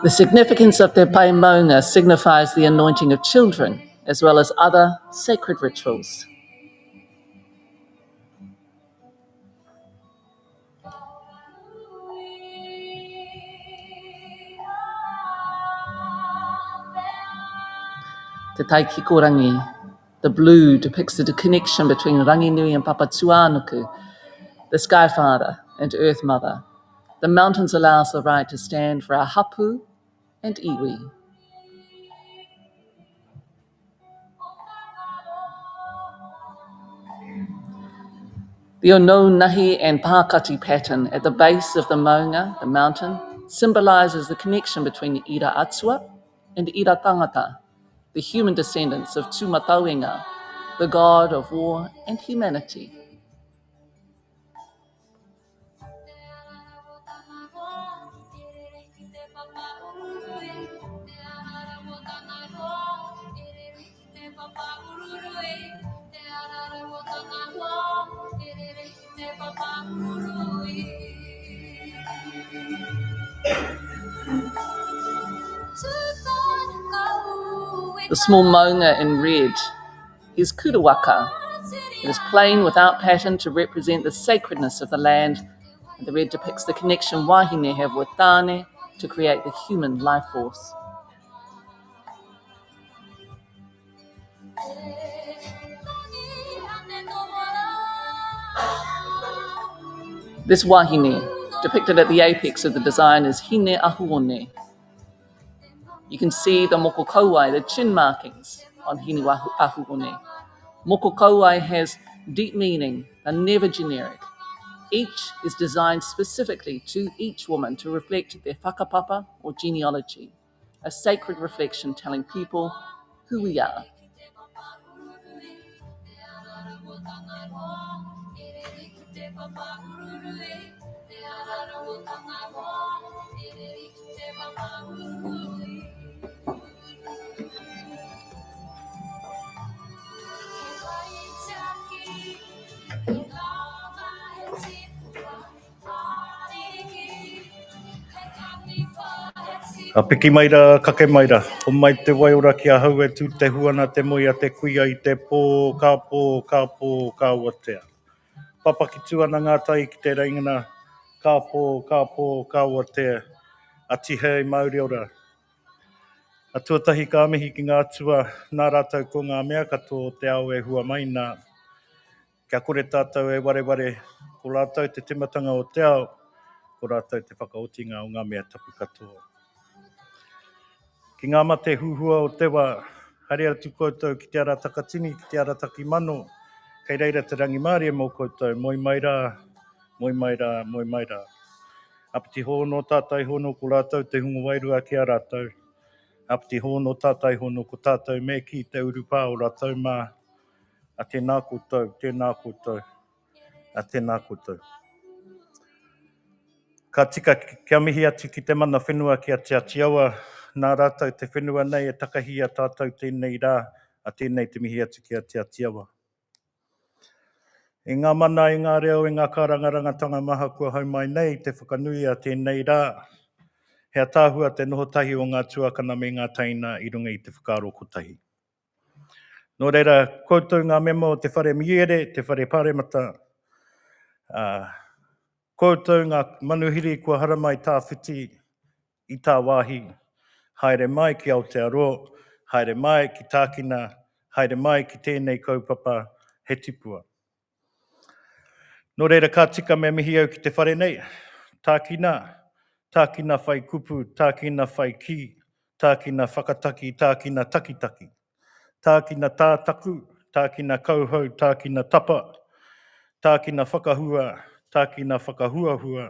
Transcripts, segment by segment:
The significance of Te Pai Maunga signifies the anointing of children, as well as other sacred rituals. Te Taikikorangi. The blue depicts the connection between Ranginui and Papatuanuku, the Sky Father and Earth Mother. The mountains allow us the right to stand for our hapu and iwi. The Ono Nahi and Pākati pattern at the base of the maunga, the mountain, symbolises the connection between Ira Atua and Ira Tangata, the human descendants of Tumatauenga, the god of war and humanity. The small maunga in red is kurawaka. It is plain without pattern to represent the sacredness of the land, and the red depicts the connection wahine have with tāne to create the human life force. This wahine, depicted at the apex of the design, is hine ahuone. You can see the mokokauai, the chin markings on hine ahuone. Mokokauai has deep meaning and never generic. Each is designed specifically to each woman to reflect their whakapapa or genealogy, a sacred reflection telling people who we are. A piki maira, kake maira. O mai te waiora ki a hau e tū te huana te moia te kuia I te pō, ka watea. Papaki tuana ngā tai ki te reingana, ka pō, ka watea. A tihe I Māori ora. A tuatahi ka mihi ki ngā tua, nā rātou ko ngā mea katoa te ao e hua mai nā. Kia kore tātou e wareware, ko rātou te timatanga o te ao, ko rātou te whakaotinga o ngā mea tapu katoa. Ki ngā mate huhua o te wā, haere atu koutou ki te ara takatini, ki te ara taki mano, kei reira te rangi mārie mō koutou, moi mai rā, moi mai rā, moi mai rā. Apiti hono tātai hono ko rātou te hunga wairua ki a rātou. Apiti hono tātai hono ko tātou me ki te urupā o rātou mā. A tēnā koutou, tēnā koutou, a tēnā koutou. Ka tika kia mihi atu ki te mana whenua ki a te Aotearoa, nā rātou te whenua nei e takahi a tātou tēnei rā, a tēnei te mihi atu ki a te Aotearoa. E ngā mana, e ngā reo, e ngā kārangarangatanga maha kua haumai nei, te whakanui a tēnei rā. Hea tāhua te noho tahi o ngā tuakana me ngā taina i runga i te whakaro kotahi. Nō reira, koutou ngā memo o te whare miere, te whare pāremata. Koutou ngā manuhiri kua hara mai tāwhiti i tā wāhi. Haere mai ki Aotearoa, haere mai ki Tākina, haere mai ki tēnei kaupapa he tipua. Nō reira, ka tika me mihi au ki te whare nei. Tākina, tākina whai kupu, tākina whai ki, tākina whakataki, tākina takitaki. Tākina tātaku, tākina kauhau, tākina tapa, tākina whakahua, tākina whakahuahua,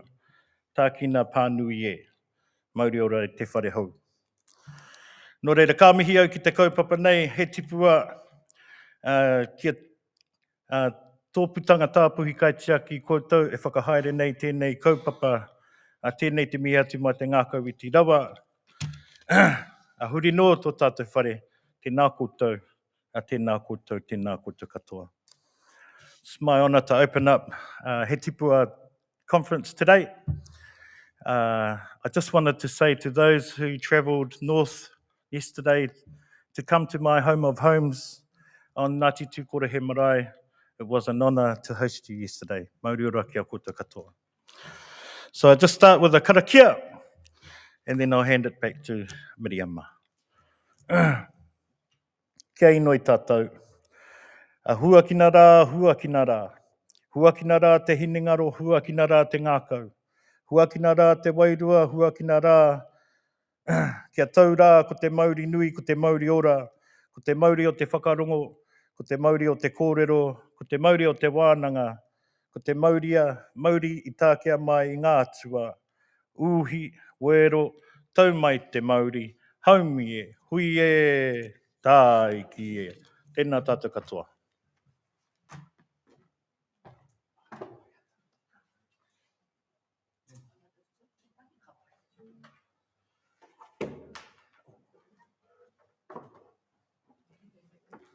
tākina pānui e. Mauri ora te whare hau. Nō reira, ka mihi au ki te kaupapa nei, he tipua kia tōputanga tāpuhi kaitia ki koutou e whakahaere nei tēnei kaupapa a tēnei te mihi atu mai te ngākau i ti rawa. A huri no tō tātou whare, tēnā koutou, a tēnā koutou katoa. It's my honour to open up He Tipua Conference today. I just wanted to say to those who travelled north yesterday to come to my home of homes on Ngāti Tūkora he marae, it was an honour to host you yesterday. Mauri ora kia koutou katoa. So I just start with a karakia, and then I'll hand it back to Miriama. Kia inoi tātou. A huakina rā, huakina rā. Huakina rā te hinengaro, huakina rā te ngākau. Huakina rā te wairua, huakina rā kia tau rā ko te Māori nui, ko te Māori ora, ko te Māori o te whakarongo, ko te Māori o te kōrero, ko te Māori o te wānanga, ko te Māori i tākea mai i ngā atua. Uhi, wero, tau mai te Māori, haumi e, hui e, tāiki e. Tēnā tātou katoa.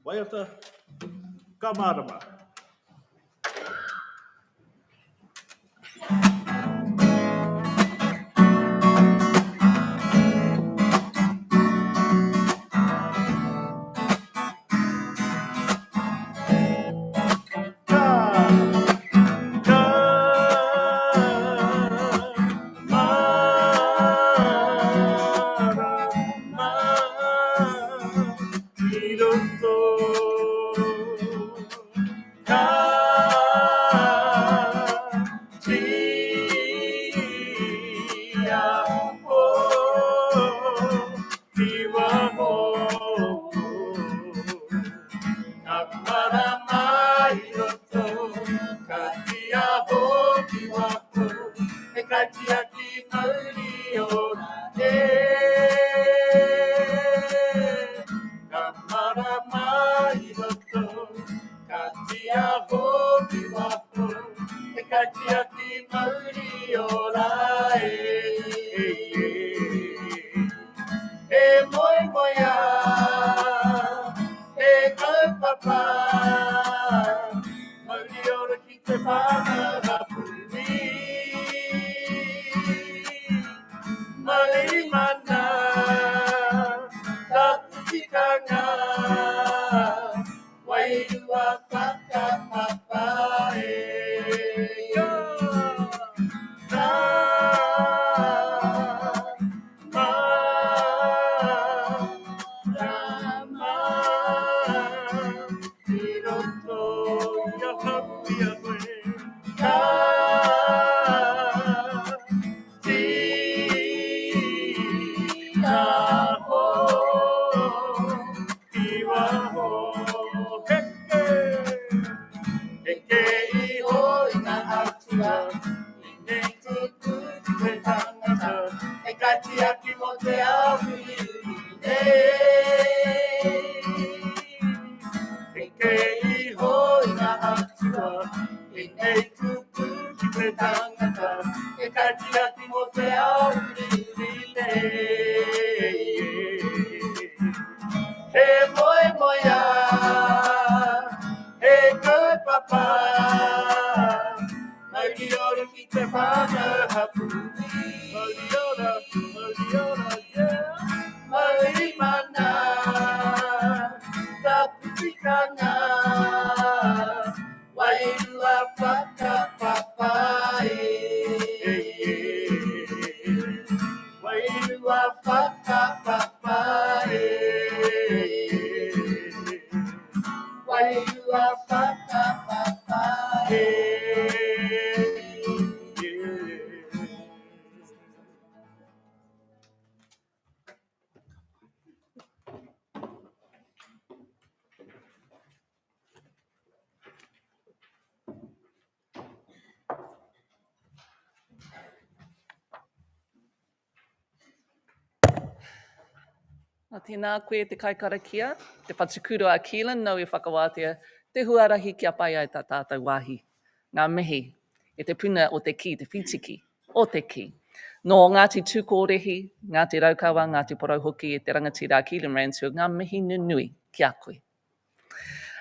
Waiata, ka mārama. moya, e koe papa. Maliora ki te whana hapuni. Maliora, yeah. Malimana, tapikana. Wailua whakapapai. Wailua whakapapai. Wailua whakapapai. Tēnā koe te kaikarakia, te whatukura a Keelan, nau I whakawātea, te huarahi kia pai ai tā tātou wāhi. Ngā mihi, e te puna o te ki, te whitiki, o te ki. Nō Ngāti Tūkōrehi, Ngāti Raukawa, Ngāti Porauhoki, e te rangatira Keelan Ransfield, ngā mihi nunui ki a koe.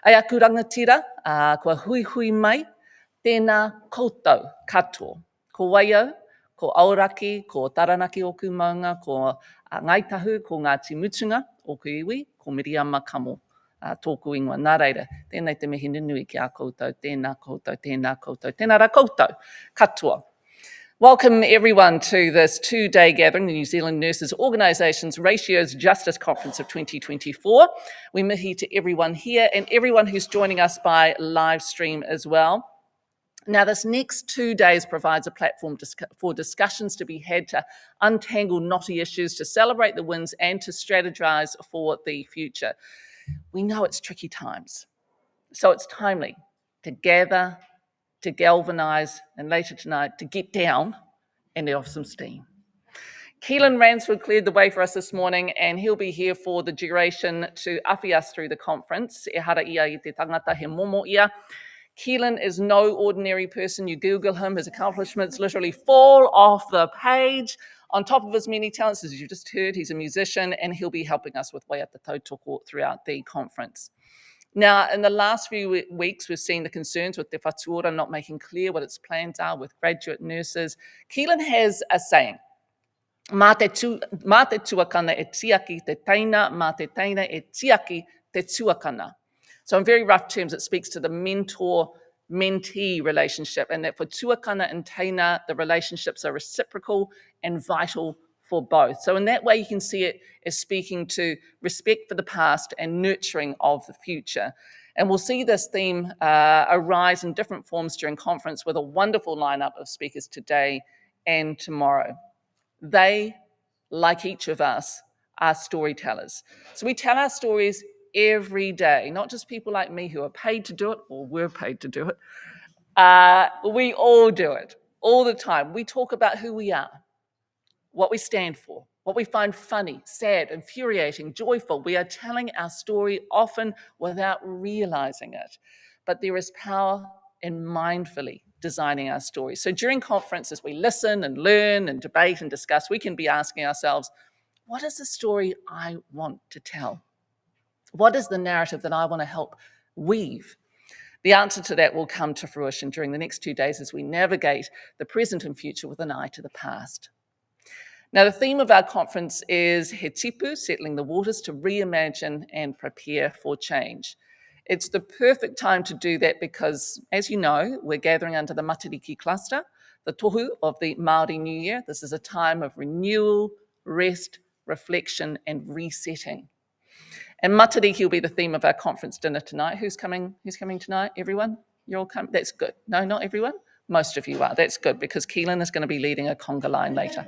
Ai aku rangatira, kua hui hui mai, tēnā koutou katoa. Ko Waiau, ko Aoraki, ko Taranaki o Kumaunga, ko Ngaitahu, ko Ngāti Mutunga o Kuiwi, ko Miriama Kamo, tōku ingoa. Nā reira, tēnei te mihi nunui ki a koutou, tēnā koutou, tēnā koutou, tēnā rā koutou katoa. Welcome everyone to this two-day gathering, the New Zealand Nurses Organisation's Ratios Justice Conference of 2024. We mihi to everyone here and everyone who's joining us by live stream as well. Now, this next 2 days provides a platform for discussions to be had to untangle knotty issues, to celebrate the wins and to strategise for the future. We know it's tricky times, so it's timely to gather, to galvanise, and later tonight to get down and let off some steam. Keelan Ransford cleared the way for us this morning, and he'll be here for the duration to awhi us through the conference. E hara ia I te tangata he momo ia. Keelan is no ordinary person. You Google him, his accomplishments literally fall off the page. On top of his many talents, as you just heard, he's a musician, and he'll be helping us with Waiata Tautoko throughout the conference. Now, in the last few weeks, we've seen the concerns with Te Whatuora not making clear what its plans are with graduate nurses. Keelan has a saying, mā te tuakana e tiaki te taina, mā te taina e tiaki te tuakana. So in very rough terms, it speaks to the mentor-mentee relationship, and that for tuakana and taina, the relationships are reciprocal and vital for both. So in that way, you can see it as speaking to respect for the past and nurturing of the future. And we'll see this theme arise in different forms during conference with a wonderful lineup of speakers today and tomorrow. They, like each of us, are storytellers. So we tell our stories every day, not just people like me who are paid to do it or were paid to do it. We all do it all the time. We talk about who we are, what we stand for, what we find funny, sad, infuriating, joyful. We are telling our story often without realizing it. But there is power in mindfully designing our story. So during conference, as we listen and learn and debate and discuss, we can be asking ourselves, what is the story I want to tell? What is the narrative that I want to help weave? The answer to that will come to fruition during the next 2 days as we navigate the present and future with an eye to the past. Now, the theme of our conference is He Tipu, Settling the Waters, to reimagine and prepare for change. It's the perfect time to do that because, as you know, we're gathering under the Matariki cluster, the tohu of the Māori New Year. This is a time of renewal, rest, reflection, and resetting. And Matariki will be the theme of our conference dinner tonight. Who's coming tonight? Everyone? You're all coming? That's good. No, not everyone? Most of you are. That's good because Keelan is going to be leading a conga line later.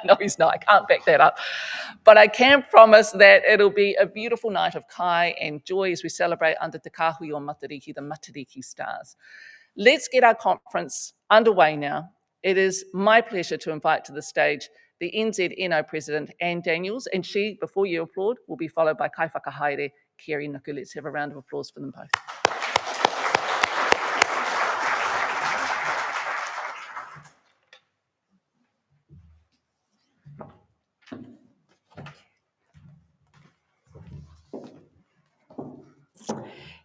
No, he's not. I can't back that up. But I can promise that it'll be a beautiful night of kai and joy as we celebrate under Te Kahui o Matariki, the Matariki stars. Let's get our conference underway now. It is my pleasure to invite to the stage the NZNO President, Anne Daniels, and she, before you applaud, will be followed by Kai Whakahaere, Kerry Nuku. Let's have a round of applause for them both.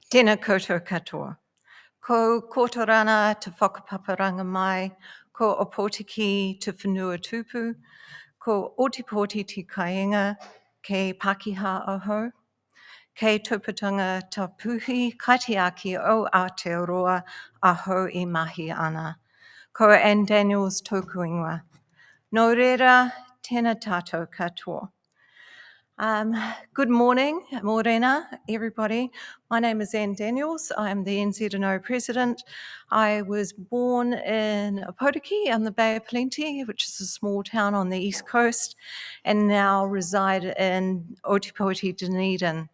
Tēnā koutou katoa. Ko kotorana te whakapaparanga mai, ko opotiki te whenua tupu, ko otipoti te kainga, ke Pakiha aho, ke tuputanga ta puhi kaitiaki o Aotearoa aho I mahi ana. Ko Anne Daniels tōku ingoa. Nō reira, tēnā tātou katoa. Good morning, morena, everybody. My name is Anne Daniels. I'm the NZNO president. I was born in Aotearoa on the Bay of Plenty, which is a small town on the east coast, and now reside in Ōtepoti, Dunedin,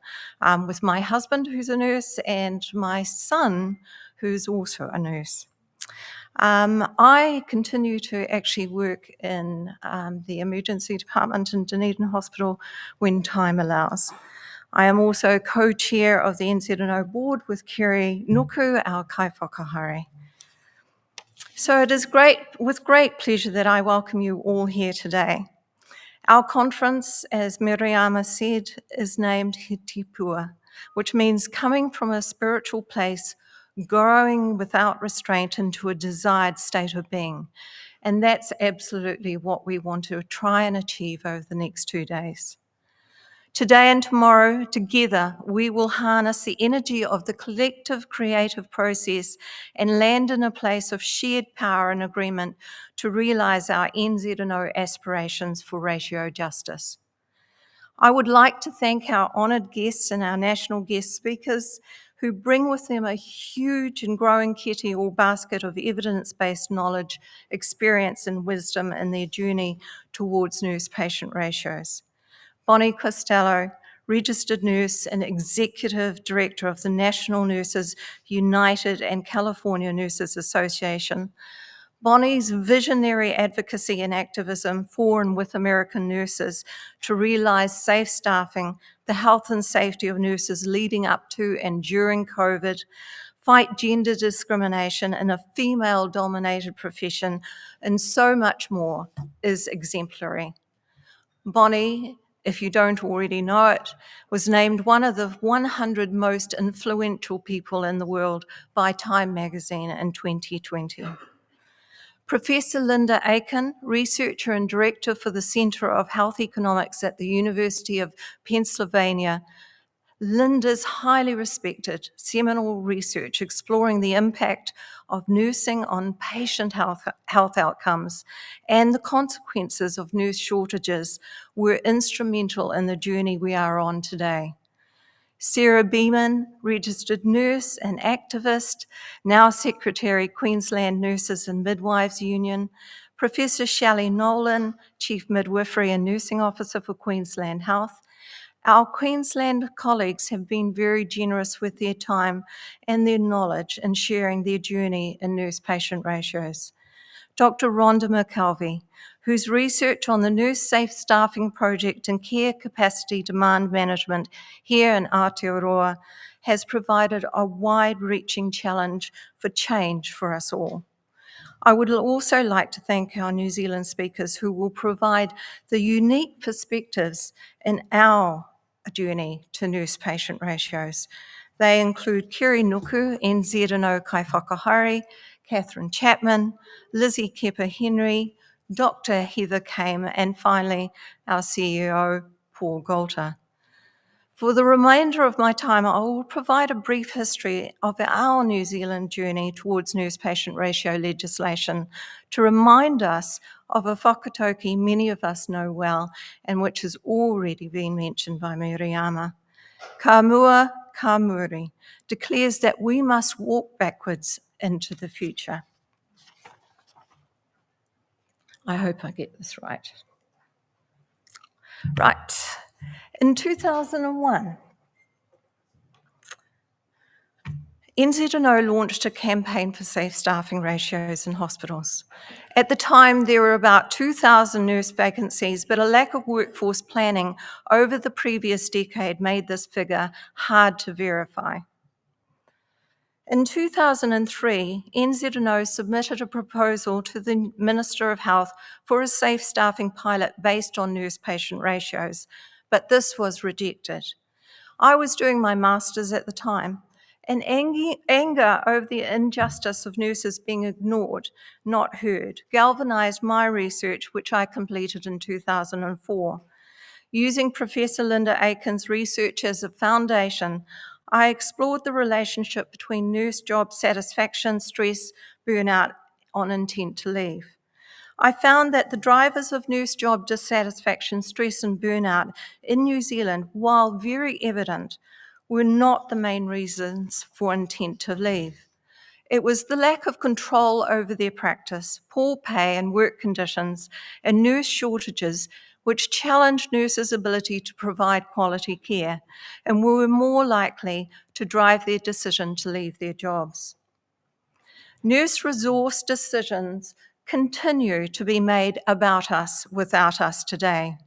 with my husband, who's a nurse, and my son, who's also a nurse. I continue to actually work in the emergency department in Dunedin Hospital when time allows. I am also co-chair of the NZNO board with Kerry Nuku, our kai whakahare. So it is with great pleasure that I welcome you all here today. Our conference, as Miriama said, is named He Tipua, which means coming from a spiritual place, growing without restraint into a desired state of being. And that's absolutely what we want to try and achieve over the next 2 days. Today and tomorrow, together, we will harness the energy of the collective creative process and land in a place of shared power and agreement to realise our NZNO aspirations for ratio justice. I would like to thank our honoured guests and our national guest speakers who bring with them a huge and growing kete or basket of evidence-based knowledge, experience and wisdom in their journey towards nurse-patient ratios. Bonnie Costello, registered nurse and executive director of the National Nurses United and California Nurses Association. Bonnie's visionary advocacy and activism for and with American nurses to realise safe staffing, the health and safety of nurses leading up to and during COVID, fight gender discrimination in a female-dominated profession, and so much more is exemplary. Bonnie, if you don't already know it, was named one of the 100 most influential people in the world by Time magazine in 2020. Professor Linda Aiken, researcher and director for the Centre of Health Economics at the University of Pennsylvania. Linda's highly respected seminal research exploring the impact of nursing on patient health outcomes and the consequences of nurse shortages were instrumental in the journey we are on today. Sarah Beaman, registered nurse and activist, now Secretary, Queensland Nurses and Midwives Union. Professor Shelley Nowlan, Chief Midwifery and Nursing Officer for Queensland Health. Our Queensland colleagues have been very generous with their time and their knowledge in sharing their journey in nurse-patient ratios. Dr. Rhonda McKelvey, whose research on the Nurse Safe Staffing Project and care capacity demand management here in Aotearoa has provided a wide-reaching challenge for change for us all. I would also like to thank our New Zealand speakers who will provide the unique perspectives in our journey to nurse-patient ratios. They include Kerry Nuku, NZNO Kai Whakahare, Catherine Chapman, Lizzie Kepper-Henry, Dr. Heather Kame, and finally, our CEO, Paul Golter. For the remainder of my time, I will provide a brief history of our New Zealand journey towards nurse-patient ratio legislation to remind us of a whakatauki many of us know well and which has already been mentioned by Miriama. Ka mua, ka muri declares that we must walk backwards into the future. I hope I get this right. Right. In 2001, NZNO launched a campaign for safe staffing ratios in hospitals. At the time, there were about 2,000 nurse vacancies, but a lack of workforce planning over the previous decade made this figure hard to verify. In 2003, NZNO submitted a proposal to the Minister of Health for a safe staffing pilot based on nurse-patient ratios, but this was rejected. I was doing my master's at the time, And anger over the injustice of nurses being ignored, not heard, galvanised my research, which I completed in 2004. Using Professor Linda Aiken's research as a foundation, I explored the relationship between nurse job satisfaction, stress, burnout, on intent to leave. I found that the drivers of nurse job dissatisfaction, stress, and burnout in New Zealand, while very evident, were not the main reasons for intent to leave. It was the lack of control over their practice, poor pay and work conditions, and nurse shortages which challenged nurses' ability to provide quality care and were more likely to drive their decision to leave their jobs. Nurse resource decisions continue to be made about us, without us today.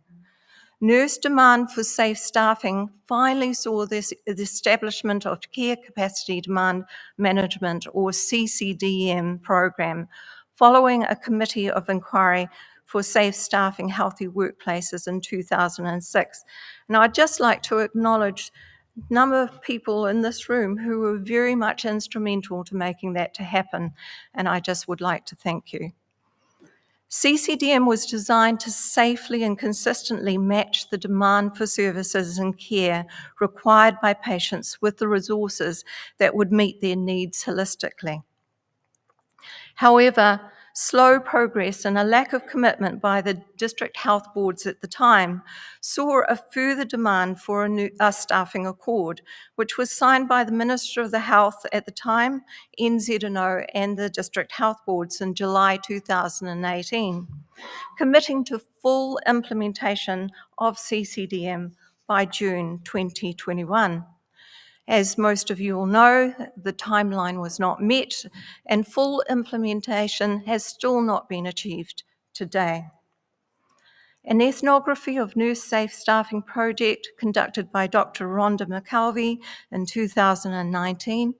Nurse demand for safe staffing finally saw the establishment of Care Capacity Demand Management, or CCDM, program, following a committee of inquiry for safe staffing healthy workplaces in 2006. And I'd just like to acknowledge a number of people in this room who were very much instrumental to making that to happen, and I just would like to thank you. CCDM was designed to safely and consistently match the demand for services and care required by patients with the resources that would meet their needs holistically. However, slow progress and a lack of commitment by the district health boards at the time saw a further demand for a staffing accord, which was signed by the Minister of the Health at the time, NZNO, and the district health boards in July 2018, committing to full implementation of CCDM by June 2021. As most of you will know, the timeline was not met, and full implementation has still not been achieved today. An ethnography of nurse safe staffing project conducted by Dr. Rhonda McKelvey in 2019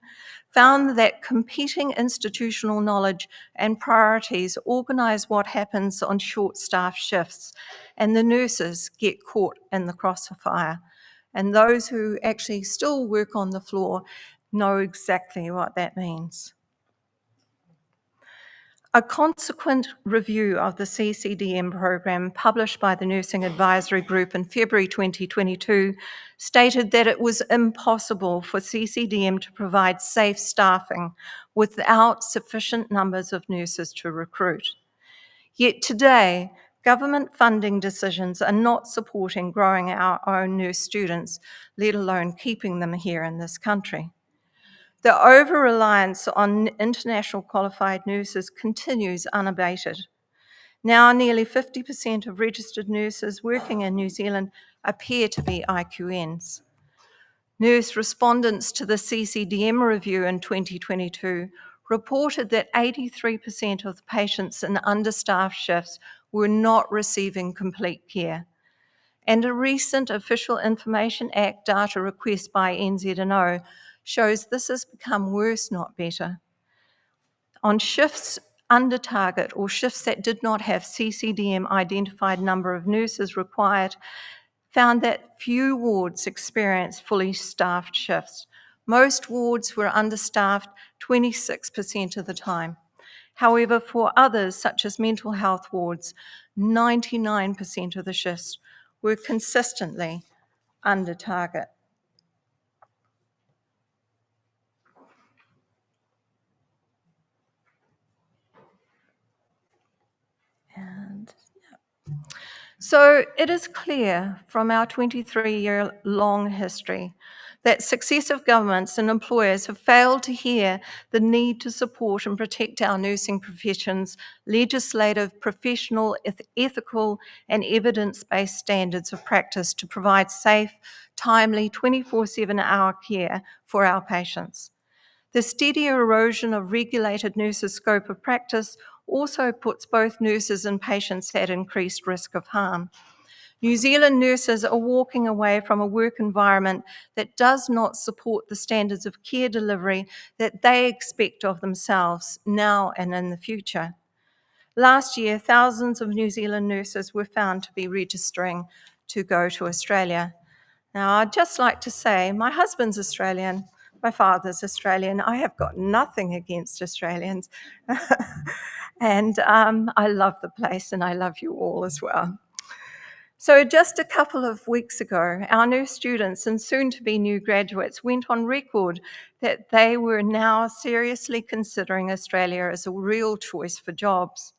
found that competing institutional knowledge and priorities organise what happens on short-staffed shifts, and the nurses get caught in the crossfire. And those who actually still work on the floor know exactly what that means. A consequent review of the CCDM program published by the Nursing Advisory Group in February 2022 stated that it was impossible for CCDM to provide safe staffing without sufficient numbers of nurses to recruit. Yet today, government funding decisions are not supporting growing our own nurse students, let alone keeping them here in this country. The over-reliance on international qualified nurses continues unabated. Now nearly 50% of registered nurses working in New Zealand appear to be IQNs. Nurse respondents to the CCDM review in 2022 reported that 83% of the patients in understaffed shifts were not receiving complete care. And a recent Official Information Act data request by NZNO shows this has become worse, not better. On shifts under target, or shifts that did not have CCDM identified number of nurses required, found that few wards experienced fully staffed shifts. Most wards were understaffed 26% of the time. However, for others, such as mental health wards, 99% of the shifts were consistently under target. So it is clear from our 23-year-long history that successive governments and employers have failed to hear the need to support and protect our nursing professions' legislative, professional, ethical, and evidence-based standards of practice to provide safe, timely, 24/7-hour care for our patients. The steady erosion of regulated nurses' scope of practice also puts both nurses and patients at increased risk of harm. New Zealand nurses are walking away from a work environment that does not support the standards of care delivery that they expect of themselves now and in the future. Last year, thousands of New Zealand nurses were found to be registering to go to Australia. Now, I'd just like to say, my husband's Australian, My father's Australian. I have got nothing against Australians. And I love the place and I love you all as well. So just a couple of weeks ago, our new students and soon-to-be new graduates went on record that they were now seriously considering Australia as a real choice for jobs.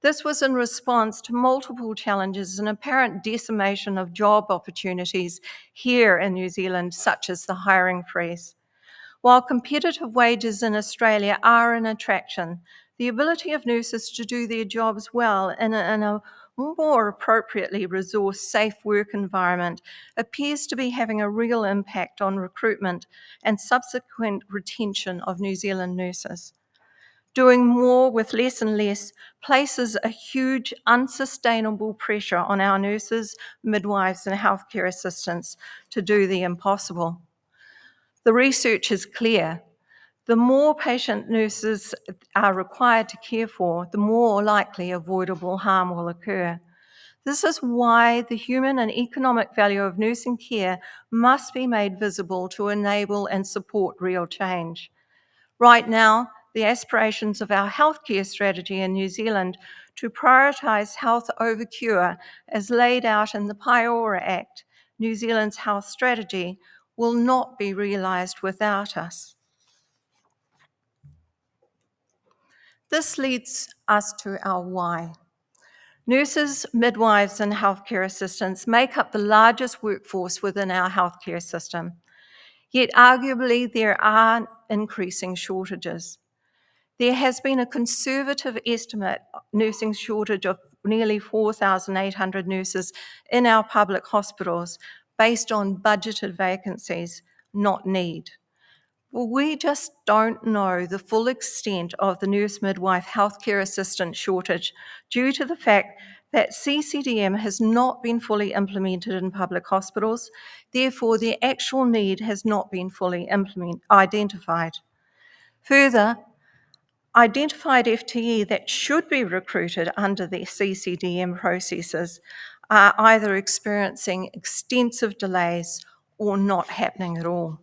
This was in response to multiple challenges and apparent decimation of job opportunities here in New Zealand, such as the hiring freeze. While competitive wages in Australia are an attraction, the ability of nurses to do their jobs well in a more appropriately resourced, safe work environment appears to be having a real impact on recruitment and subsequent retention of New Zealand nurses. Doing more with less and less places a huge unsustainable pressure on our nurses, midwives, and healthcare assistants to do the impossible. The research is clear. The more patient nurses are required to care for, the more likely avoidable harm will occur. This is why the human and economic value of nursing care must be made visible to enable and support real change. Right now, the aspirations of our healthcare strategy in New Zealand to prioritise health over cure, as laid out in the Paiora Act, New Zealand's health strategy, will not be realised without us. This leads us to our why. Nurses, midwives, and healthcare assistants make up the largest workforce within our healthcare system. Yet arguably there are increasing shortages. There has been a conservative estimate nursing shortage of nearly 4,800 nurses in our public hospitals based on budgeted vacancies, not need. Well, we just don't know the full extent of the nurse midwife healthcare assistant shortage due to the fact that CCDM has not been fully implemented in public hospitals. Therefore, the actual need has not been fully identified. Further, identified FTE that should be recruited under the CCDM processes are either experiencing extensive delays or not happening at all.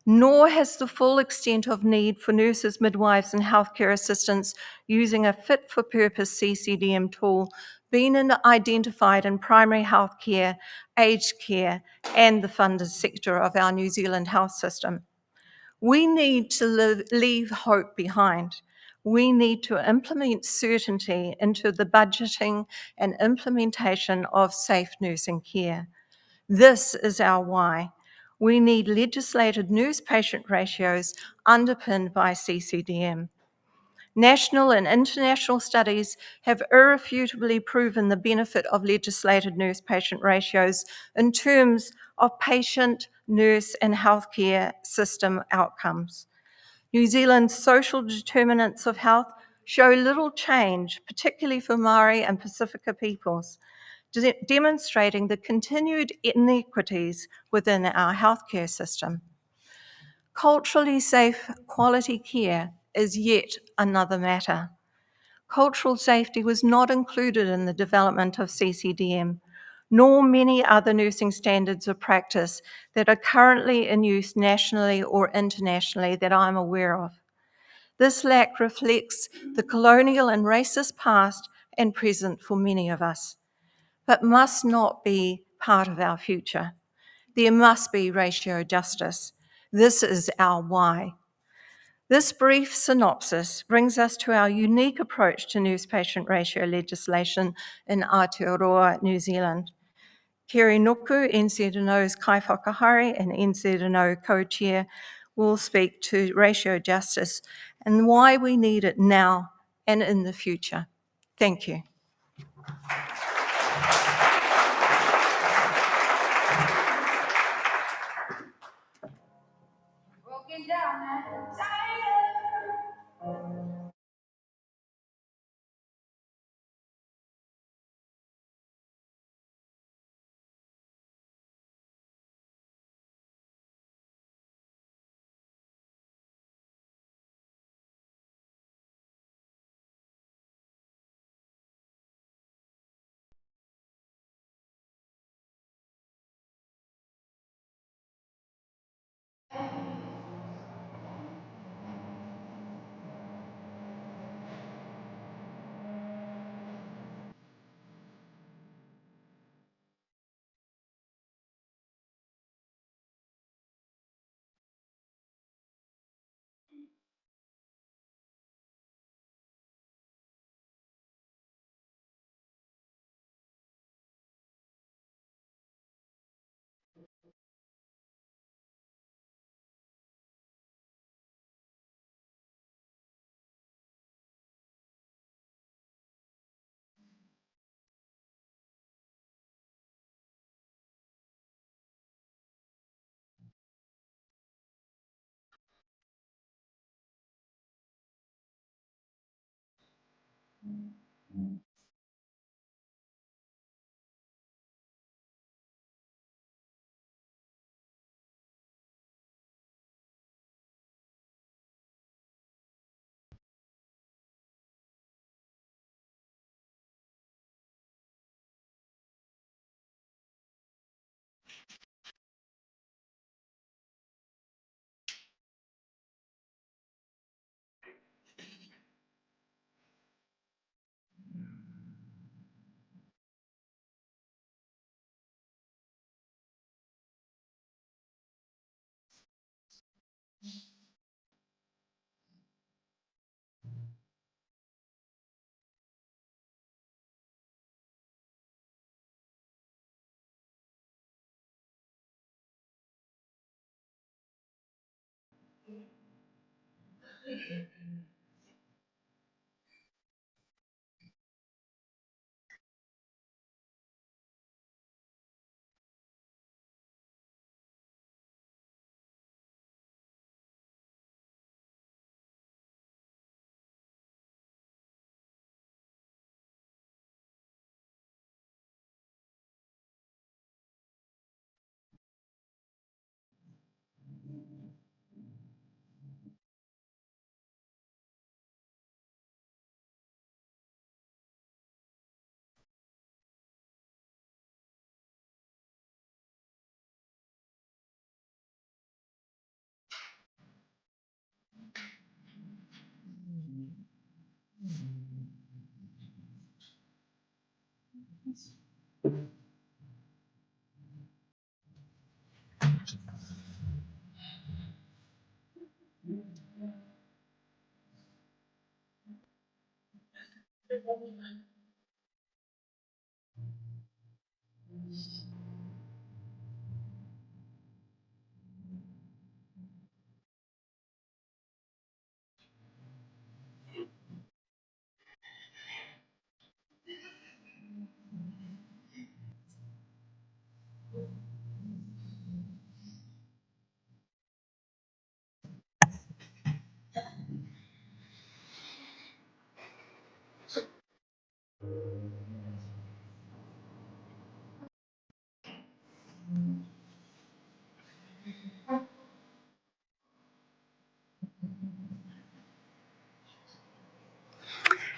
Nor has the full extent of need for nurses, midwives, and healthcare assistants using a fit-for-purpose CCDM tool been identified in primary healthcare, aged care, and the funded sector of our New Zealand health system. We need to leave hope behind. We need to implement certainty into the budgeting and implementation of safe nursing care. This is our why. We need legislated nurse-patient ratios underpinned by CCDM. National and international studies have irrefutably proven the benefit of legislated nurse-patient ratios in terms of patient, nurse, and healthcare system outcomes. New Zealand's social determinants of health show little change, particularly for Māori and Pasifika peoples, demonstrating the continued inequities within our healthcare system. Culturally safe quality care is yet another matter. Cultural safety was not included in the development of CCDM, nor many other nursing standards of practice that are currently in use nationally or internationally that I'm aware of. This lack reflects the colonial and racist past and present for many of us, but must not be part of our future. There must be ratio justice. This is our why. This brief synopsis brings us to our unique approach to nurse-patient ratio legislation in Aotearoa, New Zealand. Kerry Nuku, NZNO's Kai Whakahari and NZNO co-chair, will speak to ratio justice and why we need it now and in the future. Thank you. Broken down and tired.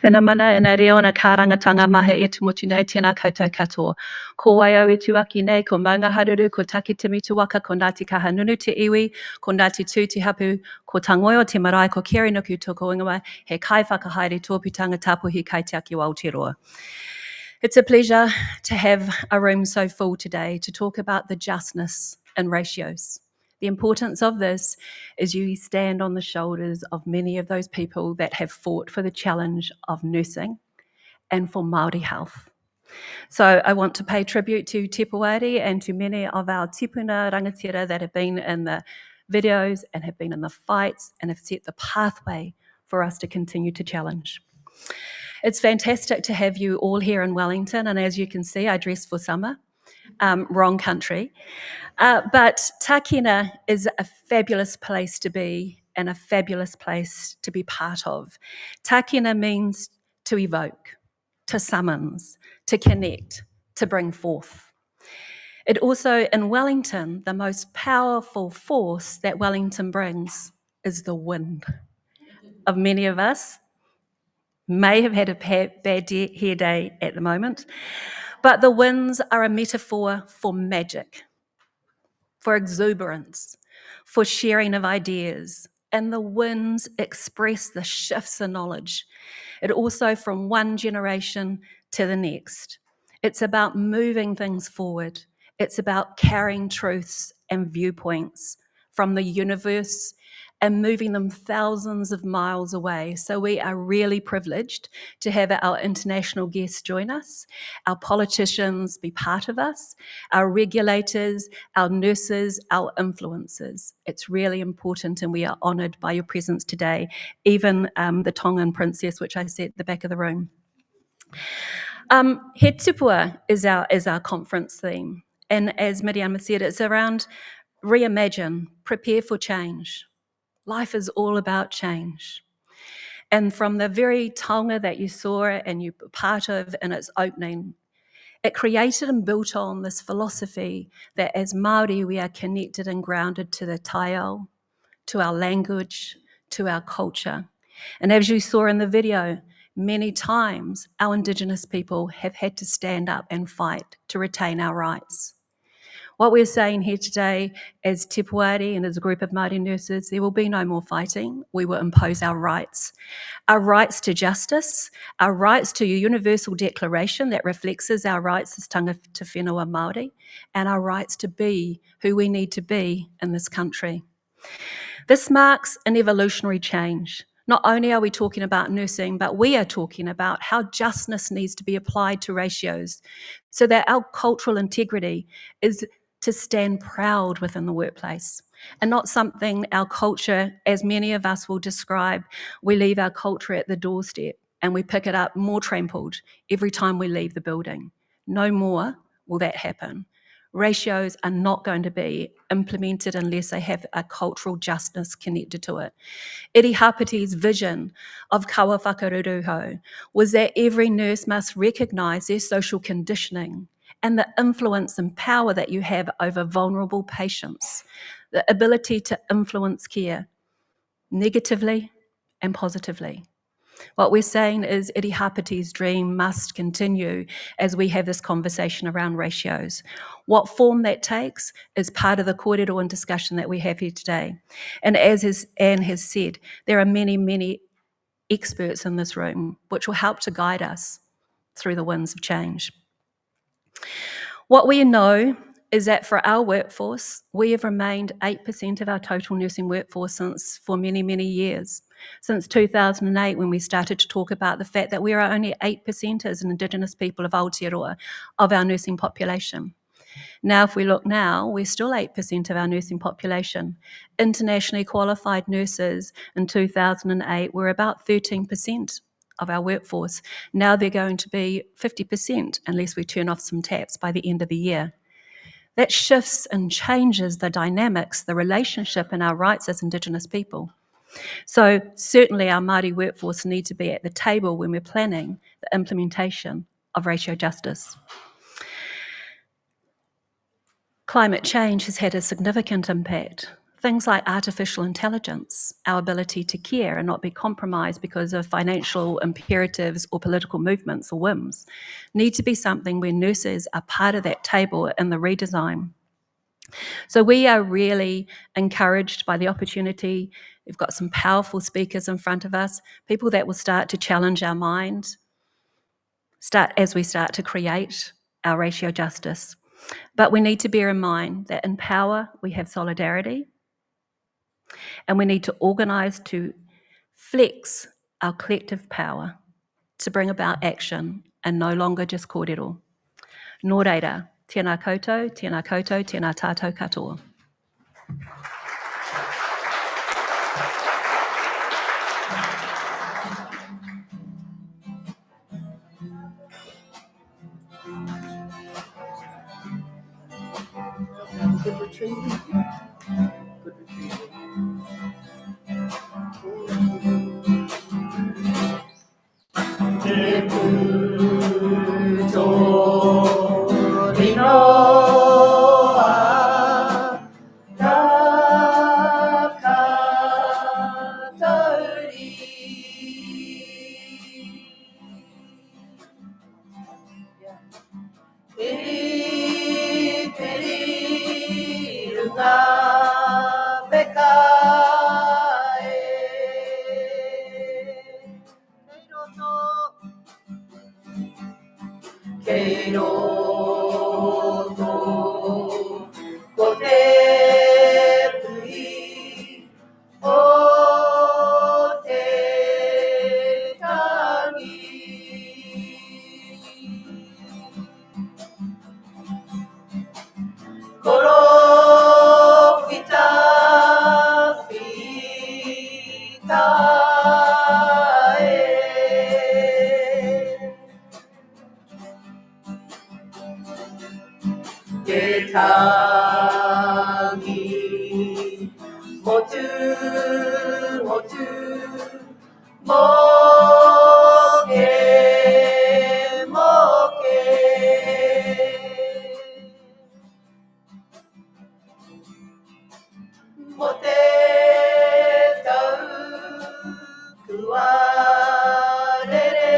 Tēnā mana e nā reo na kārangatanga mahe e tumutu nei tēnā koutou katoa. Ko waio e tuaki nei, ko maunga haruru, ko taki timitu waka, ko Ngāti Kahanunu te iwi, ko Ngāti Tū te hapu, ko Tangoio te marae, ko Keri Nuku tōko ingoa, he kai whakahaere tōputanga tapuhi kai te aki o Aotearoa. It's a pleasure to have a room so full today to talk about the justness in ratios. The importance of this is you stand on the shoulders of many of those people that have fought for the challenge of nursing and for Māori health. So I want to pay tribute to Te Puari and to many of our tipuna rangatira that have been in the videos and have been in the fights and have set the pathway for us to continue to challenge. It's fantastic to have you all here in Wellington, and as you can see, I dress for summer. Wrong country. But Tākina is a fabulous place to be and a fabulous place to be part of. Tākina means to evoke, to summons, to connect, to bring forth. It also, in Wellington, the most powerful force that Wellington brings is the wind. Of many of us may have had a bad hair day at the moment, but the winds are a metaphor for magic, for exuberance, for sharing of ideas, and the winds express the shifts in knowledge. It also from one generation to the next. It's about moving things forward. It's about carrying truths and viewpoints from the universe and moving them thousands of miles away. So we are really privileged to have our international guests join us, our politicians be part of us, our regulators, our nurses, our influencers. It's really important, and we are honoured by your presence today, even the Tongan princess, which I see at the back of the room. He Tipua is our conference theme, and as Miriam said, it's around reimagine, prepare for change. Life is all about change. And from the very taonga that you saw and you were part of in its opening, it created and built on this philosophy that as Māori, we are connected and grounded to the taiao, to our language, to our culture. And as you saw in the video, many times our Indigenous people have had to stand up and fight to retain our rights. What we're saying here today as Te Puari and as a group of Māori nurses, there will be no more fighting. We will impose our rights to justice, our rights to a universal declaration that reflects our rights as tangata whenua Māori, and our rights to be who we need to be in this country. This marks an evolutionary change. Not only are we talking about nursing, but we are talking about how justness needs to be applied to ratios so that our cultural integrity is to stand proud within the workplace and not something our culture, as many of us will describe, we leave our culture at the doorstep and we pick it up more trampled every time we leave the building. No more will that happen. Ratios are not going to be implemented unless they have a cultural justice connected to it. Iri Hapiti's vision of kawa whakaruruho was that every nurse must recognise their social conditioning and the influence and power that you have over vulnerable patients, the ability to influence care negatively and positively. What we're saying is Iri Hapiti's dream must continue as we have this conversation around ratios. What form that takes is part of the kōrero and discussion that we have here today. And as Anne has said, there are many, many experts in this room which will help to guide us through the winds of change. What we know is that for our workforce, we have remained 8% of our total nursing workforce for many, many years. Since 2008, when we started to talk about the fact that we are only 8% as an Indigenous people of Aotearoa of our nursing population. Now, if we look now, we're still 8% of our nursing population. Internationally qualified nurses in 2008 were about 13% of our workforce. Now they're going to be 50% unless we turn off some taps by the end of the year. That shifts and changes the dynamics, the relationship and our rights as Indigenous people. So certainly our Māori workforce need to be at the table when we're planning the implementation of ratio justice. Climate change has had a significant impact. Things like artificial intelligence, our ability to care and not be compromised because of financial imperatives or political movements or whims, need to be something where nurses are part of that table in the redesign. So we are really encouraged by the opportunity. We've got some powerful speakers in front of us, people that will start to challenge our mind, as we start to create our ratio justice. But we need to bear in mind that in power, we have solidarity, and we need to organise to flex our collective power to bring about action and no longer just kōrero. Nō reira, tēnā koutou, tēnā tātou katoa. Good retrieving. Good retrieving. Te puto rinoa, ka katauri. Piri, piri, runga peka e. Kei roto, ko te pui o te tangi. Koro whita whita e. Te tangi motu motu moke, moke. Mo te tau kua rere.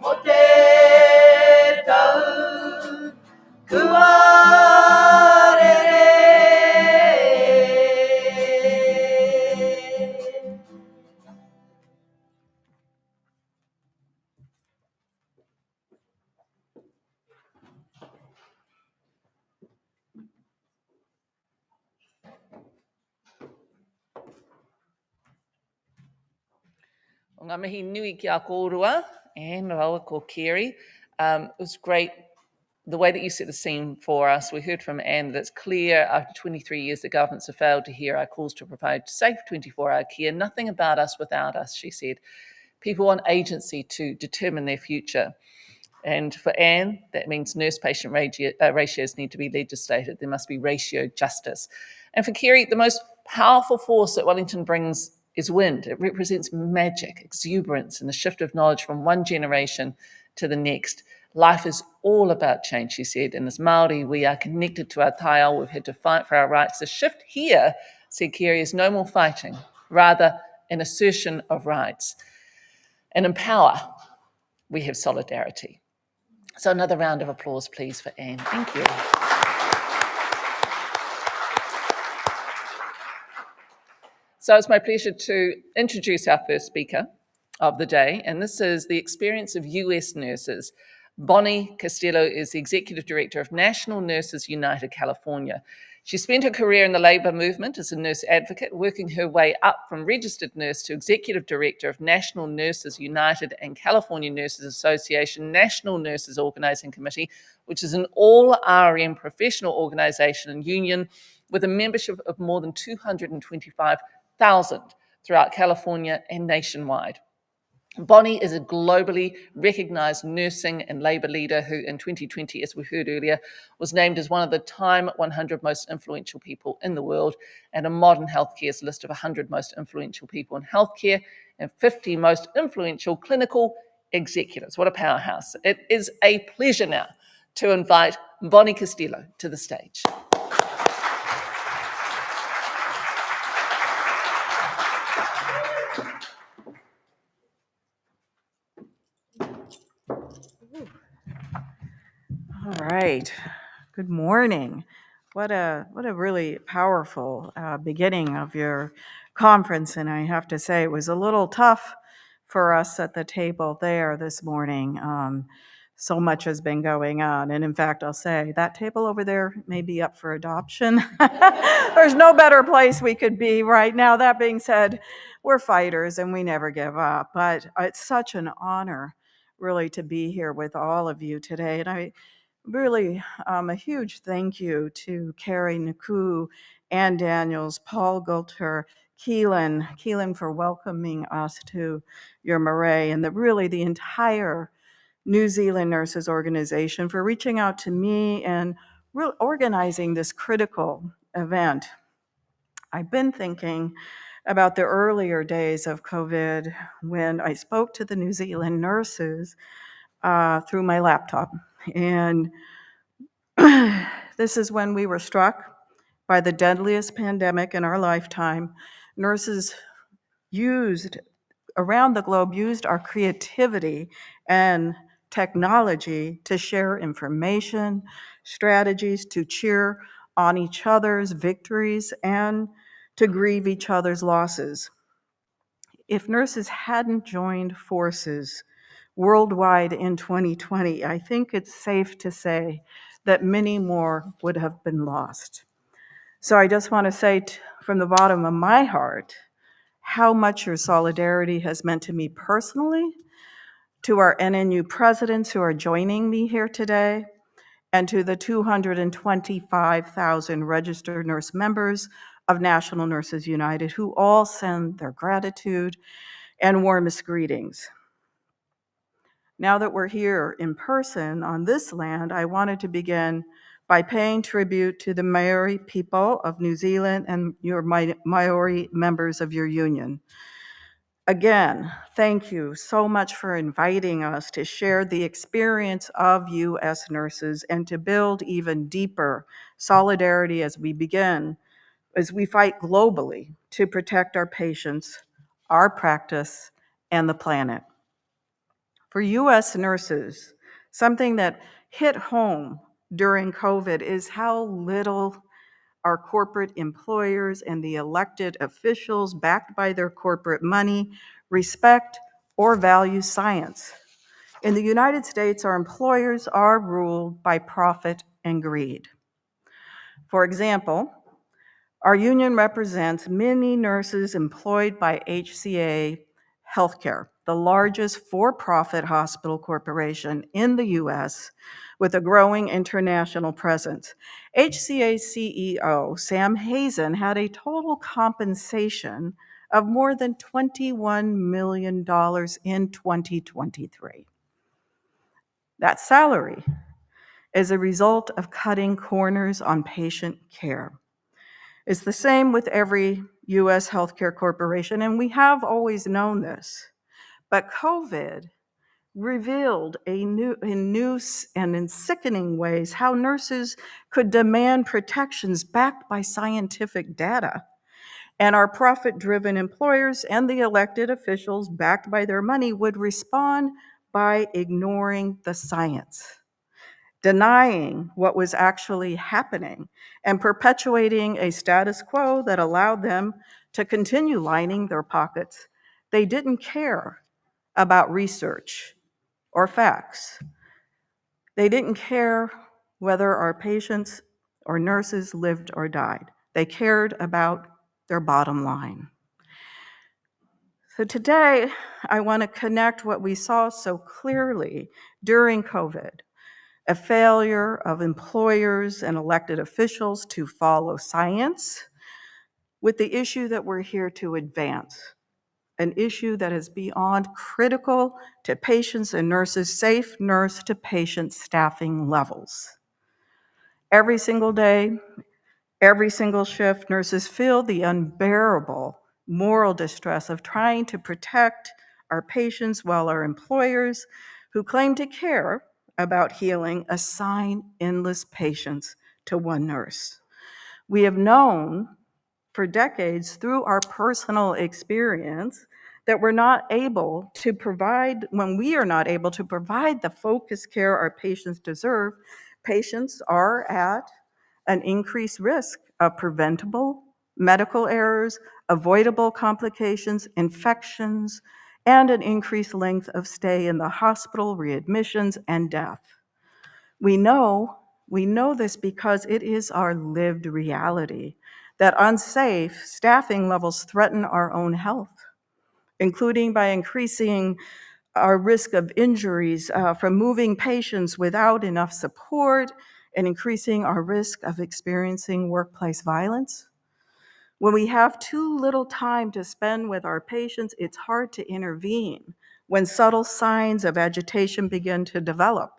Mo te tau kua rere. O ngā mihi nui ki a kōrua, and rawa ko Kerry. It was great, the way that you set the scene for us. We heard from Anne that it's clear after 23 years that governments have failed to hear our calls to provide safe 24-hour care. Nothing about us without us, she said. People want agency to determine their future. And for Anne, that means nurse-patient ratios need to be legislated. There must be ratio justice. And for Kerry, the most powerful force that Wellington brings is wind. It represents magic, exuberance, and the shift of knowledge from one generation to the next. Life is all about change, she said, and as Māori, we are connected to our taiao. We've had to fight for our rights. The shift here, said Kerry, is no more fighting, rather an assertion of rights. And in power, we have solidarity. So another round of applause, please, for Anne. Thank you. So it's my pleasure to introduce our first speaker of the day, and this is the experience of US nurses. Bonnie Castillo is the Executive Director of National Nurses United California. She spent her career in the labour movement as a nurse advocate, working her way up from registered nurse to Executive Director of National Nurses United and California Nurses Association National Nurses Organising Committee, which is an all-RN professional organisation and union with a membership of more than 225,000 throughout California and nationwide. Bonnie is a globally recognised nursing and labour leader who in 2020, as we heard earlier, was named as one of the Time 100 most influential people in the world and a Modern Healthcare's list of 100 most influential people in healthcare and 50 most influential clinical executives. What a powerhouse. It is a pleasure now to invite Bonnie Castillo to the stage. All right. Good morning. What a really powerful beginning of your conference, and I have to say it was a little tough for us at the table there this morning. So much has been going on, and in fact, I'll say that table over there may be up for adoption. There's no better place we could be right now. That being said, we're fighters and we never give up. But it's such an honor, really, to be here with all of you today, and I really, a huge thank you to Carrie Naku, Ann Daniels, Paul Gulter, Keelan for welcoming us to your marae, and the entire New Zealand Nurses Organization for reaching out to me and organizing this critical event. I've been thinking about the earlier days of COVID when I spoke to the New Zealand nurses through my laptop, and this is when we were struck by the deadliest pandemic in our lifetime. Nurses around the globe used our creativity and technology to share information, strategies to cheer on each other's victories, and to grieve each other's losses. If nurses hadn't joined forces worldwide in 2020, I think it's safe to say that many more would have been lost. So I just want to say from the bottom of my heart how much your solidarity has meant to me personally, to our NNU presidents who are joining me here today, and to the 225,000 registered nurse members of National Nurses United who all send their gratitude and warmest greetings. Now that we're here in person on this land, I wanted to begin by paying tribute to the Maori people of New Zealand and your Maori members of your union. Again, thank you so much for inviting us to share the experience of you as nurses and to build even deeper solidarity as we fight globally to protect our patients, our practice, and the planet. For US nurses, something that hit home during COVID is how little our corporate employers and the elected officials backed by their corporate money respect or value science. In the United States, our employers are ruled by profit and greed. For example, our union represents many nurses employed by HCA Healthcare, the largest for-profit hospital corporation in the US with a growing international presence. HCA CEO Sam Hazen had a total compensation of more than $21 million in 2023. That salary is a result of cutting corners on patient care. It's the same with every US healthcare corporation, and we have always known this. But COVID revealed in new and in sickening ways how nurses could demand protections backed by scientific data. And our profit-driven employers and the elected officials backed by their money would respond by ignoring the science, denying what was actually happening, and perpetuating a status quo that allowed them to continue lining their pockets. They didn't care about research or facts. They didn't care whether our patients or nurses lived or died. They cared about their bottom line. So today, I want to connect what we saw so clearly during COVID, a failure of employers and elected officials to follow science, with the issue that we're here to advance, an issue that is beyond critical to patients and nurses, safe nurse-to-patient staffing levels. Every single day, every single shift, nurses feel the unbearable moral distress of trying to protect our patients while our employers, who claim to care about healing, assign endless patients to one nurse. We have known for decades through our personal experience that we're not able to provide, when we are not able to provide the focused care our patients deserve, patients are at an increased risk of preventable medical errors, avoidable complications, infections, and an increased length of stay in the hospital, readmissions, and death. We know this because it is our lived reality that unsafe staffing levels threaten our own health, including by increasing our risk of injuries from moving patients without enough support and increasing our risk of experiencing workplace violence. When we have too little time to spend with our patients, it's hard to intervene when subtle signs of agitation begin to develop.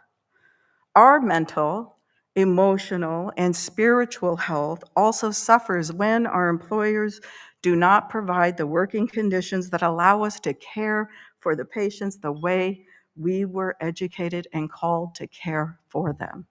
Our mental, emotional, and spiritual health also suffers when our employers do not provide the working conditions that allow us to care for the patients the way we were educated and called to care for them.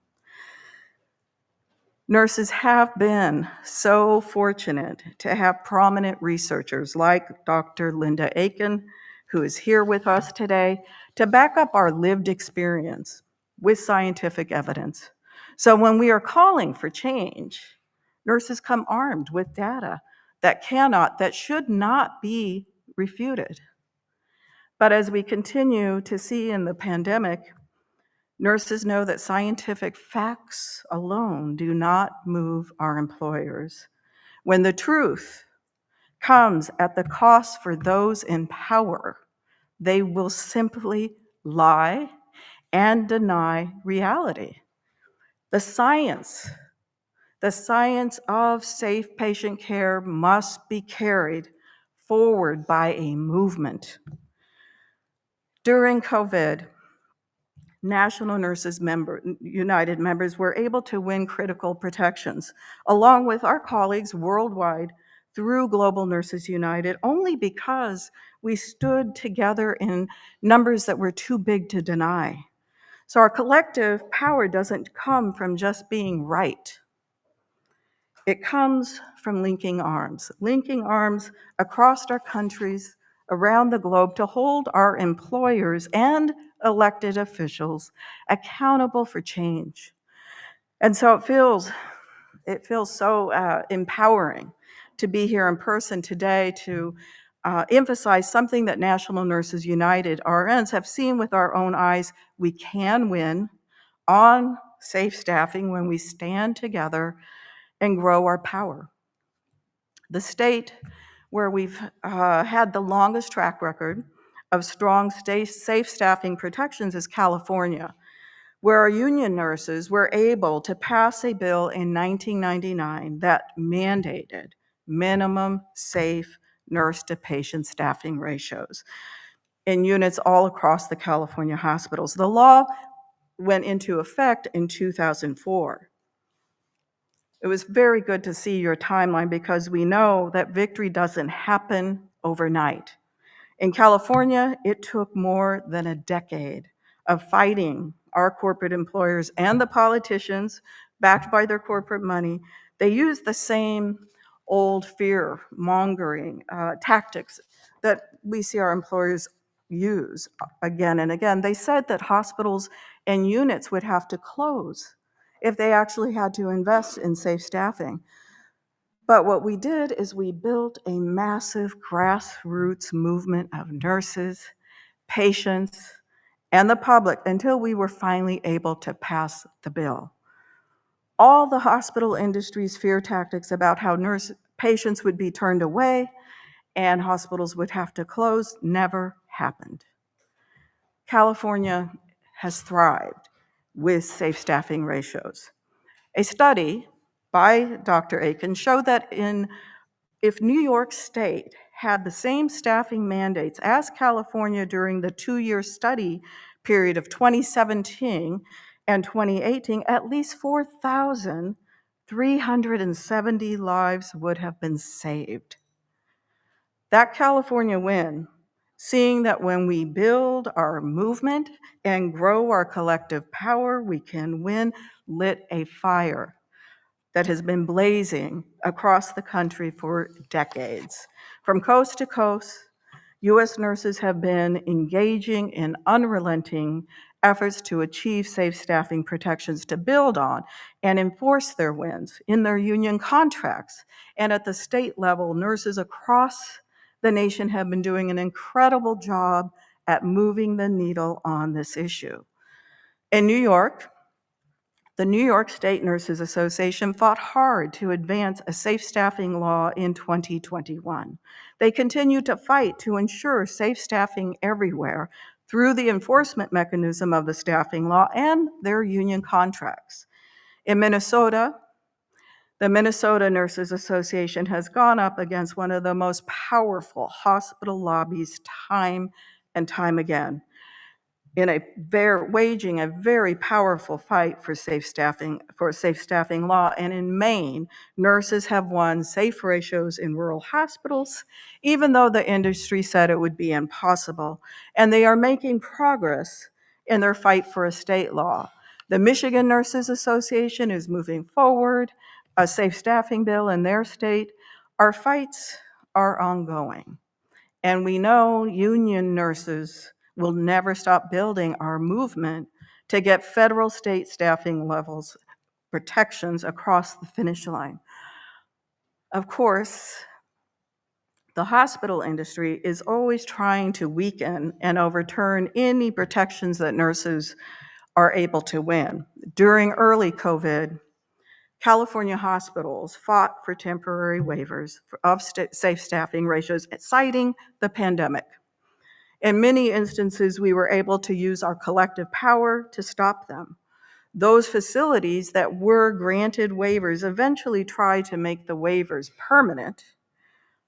Nurses have been so fortunate to have prominent researchers like Dr. Linda Aiken, who is here with us today, to back up our lived experience with scientific evidence. So when we are calling for change, nurses come armed with data that should not be refuted. But as we continue to see in the pandemic, nurses know that scientific facts alone do not move our employers. When the truth comes at the cost for those in power, they will simply lie and deny reality. The science of safe patient care must be carried forward by a movement. During COVID, National Nurses United members were able to win critical protections, along with our colleagues worldwide through Global Nurses United, only because we stood together in numbers that were too big to deny. So our collective power doesn't come from just being right. It comes from linking arms across our countries, around the globe, to hold our employers and elected officials accountable for change. And so it feels so empowering to be here in person today to emphasize something that National Nurses United RNs have seen with our own eyes. We can win on safe staffing when we stand together and grow our power. The state where we've had the longest track record of strong safe staffing protections is California, where our union nurses were able to pass a bill in 1999 that mandated minimum safe nurse-to-patient staffing ratios in units all across the California hospitals. The law went into effect in 2004. It was very good to see your timeline because we know that victory doesn't happen overnight. In California, it took more than a decade of fighting our corporate employers and the politicians backed by their corporate money. They used the same old fear-mongering tactics that we see our employers use again and again. They said that hospitals and units would have to close if they actually had to invest in safe staffing. But what we did is we built a massive grassroots movement of nurses, patients, and the public until we were finally able to pass the bill. All the hospital industry's fear tactics about how patients would be turned away and hospitals would have to close never happened. California has thrived with safe staffing ratios. A study by Dr. Aiken showed that if New York State had the same staffing mandates as California during the 2-year study period of 2017 and 2018, at least 4,370 lives would have been saved. That California win, seeing that when we build our movement and grow our collective power, we can win, lit a fire that has been blazing across the country for decades. From coast to coast, U.S. nurses have been engaging in unrelenting efforts to achieve safe staffing protections to build on and enforce their wins in their union contracts. And at the state level, nurses across the nation have been doing an incredible job at moving the needle on this issue. In New York, the New York State Nurses Association fought hard to advance a safe staffing law in 2021. They continue to fight to ensure safe staffing everywhere through the enforcement mechanism of the staffing law and their union contracts. In Minnesota, the Minnesota Nurses Association has gone up against one of the most powerful hospital lobbies time and time again, waging a very powerful fight for safe staffing law. And in Maine, nurses have won safe ratios in rural hospitals, even though the industry said it would be impossible. And they are making progress in their fight for a state law. The Michigan Nurses Association is moving forward a safe staffing bill in their state. Our fights are ongoing. And we know union nurses will never stop building our movement to get federal state staffing levels protections across the finish line. Of course, the hospital industry is always trying to weaken and overturn any protections that nurses are able to win. During early COVID, California hospitals fought for temporary waivers of safe staffing ratios, citing the pandemic. In many instances, we were able to use our collective power to stop them. Those facilities that were granted waivers eventually tried to make the waivers permanent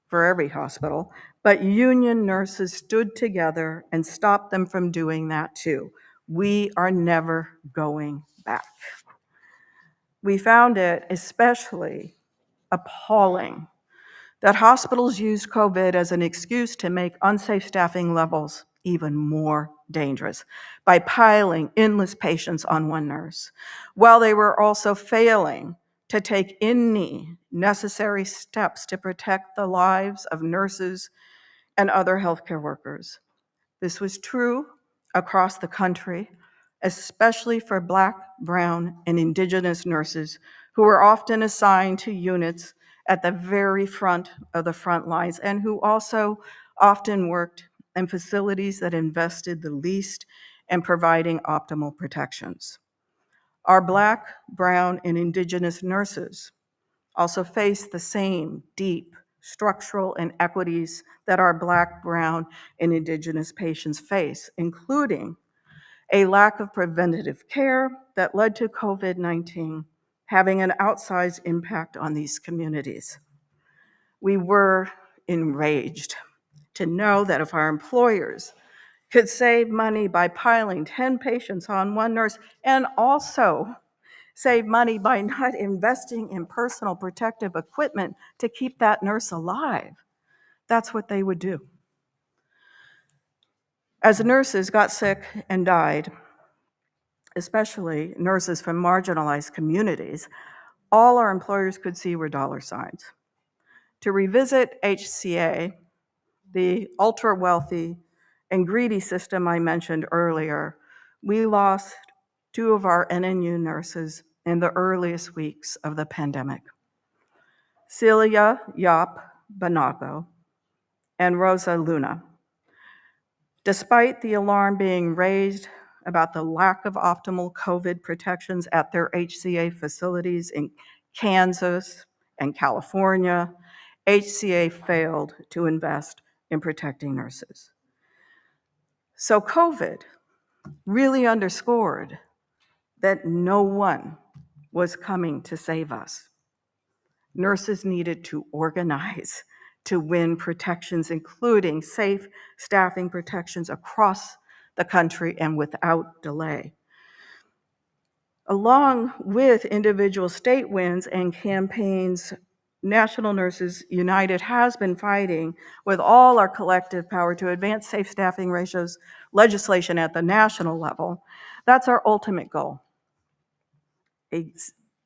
for every hospital, but union nurses stood together and stopped them from doing that too. We are never going back. We found it especially appalling that hospitals used COVID as an excuse to make unsafe staffing levels even more dangerous by piling endless patients on one nurse, while they were also failing to take any necessary steps to protect the lives of nurses and other healthcare workers. This was true across the country, especially for Black, Brown, and Indigenous nurses who were often assigned to units at the very front of the front lines and who also often worked in facilities that invested the least in providing optimal protections. Our Black, Brown, and Indigenous nurses also face the same deep structural inequities that our Black, Brown, and Indigenous patients face, including a lack of preventative care that led to COVID-19 having an outsized impact on these communities. We were enraged to know that if our employers could save money by piling 10 patients on one nurse and also save money by not investing in personal protective equipment to keep that nurse alive, that's what they would do. As nurses got sick and died, especially nurses from marginalized communities, all our employers could see were dollar signs. To revisit HCA, the ultra-wealthy and greedy system I mentioned earlier, we lost 2 of our NNU nurses in the earliest weeks of the pandemic. Celia Yap Banago and Rosa Luna. Despite the alarm being raised about the lack of optimal COVID protections at their HCA facilities in Kansas and California, HCA failed to invest in protecting nurses. So COVID really underscored that no one was coming to save us. Nurses needed to organize to win protections, including safe staffing protections across the country and without delay. Along with individual state wins and campaigns, National Nurses United has been fighting with all our collective power to advance safe staffing ratios legislation at the national level. That's our ultimate goal.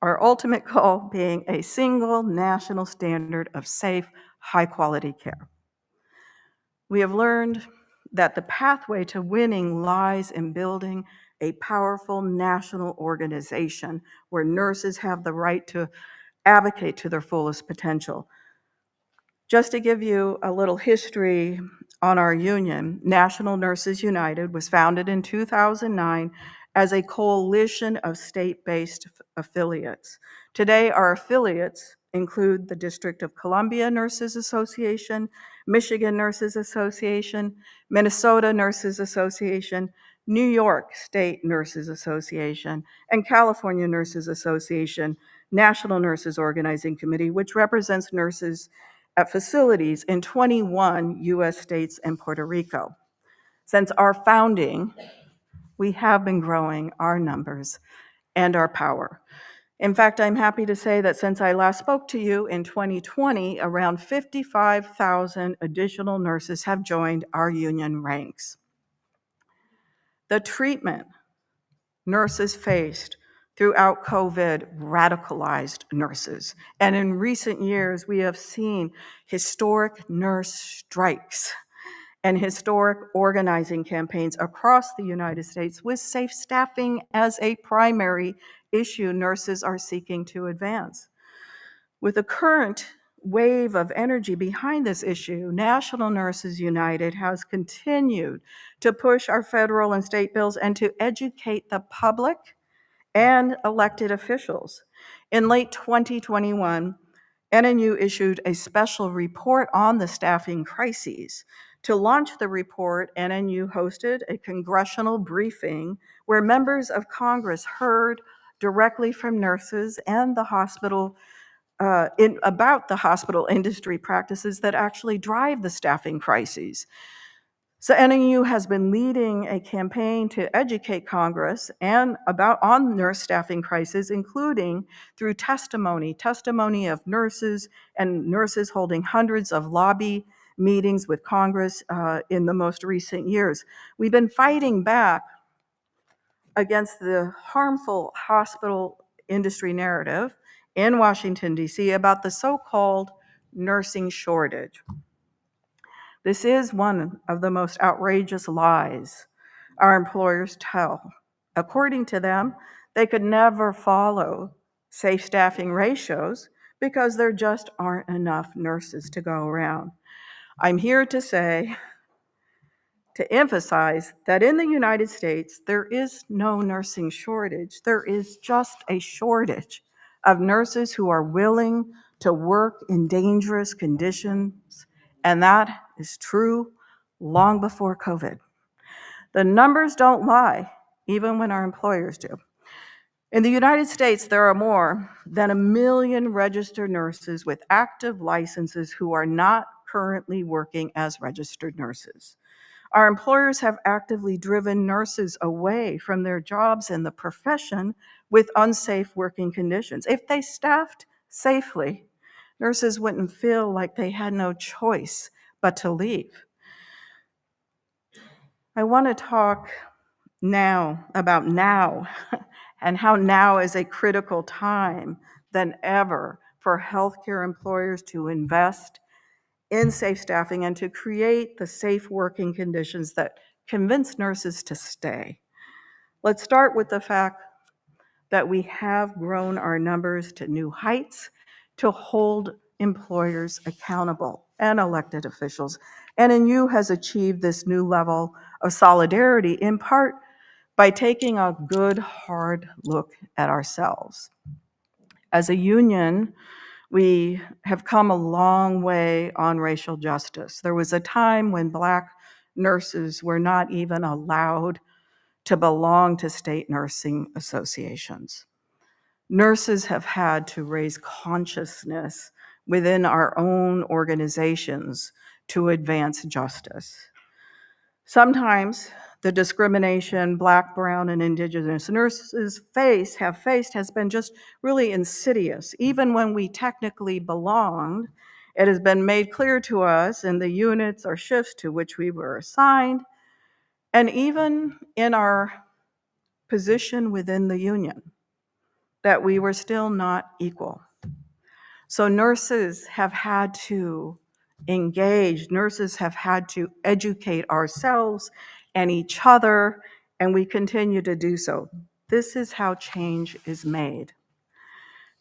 Our ultimate goal being a single national standard of safe, high-quality care. We have learned that the pathway to winning lies in building a powerful national organization where nurses have the right to advocate to their fullest potential. Just to give you a little history on our union, National Nurses United was founded in 2009 as a coalition of state-based affiliates. Today, our affiliates include the District of Columbia Nurses Association, Michigan Nurses Association, Minnesota Nurses Association, New York State Nurses Association, and California Nurses Association, National Nurses Organizing Committee, which represents nurses at facilities in 21 US states and Puerto Rico. Since our founding, we have been growing our numbers and our power. In fact, I'm happy to say that since I last spoke to you in 2020, around 55,000 additional nurses have joined our union ranks. The treatment nurses faced throughout COVID radicalized nurses. And in recent years, we have seen historic nurse strikes and historic organizing campaigns across the United States with safe staffing as a primary issue nurses are seeking to advance. With the current wave of energy behind this issue, National Nurses United has continued to push our federal and state bills and to educate the public and elected officials. In late 2021, NNU issued a special report on the staffing crises. To launch the report, NNU hosted a congressional briefing where members of Congress heard directly from nurses and the hospital about the hospital industry practices that actually drive the staffing crises. So NAU has been leading a campaign to educate Congress on nurse staffing crisis, including through testimony of nurses and nurses holding hundreds of lobby meetings with Congress in the most recent years. We've been fighting back against the harmful hospital industry narrative in Washington, D.C. about the so-called nursing shortage. This is one of the most outrageous lies our employers tell. According to them, they could never follow safe staffing ratios because there just aren't enough nurses to go around. I'm here to emphasize that in the United States, there is no nursing shortage. There is just a shortage of nurses who are willing to work in dangerous conditions, and that is true long before COVID. The numbers don't lie, even when our employers do. In the United States, there are more than 1 million registered nurses with active licenses who are not currently working as registered nurses. Our employers have actively driven nurses away from their jobs in the profession with unsafe working conditions. If they staffed safely, nurses wouldn't feel like they had no choice but to leave. I want to talk now about now and how now is a critical time than ever for healthcare employers to invest in safe staffing and to create the safe working conditions that convince nurses to stay. Let's start with the fact that we have grown our numbers to new heights to hold employers accountable and elected officials. NNU has achieved this new level of solidarity in part by taking a good, hard look at ourselves. As a union, we have come a long way on racial justice. There was a time when Black nurses were not even allowed to belong to state nursing associations. Nurses have had to raise consciousness within our own organizations to advance justice. Sometimes the discrimination Black, brown, and Indigenous nurses have faced has been just really insidious. Even when we technically belonged, it has been made clear to us in the units or shifts to which we were assigned, and even in our position within the union, that we were still not equal. So nurses have had to engage, nurses have had to educate ourselves and each other, and we continue to do so. This is how change is made.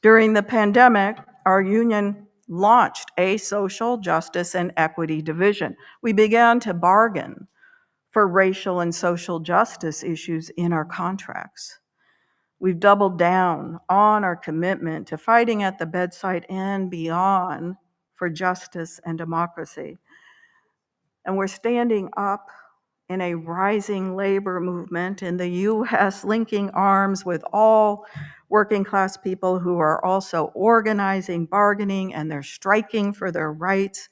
During the pandemic, our union launched a social justice and equity division. We began to bargain for racial and social justice issues in our contracts. We've doubled down on our commitment to fighting at the bedside and beyond for justice and democracy. And we're standing up in a rising labor movement in the US, linking arms with all working class people who are also organizing, bargaining, and they're striking for their rights.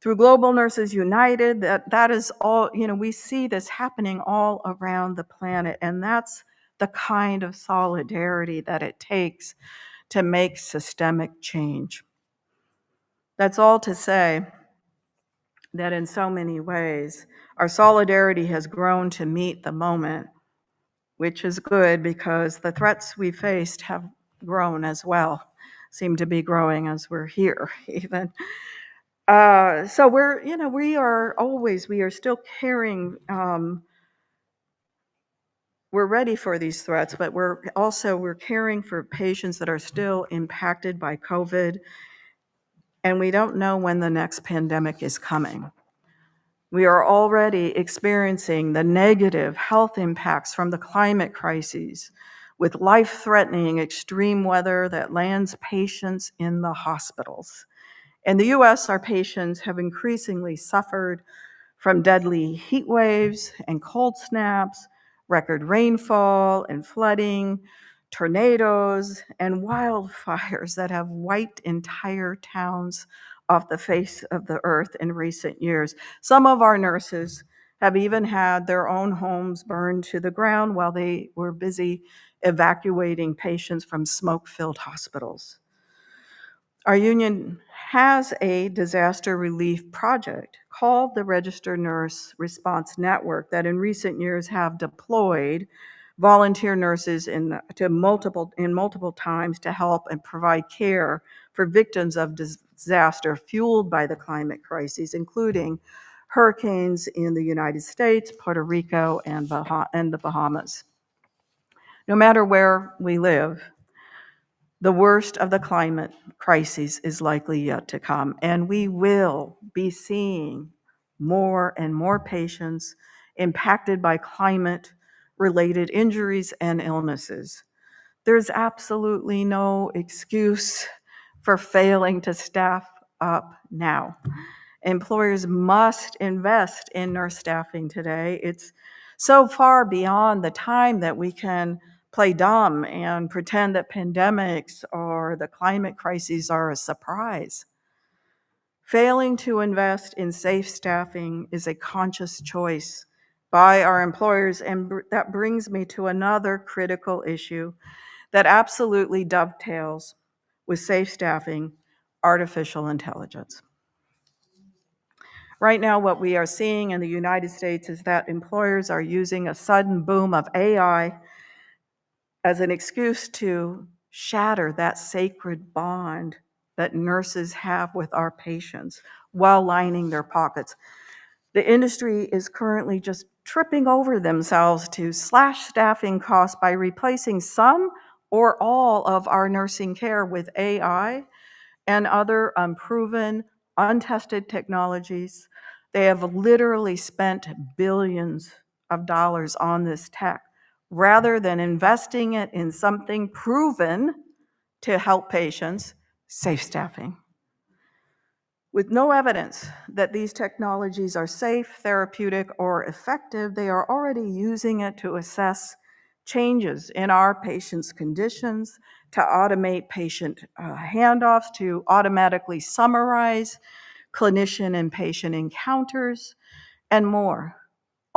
Through Global Nurses United, that is all, we see this happening all around the planet, and that's the kind of solidarity that it takes to make systemic change. That's all to say that in so many ways, our solidarity has grown to meet the moment, which is good because the threats we faced have grown as well, seem to be growing as we're here even. So we are still caring, we're ready for these threats, but we're caring for patients that are still impacted by COVID, and we don't know when the next pandemic is coming. We are already experiencing the negative health impacts from the climate crises, with life-threatening extreme weather that lands patients in the hospitals. In the US, our patients have increasingly suffered from deadly heat waves and cold snaps, record rainfall and flooding, tornadoes, and wildfires that have wiped entire towns off the face of the earth in recent years. Some of our nurses have even had their own homes burned to the ground while they were busy evacuating patients from smoke-filled hospitals. Our union has a disaster relief project called the Registered Nurse Response Network that in recent years have deployed volunteer nurses in multiple times to help and provide care for victims of disaster fueled by the climate crises, including hurricanes in the United States, Puerto Rico, and the Bahamas. No matter where we live, the worst of the climate crises is likely yet to come, and we will be seeing more and more patients impacted by climate-related injuries and illnesses. There's absolutely no excuse for failing to staff up now. Employers must invest in nurse staffing today. It's so far beyond the time that we can play dumb and pretend that pandemics or the climate crises are a surprise. Failing to invest in safe staffing is a conscious choice by our employers, and that brings me to another critical issue that absolutely dovetails with safe staffing: artificial intelligence. Right now, what we are seeing in the United States is that employers are using a sudden boom of AI as an excuse to shatter that sacred bond that nurses have with our patients while lining their pockets. The industry is currently just tripping over themselves to slash staffing costs by replacing some or all of our nursing care with AI and other unproven, untested technologies. They have literally spent billions of dollars on this tech rather than investing it in something proven to help patients: safe staffing. With no evidence that these technologies are safe, therapeutic, or effective, they are already using it to assess changes in our patients' conditions, to automate patient handoffs, to automatically summarize clinician and patient encounters, and more.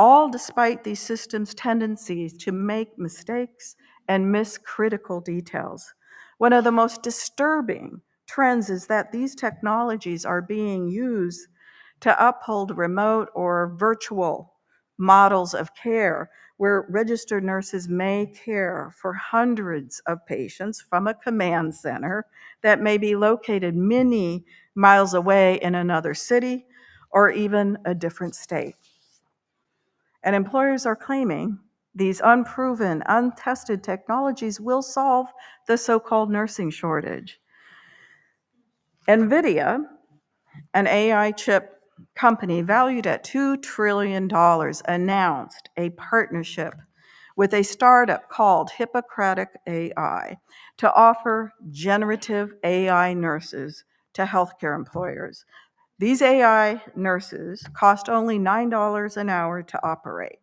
All despite these systems' tendencies to make mistakes and miss critical details. One of the most disturbing trends is that these technologies are being used to uphold remote or virtual models of care where registered nurses may care for hundreds of patients from a command center that may be located many miles away in another city or even a different state. And employers are claiming these unproven, untested technologies will solve the so-called nursing shortage. NVIDIA, an AI chip company valued at $2 trillion, announced a partnership with a startup called Hippocratic AI to offer generative AI nurses to healthcare employers. These AI nurses cost only $9 an hour to operate.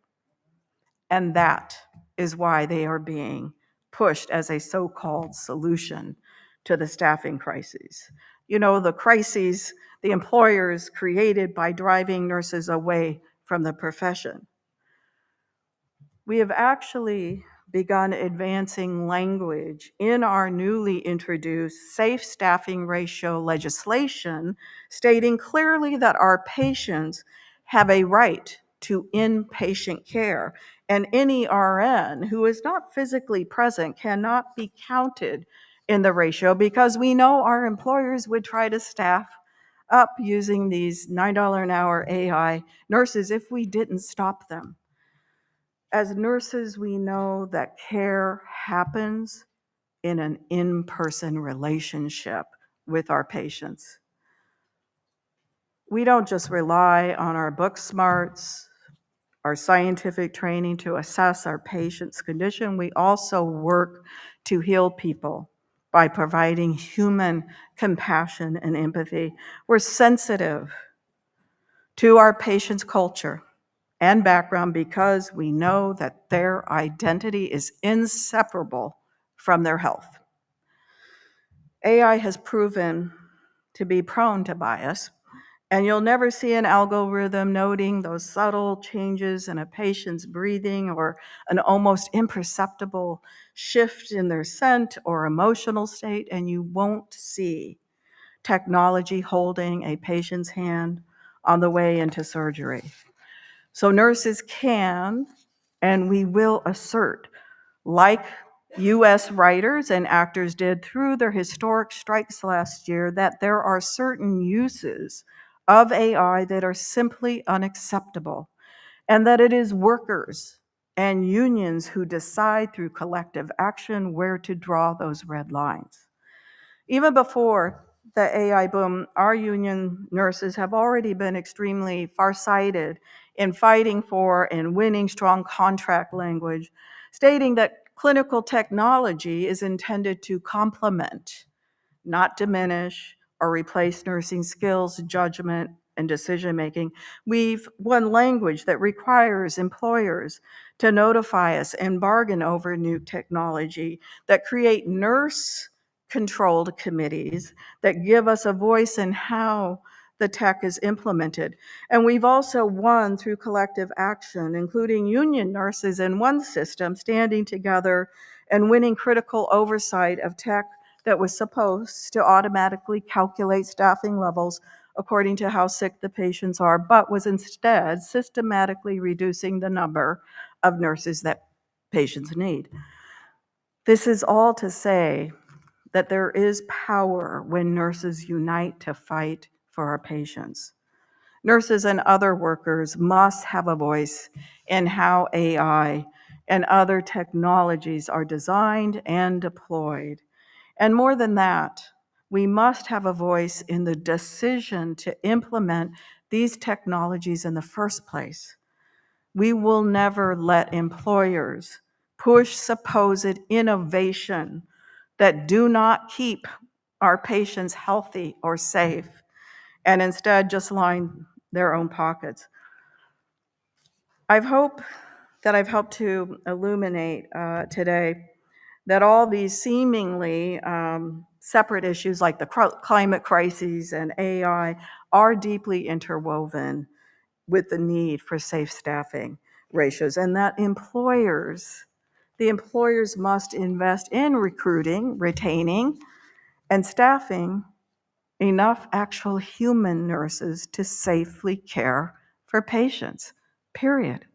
And that is why they are being pushed as a so-called solution to the staffing crises. You know, the crises the employers created by driving nurses away from the profession. We have actually begun advancing language in our newly introduced safe staffing ratio legislation, stating clearly that our patients have a right to inpatient care, and any RN who is not physically present cannot be counted in the ratio, because we know our employers would try to staff up using these $9 an hour AI nurses if we didn't stop them. As nurses, we know that care happens in an in-person relationship with our patients. We don't just rely on our book smarts, our scientific training to assess our patient's condition. We also work to heal people by providing human compassion and empathy. We're sensitive to our patient's culture and background because we know that their identity is inseparable from their health. AI has proven to be prone to bias, And you'll never see an algorithm noting those subtle changes in a patient's breathing or an almost imperceptible shift in their scent or emotional state, and you won't see technology holding a patient's hand on the way into surgery. So nurses can, and we will assert, like US writers and actors did through their historic strikes last year, that there are certain uses of AI that are simply unacceptable, and that it is workers and unions who decide through collective action where to draw those red lines. Even before the AI boom, our union nurses have already been extremely farsighted in fighting for and winning strong contract language, stating that clinical technology is intended to complement, not diminish or replace nursing skills, judgment, and decision making. We've won language that requires employers to notify us and bargain over new technology, that create nurse controlled committees that give us a voice in how the tech is implemented. And we've also won through collective action, including union nurses in one system standing together and winning critical oversight of tech that was supposed to automatically calculate staffing levels according to how sick the patients are, but was instead systematically reducing the number of nurses that patients need. This is all to say that there is power when nurses unite to fight for our patients. Nurses and other workers must have a voice in how AI and other technologies are designed and deployed. And more than that, we must have a voice in the decision to implement these technologies in the first place. We will never let employers push supposed innovation that do not keep our patients healthy or safe, and instead just line their own pockets. I hope that I've helped to illuminate today that all these seemingly separate issues like the climate crises and AI are deeply interwoven with the need for safe staffing ratios, and that the employers must invest in recruiting, retaining, and staffing enough actual human nurses to safely care for patients, period.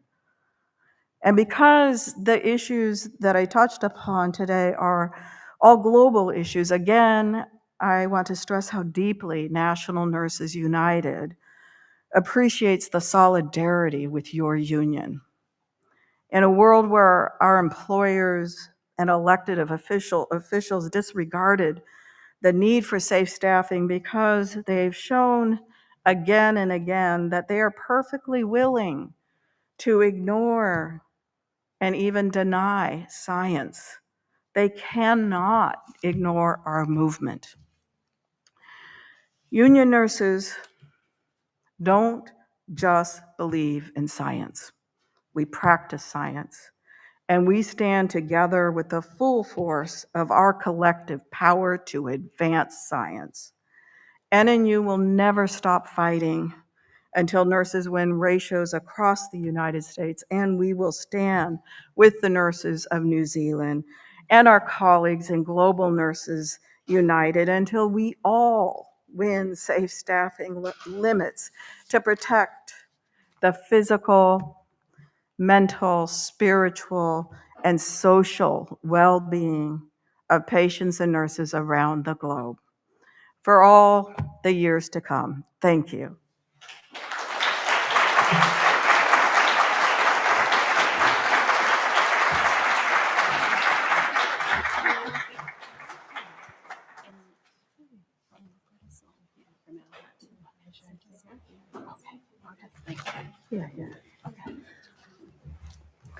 And because the issues that I touched upon today are all global issues, again, I want to stress how deeply National Nurses United appreciates the solidarity with your union. In a world where our employers and elected officials disregarded the need for safe staffing because they've shown again and again that they are perfectly willing to ignore and even deny science. They cannot ignore our movement. Union nurses don't just believe in science. We practice science, and we stand together with the full force of our collective power to advance science. NNU will never stop fighting until nurses win ratios across the United States, and we will stand with the nurses of New Zealand and our colleagues in Global Nurses United until we all win safe staffing limits to protect the physical, mental, spiritual, and social well-being of patients and nurses around the globe for all the years to come. Thank you.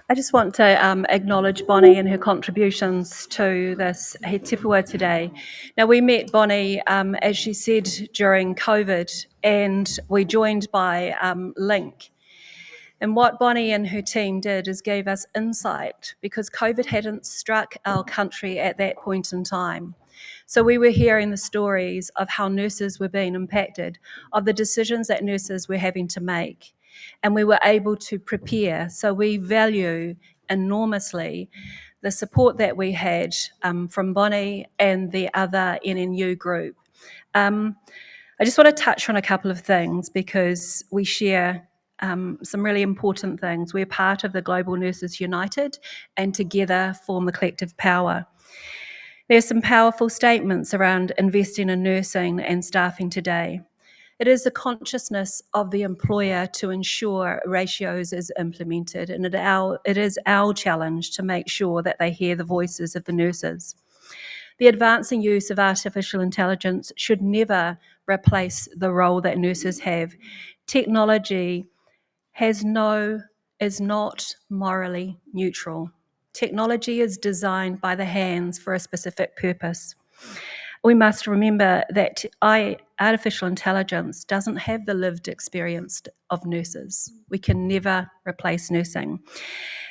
I just want to acknowledge Bonnie and her contributions to this He Tipua today. Now, we met Bonnie, as she said, during COVID, and we joined by link. And what Bonnie and her team did is gave us insight, because COVID hadn't struck our country at that point in time. So we were hearing the stories of how nurses were being impacted, of the decisions that nurses were having to make, and we were able to prepare. So we value enormously the support that we had from Bonnie and the other NNU group. I just want to touch on a couple of things because we share some really important things. We're part of the Global Nurses United and together form the collective power. There's some powerful statements around investing in nursing and staffing today. It is the consciousness of the employer to ensure ratios is implemented, and it is our challenge to make sure that they hear the voices of the nurses. The advancing use of artificial intelligence should never replace the role that nurses have. Technology is not morally neutral. Technology is designed by the hands for a specific purpose. We must remember that artificial intelligence doesn't have the lived experience of nurses. We can never replace nursing.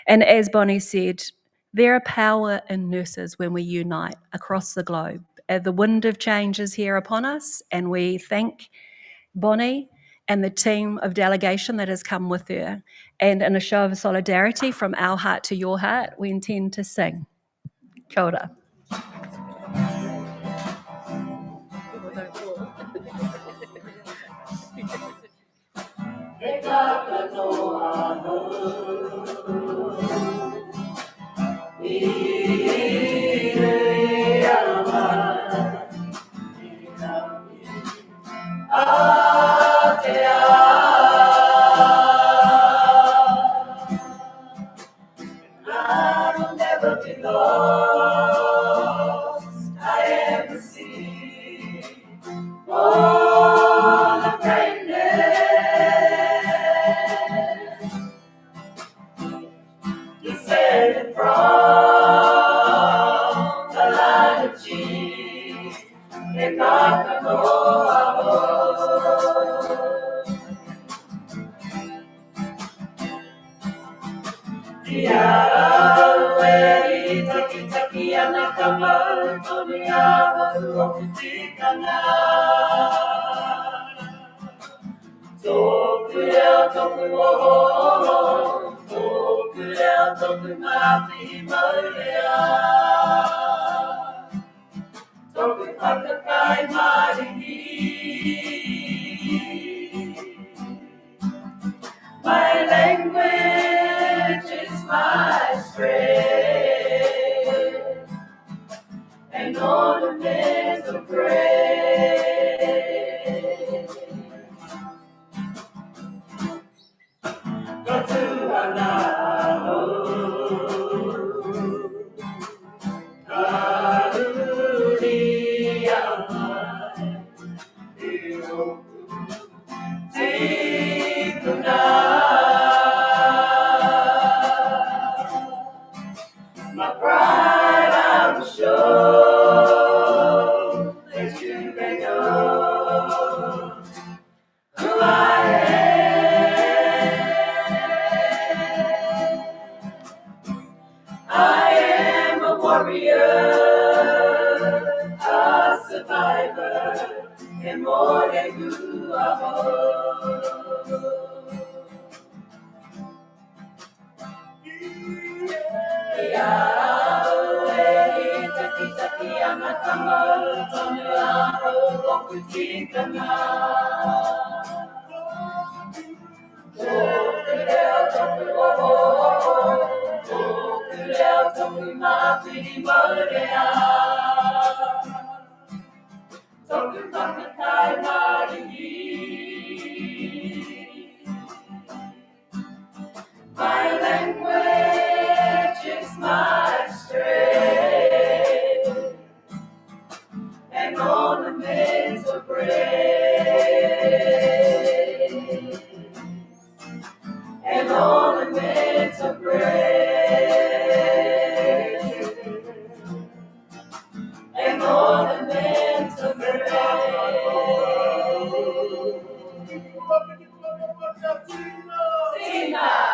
And as Bonnie said, there are power in nurses when we unite across the globe. The wind of change is here upon us, and we thank Bonnie and the team of delegation that has come with her. And in a show of solidarity from our heart to your heart, we intend to sing. Kia ora. I'll never be lost. I am the sea. All of greatness. Descended from the line of Jesus. And not the My language is my strength, and ornament of grace. Go to Anao, Hallelujah, my pride, I'm sure that you may know who I am. I am a warrior, a survivor, and more than who I hold. My language is my strength, and ornaments of grace, and ornaments of grace, and ornaments of grace. Tina.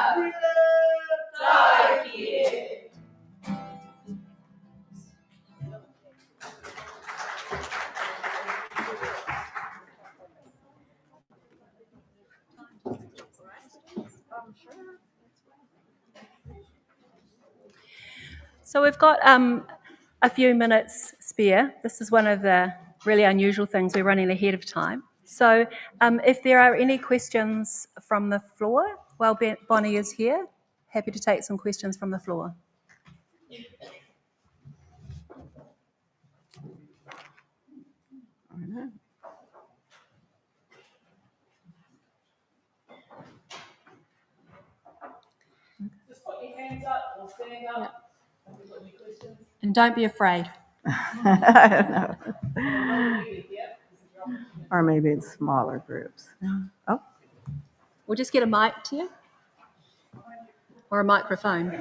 So we've got a few minutes spare. This is one of the really unusual things. We're running ahead of time. So if there are any questions from the floor, while Bonnie is here, happy to take some questions from the floor. Just put your hands up or stand up. Have you got any questions? And don't be afraid. I don't know. Or maybe it's smaller groups. Oh. We'll just get a mic to you. Or a microphone.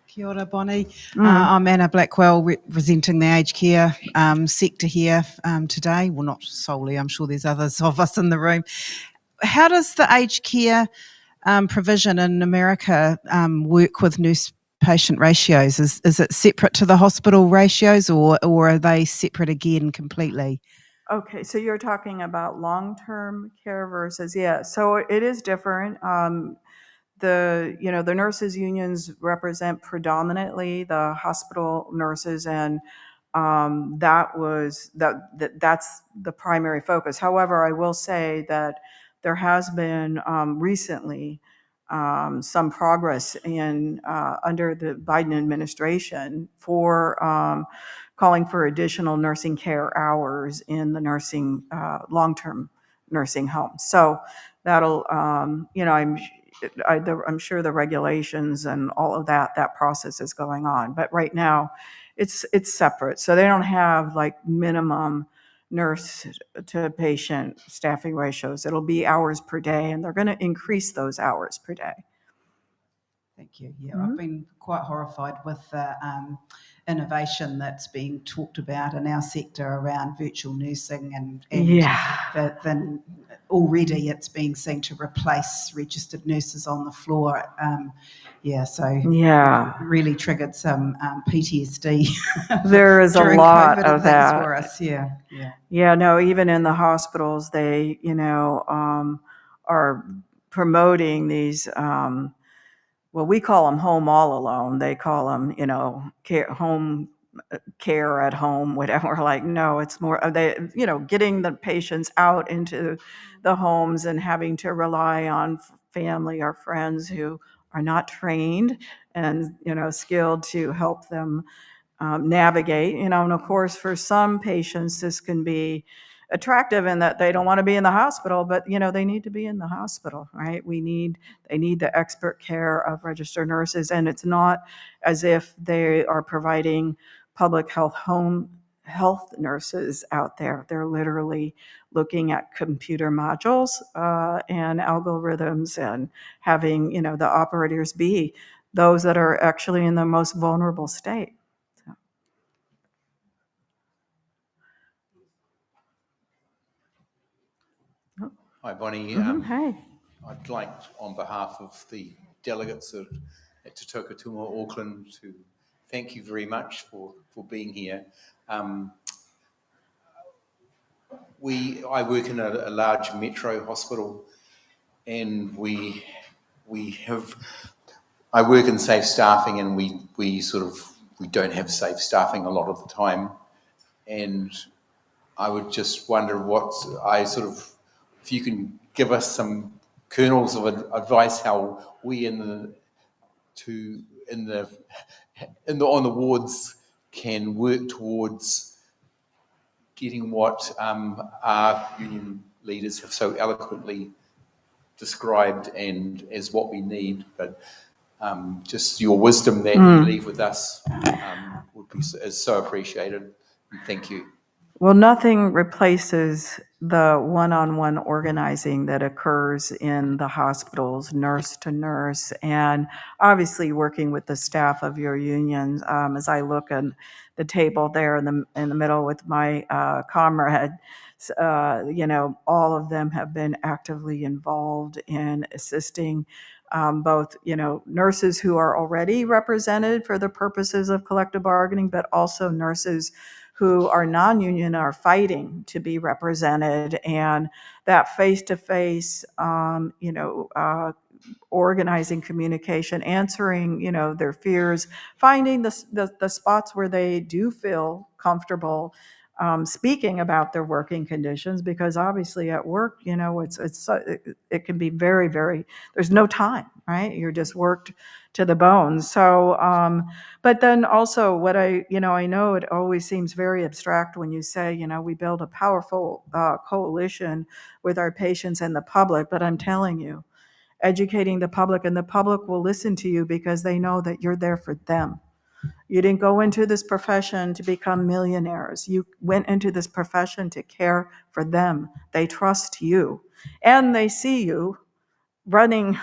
Kia ora, Bonnie. I'm Anna Blackwell, representing the aged care sector here today. Well, not solely, I'm sure there's others of us in the room. How does the aged care provision in America work with nurse-patient ratios? Is it separate to the hospital ratios, or are they separate again completely? Okay, so you're talking about long-term care versus, yeah, so it is different. The nurses unions represent predominantly the hospital nurses, and that's the primary focus. However, I will say that there has been recently some progress in under the Biden administration for calling for additional nursing care hours in the nursing long-term nursing homes. So that'll I'm sure the regulations and all of that process is going on. But right now, it's separate. So they don't have like minimum nurse to patient staffing ratios. It'll be hours per day, and they're going to increase those hours per day. Thank you. Yeah, I've been quite horrified with the innovation that's being talked about in our sector around virtual nursing, and then already it's being seen to replace registered nurses on the floor. Really triggered some PTSD. There is a lot COVID of that for us. No, even in the hospitals, they are promoting these. Well, we call them home all alone. They call them, home care at home, whatever. We're like, no, it's more getting the patients out into the homes and having to rely on family or friends who are not trained and, skilled to help them navigate, and of course, for some patients, this can be attractive in that they don't want to be in the hospital, but they need to be in the hospital, right? They need the expert care of registered nurses, and it's not as if they are providing public home health nurses out there. They're literally looking at computer modules and algorithms and having the operators be those that are actually in the most vulnerable state. Hi, Bonnie. Hi. I'd like, on behalf of the delegates at Te Tokatuma, Auckland, to thank you very much for being here. I work in a large metro hospital, and I work in safe staffing, and we don't have safe staffing a lot of the time, and I would just wonder if you can give us some kernels of advice how we on the wards can work towards getting what our union leaders have so eloquently described and as what we need, but just your wisdom that you leave with us is so appreciated. Thank you. Well, nothing replaces the one-on-one organizing that occurs in the hospitals, nurse to nurse, and obviously working with the staff of your unions. As I look at the table there in the middle with my comrade, all of them have been actively involved in assisting both, nurses who are already represented for the purposes of collective bargaining, but also nurses who are non-union are fighting to be represented, and that face-to-face, organizing communication, answering, you know, their fears, finding the spots where they do feel comfortable speaking about their working conditions, because obviously at work, you know, it can be very, very, there's no time, right? You're just worked to the bone. So, but then also what I know it always seems very abstract when you say, you know, we build a powerful coalition with our patients and the public, but I'm telling you, educating the public, and the public will listen to you because they know that you're there for them. You didn't go into this profession to become millionaires. You went into this profession to care for them. They trust you, and they see you running,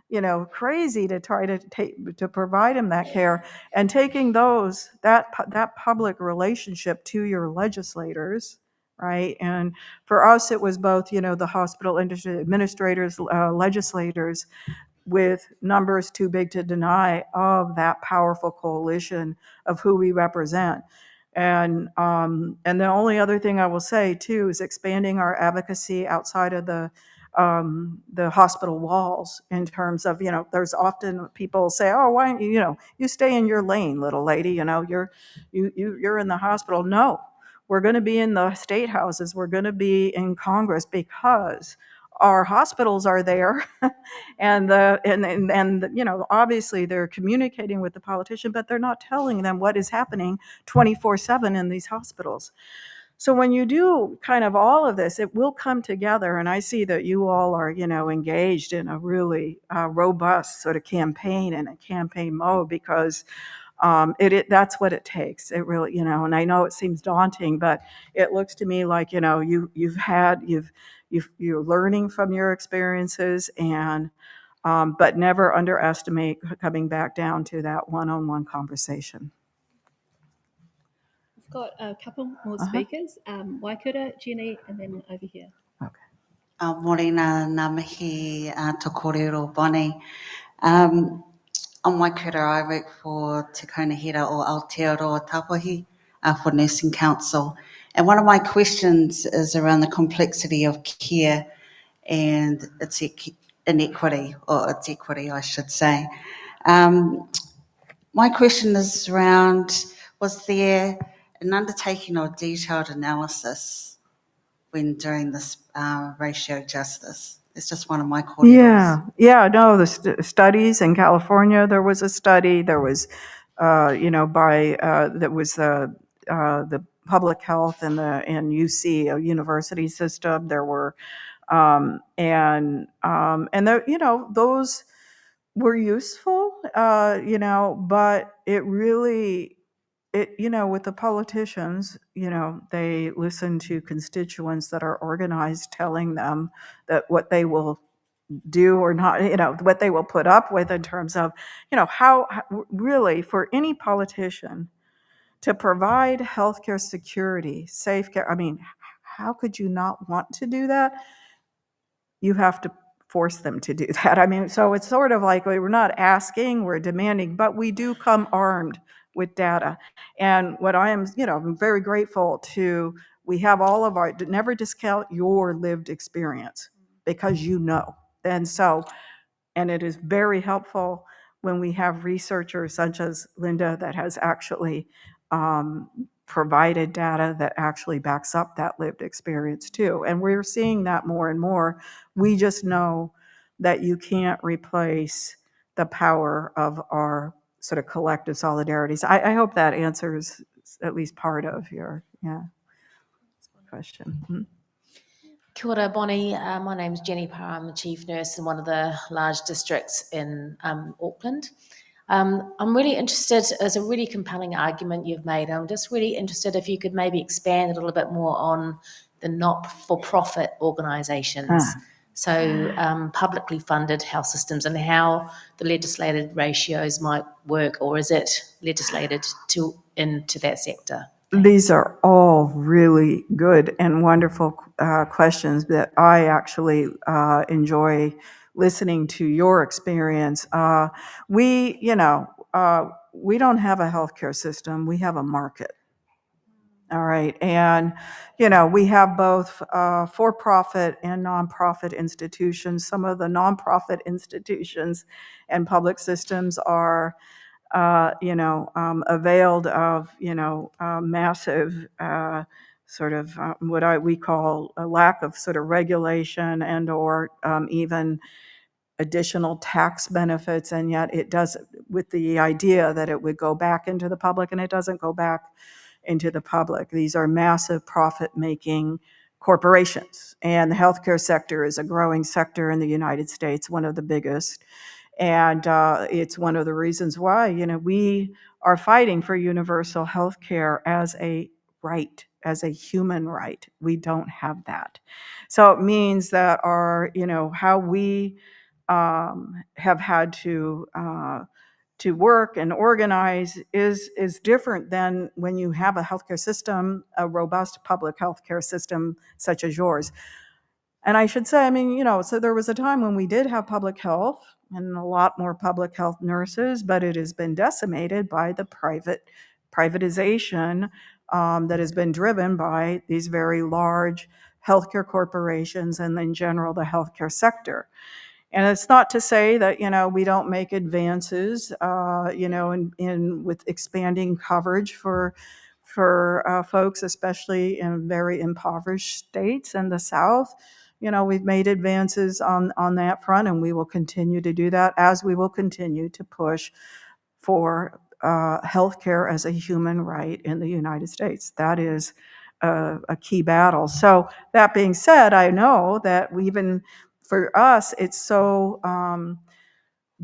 you know, crazy to try to provide them that care, and taking that public relationship to your legislators, right? And for us, it was both, you know, the hospital industry administrators, legislators, with numbers too big to deny of that powerful coalition of who we represent. And the only other thing I will say too is expanding our advocacy outside of the hospital walls, in terms of, you know, there's often people say, oh, why don't you, you know, you stay in your lane, little lady, you know, you're in the hospital. No, we're going to be in the state houses, we're going to be in Congress, because our hospitals are there. And you know, obviously they're communicating with the politician, but they're not telling them what is happening 24/7 in these hospitals. So when you do kind of all of this, it will come together. And I see that you all are, you know, engaged in a really robust sort of campaign, and a campaign mode, because that's what it takes. It really, you know, and I know it seems daunting, but it looks to me like, you know, you're learning from your experiences, and but never underestimate coming back down to that one-on-one conversation. We've got a couple more speakers. Waikato, Jenny, and then over here. Okay. Morena ngā mihi tō kōrero Bonnie. On Waikato, I work for Te Kaunihira o Aotearoa Tapahi for Nursing Council. And one of my questions is around the complexity of care and its inequity, or its equity, I should say. My question is around, was there an undertaking or detailed analysis when doing this ratio justice? It's just one of my corridors. No, the studies in California, there was a study, there was, you know, that was the public health and UC, a university system. There were, and there, you know, those were useful, you know, but it really, you know, with the politicians, you know, they listen to constituents that are organized, telling them that what they will do or not, you know, what they will put up with, in terms of, you know, how really, for any politician to provide healthcare security, safe care, I mean, how could you not want to do that? You have to force them to do that. I mean, so it's sort of like, we're not asking, we're demanding, but we do come armed with data. And what I am, you know, I'm very grateful to, we have all of our, never discount your lived experience, because you know. And so, and it is very helpful when we have researchers such as Linda that has actually provided data that actually backs up that lived experience too. And we're seeing that more and more. We just know that you can't replace the power of our sort of collective solidarities. I hope that answers at least part of your question. Mm-hmm. Kia ora, Bonnie. My name's Jenny Parr. I'm the chief nurse in one of the large districts in Auckland. I'm really interested, it's a really compelling argument you've made. I'm just really interested if you could maybe expand a little bit more on the not-for-profit organisations. So publicly funded health systems, and how the legislated ratios might work, or is it legislated into that sector? These are all really good and wonderful questions that I actually enjoy listening to your experience. We don't have a healthcare system. We have a market. All right. And, we have both for-profit and nonprofit institutions. Some of the nonprofit institutions and public systems are, availed of, massive sort of what we call a lack of sort of regulation and or even additional tax benefits, and yet it does, with the idea that it would go back into the public, and it doesn't go back into the public. These are massive profit-making corporations, and the healthcare sector is a growing sector in the United States, one of the biggest. And it's one of the reasons why, we are fighting for universal health care as a right, as a human right. We don't have that. So it means that how we have had to work and organize is different than when you have a healthcare system, a robust public healthcare system such as yours. And I should say, so there was a time when we did have public health and a lot more public health nurses, but it has been decimated by the privatization that has been driven by these very large healthcare corporations and in general the healthcare sector. And it's not to say that, we don't make advances, in with expanding coverage for folks, especially in very impoverished states in the South. We've made advances on that front, and we will continue to do that, as we will continue to push for healthcare as a human right in the United States. That is a key battle. So that being said, I know that even for us, it's so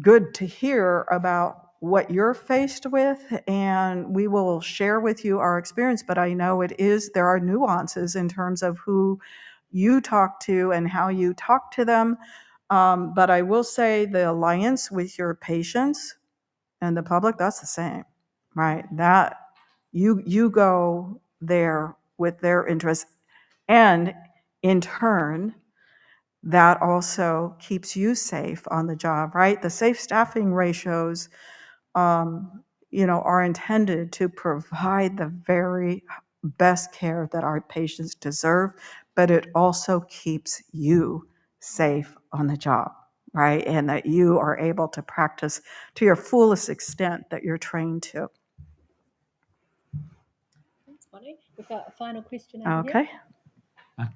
good to hear about what you're faced with, and we will share with you our experience. But I know there are nuances in terms of who you talk to and how you talk to them. But I will say the alliance with your patients and the public, that's the same, right? That you go there with their interests, and in turn, that also keeps you safe on the job, right? The safe staffing ratios, are intended to provide the very best care that our patients deserve, but it also keeps you safe on the job, right? And that you are able to practice to your fullest extent that you're trained to. Thanks, Bonnie. We've got a final question over here. Okay.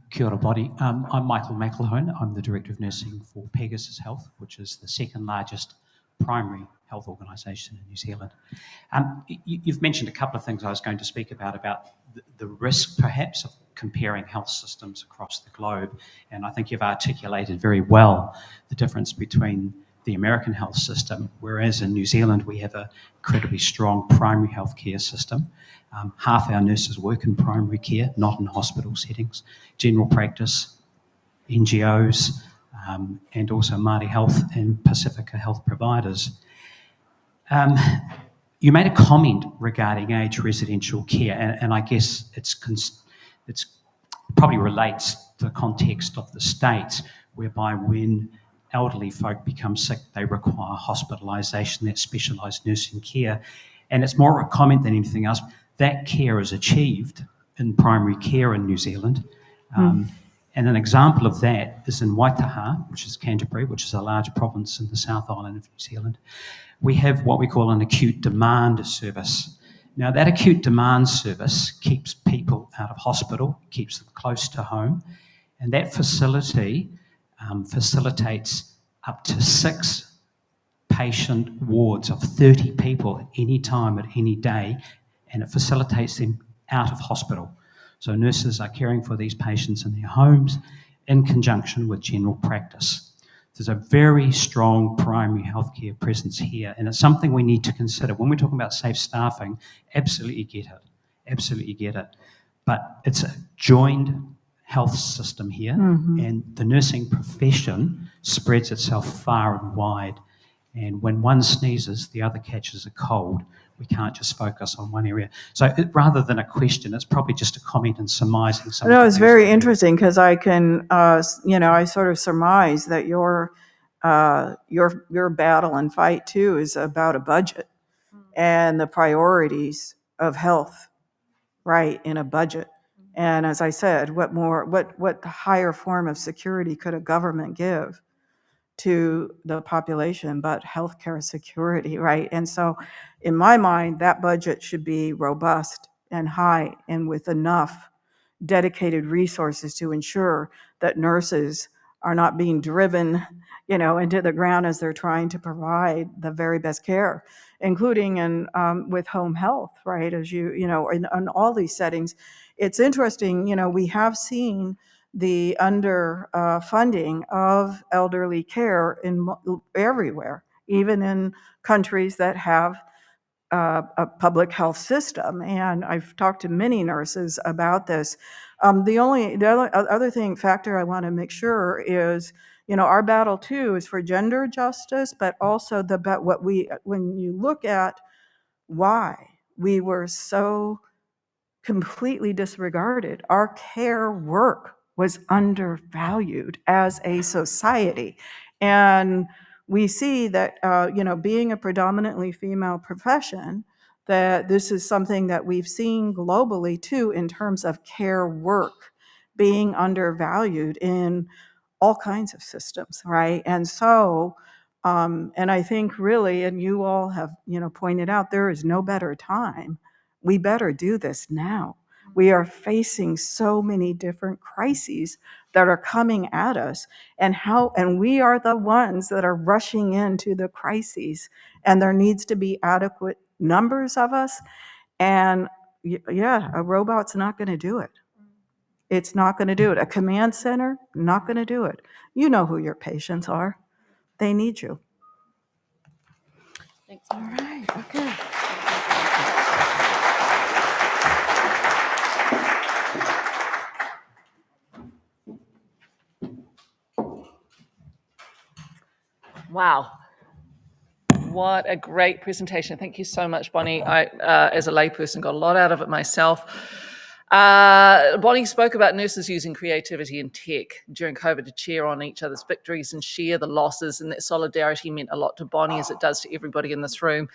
Kia ora, Bonnie. I'm Michael McElhone. I'm the Director of Nursing for Pegasus Health, which is the second largest primary health organisation in New Zealand. You've mentioned a couple of things I was going to speak about the risk, perhaps, of comparing health systems across the globe. And I think you've articulated very well the difference between the American health system, whereas in New Zealand we have an incredibly strong primary health care system. Half our nurses work in primary care, not in hospital settings, general practice, NGOs, and also Māori Health and Pacifica Health providers. You made a comment regarding aged residential care, and I guess it's probably relates to the context of the States, whereby when elderly folk become sick, they require hospitalisation, that specialised nursing care. And it's more a comment than anything else. That care is achieved in primary care in New Zealand. And an example of that is in Waitaha, which is Canterbury, which is a large province in the South Island of New Zealand. We have what we call an acute demand service. Now, that acute demand service keeps people out of hospital, keeps them close to home, and that facility facilitates up to 6 patient wards of 30 people at any time, at any day, and it facilitates them out of hospital. So nurses are caring for these patients in their homes in conjunction with general practice. There's a very strong primary healthcare presence here, and it's something we need to consider. When we're talking about safe staffing, absolutely get it. But it's a joined health system here, and the nursing profession spreads itself far and wide. And when one sneezes, the other catches a cold. We can't just focus on one area. So rather than a question, it's probably just a comment and surmising something. No, it's very interesting because I can, I sort of surmise that your battle and fight too is about a budget and the priorities of health, right, in a budget. And as I said, what higher form of security could a government give to the population but healthcare security, right? And so in my mind, that budget should be robust and high and with enough dedicated resources to ensure that nurses are not being driven, into the ground as they're trying to provide the very best care, including in with home health, right? As in all these settings, it's interesting. We have seen the under funding of elderly care everywhere, even in countries that have a public health system. And I've talked to many nurses about this. The other factor I want to make sure is, our battle too is for gender justice, but also when you look at why we were so completely disregarded, our care work was undervalued as a society. And we see that, being a predominantly female profession, that this is something that we've seen globally too, in terms of care work being undervalued in all kinds of systems, right? And so, and I think really, and you all have, pointed out, there is no better time. We better do this now. We are facing so many different crises that are coming at us, and we are the ones that are rushing into the crises, and there needs to be adequate numbers of us. And yeah, a robot's not going to do it. It's not going to do it. A command center, not going to do it. You know who your patients are. They need you. Thanks. All right, okay. Wow. What a great presentation. Thank you so much, Bonnie. I, as a layperson, got a lot out of it myself. Bonnie spoke about nurses using creativity and tech during COVID to cheer on each other's victories and share the losses, and that solidarity meant a lot to Bonnie, as it does to everybody in this room.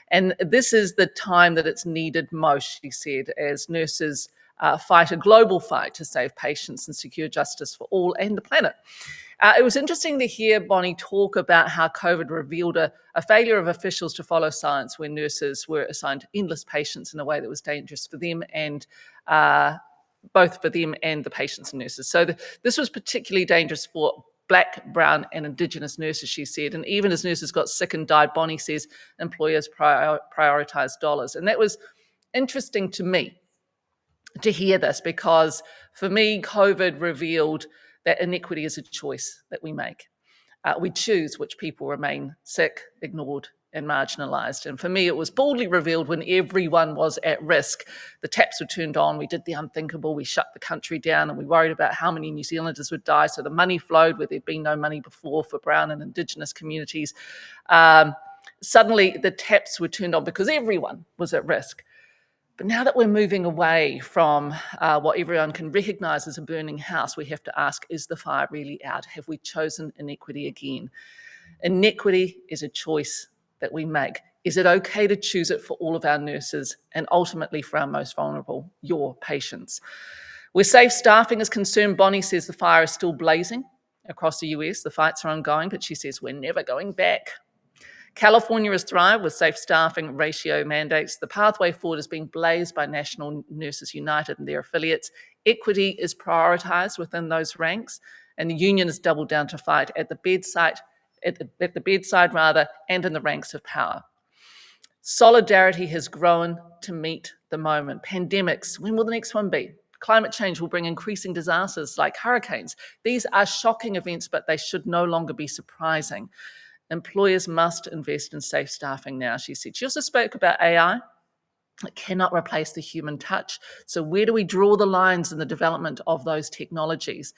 And this is the time that it's needed most, she said, as nurses fight a global fight to save patients and secure justice for all and the planet. It was interesting to hear Bonnie talk about how COVID revealed a failure of officials to follow science when nurses were assigned endless patients in a way that was dangerous for them, and both for them and the patients and nurses. So this was particularly dangerous for Black, brown, and Indigenous nurses, she said. And even as nurses got sick and died, Bonnie says employers prioritised dollars. And that was interesting to me to hear this, because for me, COVID revealed that inequity is a choice that we make. We choose which people remain sick, ignored, and marginalised. And for me, it was boldly revealed when everyone was at risk. The taps were turned on, we did the unthinkable, we shut the country down, and we worried about how many New Zealanders would die. So the money flowed where there'd been no money before for brown and Indigenous communities. Suddenly, the taps were turned on because everyone was at risk. But now that we're moving away from what everyone can recognise as a burning house, we have to ask, is the fire really out? Have we chosen inequity again? Inequity is a choice that we make. Is it okay to choose it for all of our nurses and ultimately for our most vulnerable, your patients? Where safe staffing is concerned, Bonnie says the fire is still blazing across the US. The fights are ongoing, but she says we're never going back. California has thrived with safe staffing ratio mandates. The pathway forward is being blazed by National Nurses United and their affiliates. Equity is prioritised within those ranks, and the union has doubled down to fight at the bedside, and in the ranks of power. Solidarity has grown to meet the moment. Pandemics, when will the next one be? Climate change will bring increasing disasters like hurricanes. These are shocking events, but they should no longer be surprising. Employers must invest in safe staffing now, she said. She also spoke about AI. It cannot replace the human touch. So where do we draw the lines in the development of those technologies?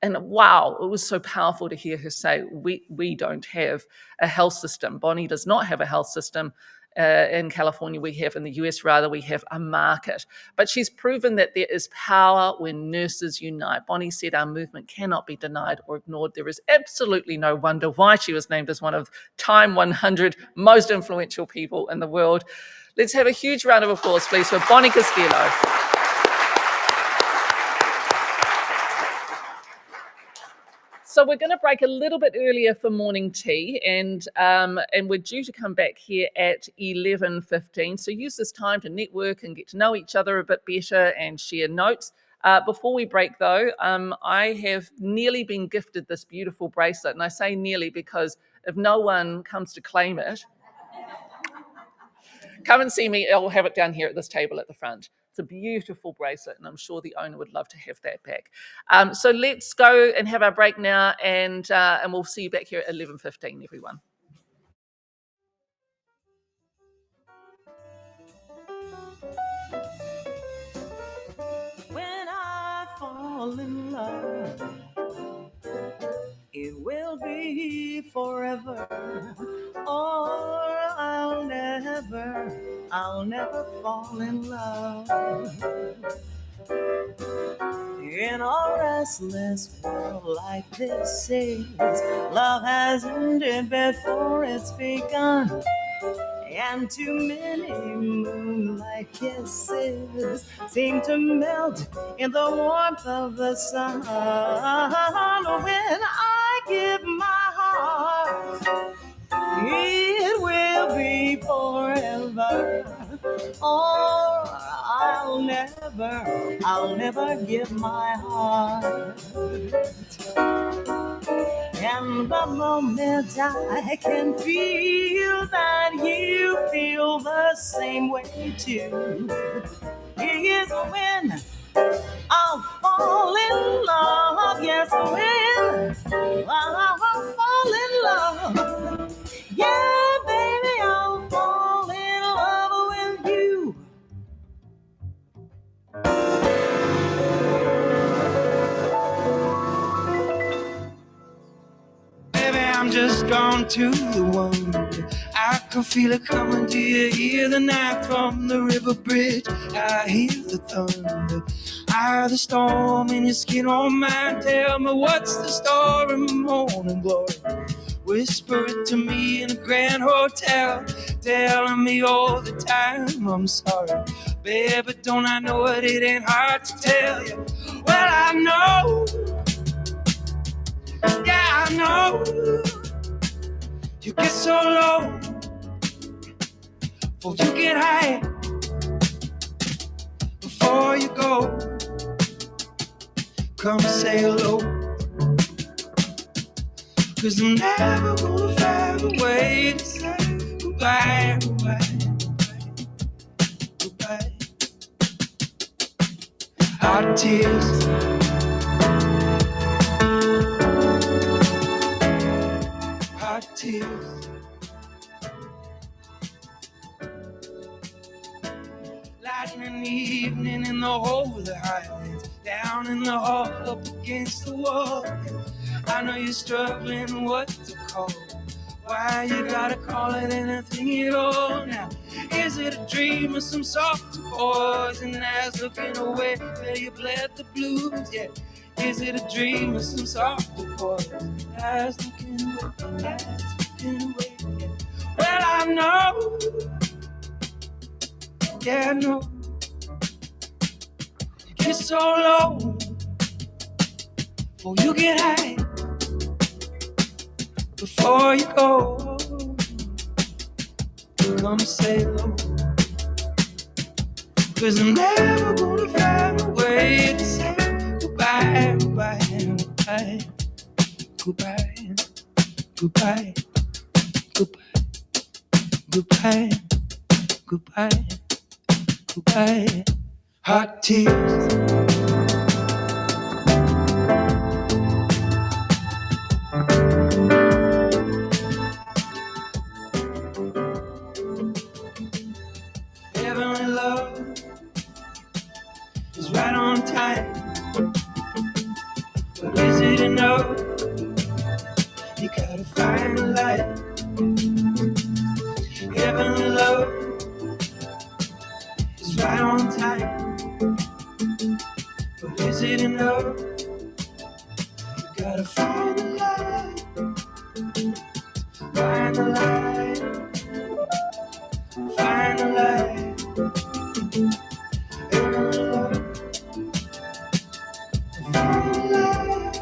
And wow, it was so powerful to hear her say, we don't have a health system. Bonnie does not have a health system. In California, in the US rather, we have a market. But she's proven that there is power when nurses unite. Bonnie said our movement cannot be denied or ignored. There is absolutely no wonder why she was named as one of Time 100 most influential people in the world. Let's have a huge round of applause, please, for Bonnie Castillo. So we're going to break a little bit earlier for morning tea, and we're due to come back here at 11:15. So use this time to network and get to know each other a bit better and share notes. Before we break, though, I have nearly been gifted this beautiful bracelet, and I say nearly because if no one comes to claim it, come and see me. I'll have it down here at this table at the front. It's a beautiful bracelet, and I'm sure the owner would love to have that back. So let's go and have our break now, and we'll see you back here at 11:15, everyone. When I fall in love, it will be forever, or I'll never fall in love. In a restless world like this is, love has ended before it's begun. And too many moonlight kisses seem to melt in the warmth of the sun. When I give my heart, it will be forever. Or I'll never give my heart. And the moment I can feel that you feel the same way too, is when I'll fall in love. Yes, when I'll fall in love. Yeah, baby, I'll fall in love with you. Baby, I'm just drawn to the one. I can feel it coming. Do you hear the night from the river bridge? I hear the thunder. I hear the storm in your skin on mine. Tell me what's the story, morning glory. Whisper it to me in a grand hotel, telling me all the time I'm sorry. Baby, don't I know it? It ain't hard to tell you. Well, I know. Yeah, I know. You get so low, before you get high, before you go, come say hello. 'Cause I'm never gonna find a way to say goodbye, goodbye, goodbye. Hot tears, hot tears. Light in the evening in the holy highlands, down in the hall, up against the wall. I know you're struggling what to call. Why you gotta call it anything at all now? Is it a dream or some soft poison that's looking away where you bled the blues? Yeah. Is it a dream or some soft poison that's looking away, that's looking away? Yeah. Well, I know. Yeah, I know. You get so low, before you get high, before you go, come say hello. 'Cause I'm never gonna find a way to say goodbye, goodbye, goodbye, goodbye, goodbye, goodbye, goodbye, goodbye, goodbye. Hot tears. Heavenly love is right on time. But is it enough? You gotta find a light. Heavenly love is right on time. But is it enough? You gotta find the light. Find the light. Find the light. Heavenly love. Find the light.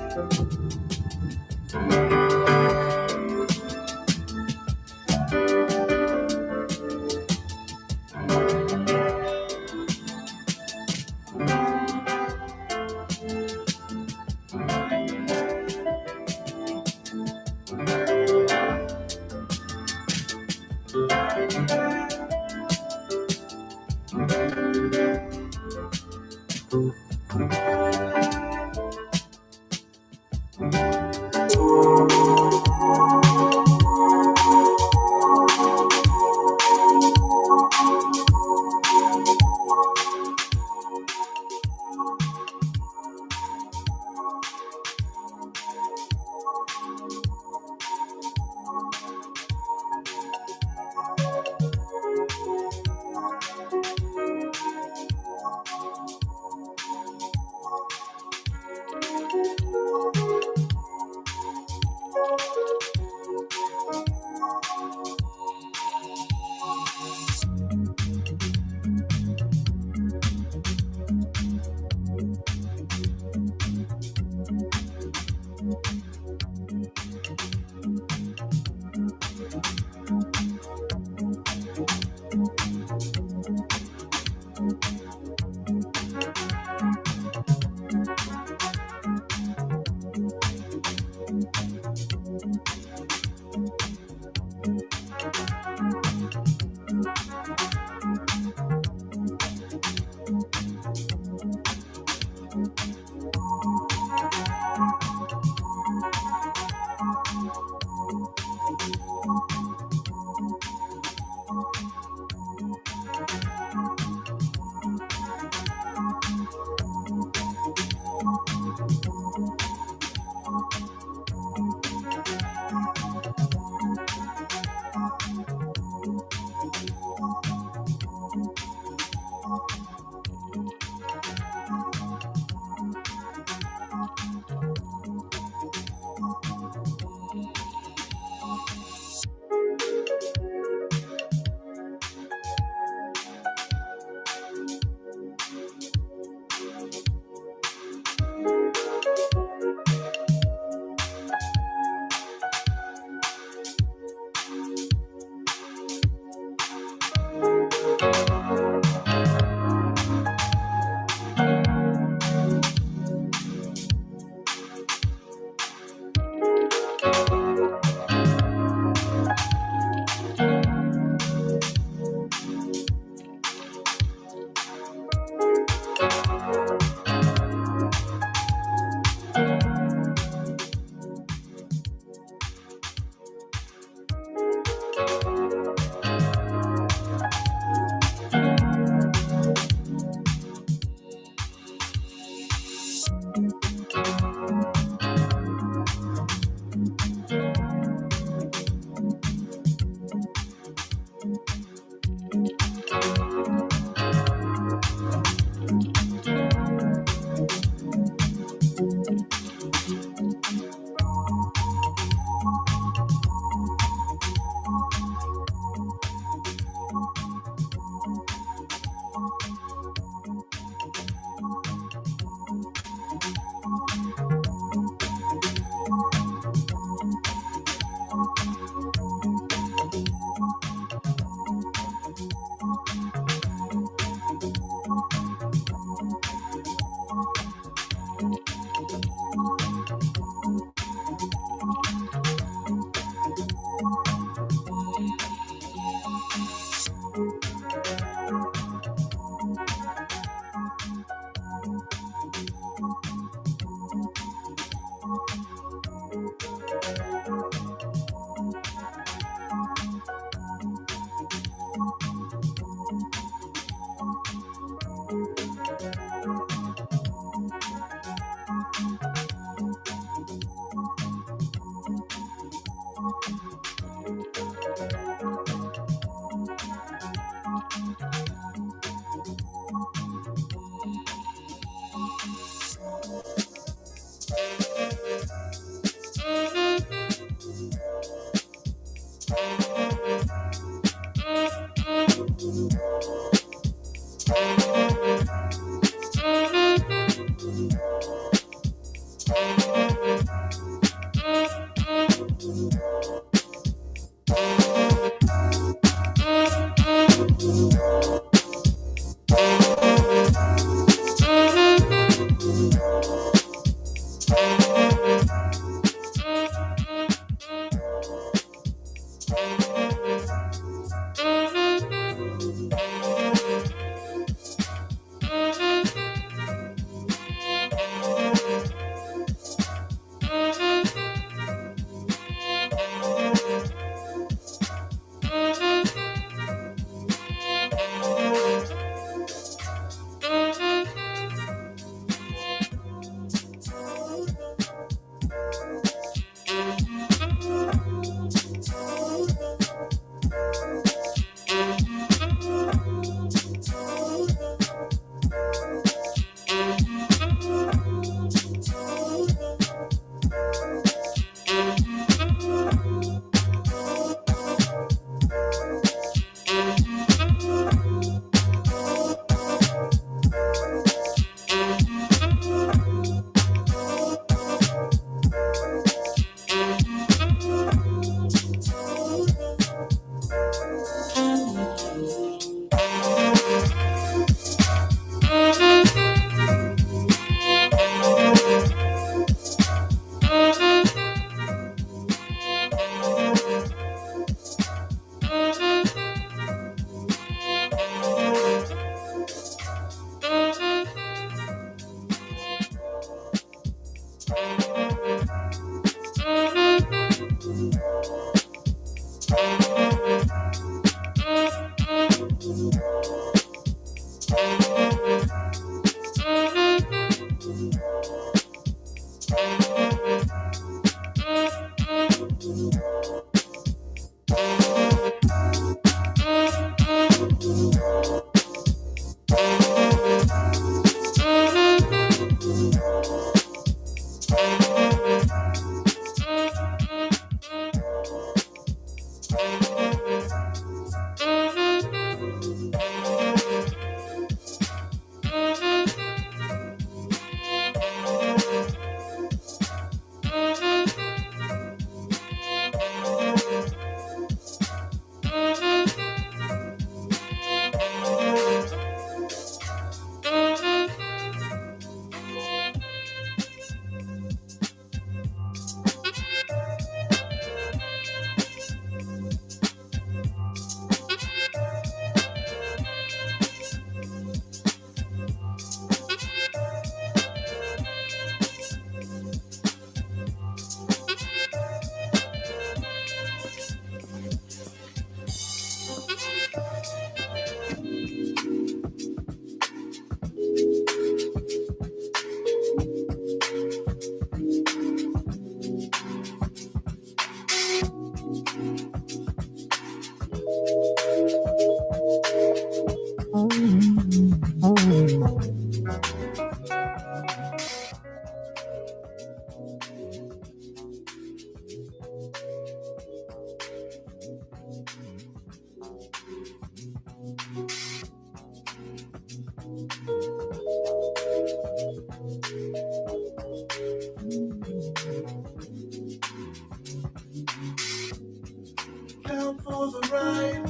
Down for the ride,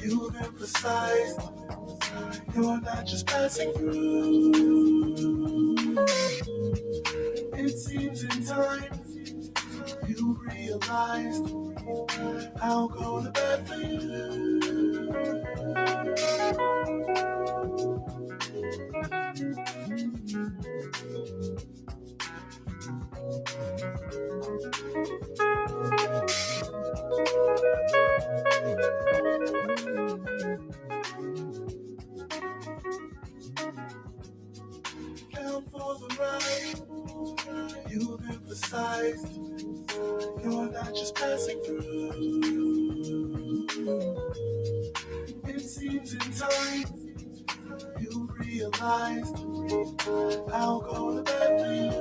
you've emphasized you're not just passing through. It seems in time you realized I'll go to bat for you. Down for the ride, you've emphasized you're not just passing through. It seems in time you realized I'll go to bat for you.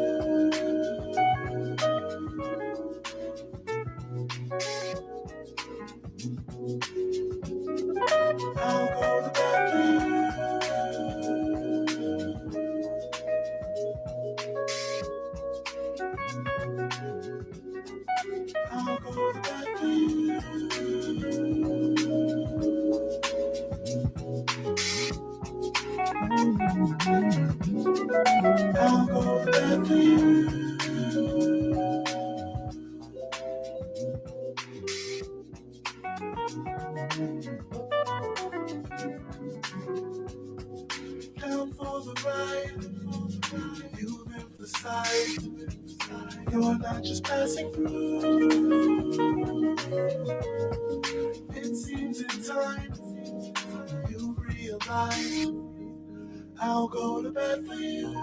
I'll go to bat for you. I'll go to bat for you. I'll go to bat for you. Down for the ride, you've emphasized you're not just passing through. It seems in time you realize I'll go to bat for you.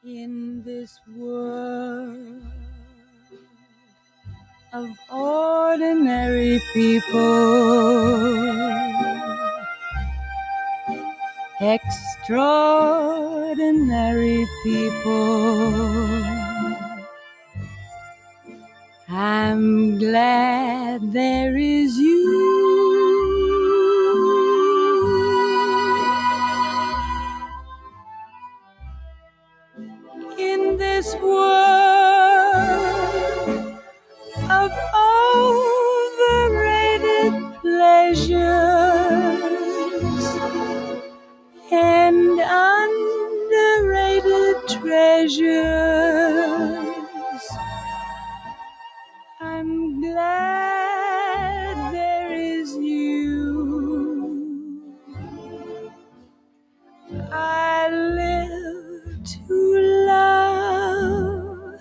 In this world of ordinary people, extraordinary people, I'm glad there is you. In this world of overrated pleasures and underrated treasures, I'm glad there is you. I live to love,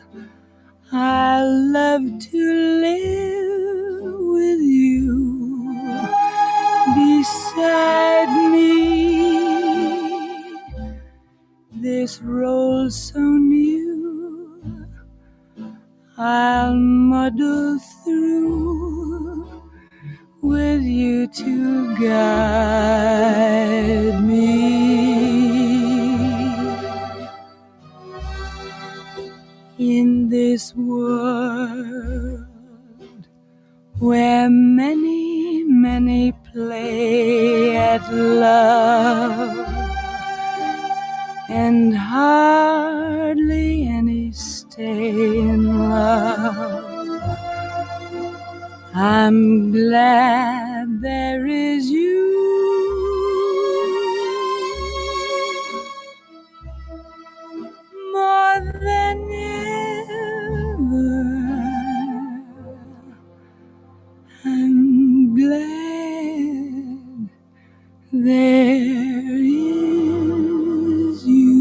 I love to live with you beside me. This role so new, I'll muddle through with you to guide me. In this world where many, many play at love and hardly any stay in love, I'm glad there is you. there is you.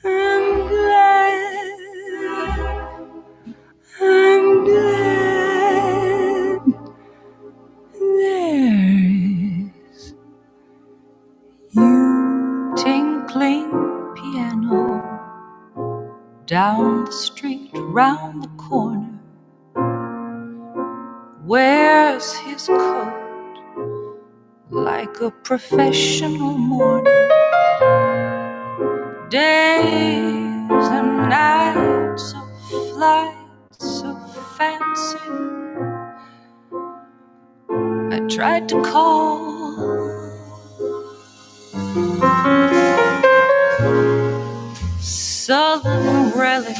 I'm glad there is you. Tinkling piano down the street, round the corner. Wears his coat like a professional mourner. Days and nights of flights of fancy. I tried to call, sullen relic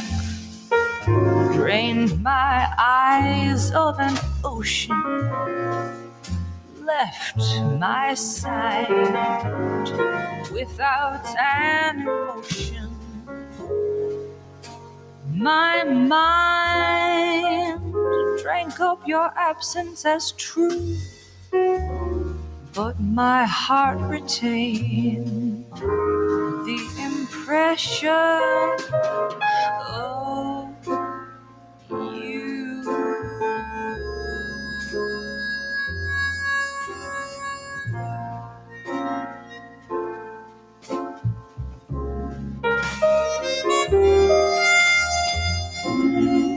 drained my eyes of an ocean, left my side without an emotion. My mind drank up your absence as true, but my heart retained the impression of you.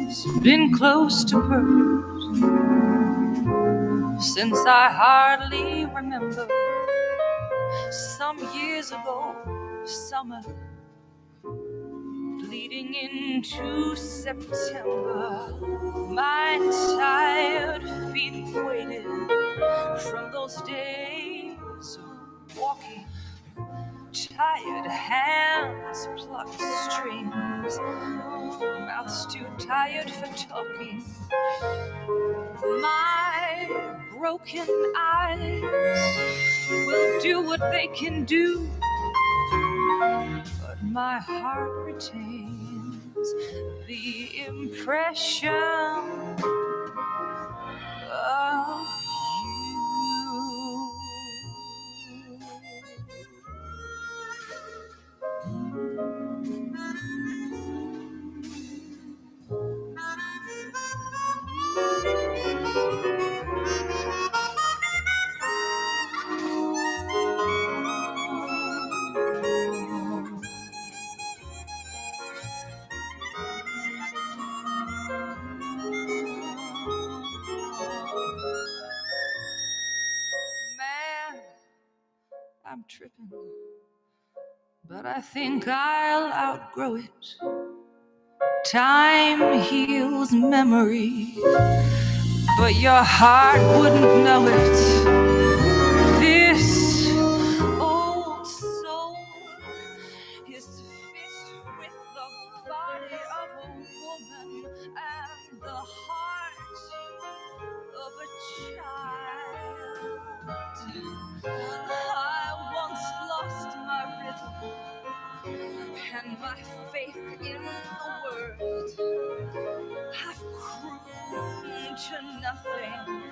It's been close to perfect since I hardly remember. Some years ago, summer bleeding into September, my tired feet waited from those days of walking. Tired hands plucked strings, mouths too tired for talking. My broken eyes will do what they can do, but my heart retains the impression of Man, I'm tripping, but I think I'll outgrow it. Time heals memory, but your heart wouldn't know it. This old soul is fit with the body of a woman and the heart of a child. I once lost my rhythm and my faith in the world. I've crooned to nothing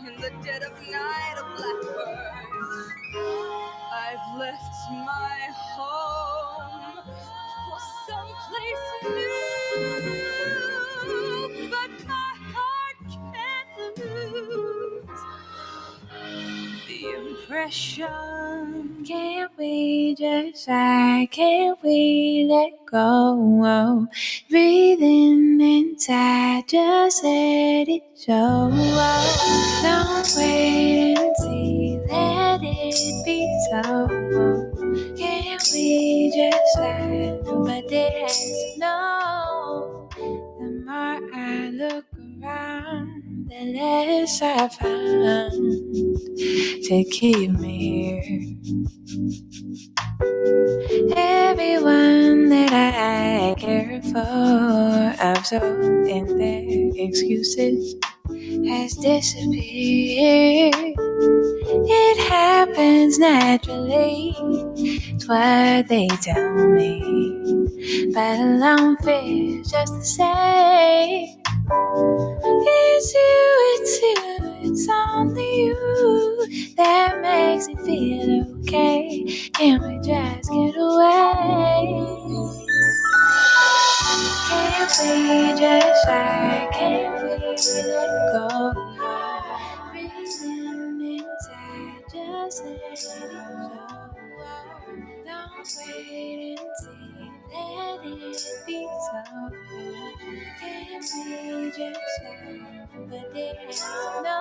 in the dead of night, a blackbird. I've left my home for someplace new, but my heart can't lose the impression. Can't we just try? Can't we let go? Breathing inside, just let it show. Don't wait and see, let it be so. Can't we just try? Nobody has to know. The more I look around, the less I find to keep me here. Everyone that I care for, absorbed in their excuses, has disappeared. It happens naturally, it's what they tell me, but alone feels just the same. It's you, it's only you that makes me feel okay. Can we just get away? Can't we just say, can't we let go? Breathing inside, just let it show. Don't wait and see, let it be so. Can't we just say, but there's no.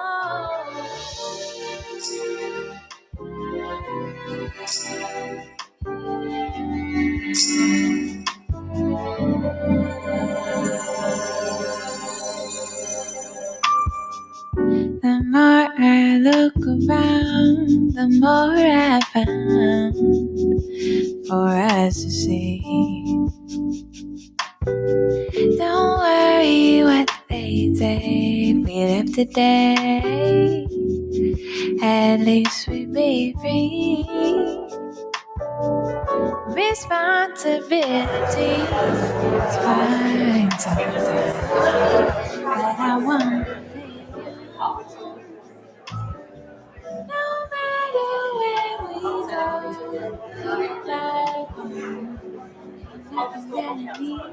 The more I look around, the more I found for us to see. Don't worry what they say, if we live today, at least we'd be free. Responsibility is fine sometimes, but I want no matter where we go, feel like home. Ain't nothing that I need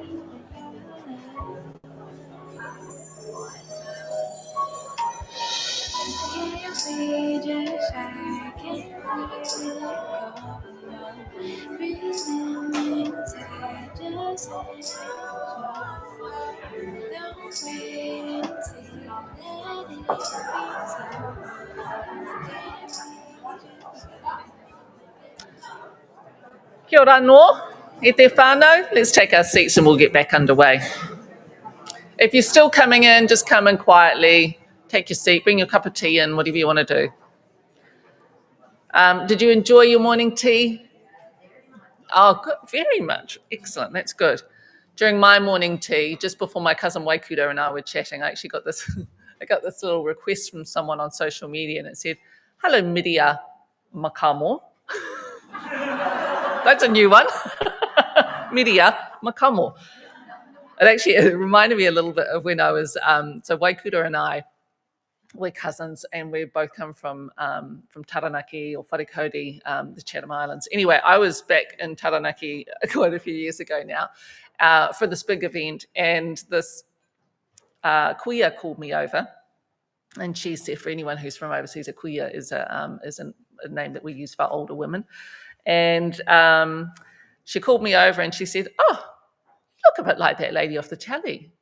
but your love. Can't we just try? Can't we let go? Breathing inside, just let it show. Don't wait and see, let it be so. Kia ora no, e te whānau. Let's take our seats and we'll get back underway. If you're still coming in, just come in quietly, take your seat, bring your cup of tea in, whatever you want to do. Did you enjoy your morning tea? Oh, good, very much. Excellent, that's good. During my morning tea, just before my cousin Waikuto and I were chatting, I actually got this I got this little request from someone on social media and it said, "Hello, Midia Makamo." That's a new one. Midia Makamo. It reminded me a little bit of when I was, so Waikuto and I, we're cousins and we both come from Taranaki or Wharekauti, the Chatham Islands. Anyway, I was back in Taranaki quite a few years ago now for this big event, and this kuia called me over, and she said, for anyone who's from overseas, a kuia is a name that we use for older women, and she called me over and she said, "Oh, you look a bit like that lady off the telly."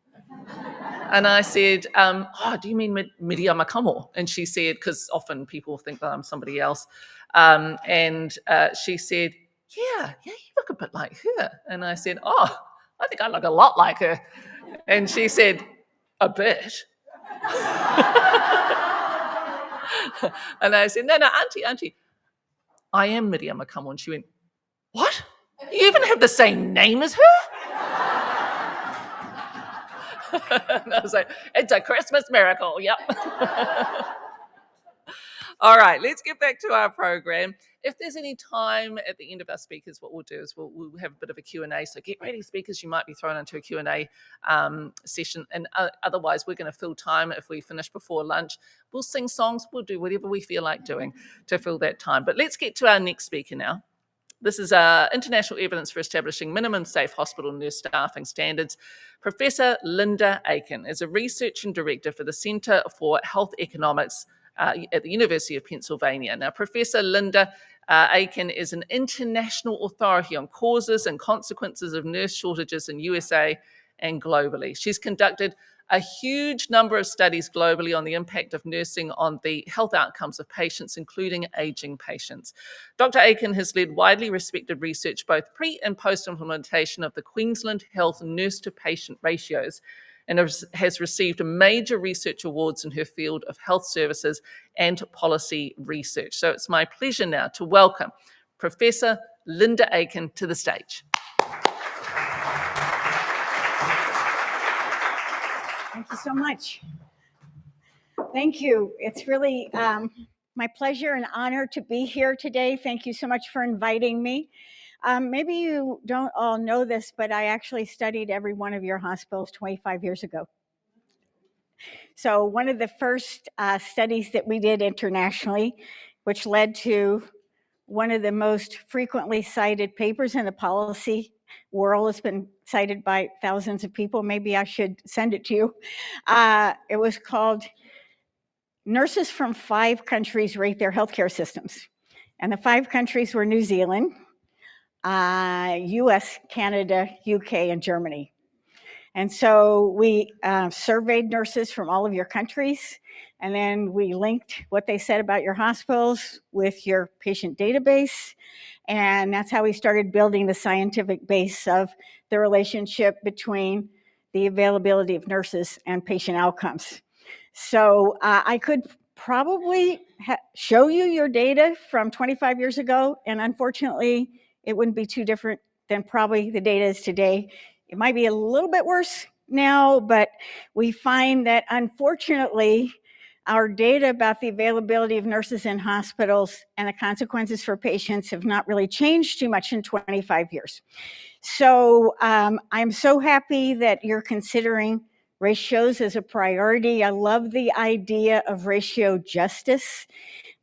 And I said, "Oh, do you mean Midia Makamo?" And she said, because often people think that I'm somebody else. And she said, yeah, you look a bit like her. And I said, "Oh, I think I look a lot like her." And she said, "A bit." And I said, no, auntie, I am Midia Makamo. And she went, "What? You even have the same name as her?" And I was like, "It's a Christmas miracle, yep." All right, let's get back to our program. If there's any time at the end of our speakers, what we'll do is we'll have a bit of a Q&A. So get ready, speakers. You might be thrown into a Q&A session. And otherwise, we're going to fill time if we finish before lunch. We'll sing songs. We'll do whatever we feel like doing to fill that time. But let's get to our next speaker now. This is international evidence for establishing minimum safe hospital nurse staffing standards. Professor Linda Aiken is a research and director for the Centre for Health Economics at the University of Pennsylvania. Now, Professor Linda Aiken is an international authority on causes and consequences of nurse shortages in USA and globally. She's conducted a huge number of studies globally on the impact of nursing on the health outcomes of patients, including aging patients. Dr. Aiken has led widely respected research both pre and post-implementation of the Queensland Health nurse-to-patient ratios, and has received major research awards in her field of health services and policy research. So it's my pleasure now to welcome Professor Linda Aiken to the stage. Thank you so much. Thank you. It's really my pleasure and honor to be here today. Thank you so much for inviting me. Maybe you don't all know this, but I actually studied every one of your hospitals 25 years ago. So one of the first studies that we did internationally, which led to one of the most frequently cited papers in the policy world, has been cited by thousands of people. Maybe I should send it to you. It was called Nurses from 5 Countries Rate Their Healthcare Systems. And the 5 countries were New Zealand, US, Canada, UK, and Germany. And so we surveyed nurses from all of your countries, and then we linked what they said about your hospitals with your patient database. And that's how we started building the scientific base of the relationship between the availability of nurses and patient outcomes. So I could probably show you your data from 25 years ago, and unfortunately, it wouldn't be too different than probably the data is today. It might be a little bit worse now, but we find that unfortunately, our data about the availability of nurses in hospitals and the consequences for patients have not really changed too much in 25 years. So I'm so happy that you're considering ratios as a priority. I love the idea of ratio justice.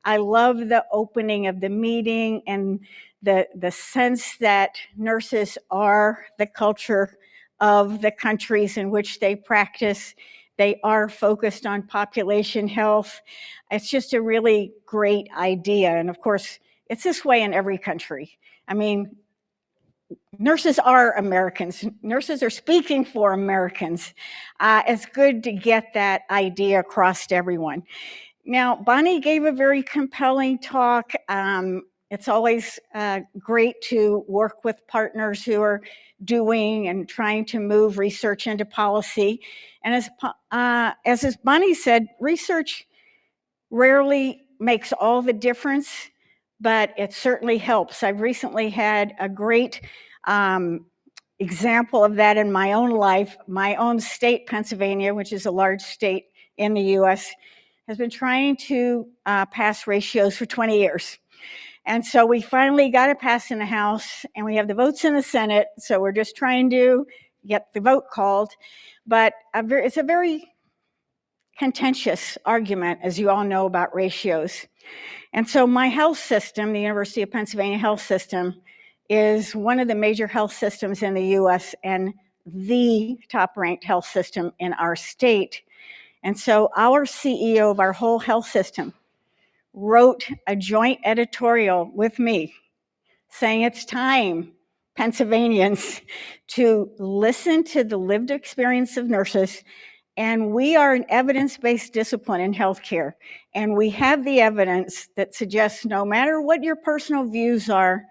I love the opening of the meeting and the sense that nurses are the culture of the countries in which they practice. They are focused on population health. It's just a really great idea. And of course, it's this way in every country. I mean, nurses are Americans. Nurses are speaking for Americans. It's good to get that idea across to everyone. Now, Bonnie gave a very compelling talk. It's always great to work with partners who are doing and trying to move research into policy. And as Bonnie said, research rarely makes all the difference, but it certainly helps. I've recently had a great example of that in my own life. My own state, Pennsylvania, which is a large state in the US, has been trying to pass ratios for 20 years. And so we finally got it passed in the House, and we have the votes in the Senate, so we're just trying to get the vote called. But it's a very contentious argument, as you all know, about ratios. And so my health system, the University of Pennsylvania Health System, is one of the major health systems in the US and the top-ranked health system in our state. And so our CEO of our whole health system wrote a joint editorial with me saying it's time, Pennsylvanians, to listen to the lived experience of nurses. And we are an evidence-based discipline in healthcare. And we have the evidence that suggests no matter what your personal views are,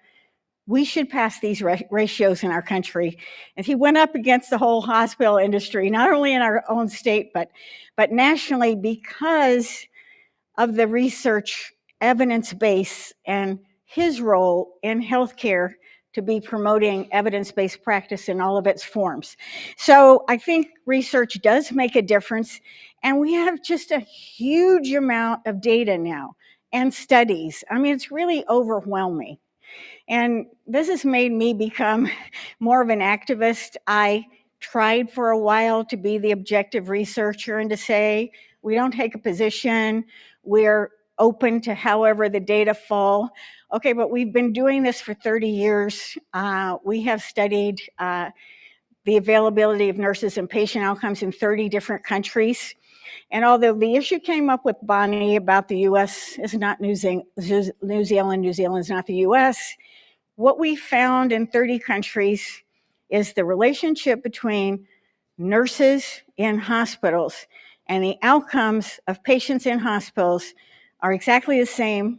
we should pass these ratios in our country. And he went up against the whole hospital industry, not only in our own state, but nationally, because of the research evidence base and his role in healthcare to be promoting evidence-based practice in all of its forms. So I think research does make a difference, and we have just a huge amount of data now and studies. I mean, it's really overwhelming. And this has made me become more of an activist. I tried for a while to be the objective researcher and to say, we don't take a position, we're open to however the data fall. Okay, but we've been doing this for 30 years. We have studied the availability of nurses and patient outcomes in 30 different countries. And although the issue came up with Bonnie about the US is not New Zealand, New Zealand is not the US, what we found in 30 countries is the relationship between nurses in hospitals and the outcomes of patients in hospitals are exactly the same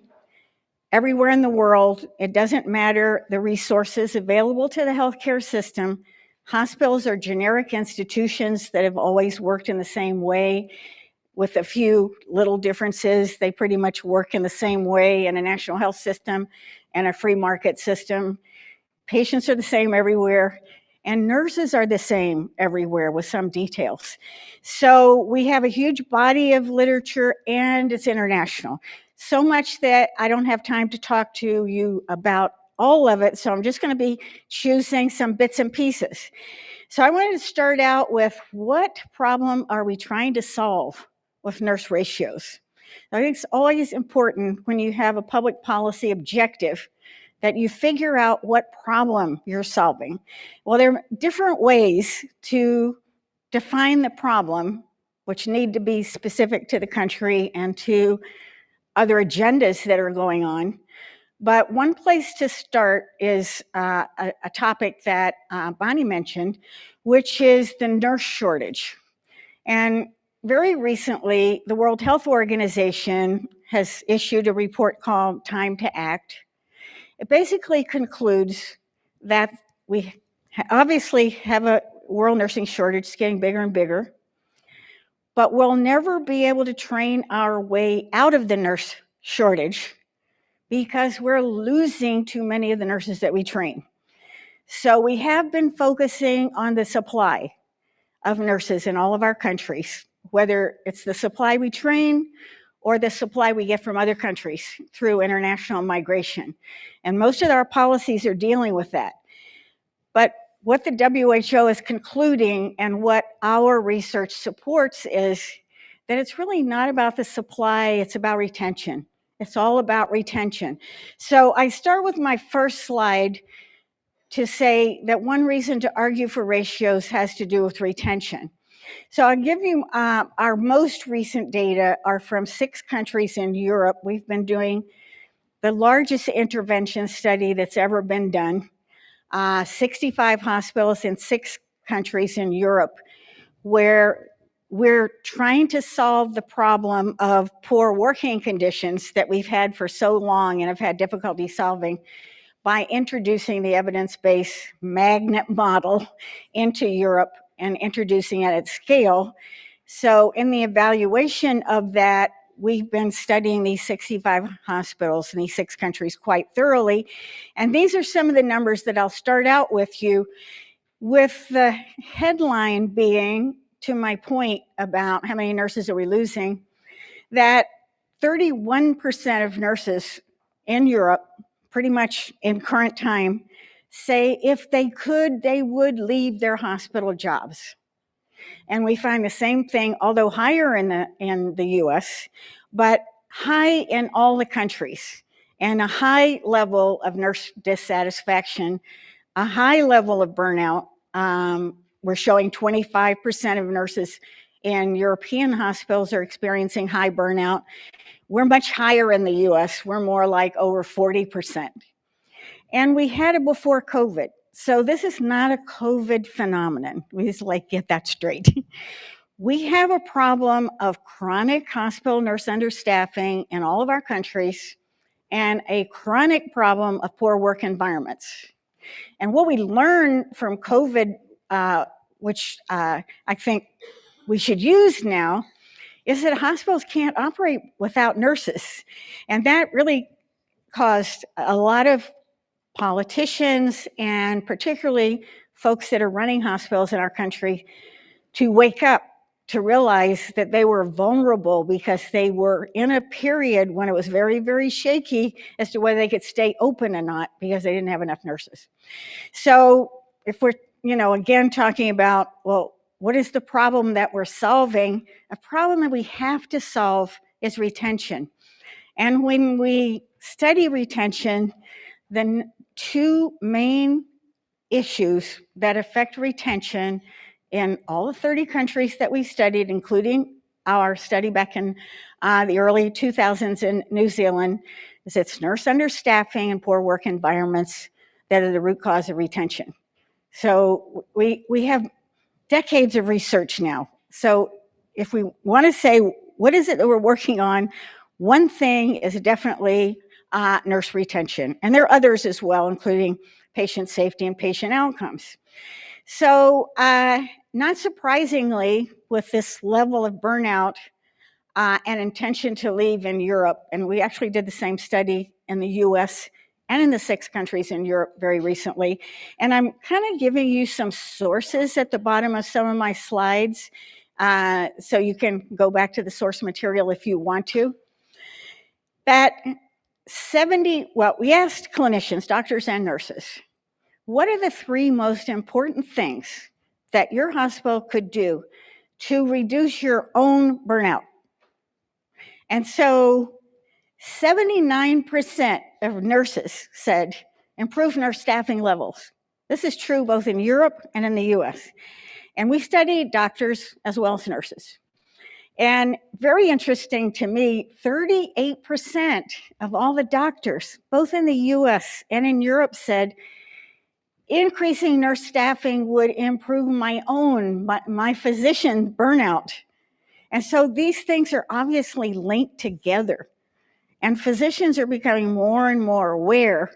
everywhere in the world. It doesn't matter the resources available to the healthcare system. Hospitals are generic institutions that have always worked in the same way. With a few little differences, they pretty much work in the same way in a national health system and a free market system. Patients are the same everywhere, and nurses are the same everywhere with some details. So we have a huge body of literature, and it's international. So much that I don't have time to talk to you about all of it, so I'm just going to be choosing some bits and pieces. So I wanted to start out with, what problem are we trying to solve with nurse ratios? I think it's always important when you have a public policy objective that you figure out what problem you're solving. Well, there are different ways to define the problem, which need to be specific to the country and to other agendas that are going on. But one place to start is a topic that Bonnie mentioned, which is the nurse shortage. And very recently, the World Health Organization has issued a report called Time to Act. It basically concludes that we obviously have a world nursing shortage. It's getting bigger and bigger, but we'll never be able to train our way out of the nurse shortage because we're losing too many of the nurses that we train. So we have been focusing on the supply of nurses in all of our countries, whether it's the supply we train or the supply we get from other countries through international migration. And most of our policies are dealing with that. But what the WHO is concluding and what our research supports is that it's really not about the supply, it's about retention. It's all about retention. So I start with my first slide to say that one reason to argue for ratios has to do with retention. So I'll give you our most recent data are from 6 countries in Europe. We've been doing the largest intervention study that's ever been done. 65 hospitals in 6 countries in Europe, where we're trying to solve the problem of poor working conditions that we've had for so long and have had difficulty solving by introducing the evidence-based magnet model into Europe and introducing it at scale. So in the evaluation of that, we've been studying these 65 hospitals in these 6 countries quite thoroughly. And these are some of the numbers that I'll start out with you, with the headline being, to my point about how many nurses are we losing, that 31% of nurses in Europe, pretty much in current time, say if they could, they would leave their hospital jobs. And we find the same thing, although higher in the US, but high in all the countries, and a high level of nurse dissatisfaction, a high level of burnout. We're showing 25% of nurses in European hospitals are experiencing high burnout. We're much higher in the US. We're more like over 40%. And we had it before COVID. So this is not a COVID phenomenon. We just get that straight. We have a problem of chronic hospital nurse understaffing in all of our countries and a chronic problem of poor work environments. And what we learned from COVID, which I think we should use now, is that hospitals can't operate without nurses. And that really caused a lot of politicians and particularly folks that are running hospitals in our country to wake up, to realize that they were vulnerable because they were in a period when it was very, very shaky as to whether they could stay open or not because they didn't have enough nurses. So if we're, again, talking about, well, what is the problem that we're solving? A problem that we have to solve is retention. And when we study retention, the 2 main issues that affect retention in all the 30 countries that we studied, including our study back in the early 2000s in New Zealand, is it's nurse understaffing and poor work environments that are the root cause of retention. So we have decades of research now. So if we want to say, what is it that we're working on? One thing is definitely nurse retention. And there are others as well, including patient safety and patient outcomes. So not surprisingly, with this level of burnout and intention to leave in Europe, and we actually did the same study in the US and in the 6 countries in Europe very recently. And I'm kind of giving you some sources at the bottom of some of my slides, so you can go back to the source material if you want to. That we asked clinicians, doctors and nurses, what are the 3 most important things that your hospital could do to reduce your own burnout. And so 79% of nurses said improve nurse staffing levels. This is true both in Europe and in the US. And we studied doctors as well as nurses. And very interesting to me, 38% of all the doctors, both in the US and in Europe, said increasing nurse staffing would improve my physician burnout. And so these things are obviously linked together. And physicians are becoming more and more aware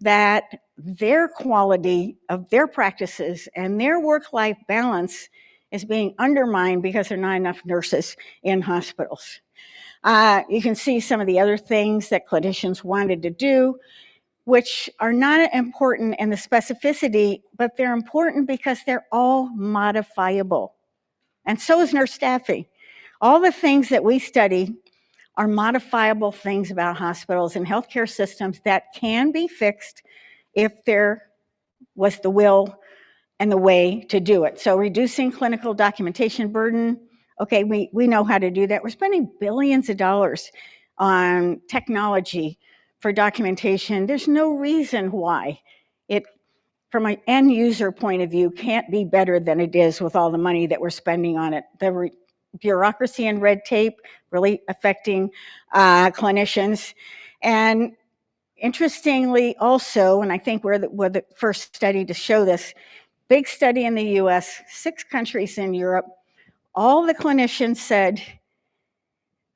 that their quality of their practices and their work-life balance is being undermined because there are not enough nurses in hospitals. You can see some of the other things that clinicians wanted to do, which are not important in the specificity, but they're important because they're all modifiable. And so is nurse staffing. All the things that we study are modifiable things about hospitals and healthcare systems that can be fixed if there was the will and the way to do it. So reducing clinical documentation burden, okay, we know how to do that. We're spending billions of dollars on technology for documentation. There's no reason why it, from an end user point of view, can't be better than it is with all the money that we're spending on it. The bureaucracy and red tape really affecting clinicians. And interestingly also, and I think we're the first study to show this, big study in the US, 6 countries in Europe, all the clinicians said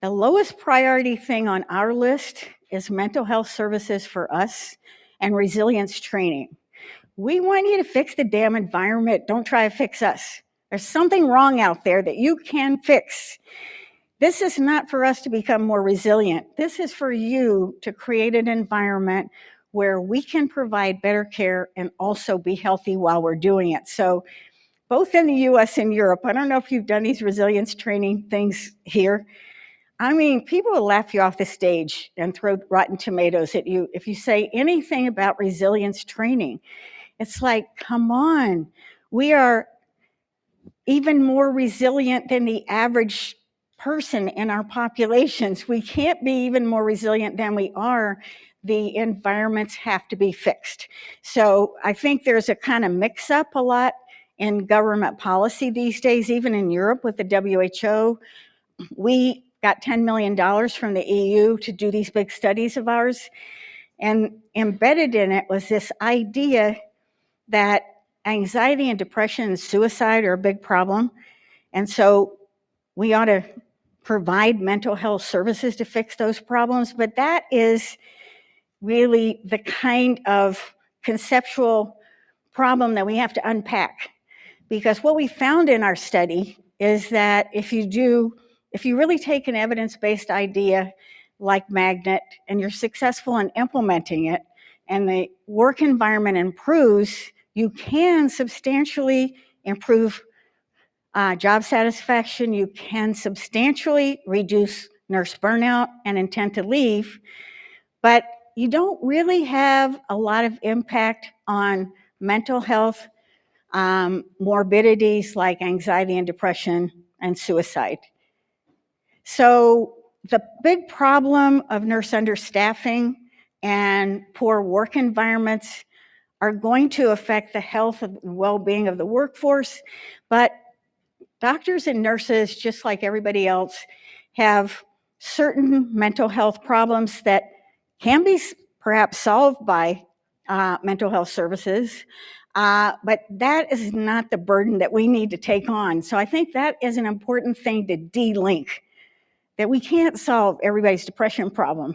the lowest priority thing on our list is mental health services for us and resilience training. We want you to fix the damn environment. Don't try to fix us. There's something wrong out there that you can fix. This is not for us to become more resilient. This is for you to create an environment where we can provide better care and also be healthy while we're doing it. So both in the US and Europe, I don't know if you've done these resilience training things here. I mean, people will laugh you off the stage and throw rotten tomatoes at you if you say anything about resilience training. It's like, come on, we are even more resilient than the average person in our populations. We can't be even more resilient than we are. The environments have to be fixed. So I think there's a kind of mix up a lot in government policy these days, even in Europe with the WHO. We got $10 million from the EU to do these big studies of ours. And embedded in it was this idea that anxiety and depression and suicide are a big problem. And so we ought to provide mental health services to fix those problems. But that is really the kind of conceptual problem that we have to unpack. Because what we found in our study is that if you really take an evidence-based idea like Magnet and you're successful in implementing it and the work environment improves, you can substantially improve job satisfaction. You can substantially reduce nurse burnout and intent to leave, but you don't really have a lot of impact on mental health morbidities like anxiety and depression and suicide. So the big problem of nurse understaffing and poor work environments are going to affect the health and well-being of the workforce, but doctors and nurses, just like everybody else, have certain mental health problems that can be perhaps solved by mental health services, but that is not the burden that we need to take on. So I think that is an important thing to de-link, that we can't solve everybody's depression problem,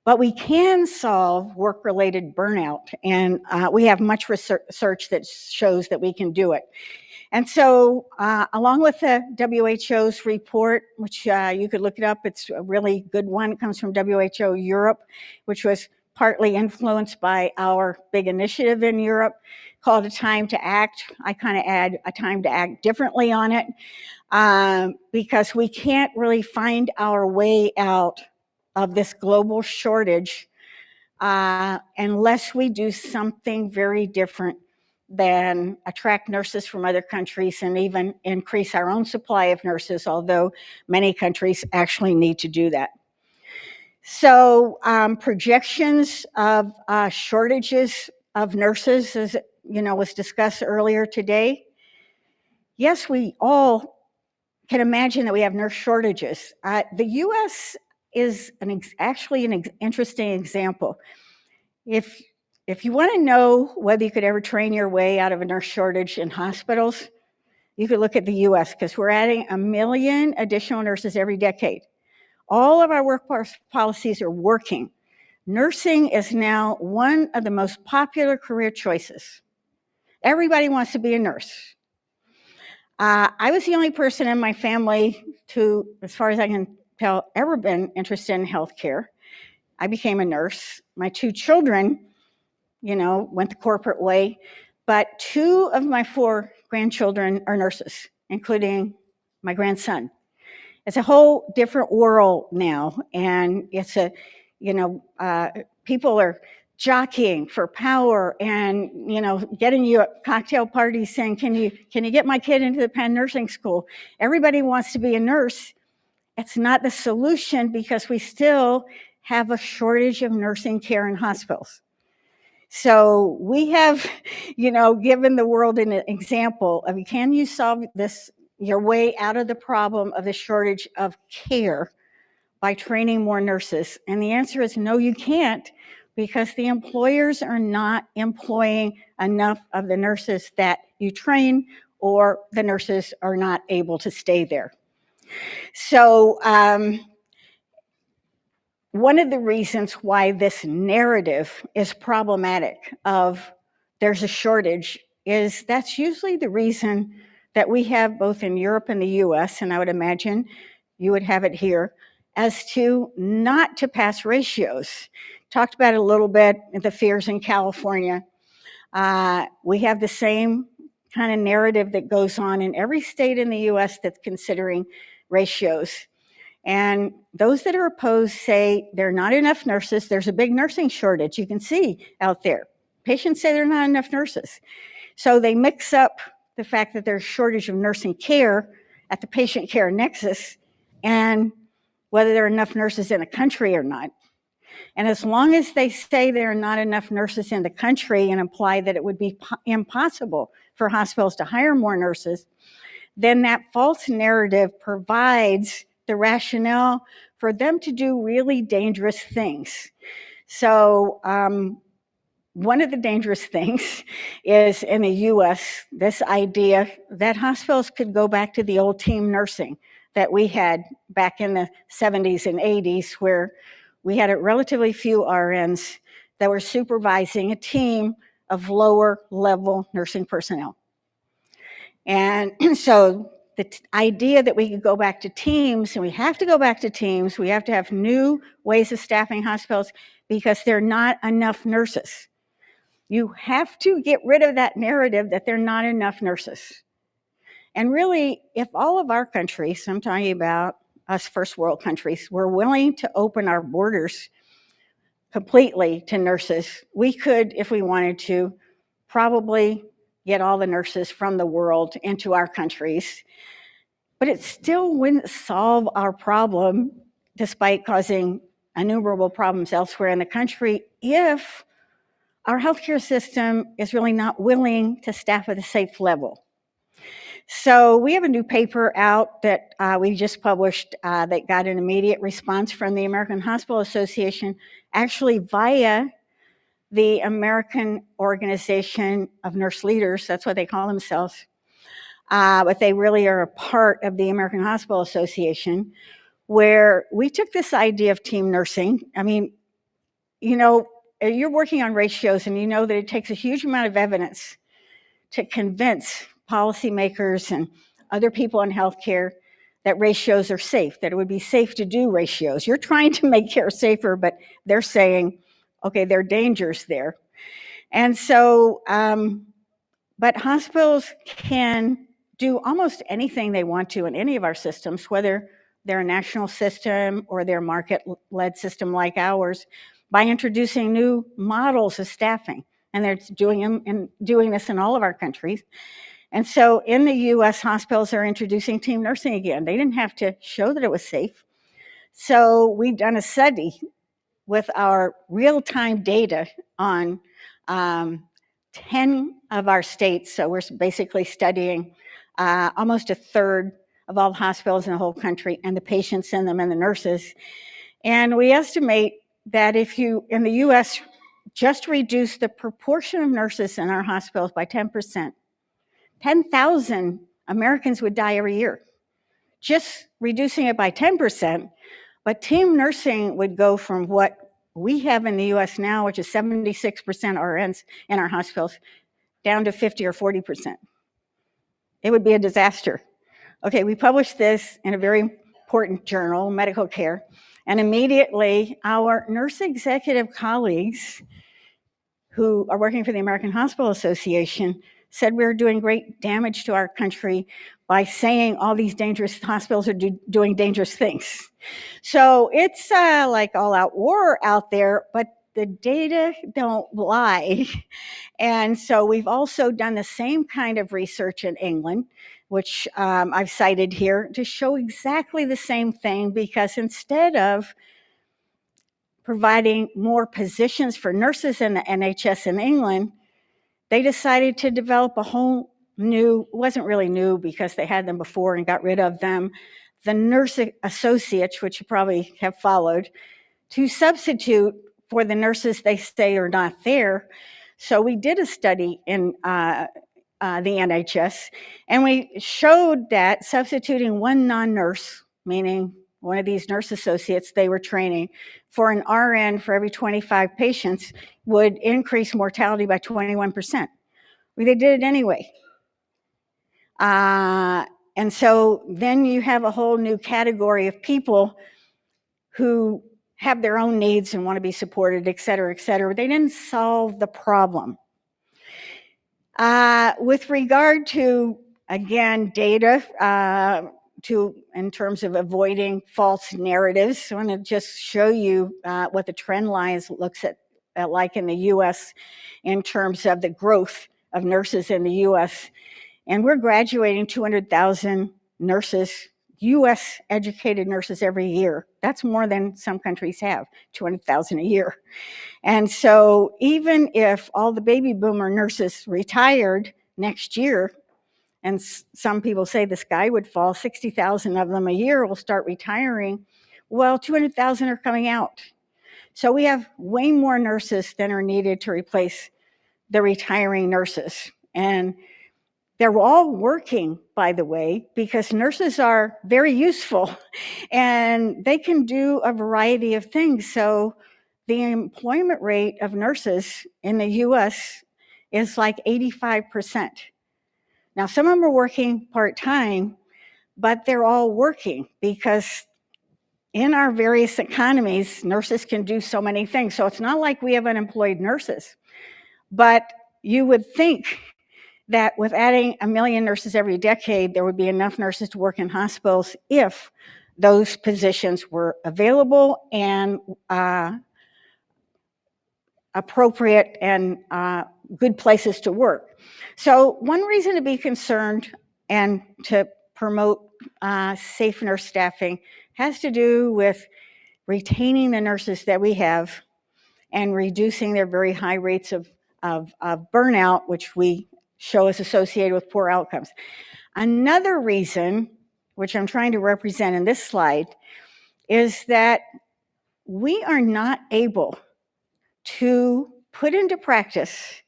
but we can solve work-related burnout. And we have much research that shows that we can do it. And so along with the WHO's report, which you could look it up, it's a really good one. It comes from WHO Europe, which was partly influenced by our big initiative in Europe called A Time to Act. I kind of add a time to act differently on it because we can't really find our way out of this global shortage unless we do something very different than attract nurses from other countries and even increase our own supply of nurses, although many countries actually need to do that. So projections of shortages of nurses, as was discussed earlier today. Yes, we all can imagine that we have nurse shortages. The U.S. is actually an interesting example. If you want to know whether you could ever train your way out of a nurse shortage in hospitals, you could look at the U.S. because we're adding 1 million additional nurses every decade. All of our workforce policies are working. Nursing is now one of the most popular career choices. Everybody wants to be a nurse. I was the only person in my family to, as far as I can tell, ever been interested in healthcare. I became a nurse. My 2 children, went the corporate way, but 2 of my 4 grandchildren are nurses, including my grandson. It's a whole different world now, and it's people are jockeying for power and getting you at cocktail parties saying, can you get my kid into the Penn Nursing School? Everybody wants to be a nurse. It's not the solution because we still have a shortage of nursing care in hospitals. So we have, given the world an example of, can you solve your way out of the problem of the shortage of care by training more nurses? And the answer is no, you can't, because the employers are not employing enough of the nurses that you train, or the nurses are not able to stay there. So one of the reasons why this narrative is problematic of there's a shortage is that's usually the reason that we have both in Europe and the US, and I would imagine you would have it here, as to not to pass ratios. Talked about it a little bit, the fears in California. We have the same kind of narrative that goes on in every state in the US that's considering ratios. And those that are opposed say there are not enough nurses. There's a big nursing shortage you can see out there. Patients say there are not enough nurses. So they mix up the fact that there's a shortage of nursing care at the patient care nexus and whether there are enough nurses in the country or not. And as long as they say there are not enough nurses in the country and imply that it would be impossible for hospitals to hire more nurses, then that false narrative provides the rationale for them to do really dangerous things. So one of the dangerous things is in the US, this idea that hospitals could go back to the old team nursing that we had back in the 70s and 80s, where we had a relatively few RNs that were supervising a team of lower level nursing personnel. And so the idea that we could go back to teams, and we have to go back to teams, we have to have new ways of staffing hospitals because there are not enough nurses. You have to get rid of that narrative that there are not enough nurses. And really, if all of our countries, I'm talking about us first world countries, were willing to open our borders completely to nurses, we could, if we wanted to, probably get all the nurses from the world into our countries. But it still wouldn't solve our problem, despite causing innumerable problems elsewhere in the country, if our healthcare system is really not willing to staff at a safe level. So we have a new paper out that we just published that got an immediate response from the American Hospital Association, actually via the American Organization of Nurse Leaders, that's what they call themselves. But they really are a part of the American Hospital Association, where we took this idea of team nursing. I mean, you're working on ratios and you know that it takes a huge amount of evidence to convince policymakers and other people in healthcare that ratios are safe, that it would be safe to do ratios. You're trying to make care safer, but they're saying, okay, there are dangers there. And so, but hospitals can do almost anything they want to in any of our systems, whether they're a national system or they're a market-led system like ours, by introducing new models of staffing, and they're doing this in all of our countries. And so in the US, hospitals are introducing team nursing again. They didn't have to show that it was safe. So we've done a study with our real-time data on 10 of our states. So we're basically studying almost a third of all the hospitals in the whole country and the patients in them and the nurses. And we estimate that if you, in the US, just reduce the proportion of nurses in our hospitals by 10%, 10,000 Americans would die every year. Just reducing it by 10%, but team nursing would go from what we have in the US now, which is 76% RNs in our hospitals, down to 50 or 40%. It would be a disaster. Okay, we published this in a very important journal, Medical Care, and immediately our nurse executive colleagues who are working for the American Hospital Association said we were doing great damage to our country by saying all these dangerous hospitals are doing dangerous things. So it's like all out war out there, but the data don't lie. And so we've also done the same kind of research in England, which I've cited here to show exactly the same thing, because instead of providing more positions for nurses in the NHS in England, they decided to develop a whole new, wasn't really new because they had them before and got rid of them, the nurse associates, which you probably have followed, to substitute for the nurses they say are not there. So we did a study in the NHS, and we showed that substituting one non-nurse, meaning one of these nurse associates they were training, for an RN for every 25 patients would increase mortality by 21%. They did it anyway. And so then you have a whole new category of people who have their own needs and want to be supported, et cetera, et cetera. They didn't solve the problem. With regard to, again, data, in terms of avoiding false narratives, I want to just show you what the trend lines looks at like in the US in terms of the growth of nurses in the US. And we're graduating 200,000 nurses, US educated nurses every year. That's more than some countries have, 200,000 a year. And so even if all the baby boomer nurses retired next year, and some people say the sky would fall, 60,000 of them a year will start retiring, well, 200,000 are coming out. So we have way more nurses than are needed to replace the retiring nurses. And they're all working, by the way, because nurses are very useful and they can do a variety of things. So the employment rate of nurses in the US is like 85%. Now, some of them are working part-time, but they're all working because in our various economies, nurses can do so many things. So it's not like we have unemployed nurses, but you would think that with adding 1 million nurses every decade, there would be enough nurses to work in hospitals if those positions were available and appropriate and good places to work. So one reason to be concerned and to promote safe nurse staffing has to do with retaining the nurses that we have and reducing their very high rates of burnout, which we show is associated with poor outcomes. Another reason, which I'm trying to represent in this slide, is that we are not able to put into practice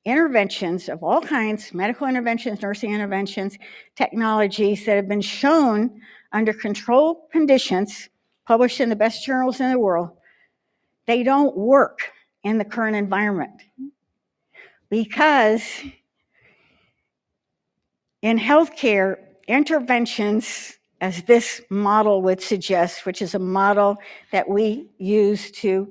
interventions of all kinds, medical interventions, nursing interventions, technologies that have been shown under controlled conditions, published in the best journals in the world. They don't work in the current environment because in healthcare, interventions, as this model would suggest, which is a model that we use to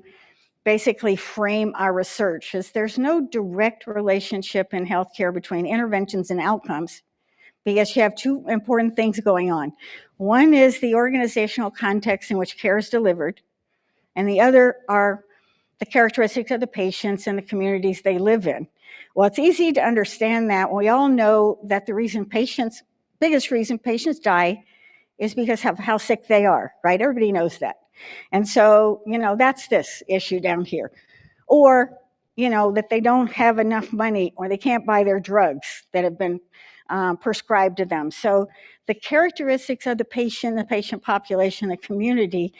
basically frame our research, is there's no direct relationship in healthcare between interventions and outcomes because you have two important things going on. One is the organizational context in which care is delivered, and the other are the characteristics of the patients and the communities they live in. Well, it's easy to understand that. We all know that the biggest reason patients die is because of how sick they are, right? Everybody knows that. And so, that's this issue down here. Or, that they don't have enough money or they can't buy their drugs that have been prescribed to them. So the characteristics of the patient population, the community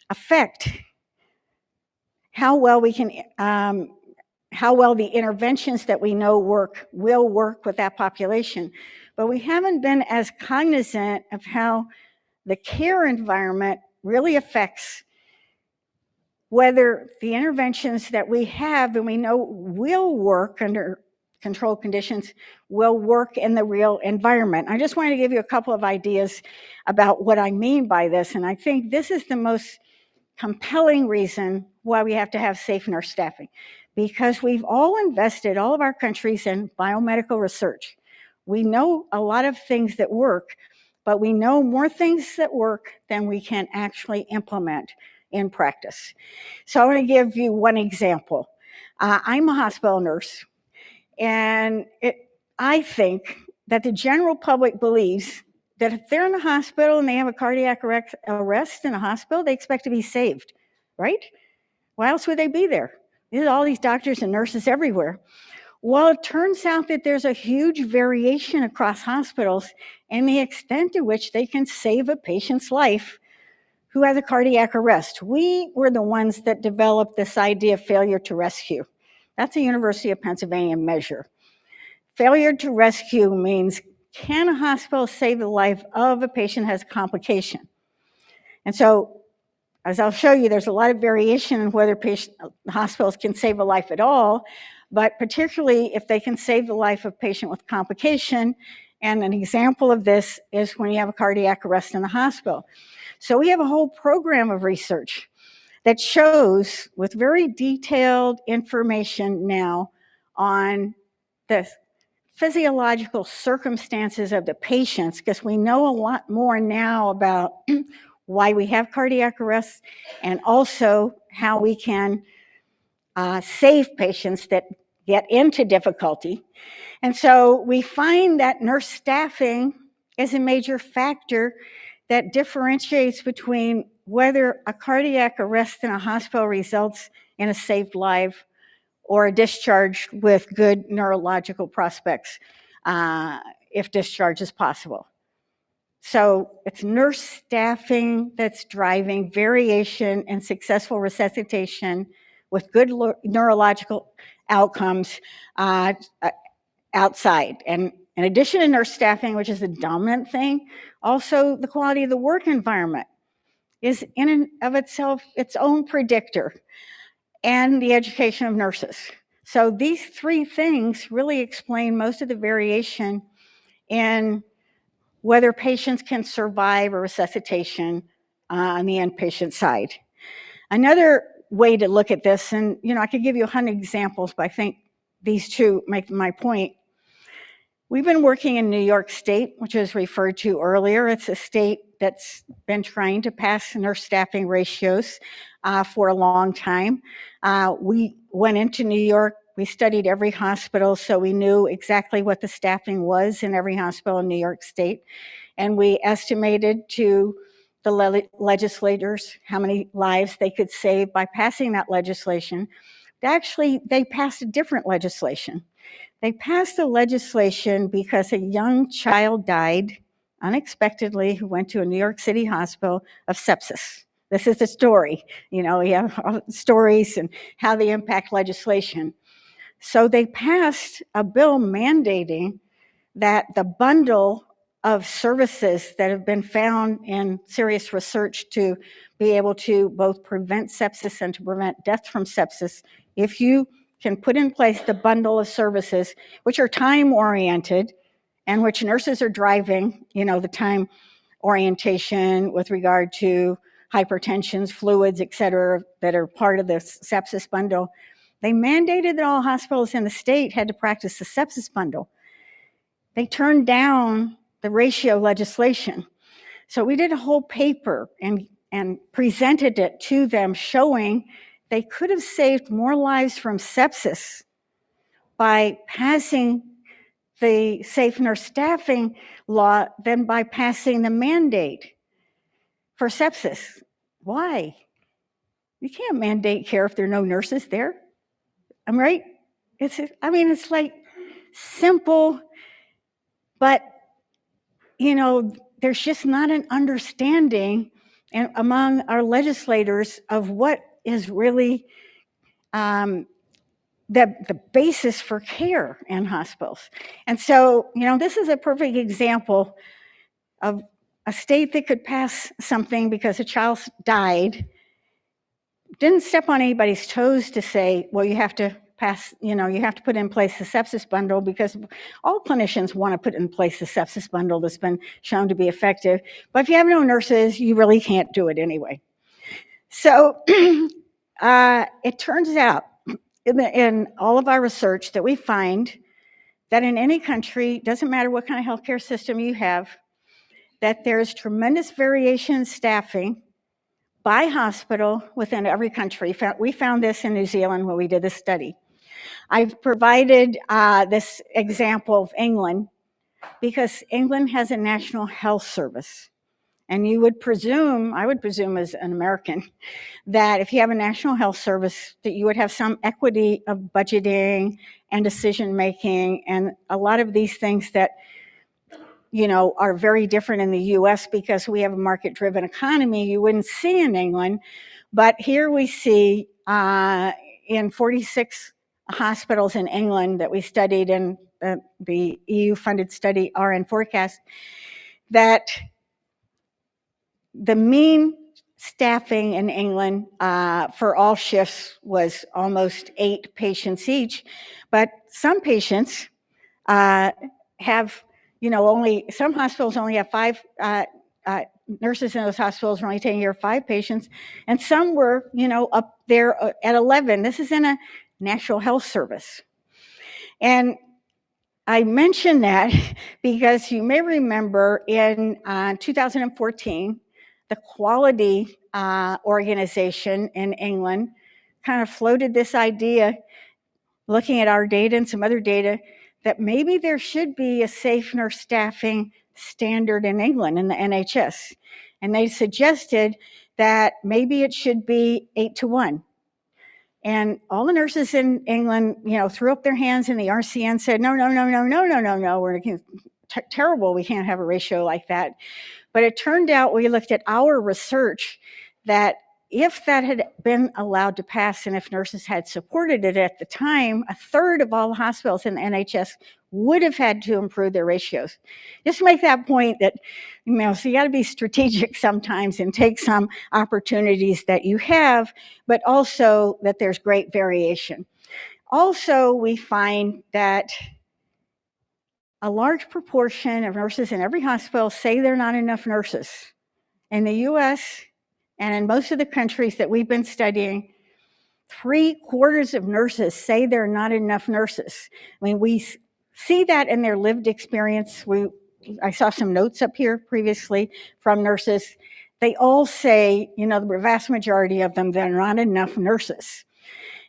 affect how well we can, how well the interventions that we know will work with that population. But we haven't been as cognizant of how the care environment really affects whether the interventions that we have and we know will work under controlled conditions will work in the real environment. I just wanted to give you a couple of ideas about what I mean by this, and I think this is the most compelling reason why we have to have safe nurse staffing, because we've all invested, all of our countries, in biomedical research. We know a lot of things that work, but we know more things that work than we can actually implement in practice. So I want to give you one example. I'm a hospital nurse, and I think that the general public believes that if they're in a hospital and they have a cardiac arrest in a hospital, they expect to be saved, right? Why else would they be there? There's all these doctors and nurses everywhere. Well, it turns out that there's a huge variation across hospitals in the extent to which they can save a patient's life who has a cardiac arrest. We were the ones that developed this idea of failure to rescue. That's a University of Pennsylvania measure. Failure to rescue means, can a hospital save the life of a patient who has a complication? And so, as I'll show you, there's a lot of variation in whether hospitals can save a life at all, but particularly if they can save the life of a patient with complication. And an example of this is when you have a cardiac arrest in the hospital. So we have a whole program of research that shows, with very detailed information now, on the physiological circumstances of the patients, because we know a lot more now about why we have cardiac arrests and also how we can save patients that get into difficulty. And so we find that nurse staffing is a major factor that differentiates between whether a cardiac arrest in a hospital results in a saved life or a discharge with good neurological prospects, if discharge is possible. So it's nurse staffing that's driving variation and successful resuscitation with good neurological outcomes outside. And in addition to nurse staffing, which is the dominant thing, also the quality of the work environment is in and of itself its own predictor, and the education of nurses. So these three things really explain most of the variation in whether patients can survive a resuscitation on the inpatient side. Another way to look at this, and I could give you 100 examples, but I think these two make my point. We've been working in New York State, which was referred to earlier. It's a state that's been trying to pass nurse staffing ratios for a long time. We went into New York, we studied every hospital, so we knew exactly what the staffing was in every hospital in New York State. And we estimated to the legislators how many lives they could save by passing that legislation. Actually, they passed a different legislation. They passed the legislation because a young child died unexpectedly who went to a New York City hospital of sepsis. This is the story. We have stories and how they impact legislation. So they passed a bill mandating that the bundle of services that have been found in serious research to be able to both prevent sepsis and to prevent death from sepsis, if you can put in place the bundle of services, which are time-oriented and which nurses are driving, the time orientation with regard to hypertensions, fluids, et cetera, that are part of the sepsis bundle. They mandated that all hospitals in the state had to practice the sepsis bundle. They turned down the ratio legislation. So we did a whole paper and presented it to them, showing they could have saved more lives from sepsis by passing the safe nurse staffing law than by passing the mandate for sepsis. Why? You can't mandate care if there are no nurses there. I'm right. It's like simple, but there's just not an understanding among our legislators of what is really the basis for care in hospitals. And so, this is a perfect example of a state that could pass something because a child died, didn't step on anybody's toes to say, well, you have to pass, you have to put in place the sepsis bundle, because all clinicians want to put in place the sepsis bundle that's been shown to be effective. But if you have no nurses, you really can't do it anyway. So it turns out in all of our research that we find that in any country, doesn't matter what kind of healthcare system you have, that there's tremendous variation in staffing by hospital within every country. We found this in New Zealand when we did this study. I've provided this example of England because England has a national health service. And I would presume as an American, that if you have a national health service, that you would have some equity of budgeting and decision-making, and a lot of these things that are very different in the US because we have a market-driven economy, you wouldn't see in England. But here we see in 46 hospitals in England that we studied in the EU-funded study RN Forecast, that the mean staffing in England for all shifts was almost 8 patients each, but some patients have, some hospitals only have 5 nurses in those hospitals are only taking care of 5 patients, and some were, up there at 11. This is in a national health service. And I mention that because you may remember in 2014, the Quality Organization in England kind of floated this idea, looking at our data and some other data, that maybe there should be a safe nurse staffing standard in England in the NHS. And they suggested that maybe it should be 8-to-1. And all the nurses in England, threw up their hands, and the RCN said, no, we're terrible, we can't have a ratio like that. But it turned out, we looked at our research, that if that had been allowed to pass, and if nurses had supported it at the time, 1/3 of all the hospitals in the NHS would have had to improve their ratios. Just to make that point that, so you got to be strategic sometimes and take some opportunities that you have, but also that there's great variation. Also, we find that a large proportion of nurses in every hospital say there are not enough nurses. In the US and in most of the countries that we've been studying, 3/4 of nurses say there are not enough nurses. We see that in their lived experience. I saw some notes up here previously from nurses. They all say, the vast majority of them, there are not enough nurses.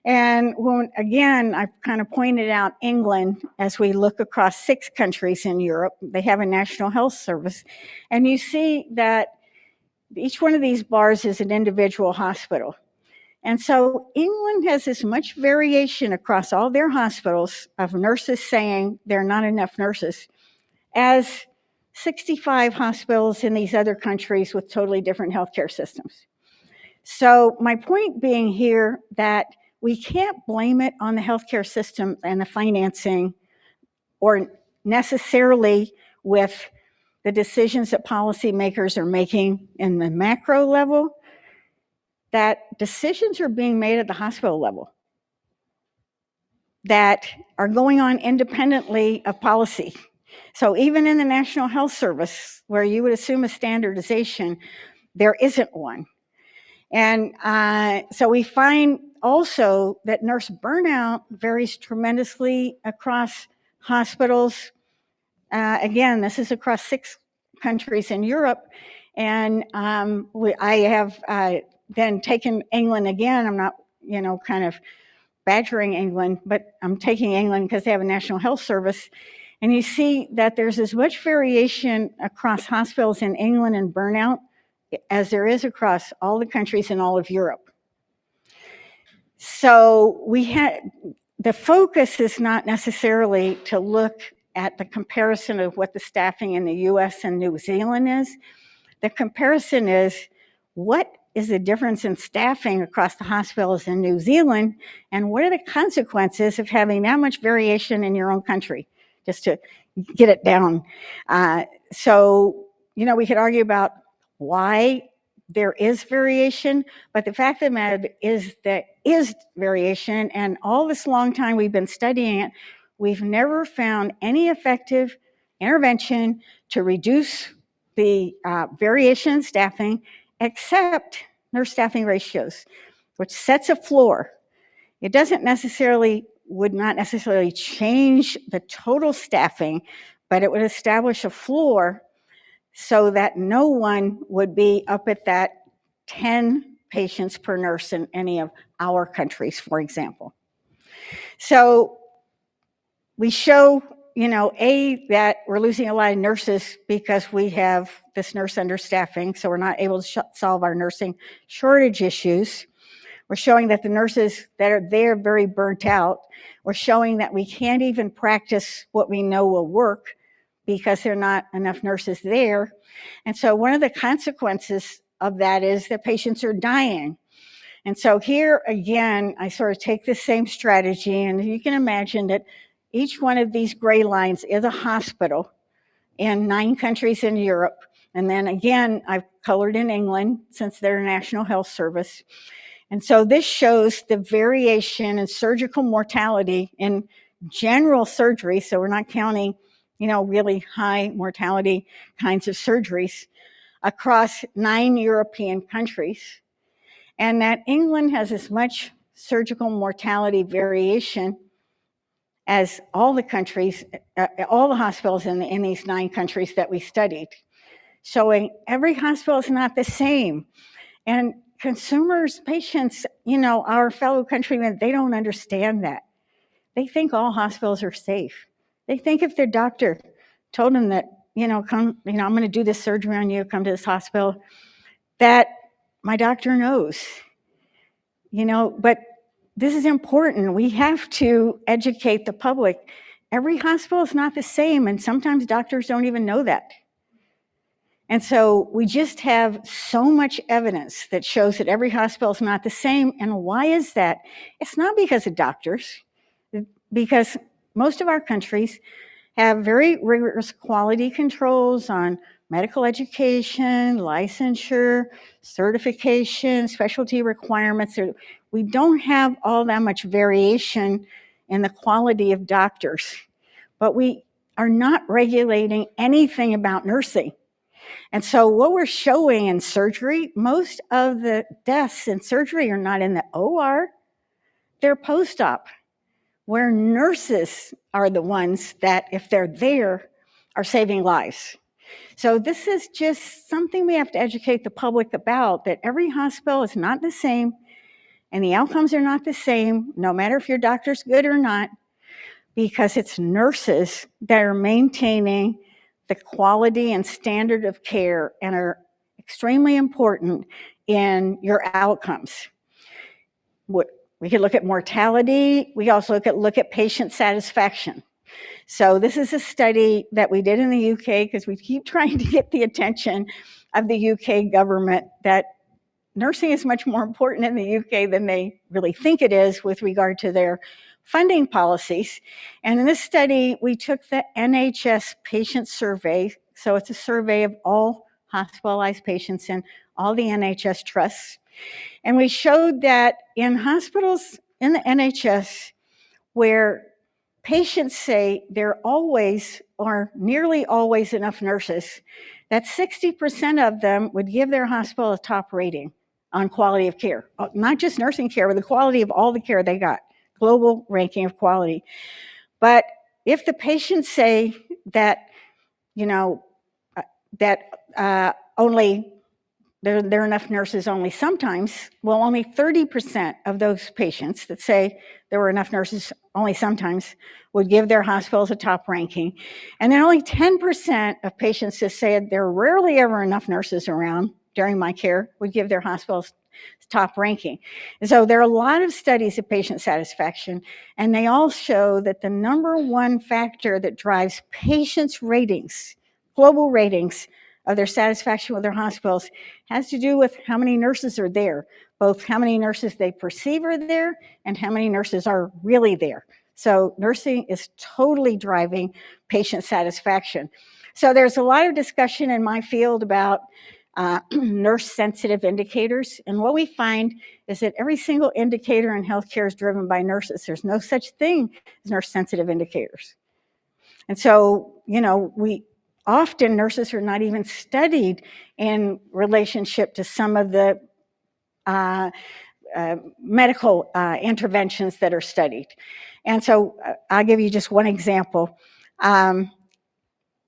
And again, I've kind of pointed out England, as we look across 6 countries in Europe, they have a national health service. And you see that each one of these bars is an individual hospital. And so England has as much variation across all their hospitals of nurses saying there are not enough nurses as 65 hospitals in these other countries with totally different healthcare systems. So my point being here that we can't blame it on the healthcare system and the financing, or necessarily with the decisions that policymakers are making in the macro level, that decisions are being made at the hospital level that are going on independently of policy. So even in the National Health Service, where you would assume a standardization, there isn't one. And so we find also that nurse burnout varies tremendously across hospitals. Again, this is across 6 countries in Europe. And I have then taken England again. I'm not kind of badgering England, but I'm taking England because they have a National Health Service. And you see that there's as much variation across hospitals in England and burnout as there is across all the countries in all of Europe. So the focus is not necessarily to look at the comparison of what the staffing in the US and New Zealand is. The comparison is what is the difference in staffing across the hospitals in New Zealand, and what are the consequences of having that much variation in your own country, just to get it down. So, we could argue about why there is variation, but the fact of the matter is there is variation, and all this long time we've been studying it, we've never found any effective intervention to reduce the variation in staffing except nurse staffing ratios, which sets a floor. It would not necessarily change the total staffing, but it would establish a floor so that no one would be up at that 10 patients per nurse in any of our countries, for example. So we show, that we're losing a lot of nurses because we have this nurse understaffing, so we're not able to solve our nursing shortage issues. We're showing that the nurses that are there are very burnt out. We're showing that we can't even practice what we know will work because there are not enough nurses there. And so one of the consequences of that is that patients are dying. And so here again, I sort of take the same strategy, and you can imagine that each one of these gray lines is a hospital in 9 countries in Europe. And then again, I've colored in England since they're a National Health Service. And so this shows the variation in surgical mortality in general surgery. So we're not counting, really high mortality kinds of surgeries across 9 European countries. And that England has as much surgical mortality variation as all the countries, all the hospitals in these 9 countries that we studied, showing every hospital is not the same. And consumers, patients, our fellow countrymen, they don't understand that. They think all hospitals are safe. They think if their doctor told them that, come, I'm going to do this surgery on you, come to this hospital, that my doctor knows, but this is important. We have to educate the public. Every hospital is not the same, and sometimes doctors don't even know that. And so we just have so much evidence that shows that every hospital is not the same. And why is that? It's not because of doctors, because most of our countries have very rigorous quality controls on medical education, licensure, certification, specialty requirements. We don't have all that much variation in the quality of doctors, but we are not regulating anything about nursing. And so what we're showing in surgery, most of the deaths in surgery are not in the OR, they're post-op, where nurses are the ones that, if they're there, are saving lives. So this is just something we have to educate the public about, that every hospital is not the same, and the outcomes are not the same, no matter if your doctor's good or not, because it's nurses that are maintaining the quality and standard of care and are extremely important in your outcomes. We could look at mortality. We also look at patient satisfaction. So this is a study that we did in the UK because we keep trying to get the attention of the UK government that nursing is much more important in the UK than they really think it is with regard to their funding policies. And in this study, we took the NHS patient survey. So it's a survey of all hospitalized patients in all the NHS trusts. And we showed that in hospitals in the NHS where patients say there always or nearly always enough nurses, that 60% of them would give their hospital a top rating on quality of care. Not just nursing care, but the quality of all the care they got, global ranking of quality. But if the patients say that, that only there are enough nurses only sometimes. Well, only 30% of those patients that say there were enough nurses only sometimes would give their hospitals a top ranking. And then only 10% of patients that said there are rarely ever enough nurses around during my care would give their hospitals top ranking. And so there are a lot of studies of patient satisfaction, and they all show that the number one factor that drives patients' ratings, global ratings, of their satisfaction with their hospitals has to do with how many nurses are there, both how many nurses they perceive are there and how many nurses are really there. So nursing is totally driving patient satisfaction. So there's a lot of discussion in my field about nurse-sensitive indicators. And what we find is that every single indicator in healthcare is driven by nurses. There's no such thing as nurse-sensitive indicators. And so, often nurses are not even studied in relationship to some of the medical interventions that are studied. And so I'll give you just one example.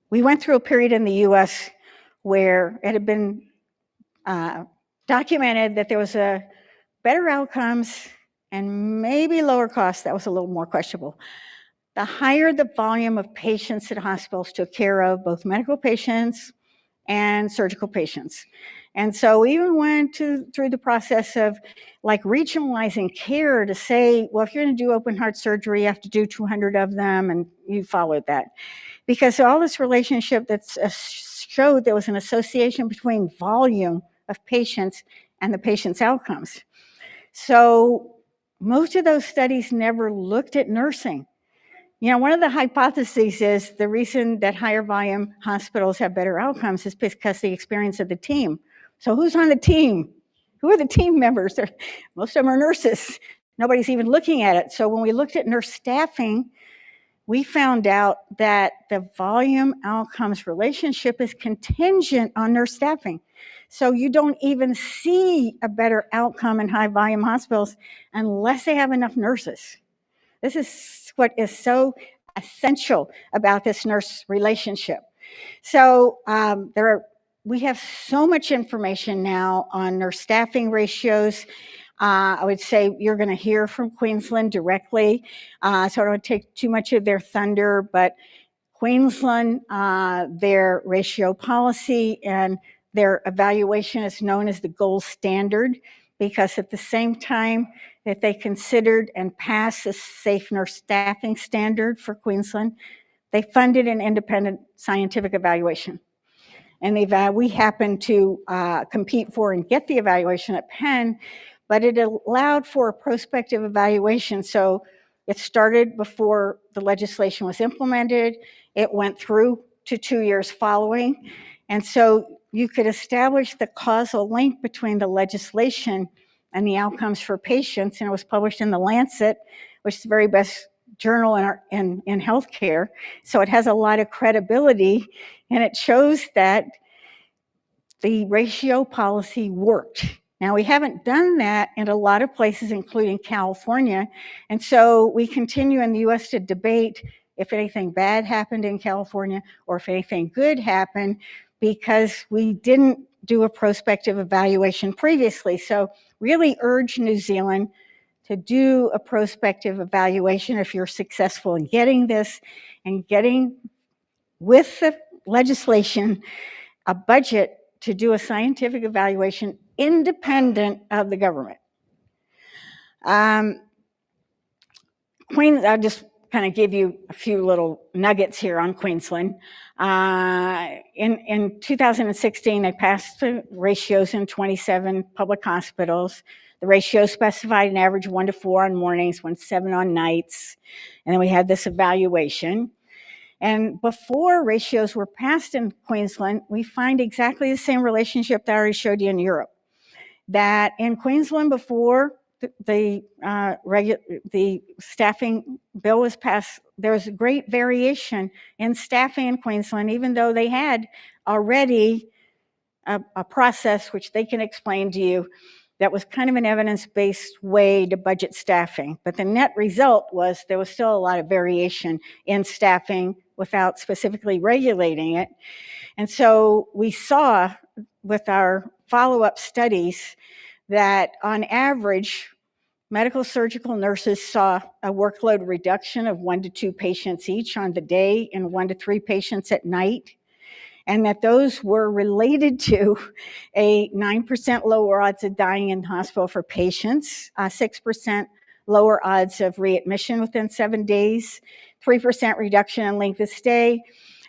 We went through a period in the US where it had been documented that there was a better outcomes and maybe lower costs. That was a little more questionable. The higher the volume of patients that hospitals took care of, both medical patients and surgical patients. And so we even went through the process of like regionalizing care to say, well, if you're going to do open heart surgery, you have to do 200 of them, and you followed that. Because all this relationship that's showed there was an association between volume of patients and the patient's outcomes. So most of those studies never looked at nursing. One of the hypotheses is the reason that higher volume hospitals have better outcomes is because of the experience of the team. So who's on the team? Who are the team members? Most of them are nurses. Nobody's even looking at it. So when we looked at nurse staffing, we found out that the volume outcomes relationship is contingent on nurse staffing. So you don't even see a better outcome in high volume hospitals unless they have enough nurses. This is what is so essential about this nurse relationship. So we have so much information now on nurse staffing ratios. I would say you're going to hear from Queensland directly, so I don't want to take too much of their thunder, but Queensland, their ratio policy and their evaluation is known as the gold standard, because at the same time that they considered and passed the safe nurse staffing standard for Queensland, they funded an independent scientific evaluation. And we happened to compete for and get the evaluation at Penn, but it allowed for a prospective evaluation. So it started before the legislation was implemented. It went through to 2 years following. And so you could establish the causal link between the legislation and the outcomes for patients. And it was published in The Lancet, which is the very best journal in healthcare. So it has a lot of credibility, and it shows that the ratio policy worked. Now, we haven't done that in a lot of places, including California. And so we continue in the US to debate if anything bad happened in California or if anything good happened, because we didn't do a prospective evaluation previously. So really urge New Zealand to do a prospective evaluation if you're successful in getting this and getting with the legislation a budget to do a scientific evaluation independent of the government. I'll just kind of give you a few little nuggets here on Queensland. In 2016, they passed the ratios in 27 public hospitals. The ratio specified an average 1 to 4 on mornings, 1 to 7 on nights. And then we had this evaluation. And before ratios were passed in Queensland, we find exactly the same relationship that I already showed you in Europe. That in Queensland, before the staffing bill was passed, there was a great variation in staffing in Queensland, even though they had already a process which they can explain to you that was kind of an evidence-based way to budget staffing. But the net result was there was still a lot of variation in staffing without specifically regulating it. And so we saw with our follow-up studies that on average, medical surgical nurses saw a workload reduction of 1 to 2 patients each on the day and 1 to 3 patients at night, and that those were related to a 9% lower odds of dying in hospital for patients, 6% lower odds of readmission within 7 days, 3% reduction in length of stay,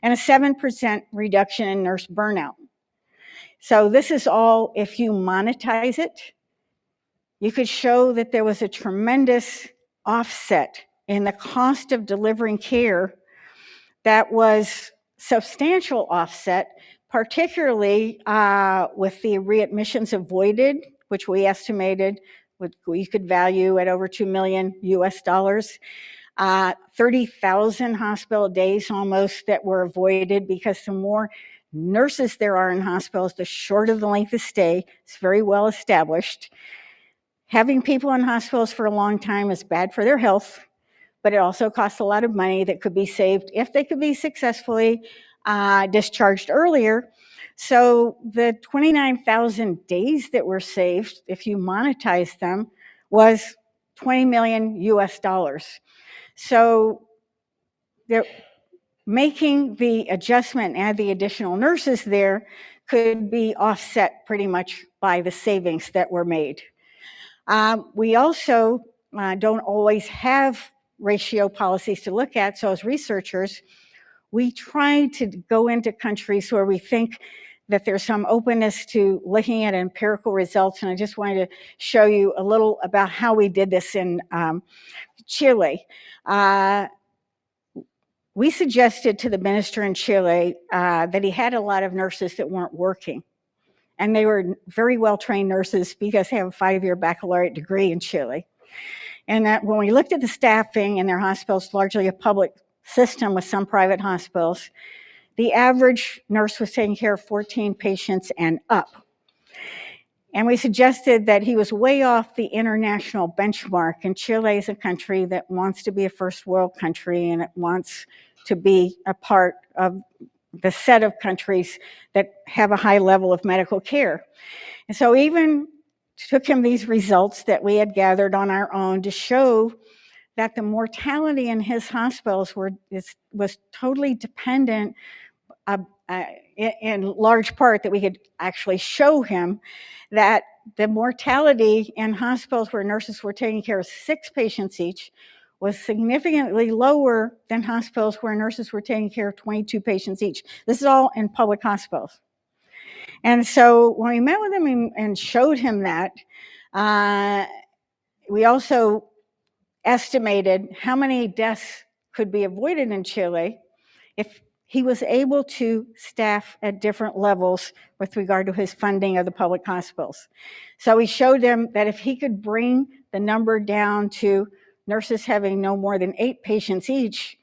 and a 7% reduction in nurse burnout. So this is all, if you monetize it, you could show that there was a tremendous offset in the cost of delivering care that was substantial offset, particularly with the readmissions avoided, which we estimated we could value at over $2 million US, 30,000 hospital days almost that were avoided, because the more nurses there are in hospitals, the shorter the length of stay. It's very well established. Having people in hospitals for a long time is bad for their health, but it also costs a lot of money that could be saved if they could be successfully discharged earlier. So the 29,000 days that were saved, if you monetize them, was $20 million US. So they're making the adjustment, add the additional nurses there, could be offset pretty much by the savings that were made. We also don't always have ratio policies to look at. So as researchers, we try to go into countries where we think that there's some openness to looking at empirical results. And I just wanted to show you a little about how we did this in Chile. We suggested to the minister in Chile that he had a lot of nurses that weren't working. And they were very well-trained nurses because they have a 5-year baccalaureate degree in Chile. And that when we looked at the staffing in their hospitals, largely a public system with some private hospitals, the average nurse was taking care of 14 patients and up. And we suggested that he was way off the international benchmark. And Chile is a country that wants to be a first world country, and it wants to be a part of the set of countries that have a high level of medical care. And so even took him these results that we had gathered on our own to show that the mortality in his hospitals was totally dependent in large part, that we could actually show him that the mortality in hospitals where nurses were taking care of 6 patients each was significantly lower than hospitals where nurses were taking care of 22 patients each. This is all in public hospitals. And so when we met with him and showed him that, we also estimated how many deaths could be avoided in Chile if he was able to staff at different levels with regard to his funding of the public hospitals. So we showed them that if he could bring the number down to nurses having no more than 8 patients each,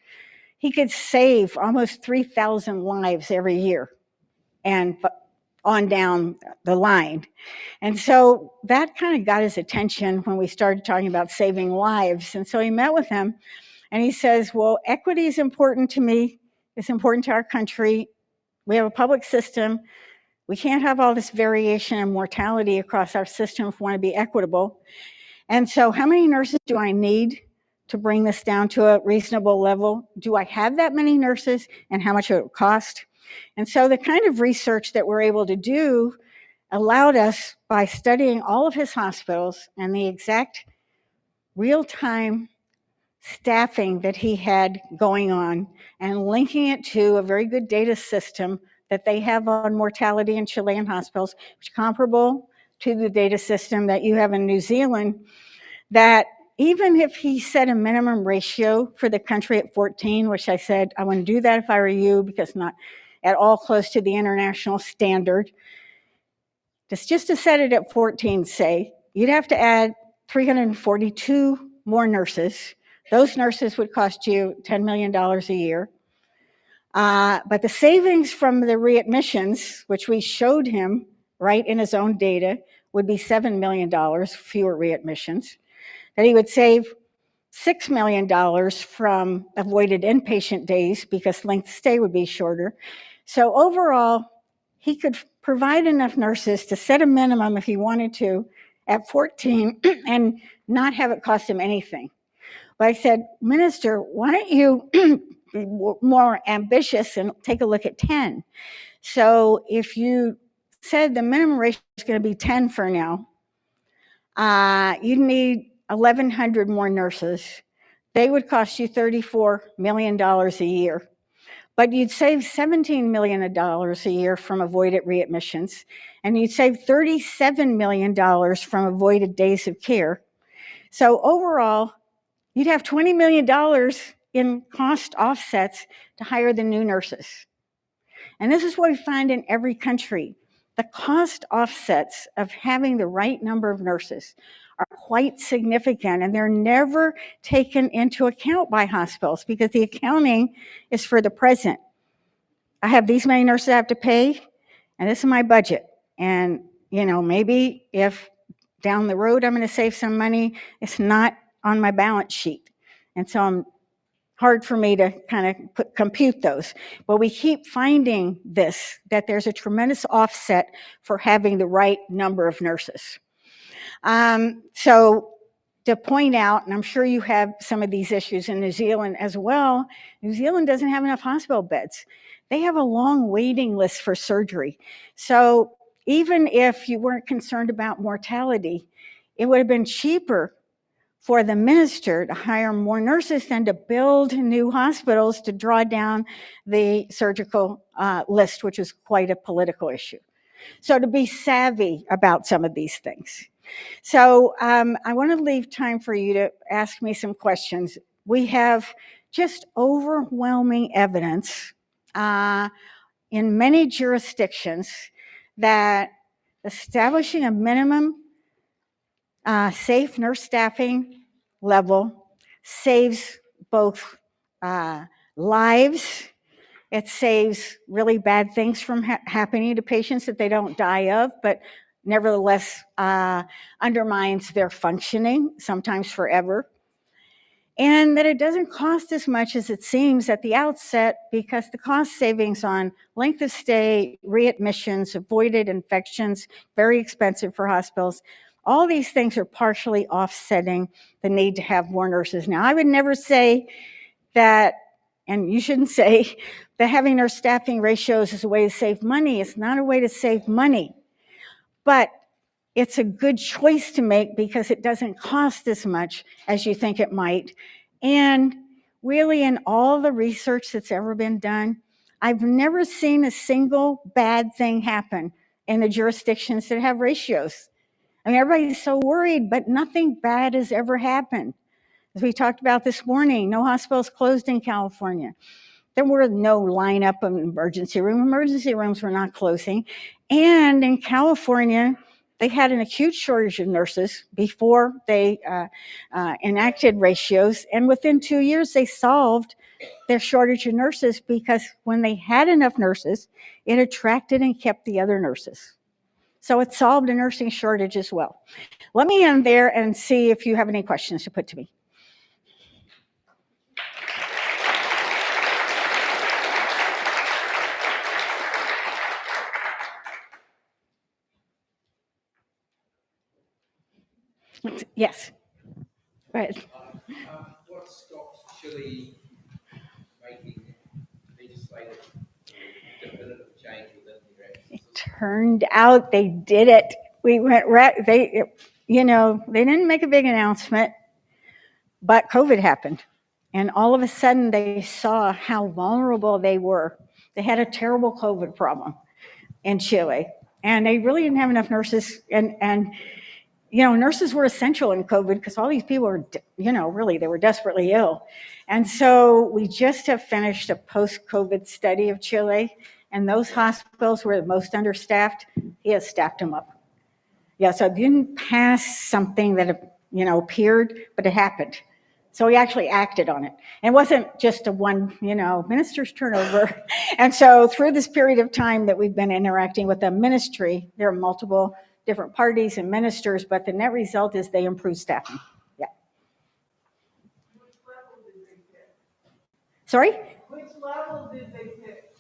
he could save almost 3,000 lives every year and on down the line. And so that kind of got his attention when we started talking about saving lives. And so he met with him and he says, well, equity is important to me. It's important to our country. We have a public system. We can't have all this variation in mortality across our system if we want to be equitable. And so how many nurses do I need to bring this down to a reasonable level? Do I have that many nurses, and how much it would cost? And so the kind of research that we're able to do allowed us, by studying all of his hospitals and the exact real-time staffing that he had going on, and linking it to a very good data system that they have on mortality in Chilean hospitals, which is comparable to the data system that you have in New Zealand, that even if he set a minimum ratio for the country at 14, which I said I wouldn't do that if I were you because not at all close to the international standard, just to set it at 14, say, you'd have to add 342 more nurses. Those nurses would cost you $10 million a year. But the savings from the readmissions, which we showed him right in his own data, would be $7 million fewer readmissions. That he would save $6 million from avoided inpatient days because length of stay would be shorter. So overall, he could provide enough nurses to set a minimum if he wanted to at 14 and not have it cost him anything. But I said, Minister, why don't you be more ambitious and take a look at 10? So if you said the minimum ratio is going to be 10 for now, you'd need 1,100 more nurses. They would cost you $34 million a year. But you'd save $17 million a year from avoided readmissions, and you'd save $37 million from avoided days of care. So overall, you'd have $20 million in cost offsets to hire the new nurses. And this is what we find in every country. The cost offsets of having the right number of nurses are quite significant, and they're never taken into account by hospitals because the accounting is for the present. I have these many nurses I have to pay, and this is my budget. And, maybe if down the road I'm going to save some money, it's not on my balance sheet. And so hard for me to kind of compute those. But we keep finding that there's a tremendous offset for having the right number of nurses. So to point out, and I'm sure you have some of these issues in New Zealand as well, New Zealand doesn't have enough hospital beds. They have a long waiting list for surgery. So even if you weren't concerned about mortality, it would have been cheaper for the minister to hire more nurses than to build new hospitals to draw down the surgical list, which is quite a political issue. So to be savvy about some of these things. So I want to leave time for you to ask me some questions. We have just overwhelming evidence in many jurisdictions that establishing a minimum safe nurse staffing level saves both lives. It saves really bad things from happening to patients that they don't die of, but nevertheless undermines their functioning, sometimes forever. And that it doesn't cost as much as it seems at the outset because the cost savings on length of stay, readmissions, avoided infections, very expensive for hospitals. All these things are partially offsetting the need to have more nurses. Now, I would never say that, and you shouldn't say, that having nurse staffing ratios is a way to save money. It's not a way to save money, but it's a good choice to make because it doesn't cost as much as you think it might. And really, in all the research that's ever been done, I've never seen a single bad thing happen in the jurisdictions that have ratios. I mean, everybody's so worried, but nothing bad has ever happened. As we talked about this morning, no hospitals closed in California. There were no lineup of emergency room. Emergency rooms were not closing. And in California, they had an acute shortage of nurses before they enacted ratios. And within 2 years, they solved their shortage of nurses because when they had enough nurses, it attracted and kept the other nurses. So it solved a nursing shortage as well. Let me end there and see if you have any questions to put to me. Yes. Go ahead. What stopped Shelley making legislative definitive change within the actions? It turned out they did it. We went they didn't make a big announcement, but COVID happened. And all of a sudden they saw how vulnerable they were. They had a terrible COVID problem in Chile. And they really didn't have enough nurses. And nurses were essential in COVID because all these people were, really, they were desperately ill. And so we just have finished a post-COVID study of Chile, and those hospitals were the most understaffed. He has staffed them up. Yeah, so it didn't pass something that, appeared, but it happened. So he actually acted on it. And it wasn't just a one, minister's turnover. And so through this period of time that we've been interacting with the ministry, there are multiple different parties and ministers, but the net result is they improve staffing. Yeah. Which level did they pick? Sorry? Which level did they pick?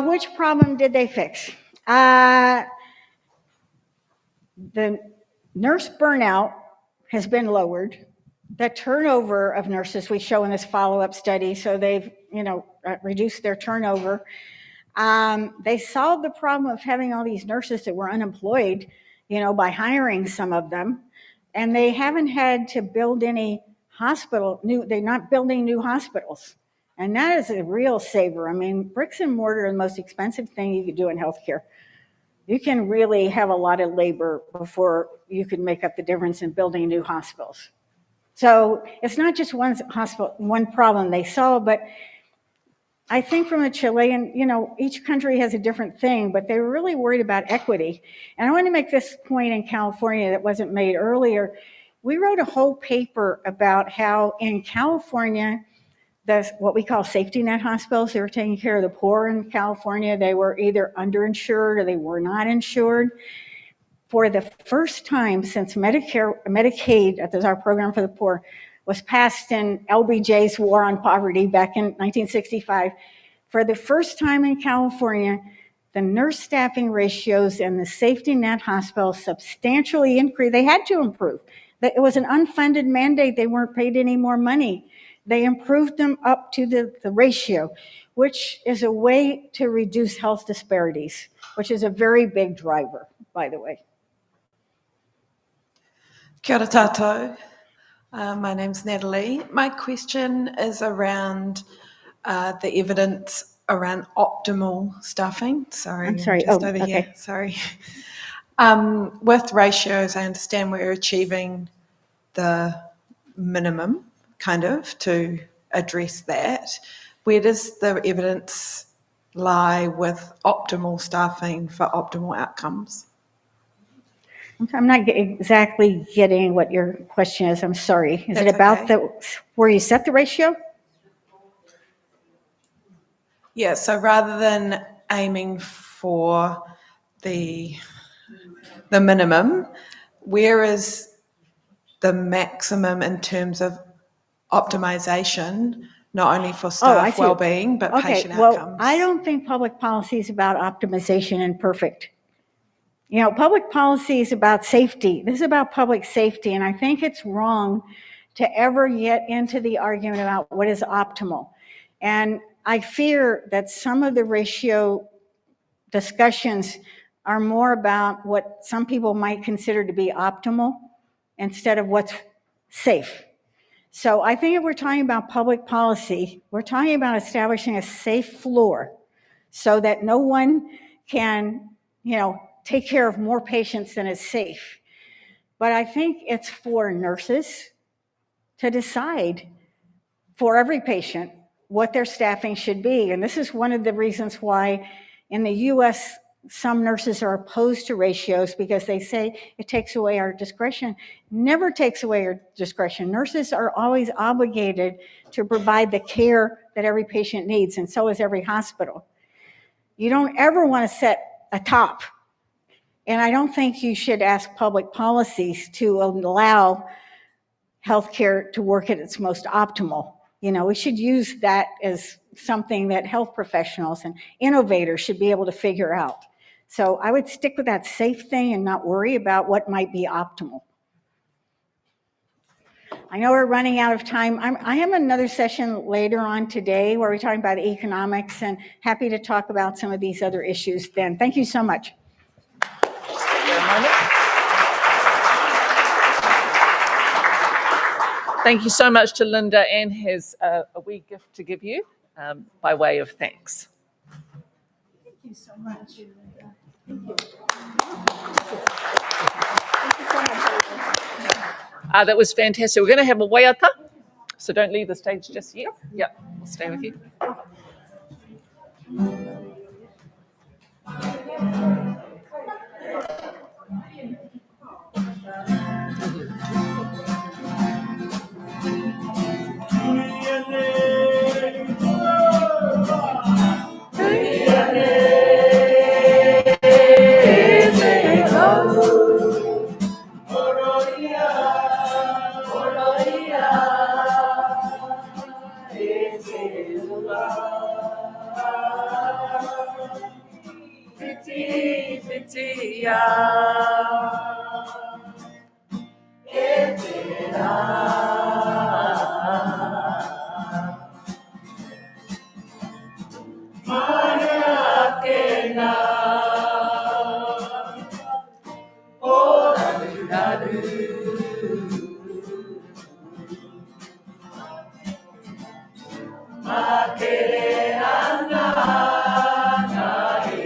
Which problem did they fix? The nurse burnout has been lowered. The turnover of nurses we show in this follow-up study, so they've reduced their turnover. They solved the problem of having all these nurses that were unemployed, by hiring some of them, and they haven't had to build any they're not building new hospitals. And that is a real saver. I mean, bricks and mortar are the most expensive thing you could do in healthcare. You can really have a lot of labor before you can make up the difference in building new hospitals. So it's not just one problem they solve, but I think from a Chilean, each country has a different thing, but they were really worried about equity. And I want to make this point in California that wasn't made earlier. We wrote a whole paper about how in California, what we call safety net hospitals, they were taking care of the poor in California. They were either underinsured or they were not insured. For the first time since Medicaid, that is our program for the poor, was passed in LBJ's War on Poverty back in 1965. For the first time in California, the nurse staffing ratios in the safety net hospitals substantially increased. They had to improve. It was an unfunded mandate. They weren't paid any more money. They improved them up to the ratio, which is a way to reduce health disparities, which is a very big driver, by the way. Kia ora tātou. My name's Natalie. My question is around the evidence around optimal staffing. Sorry, I'm sorry. just over here. Sorry. With ratios, I understand we're achieving the minimum, kind of, to address that. Where does the evidence lie with optimal staffing for optimal outcomes? I'm not exactly getting what your question is. I'm sorry. Is That's it about okay. where you set the ratio? Yeah, so rather than aiming for the minimum, where is the maximum in terms of optimization, not only for staff well-being, but patient outcomes? I don't think public policy is about optimization and perfect. Public policy is about safety. This is about public safety, and I think it's wrong to ever get into the argument about what is optimal. And I fear that some of the ratio discussions are more about what some people might consider to be optimal instead of what's safe. So I think if we're talking about public policy, we're talking about establishing a safe floor so that no one can, take care of more patients than is safe. But I think it's for nurses to decide for every patient what their staffing should be. And this is one of the reasons why in the US, some nurses are opposed to ratios because they say it takes away our discretion. Never takes away your discretion. Nurses are always obligated to provide the care that every patient needs, and so is every hospital. You don't ever want to set a top. And I don't think you should ask public policies to allow healthcare to work at its most optimal. We should use that as something that health professionals and innovators should be able to figure out. So I would stick with that safe thing and not worry about what might be optimal. I know we're running out of time. I have another session later on today where we're talking about economics, and happy to talk about some of these other issues then. Thank you so much. Thank you so much to Linda. Anne has a wee gift to give you by way of thanks. Thank you so much. That was fantastic. We're going to have a waiata, so don't leave the stage just yet. Yep, we'll stay with you. ia, e te rā. Mai ake nā, o raru raru. Ma kere ana na e.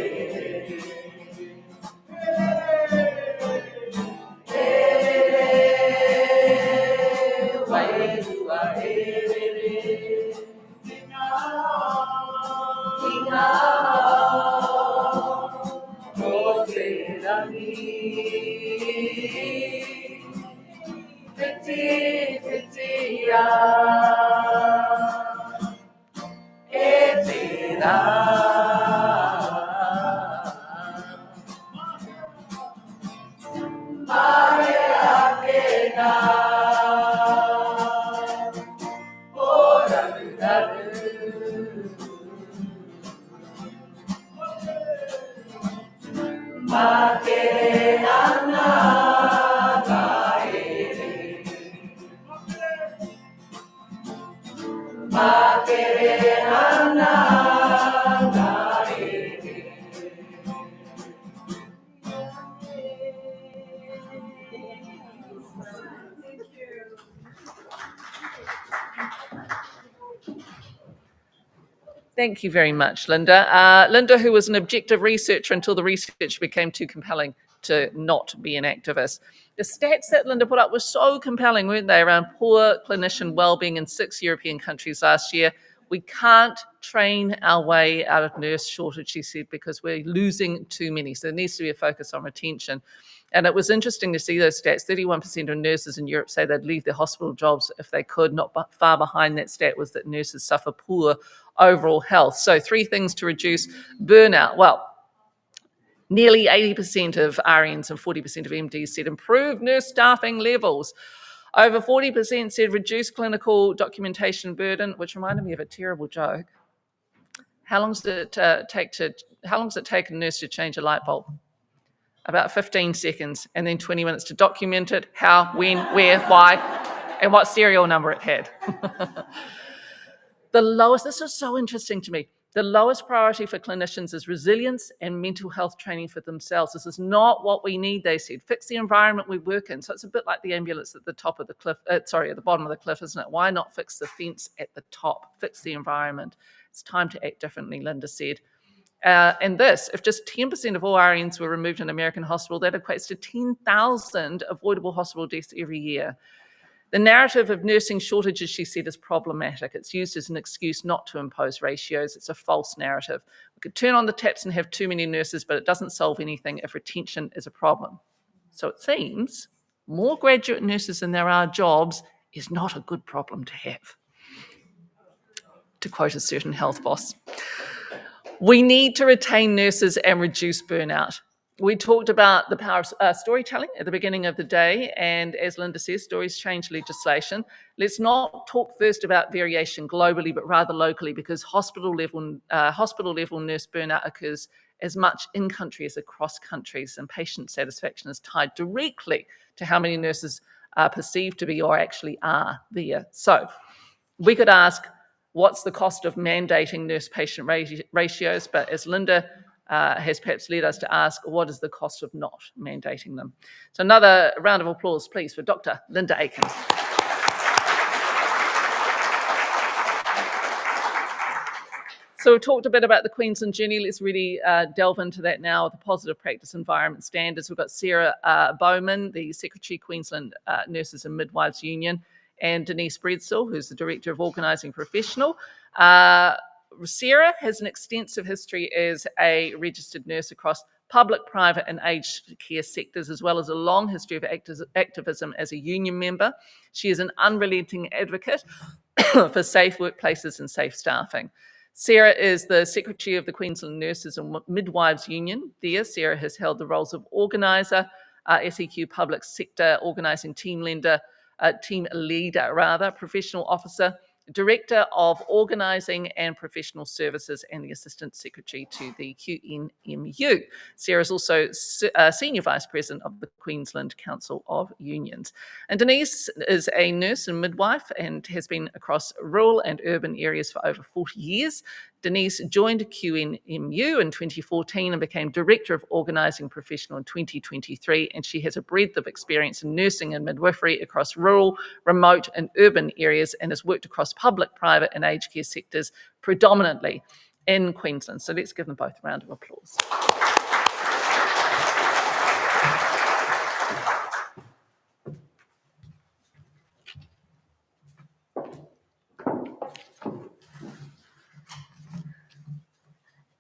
Thank you very much, Linda. Linda, who was an objective researcher until the research became too compelling to not be an activist. The stats that Linda put up were so compelling, weren't they, around poor clinician wellbeing in 6 European countries last year. We can't train our way out of nurse shortage, she said, because we're losing too many. So there needs to be a focus on retention. And it was interesting to see those stats. 31% of nurses in Europe say they'd leave their hospital jobs if they could. Not far behind that stat was that nurses suffer poor overall health. So 3 things to reduce burnout. Well, nearly 80% of RNs and 40% of MDs said improve nurse staffing levels. Over 40% said reduce clinical documentation burden, which reminded me of a terrible joke. How long does it take a nurse to change a light bulb? About 15 seconds, and then 20 minutes to document it, how, when, where, why, and what serial number it had. This is so interesting to me. The lowest priority for clinicians is resilience and mental health training for themselves. This is not what we need, they said. Fix the environment we work in. So it's a bit like the ambulance at the top of the cliff, at the bottom of the cliff, isn't it? Why not fix the fence at the top? Fix the environment. It's time to act differently, Linda said. And if just 10% of all RNs were removed in American hospital, that equates to 10,000 avoidable hospital deaths every year. The narrative of nursing shortages, she said, is problematic. It's used as an excuse not to impose ratios. It's a false narrative. We could turn on the taps and have too many nurses, but it doesn't solve anything if retention is a problem. So it seems more graduate nurses than there are jobs is not a good problem to have, to quote a certain health boss. We need to retain nurses and reduce burnout. We talked about the power of storytelling at the beginning of the day, and as Linda says, stories change legislation. Let's not talk first about variation globally, but rather locally, because hospital level nurse burnout occurs as much in country as across countries, and patient satisfaction is tied directly to how many nurses are perceived to be or actually are there. So we could ask, what's the cost of mandating nurse-patient ratios? But as Linda has perhaps led us to ask, what is the cost of not mandating them? So another round of applause, please, for Dr. Linda Aiken. So we talked a bit about the Queensland journey. Let's really delve into that now, the positive practice environment standards. We've got Sarah Beaman, the Secretary, Queensland Nurses and Midwives Union, and Denise Breadsell, who's the Director of Organising Professional. Sarah has an extensive history as a registered nurse across public, private and aged care sectors, as well as a long history of activism as a union member. She is an unrelenting advocate for safe workplaces and safe staffing. Sarah is the Secretary of the Queensland Nurses and Midwives Union. There, Sarah has held the roles of organiser, SEQ Public Sector Organising Team Leader, professional officer, Director of Organising and Professional Services and the Assistant Secretary to the QNMU. Sarah is also Senior Vice President of the Queensland Council of Unions. And Denise is a nurse and midwife and has been across rural and urban areas for over 40 years. Denise joined QNMU in 2014 and became Director of Organising Professional in 2023, and she has a breadth of experience in nursing and midwifery across rural, remote and urban areas and has worked across public, private and aged care sectors predominantly in Queensland. So let's give them both a round of applause.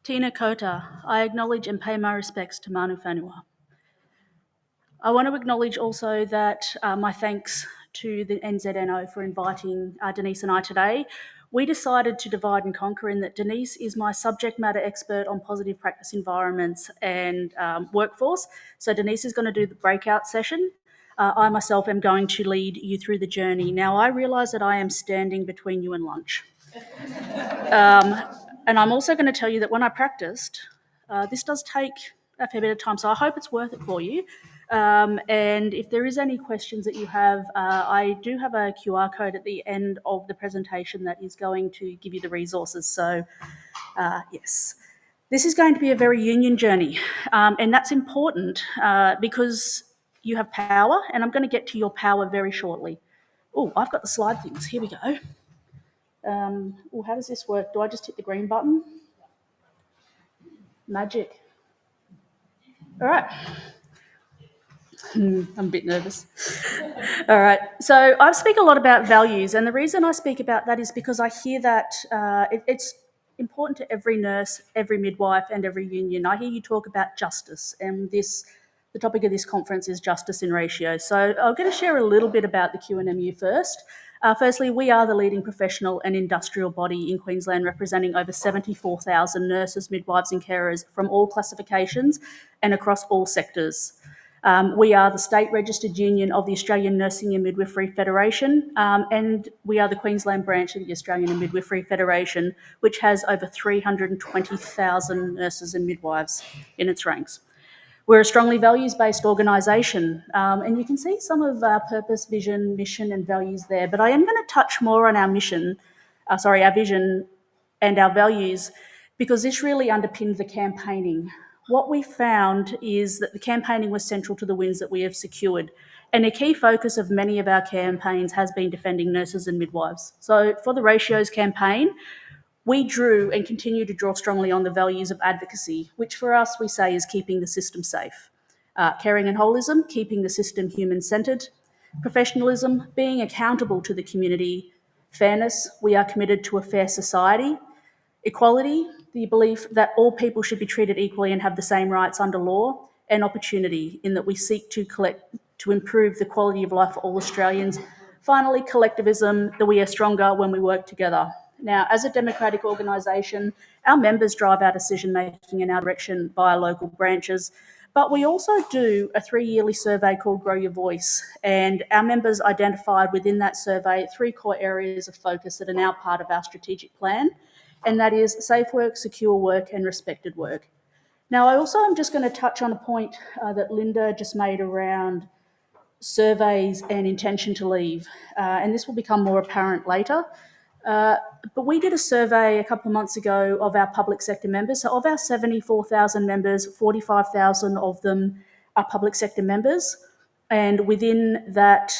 Tēnā koutou, I acknowledge and pay my respects to Manu Whenua. I want to acknowledge also that my thanks to the NZNO for inviting Denise and I today. We decided to divide and conquer in that Denise is my subject matter expert on positive practice environments and workforce. So Denise is going to do the breakout session. I myself am going to lead you through the journey. Now, I realise that I am standing between you and lunch. And I'm also going to tell you that when I practiced, this does take a fair bit of time, so I hope it's worth it for you. And if there is any questions that you have, I do have a QR code at the end of the presentation that is going to give you the resources. So, yes. This is going to be a very union journey, and that's important because you have power, and I'm going to get to your power very shortly. Oh, I've got the slide things. Here we go. How does this work? Do I just hit the green button? Magic. All right. I'm a bit nervous. All right. So I speak a lot about values, and the reason I speak about that is because I hear that it's important to every nurse, every midwife, and every union. I hear you talk about justice, and the topic of this conference is justice in ratio. So I'm going to share a little bit about the QNMU first. Firstly, we are the leading professional and industrial body in Queensland, representing over 74,000 nurses, midwives and carers from all classifications and across all sectors. We are the state registered union of the Australian Nursing and Midwifery Federation, and we are the Queensland branch of the Australian and Midwifery Federation, which has over 320,000 nurses and midwives in its ranks. We're a strongly values-based organisation, and you can see some of our purpose, vision, mission and values there, but I am going to touch more on our our vision and our values, because this really underpinned the campaigning. What we found is that the campaigning was central to the wins that we have secured, and a key focus of many of our campaigns has been defending nurses and midwives. So for the Ratios campaign, we drew and continue to draw strongly on the values of advocacy, which for us we say is keeping the system safe. Caring and holism, keeping the system human-centred. Professionalism, being accountable to the community. Fairness, we are committed to a fair society. Equality, the belief that all people should be treated equally and have the same rights under law. And opportunity, in that we seek to improve the quality of life for all Australians. Finally, collectivism, that we are stronger when we work together. Now, as a democratic organisation, our members drive our decision-making in our direction via local branches, but we also do a 3-yearly survey called Grow Your Voice, and our members identified within that survey 3 core areas of focus that are now part of our strategic plan, and that is safe work, secure work, and respected work. Now, I also am just going to touch on a point that Linda just made around surveys and intention to leave, and this will become more apparent later. But we did a survey a couple of months ago of our public sector members. So of our 74,000 members, 45,000 of them are public sector members. And within that,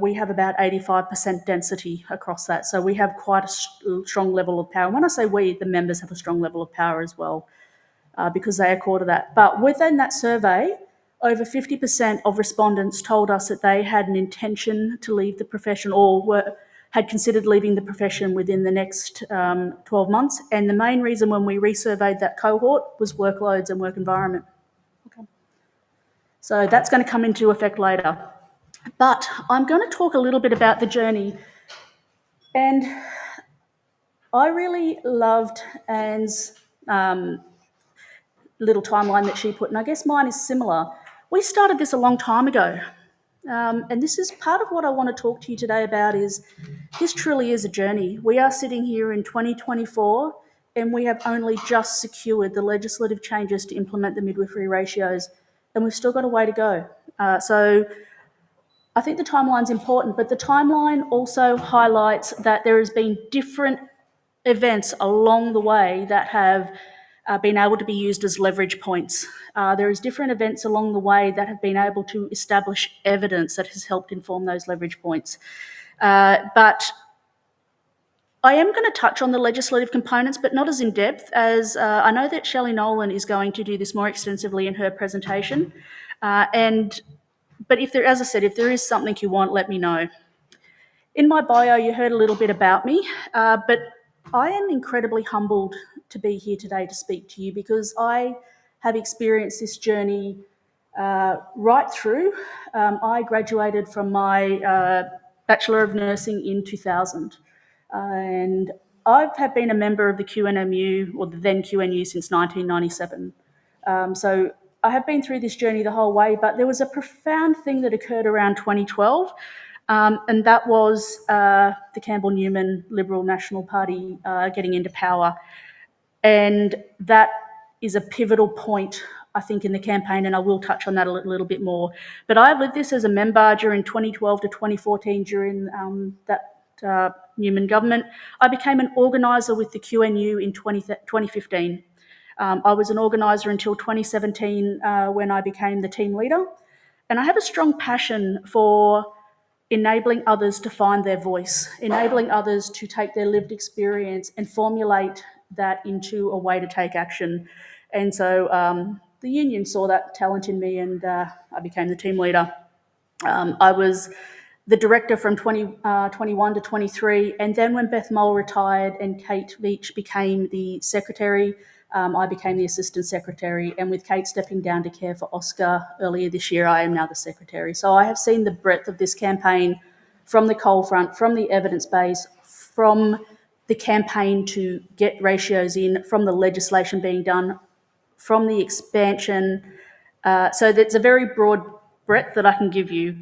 we have about 85% density across that. So we have quite a strong level of power. When I say we, the members have a strong level of power as well, because they are core to that. But within that survey, over 50% of respondents told us that they had an intention to leave the profession or had considered leaving the profession within the next 12 months. And the main reason when we resurveyed that cohort was workloads and work environment. Okay. So that's going to come into effect later. But I'm going to talk a little bit about the journey. And I really loved Anne's little timeline that she put, and I guess mine is similar. We started this a long time ago. And this is part of what I want to talk to you today about is this truly is a journey. We are sitting here in 2024 and we have only just secured the legislative changes to implement the midwifery ratios, and we've still got a way to go. So I think the timeline's important, but the timeline also highlights that there has been different events along the way that have been able to be used as leverage points. There is different events along the way that have been able to establish evidence that has helped inform those leverage points. But I am going to touch on the legislative components, but not as in depth, as I know that Shelley Nowlan is going to do this more extensively in her presentation. But if there, as I said, if there is something you want, let me know. In my bio, you heard a little bit about me, but I am incredibly humbled to be here today to speak to you because I have experienced this journey right through. I graduated from my Bachelor of Nursing in 2000, and I have been a member of the QNMU, or the then QNU, since 1997. So I have been through this journey the whole way, but there was a profound thing that occurred around 2012, and that was the Campbell-Newman Liberal National Party getting into power. And that is a pivotal point, I think, in the campaign, and I will touch on that a little bit more. But I lived this as a member during 2012 to 2014 during that Newman government. I became an organiser with the QNU in 2015. I was an organiser until 2017 when I became the team leader. And I have a strong passion for enabling others to find their voice, enabling others to take their lived experience and formulate that into a way to take action. And so the union saw that talent in me, and I became the team leader. I was the director from 2021 to 23, and then when Beth Mull retired and Kate Veach became the secretary, I became the assistant secretary, and with Kate stepping down to care for Oscar earlier this year, I am now the secretary. So I have seen the breadth of this campaign from the coal front, from the evidence base, from the campaign to get ratios in, from the legislation being done, from the expansion. So that's a very broad breadth that I can give you.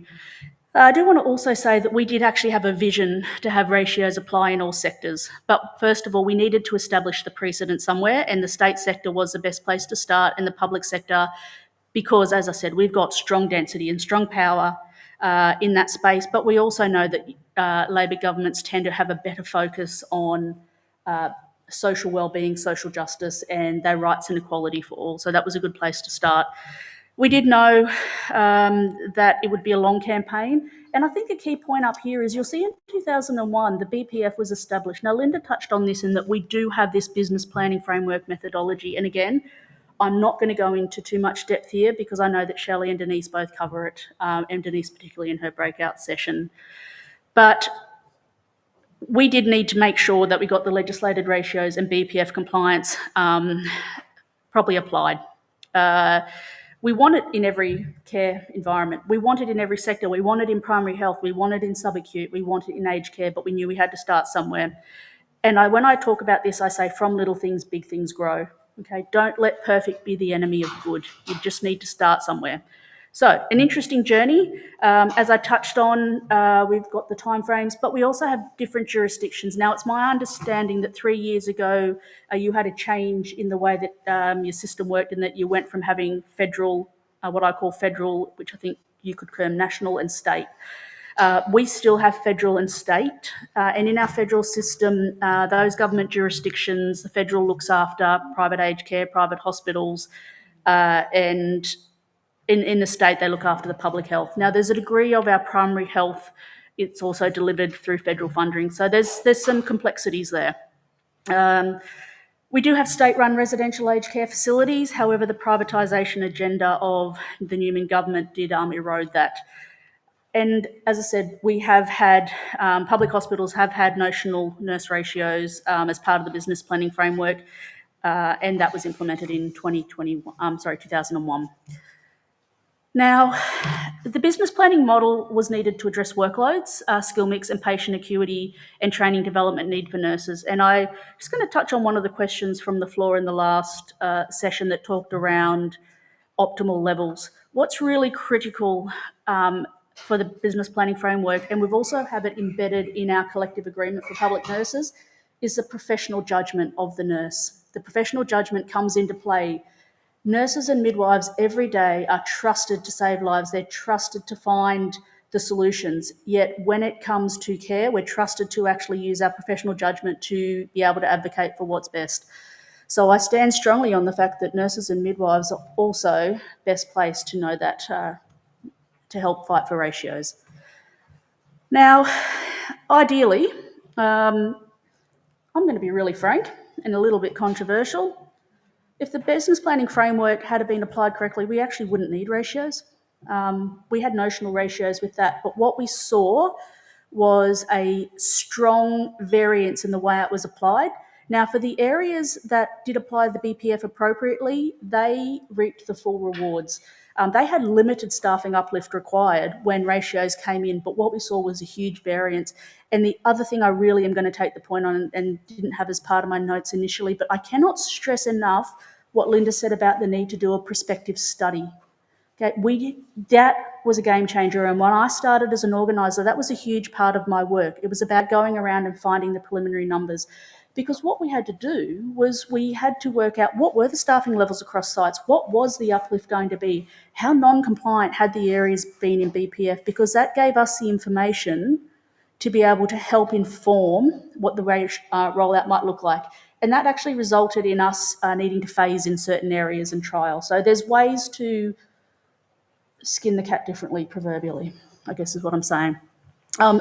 I do want to also say that we did actually have a vision to have ratios apply in all sectors. But first of all, we needed to establish the precedent somewhere, and the state sector was the best place to start, and the public sector, because, as I said, we've got strong density and strong power in that space. But we also know that Labor governments tend to have a better focus on social wellbeing, social justice, and their rights and equality for all. So that was a good place to start. We did know that it would be a long campaign. And I think a key point up here is you'll see in 2001, the BPF was established. Now, Linda touched on this in that we do have this business planning framework methodology. And again, I'm not going to go into too much depth here because I know that Shelley and Denise both cover it, and Denise particularly in her breakout session. But we did need to make sure that we got the legislated ratios and BPF compliance properly applied. We want it in every care environment. We want it in every sector. We want it in primary health. We want it in subacute. We want it in aged care, but we knew we had to start somewhere. And when I talk about this, I say from little things, big things grow. Okay, don't let perfect be the enemy of good. You just need to start somewhere. So, an interesting journey. As I touched on, we've got the timeframes, but we also have different jurisdictions. Now, it's my understanding that 3 years ago, you had a change in the way that your system worked, and that you went from having federal, what I call federal, which I think you could term national, and state. We still have federal and state, and in our federal system, those government jurisdictions, the federal looks after private aged care, private hospitals, and in the state, they look after the public health. Now, there's a degree of our primary health, it's also delivered through federal funding. So there's some complexities there. We do have state-run residential aged care facilities. However, the privatisation agenda of the Newman government did erode that. And as I said, we have had, public hospitals have had notional nurse ratios as part of the business planning framework, and that was implemented in 2001. Now, the business planning model was needed to address workloads, skill mix and patient acuity and training development need for nurses. And I'm just going to touch on one of the questions from the floor in the last session that talked around optimal levels. What's really critical for the business planning framework, and we've also have it embedded in our collective agreement for public nurses, is the professional judgment of the nurse. The professional judgment comes into play. Nurses and midwives every day are trusted to save lives. They're trusted to find the solutions. Yet when it comes to care, we're trusted to actually use our professional judgment to be able to advocate for what's best. So I stand strongly on the fact that nurses and midwives are also best placed to know that, to help fight for ratios. Now, ideally, I'm going to be really frank and a little bit controversial. If the business planning framework had been applied correctly, we actually wouldn't need ratios. We had notional ratios with that, but what we saw was a strong variance in the way it was applied. Now, for the areas that did apply the BPF appropriately, they reaped the full rewards. They had limited staffing uplift required when ratios came in, but what we saw was a huge variance. And the other thing I really am going to take the point on, and didn't have as part of my notes initially, but I cannot stress enough what Linda said about the need to do a prospective study. Okay, that was a game changer, and when I started as an organiser, that was a huge part of my work. It was about going around and finding the preliminary numbers, because what we had to do was we had to work out what were the staffing levels across sites, what was the uplift going to be, how non-compliant had the areas been in BPF, because that gave us the information to be able to help inform what the rollout might look like. And that actually resulted in us needing to phase in certain areas and trial. So there's ways to skin the cat differently, proverbially, I guess is what I'm saying.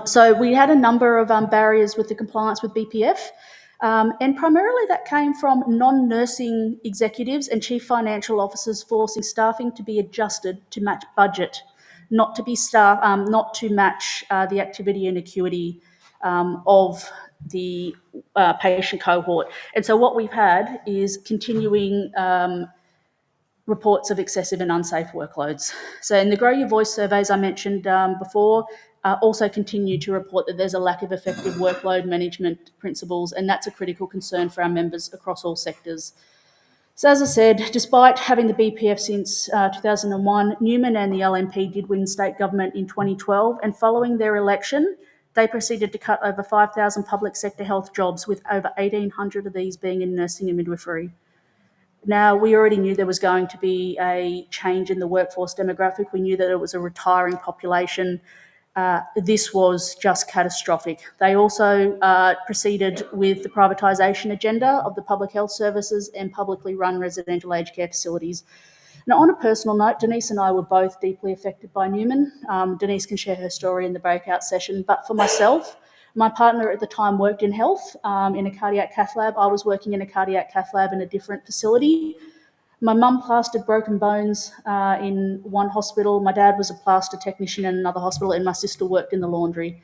So we had a number of barriers with the compliance with BPF, and primarily that came from non-nursing executives and chief financial officers forcing staffing to be adjusted to match budget, not to match the activity and acuity of the patient cohort. And so what we've had is continuing reports of excessive and unsafe workloads. So in the Grow Your Voice surveys I mentioned before, also continue to report that there's a lack of effective workload management principles, and that's a critical concern for our members across all sectors. So as I said, despite having the BPF since 2001, Newman and the LNP did win state government in 2012, and following their election, they proceeded to cut over 5,000 public sector health jobs, with over 1,800 of these being in nursing and midwifery. Now, we already knew there was going to be a change in the workforce demographic. We knew that it was a retiring population. This was just catastrophic. They also proceeded with the privatisation agenda of the public health services and publicly run residential aged care facilities. Now, on a personal note, Denise and I were both deeply affected by Newman. Denise can share her story in the breakout session, but for myself, my partner at the time worked in health in a cardiac cath lab. I was working in a cardiac cath lab in a different facility. My mum plastered broken bones in one hospital. My dad was a plaster technician in another hospital, and my sister worked in the laundry.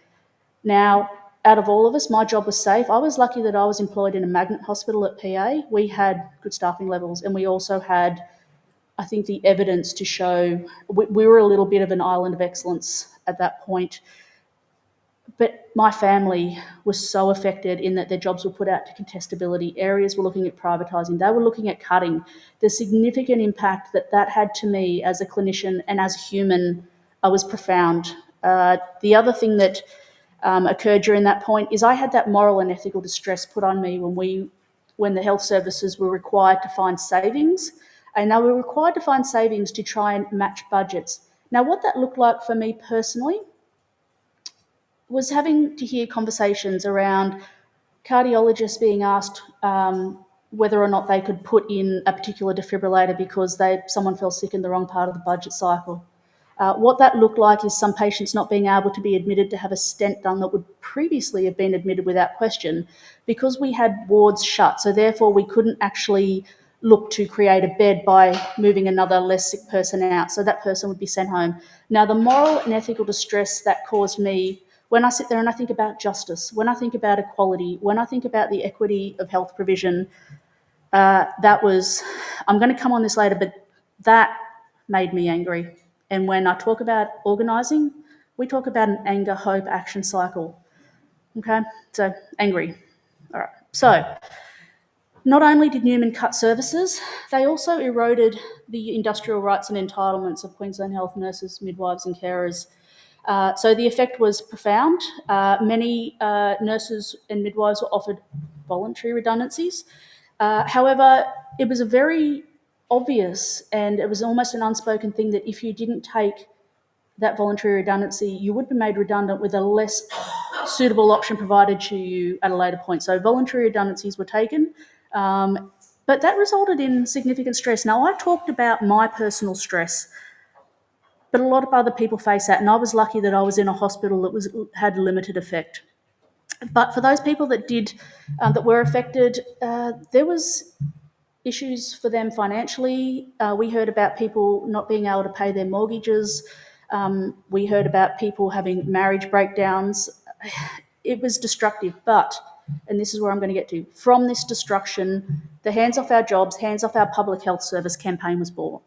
Now, out of all of us, my job was safe. I was lucky that I was employed in a magnet hospital at PA. We had good staffing levels, and we also had, I think, the evidence to show we were a little bit of an island of excellence at that point. But my family was so affected in that their jobs were put out to contestability. Areas were looking at privatising. They were looking at cutting. The significant impact that that had to me as a clinician and as a human was profound. The other thing that occurred during that point is I had that moral and ethical distress put on me when the health services were required to find savings, and they were required to find savings to try and match budgets. Now, what that looked like for me personally was having to hear conversations around cardiologists being asked whether or not they could put in a particular defibrillator because someone fell sick in the wrong part of the budget cycle. What that looked like is some patients not being able to be admitted to have a stent done that would previously have been admitted without question because we had wards shut. So therefore we couldn't actually look to create a bed by moving another less sick person out. So that person would be sent home. Now, the moral and ethical distress that caused me when I sit there and I think about justice, when I think about equality, when I think about the equity of health provision, I'm going to come on this later, but that made me angry. And when I talk about organising, we talk about an anger, hope, action cycle. Okay, so angry. All right, so not only did Newman cut services, they also eroded the industrial rights and entitlements of Queensland health nurses, midwives and carers. So the effect was profound. Many nurses and midwives were offered voluntary redundancies. However, it was a very obvious and it was almost an unspoken thing that if you didn't take that voluntary redundancy, you would be made redundant with a less suitable option provided to you at a later point. So voluntary redundancies were taken, but that resulted in significant stress. Now, I talked about my personal stress, but a lot of other people face that, and I was lucky that I was in a hospital that had limited effect. But for those people that that were affected, there was issues for them financially. We heard about people not being able to pay their mortgages. We heard about people having marriage breakdowns. It was destructive, but, and this is where I'm going to get to, from this destruction, the Hands Off Our Jobs, Hands Off Our Public Health Service campaign was born.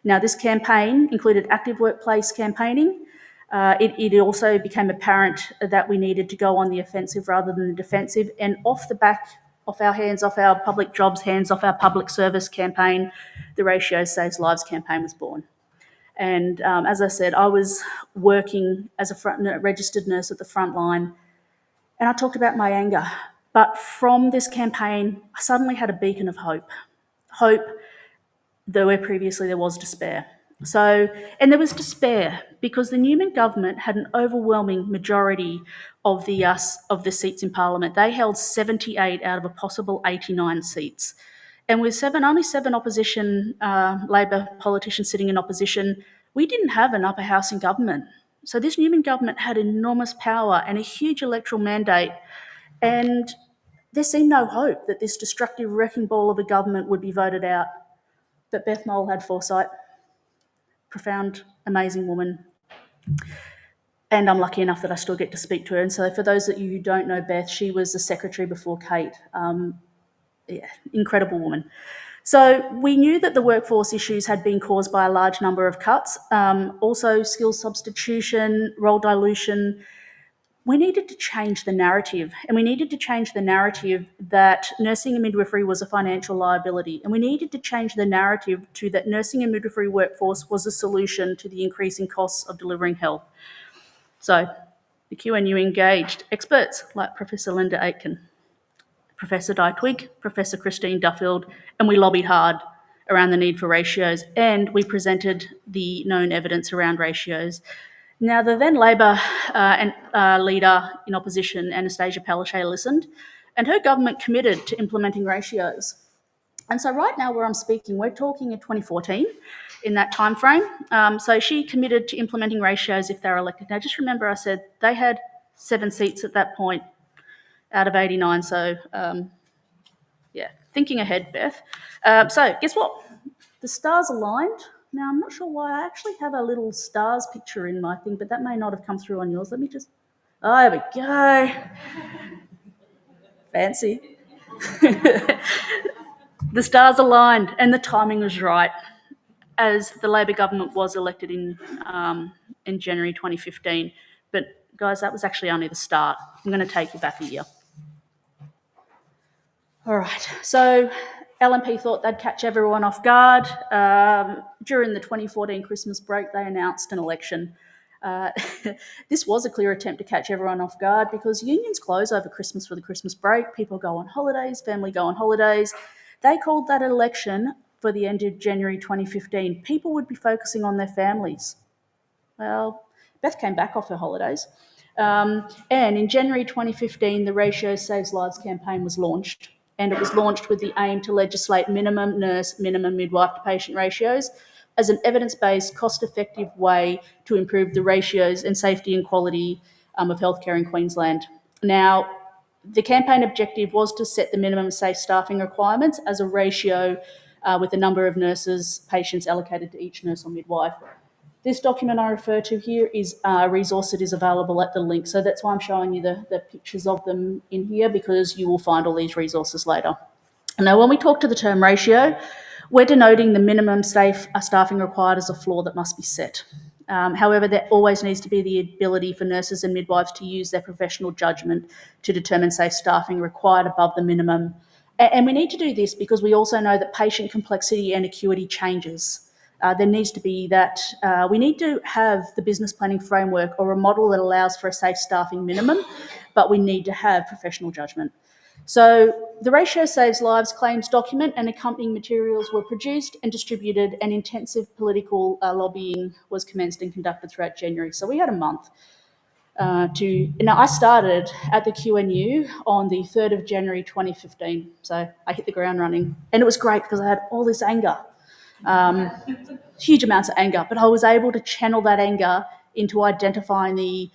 Now, this campaign included active workplace campaigning. It also became apparent that we needed to go on the offensive rather than the defensive, and off the back of our Hands Off Our Public Jobs, Hands Off Our Public Service campaign, the Ratio Saves Lives campaign was born. And as I said, I was working as a registered nurse at the front line, and I talked about my anger. But from this campaign, I suddenly had a beacon of hope. Hope, though where previously there was despair. And there was despair because the Newman government had an overwhelming majority of the seats in Parliament. They held 78 out of a possible 89 seats. And with only seven opposition Labor politicians sitting in opposition, we didn't have an upper house in government. So this Newman government had enormous power and a huge electoral mandate, and there seemed no hope that this destructive wrecking ball of a government would be voted out. But Beth Mole had foresight, profound, amazing woman. And I'm lucky enough that I still get to speak to her. And so for those of you who don't know Beth, she was the secretary before Kate. Incredible woman. So we knew that the workforce issues had been caused by a large number of cuts, also skills substitution, role dilution. We needed to change the narrative, and we needed to change the narrative that nursing and midwifery was a financial liability, and we needed to change the narrative to that nursing and midwifery workforce was a solution to the increasing costs of delivering health. So the QNU engaged experts like Professor Linda Aiken, Professor Di Twig, Professor Christine Duffield, and we lobbied hard around the need for ratios, and we presented the known evidence around ratios. Now, the then Labor leader in opposition, Anastasia Palaszczuk, listened, and her government committed to implementing ratios. And so right now where I'm speaking, we're talking in 2014 in that time frame. So she committed to implementing ratios if they're elected. Now, just remember I said they had 7 seats at that point out of 89. So, thinking ahead, Beth. So guess what? The stars aligned. Now, I'm not sure why. I actually have a little stars picture in my thing, but that may not have come through on yours. Let me just... Oh, there we go. Fancy. The stars aligned and the timing was right, as the Labor government was elected in January 2015. But, guys, that was actually only the start. I'm going to take you back a year. All right, so LNP thought they'd catch everyone off guard. During the 2014 Christmas break, they announced an election. This was a clear attempt to catch everyone off guard because unions close over Christmas for the Christmas break. People go on holidays, family go on holidays. They called that election for the end of January 2015. People would be focusing on their families. Well, Beth came back off her holidays. And in January 2015, the Ratio Saves Lives campaign was launched. And it was launched with the aim to legislate minimum nurse, minimum midwife to patient ratios as an evidence-based, cost-effective way to improve the ratios and safety and quality of healthcare in Queensland. Now, the campaign objective was to set the minimum safe staffing requirements as a ratio with the number of nurses, patients allocated to each nurse or midwife. This document I refer to here is a resource that is available at the link. So that's why I'm showing you the pictures of them in here, because you will find all these resources later. Now, when we talk to the term ratio, we're denoting the minimum safe staffing required as a floor that must be set. However, there always needs to be the ability for nurses and midwives to use their professional judgment to determine safe staffing required above the minimum. And we need to do this because we also know that patient complexity and acuity changes. There needs to be that, we need to have the business planning framework or a model that allows for a safe staffing minimum, but we need to have professional judgment. So the Ratio Saves Lives claims document and accompanying materials were produced and distributed, and intensive political lobbying was commenced and conducted throughout January. So we had a month now I started at the QNU on the 3rd of January 2015. So I hit the ground running, and it was great because I had all this anger, huge amounts of anger, but I was able to channel that anger into identifying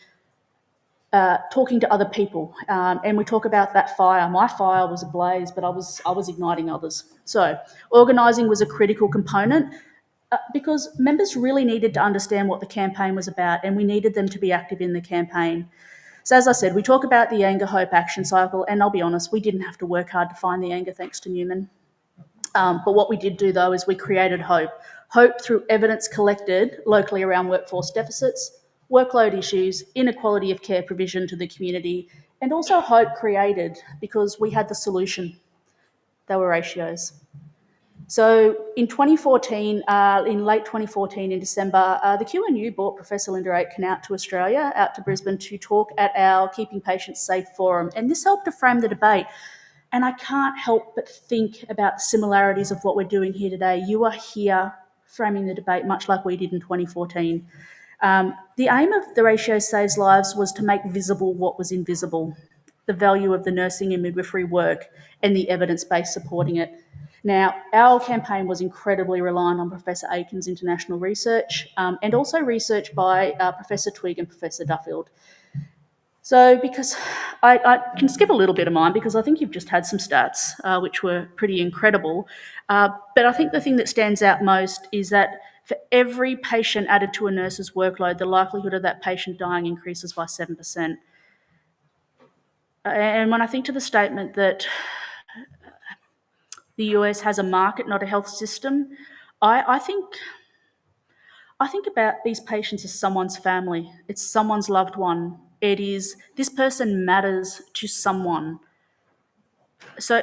talking to other people, and we talk about that fire. My fire was ablaze, but I was igniting others. So organising was a critical component because members really needed to understand what the campaign was about, and we needed them to be active in the campaign. So as I said, we talk about the anger, hope, action cycle, and I'll be honest, we didn't have to work hard to find the anger thanks to Newman. But what we did do, though, is we created hope. Hope through evidence collected locally around workforce deficits, workload issues, inequality of care provision to the community, and also hope created because we had the solution. They were ratios. So in 2014, in late 2014, in December, the QNU brought Professor Linda Aiken out to Australia, out to Brisbane, to talk at our Keeping Patients Safe forum. And this helped to frame the debate. And I can't help but think about the similarities of what we're doing here today. You are here framing the debate much like we did in 2014. The aim of the Ratio Saves Lives was to make visible what was invisible, the value of the nursing and midwifery work and the evidence base supporting it. Now, our campaign was incredibly reliant on Professor Aiken's international research and also research by Professor Twigg and Professor Duffield. So because I can skip a little bit of mine because I think you've just had some stats which were pretty incredible. But I think the thing that stands out most is that for every patient added to a nurse's workload, the likelihood of that patient dying increases by 7%. And when I think to the statement that the US has a market, not a health system, I think about these patients as someone's family. It's someone's loved one. It is, this person matters to someone. So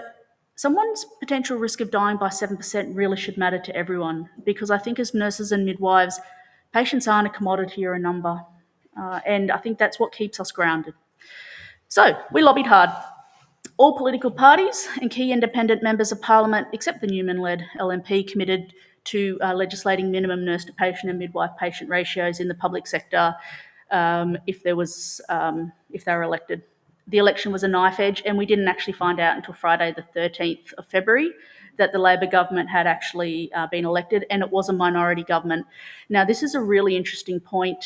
someone's potential risk of dying by 7% really should matter to everyone, because I think as nurses and midwives, patients aren't a commodity or a number. And I think that's what keeps us grounded. So we lobbied hard. All political parties and key independent members of Parliament, except the Newman-led LNP, committed to legislating minimum nurse-to-patient and midwife-patient ratios in the public sector if they were elected. The election was a knife edge, and we didn't actually find out until Friday the 13th of February that the Labor government had actually been elected, and it was a minority government. Now, this is a really interesting point.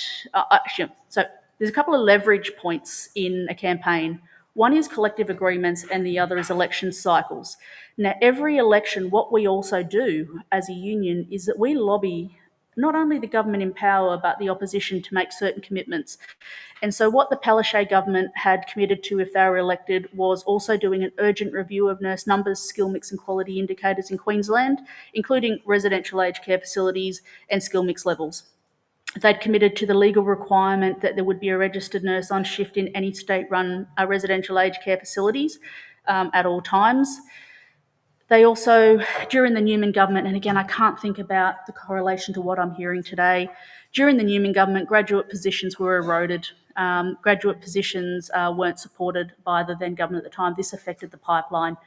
So there's a couple of leverage points in a campaign. One is collective agreements and the other is election cycles. Now, every election, what we also do as a union is that we lobby not only the government in power, but the opposition to make certain commitments. And so what the Palaszczuk government had committed to if they were elected was also doing an urgent review of nurse numbers, skill mix and quality indicators in Queensland, including residential aged care facilities and skill mix levels. They'd committed to the legal requirement that there would be a registered nurse on shift in any state-run residential aged care facilities at all times. They also, during the Newman government, and again, I can't think about the correlation to what I'm hearing today, during the Newman government, graduate positions were eroded. Graduate positions weren't supported by the then government at the time. This affected the pipeline.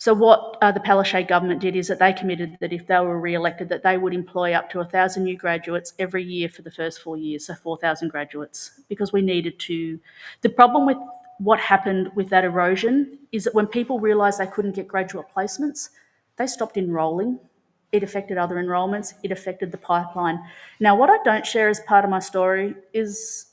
So what the Palaszczuk government did is that they committed that if they were re-elected, that they would employ up to 1,000 new graduates every year for the first 4 years, so 4,000 graduates, because we needed to. The problem with what happened with that erosion is that when people realised they couldn't get graduate placements, they stopped enrolling. It affected other enrolments. It affected the pipeline. Now, what I don't share as part of my story is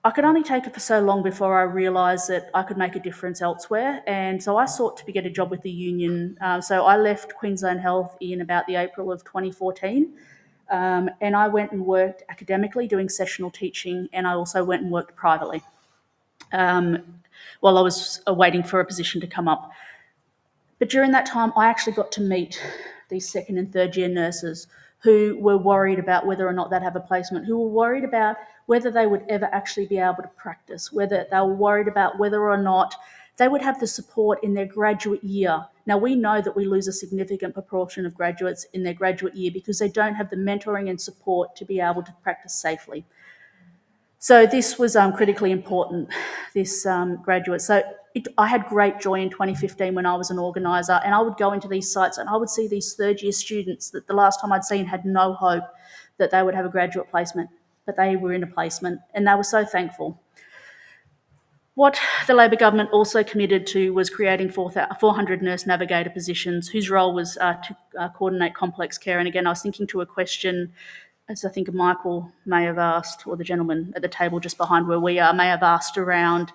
I could only take it for so long before I realised that I could make a difference elsewhere. And so I sought to get a job with the union. So I left Queensland Health in about the April of 2014. And I went and worked academically doing sessional teaching, and I also went and worked privately while I was waiting for a position to come up. But during that time, I actually got to meet these second and third year nurses who were worried about whether or not they'd have a placement, who were worried about whether they would ever actually be able to practice, whether they were worried about whether or not they would have the support in their graduate year. Now, we know that we lose a significant proportion of graduates in their graduate year because they don't have the mentoring and support to be able to practice safely. So this was critically important, this graduate. So I had great joy in 2015 when I was an organiser, and I would go into these sites and I would see these third-year students that the last time I'd seen had no hope that they would have a graduate placement, but they were in a placement, and they were so thankful. What the Labor government also committed to was creating 400 nurse navigator positions, whose role was to coordinate complex care. And again, I was thinking to a question, as I think Michael may have asked, or the gentleman at the table just behind where we are may have asked around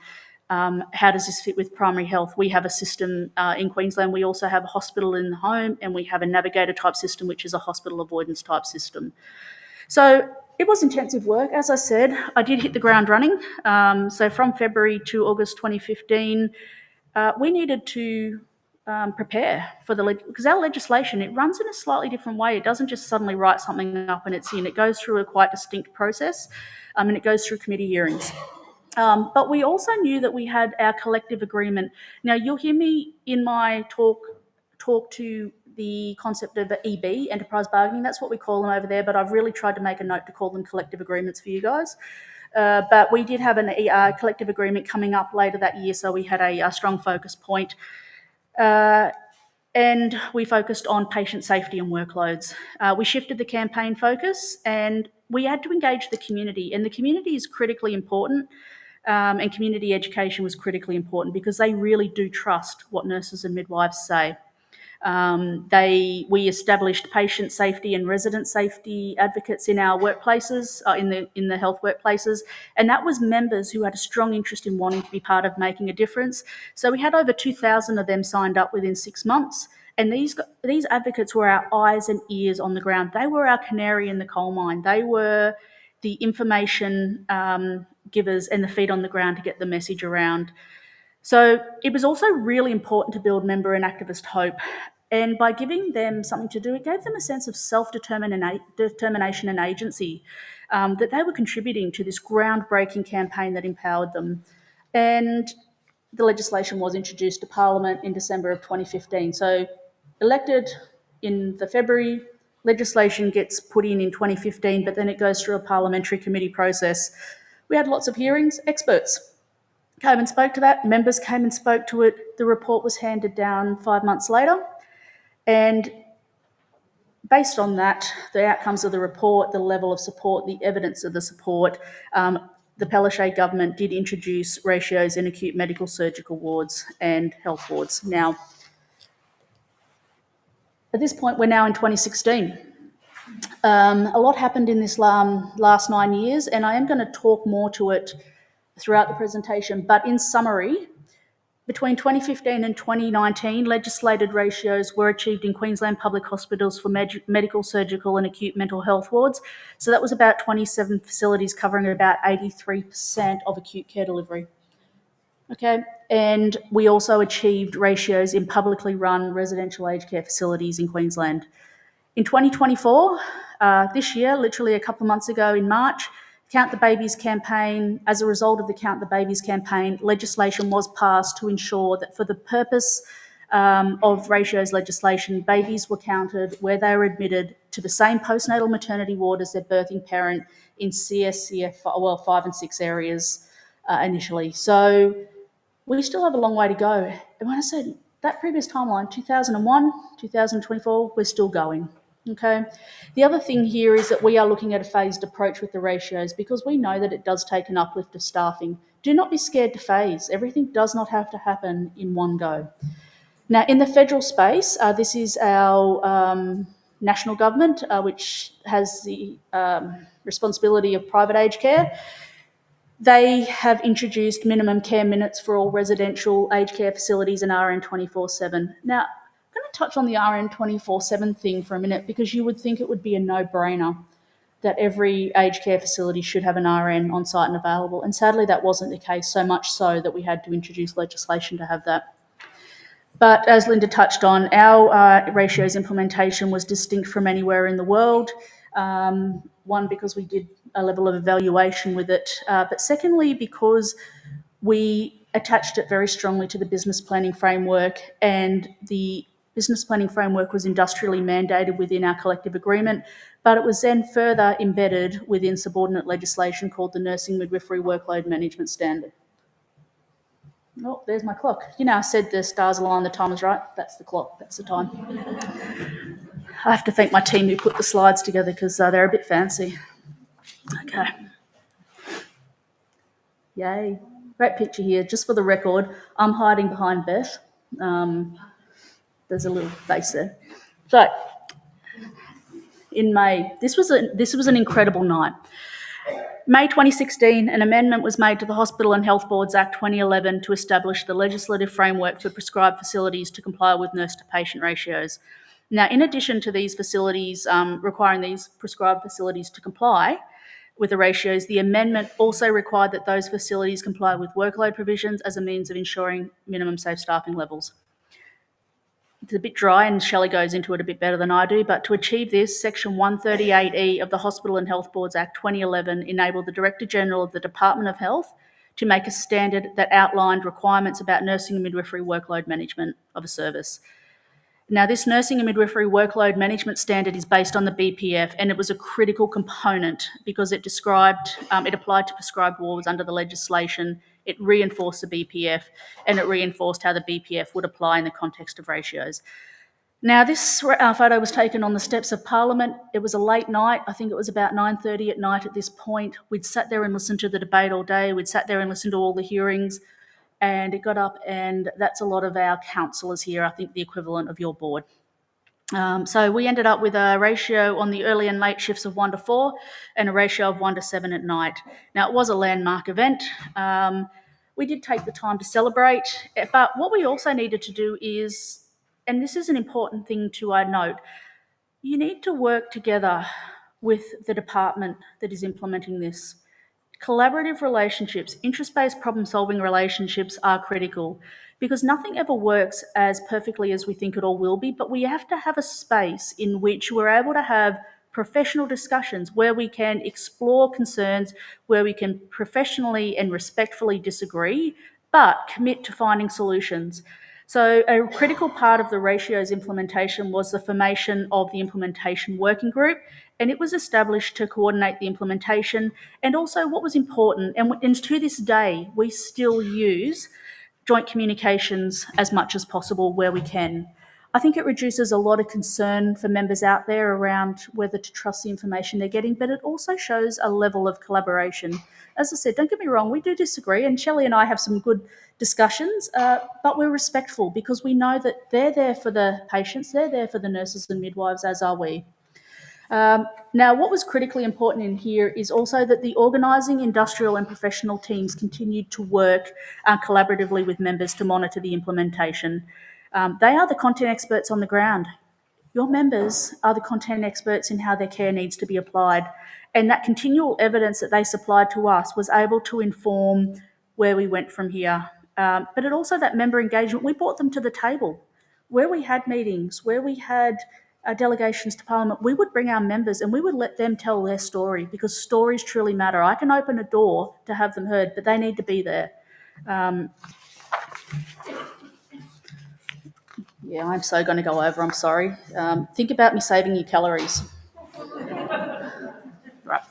how does this fit with primary health? We have a system in Queensland. We also have a hospital in the home, and we have a navigator type system, which is a hospital avoidance type system. So it was intensive work. As I said, I did hit the ground running. So from February to August 2015, we needed to prepare for because our legislation, it runs in a slightly different way. It doesn't just suddenly write something up and it's in. It goes through a quite distinct process, and it goes through committee hearings. But we also knew that we had our collective agreement. Now, you'll hear me in my talk to the concept of EB, enterprise bargaining. That's what we call them over there, but I've really tried to make a note to call them collective agreements for you guys. But we did have a collective agreement coming up later that year, so we had a strong focus point. And we focused on patient safety and workloads. We shifted the campaign focus, and we had to engage the community, and the community is critically important. And community education was critically important because they really do trust what nurses and midwives say. We established patient safety and resident safety advocates in our workplaces, in the health workplaces, and that was members who had a strong interest in wanting to be part of making a difference. So we had over 2,000 of them signed up within 6 months, and these advocates were our eyes and ears on the ground. They were our canary in the coal mine. They were the information givers and the feet on the ground to get the message around. So it was also really important to build member and activist hope. And by giving them something to do, it gave them a sense of self-determination and agency, that they were contributing to this groundbreaking campaign that empowered them. And the legislation was introduced to Parliament in December of 2015. So elected in the February, legislation gets put in 2015, but then it goes through a parliamentary committee process. We had lots of hearings, experts came and spoke to that, members came and spoke to it. The report was handed down 5 months later, and based on that, the outcomes of the report, the level of support, the evidence of the support, the Palaszczuk government did introduce ratios in acute medical surgical wards and health wards. Now, at this point, we're now in 2016. A lot happened in this last 9 years, and I am going to talk more to it throughout the presentation, but in summary, between 2015 and 2019, legislated ratios were achieved in Queensland public hospitals for medical, surgical and acute mental health wards. So that was about 27 facilities covering about 83% of acute care delivery. Okay, and we also achieved ratios in publicly run residential aged care facilities in Queensland. In 2024, this year, literally a couple of months ago in March, Count the Babies campaign, as a result of the Count the Babies campaign, legislation was passed to ensure that for the purpose of ratios legislation, babies were counted where they were admitted to the same postnatal maternity ward as their birthing parent in CSCF, 5 and 6 areas initially. So we still have a long way to go. And when I said that previous timeline, 2001, 2024, we're still going. Okay. The other thing here is that we are looking at a phased approach with the ratios because we know that it does take an uplift of staffing. Do not be scared to phase. Everything does not have to happen in one go. Now, in the federal space, this is our national government, which has the responsibility of private aged care. They have introduced minimum care minutes for all residential aged care facilities and RN 24/7. Now, I'm going to touch on the RN 24/7 thing for a minute because you would think it would be a no-brainer that every aged care facility should have an RN on site and available. And sadly, that wasn't the case, so much so that we had to introduce legislation to have that. But as Linda touched on, our ratios implementation was distinct from anywhere in the world. One, because we did a level of evaluation with it, but secondly, because we attached it very strongly to the business planning framework, and the business planning framework was industrially mandated within our collective agreement, but it was then further embedded within subordinate legislation called the Nursing Midwifery Workload Management Standard. Oh, there's my clock. You know, I said the stars align, the time is right. That's the clock, that's the time. I have to thank my team who put the slides together because they're a bit fancy. Okay. Yay. Great picture here. Just for the record, I'm hiding behind Beth. There's a little face there. So, in May, this was an incredible night. May 2016, an amendment was made to the Hospital and Health Boards Act 2011 to establish the legislative framework for prescribed facilities to comply with nurse-to-patient ratios. Now, in addition to these facilities, requiring these prescribed facilities to comply with the ratios, the amendment also required that those facilities comply with workload provisions as a means of ensuring minimum safe staffing levels. It's a bit dry and Shelley goes into it a bit better than I do, but to achieve this, Section 138E of the Hospital and Health Boards Act 2011 enabled the Director General of the Department of Health to make a standard that outlined requirements about nursing and midwifery workload management of a service. Now, this nursing and midwifery workload management standard is based on the BPF, and it was a critical component because it applied to prescribed wards under the legislation. It reinforced the BPF, and it reinforced how the BPF would apply in the context of ratios. Now, this photo was taken on the steps of Parliament. It was a late night. I think it was about 9:30 at night at this point. We'd sat there and listened to the debate all day. We'd sat there and listened to all the hearings. And it got up, and that's a lot of our councillors here, I think the equivalent of your board. So we ended up with a ratio on the early and late shifts of 1:4 and a ratio of 1:7 at night. Now, it was a landmark event. We did take the time to celebrate, but what we also needed to do is, and this is an important thing to note, you need to work together with the department that is implementing this. Collaborative relationships, interest-based problem-solving relationships are critical because nothing ever works as perfectly as we think it all will be, but we have to have a space in which we're able to have professional discussions where we can explore concerns, where we can professionally and respectfully disagree, but commit to finding solutions. So a critical part of the ratios implementation was the formation of the implementation working group, and it was established to coordinate the implementation. And also what was important, and to this day, we still use joint communications as much as possible where we can. I think it reduces a lot of concern for members out there around whether to trust the information they're getting, but it also shows a level of collaboration. As I said, don't get me wrong, we do disagree, and Shelley and I have some good discussions, but we're respectful because we know that they're there for the patients, they're there for the nurses and midwives, as are we. Now, what was critically important in here is also that the organising, industrial and professional teams continued to work collaboratively with members to monitor the implementation. They are the content experts on the ground. Your members are the content experts in how their care needs to be applied. And that continual evidence that they supplied to us was able to inform where we went from here. But it also, that member engagement, we brought them to the table. Where we had meetings, where we had delegations to Parliament, we would bring our members and we would let them tell their story because stories truly matter. I can open a door to have them heard, but they need to be there. Yeah, I'm so going to go over, I'm sorry. Think about me saving you calories. Right.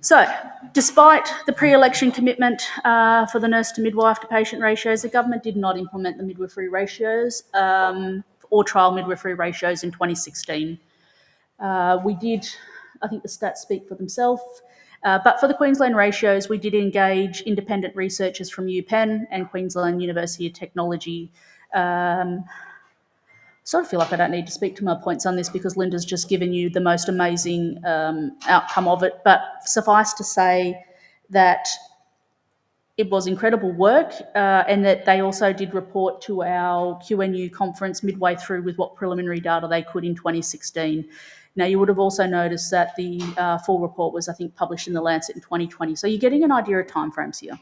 So, despite the pre-election commitment for the nurse to midwife to patient ratios, the government did not implement the midwifery ratios or trial midwifery ratios in 2016. We did, I think the stats speak for themselves, but for the Queensland ratios, we did engage independent researchers from UPenn and Queensland University of Technology. Sort of feel like I don't need to speak to my points on this because Linda's just given you the most amazing outcome of it. But suffice to say that it was incredible work and that they also did report to our QNU conference midway through with what preliminary data they could in 2016. Now, you would have also noticed that the full report was, I think, published in The Lancet in 2020. So you're getting an idea of timeframes here.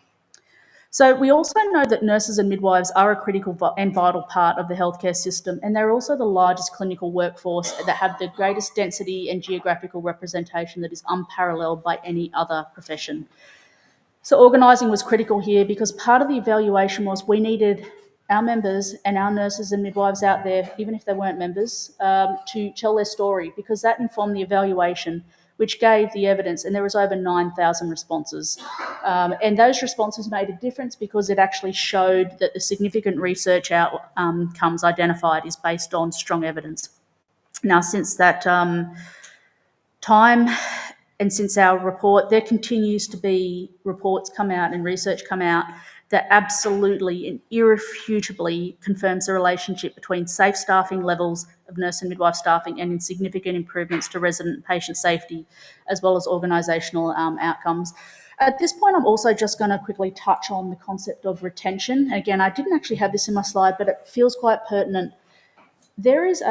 So we also know that nurses and midwives are a critical and vital part of the healthcare system, and they're also the largest clinical workforce that have the greatest density and geographical representation that is unparalleled by any other profession. So organising was critical here because part of the evaluation was we needed our members and our nurses and midwives out there, even if they weren't members, to tell their story, because that informed the evaluation, which gave the evidence, and there was over 9,000 responses. And those responses made a difference because it actually showed that the significant research outcomes identified is based on strong evidence. Now, since that time, and since our report, there continues to be reports come out and research come out that absolutely and irrefutably confirms the relationship between safe staffing levels of nurse and midwife staffing and in significant improvements to resident and patient safety, as well as organisational outcomes. At this point, I'm also just going to quickly touch on the concept of retention. Again, I didn't actually have this in my slide, but it feels quite pertinent. There is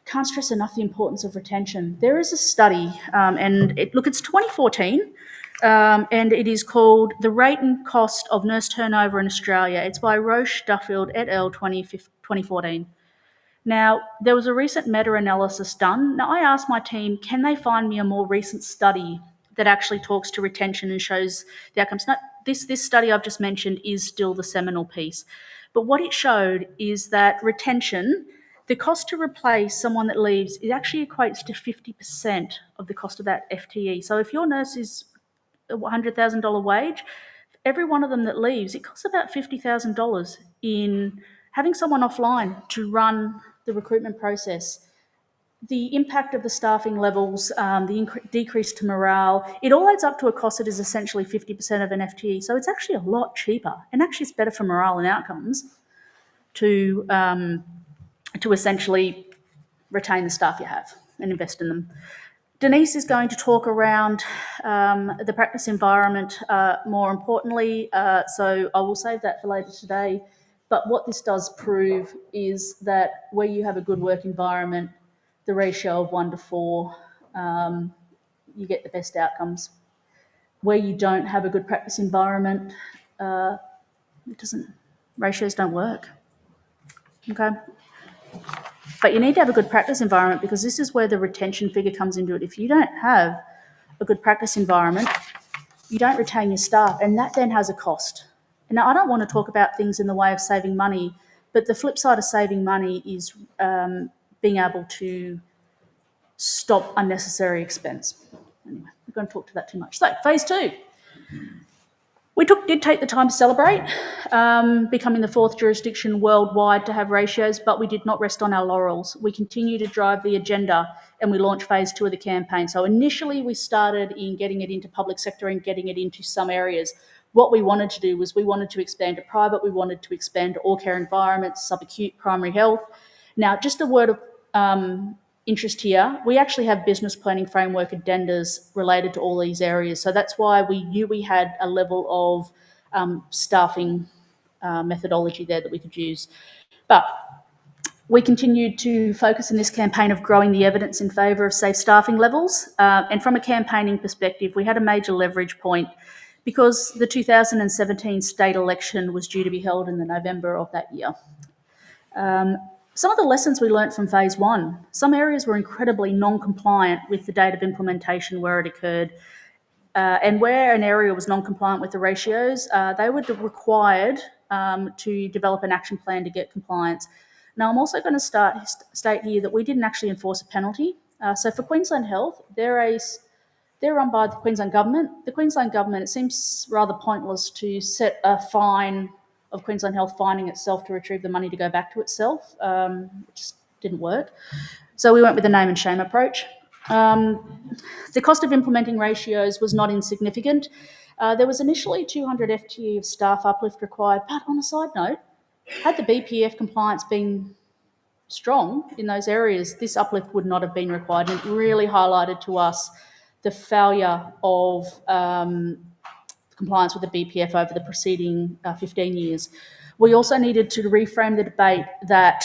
can't stress enough the importance of retention. There is a study, and it's 2014, and it is called The Rate and Cost of Nurse Turnover in Australia. It's by Roche, Duffield et al. 2014. Now, there was a recent meta-analysis done. Now, I asked my team, can they find me a more recent study that actually talks to retention and shows the outcomes? Now, this study I've just mentioned is still the seminal piece. But what it showed is that retention, the cost to replace someone that leaves, it actually equates to 50% of the cost of that FTE. So if your nurse is a $100,000 wage, every one of them that leaves, it costs about $50,000 in having someone offline to run the recruitment process. The impact of the staffing levels, the decrease to morale, it all adds up to a cost that is essentially 50% of an FTE. So it's actually a lot cheaper, and actually it's better for morale and outcomes to essentially retain the staff you have and invest in them. Denise is going to talk around the practice environment more importantly, so I will save that for later today. But what this does prove is that where you have a good work environment, the ratio of 1 to 4, you get the best outcomes. Where you don't have a good practice environment, ratios don't work. Okay. But you need to have a good practice environment because this is where the retention figure comes into it. If you don't have a good practice environment, you don't retain your staff, and that then has a cost. And now, I don't want to talk about things in the way of saving money, but the flip side of saving money is being able to stop unnecessary expense. Anyway, we're going to talk to that too much. So, phase 2. We did take the time to celebrate becoming the 4th jurisdiction worldwide to have ratios, but we did not rest on our laurels. We continue to drive the agenda, and we launched phase 2 of the campaign. So initially we started in getting it into public sector and getting it into some areas. What we wanted to do was we wanted to expand to private, we wanted to expand to all care environments, subacute, primary health. Now, just a word of interest here, we actually have business planning framework addendas related to all these areas. So that's why we knew we had a level of staffing methodology there that we could use. But we continued to focus in this campaign of growing the evidence in favour of safe staffing levels. And from a campaigning perspective, we had a major leverage point because the 2017 state election was due to be held in the November of that year. Some of the lessons we learnt from phase 1, some areas were incredibly non-compliant with the date of implementation where it occurred. And where an area was non-compliant with the ratios, they were required to develop an action plan to get compliance. Now, I'm also going to state here that we didn't actually enforce a penalty. So for Queensland Health, they're run by the Queensland Government. The Queensland Government, it seems rather pointless to set a fine of Queensland Health finding itself to retrieve the money to go back to itself. It just didn't work. So we went with the name and shame approach. The cost of implementing ratios was not insignificant. There was initially 200 FTE of staff uplift required, but on a side note, had the BPF compliance been strong in those areas, this uplift would not have been required. And it really highlighted to us the failure of compliance with the BPF over the preceding 15 years. We also needed to reframe the debate that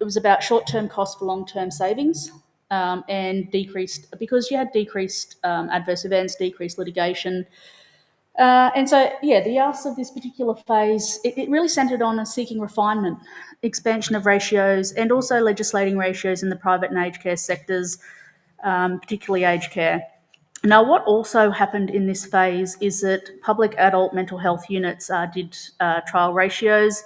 it was about short-term costs for long-term savings and decreased, because you had decreased adverse events, decreased litigation. And so, yeah, the ask of this particular phase, it really centred on seeking refinement, expansion of ratios, and also legislating ratios in the private and aged care sectors, particularly aged care. Now, what also happened in this phase is that public adult mental health units did trial ratios,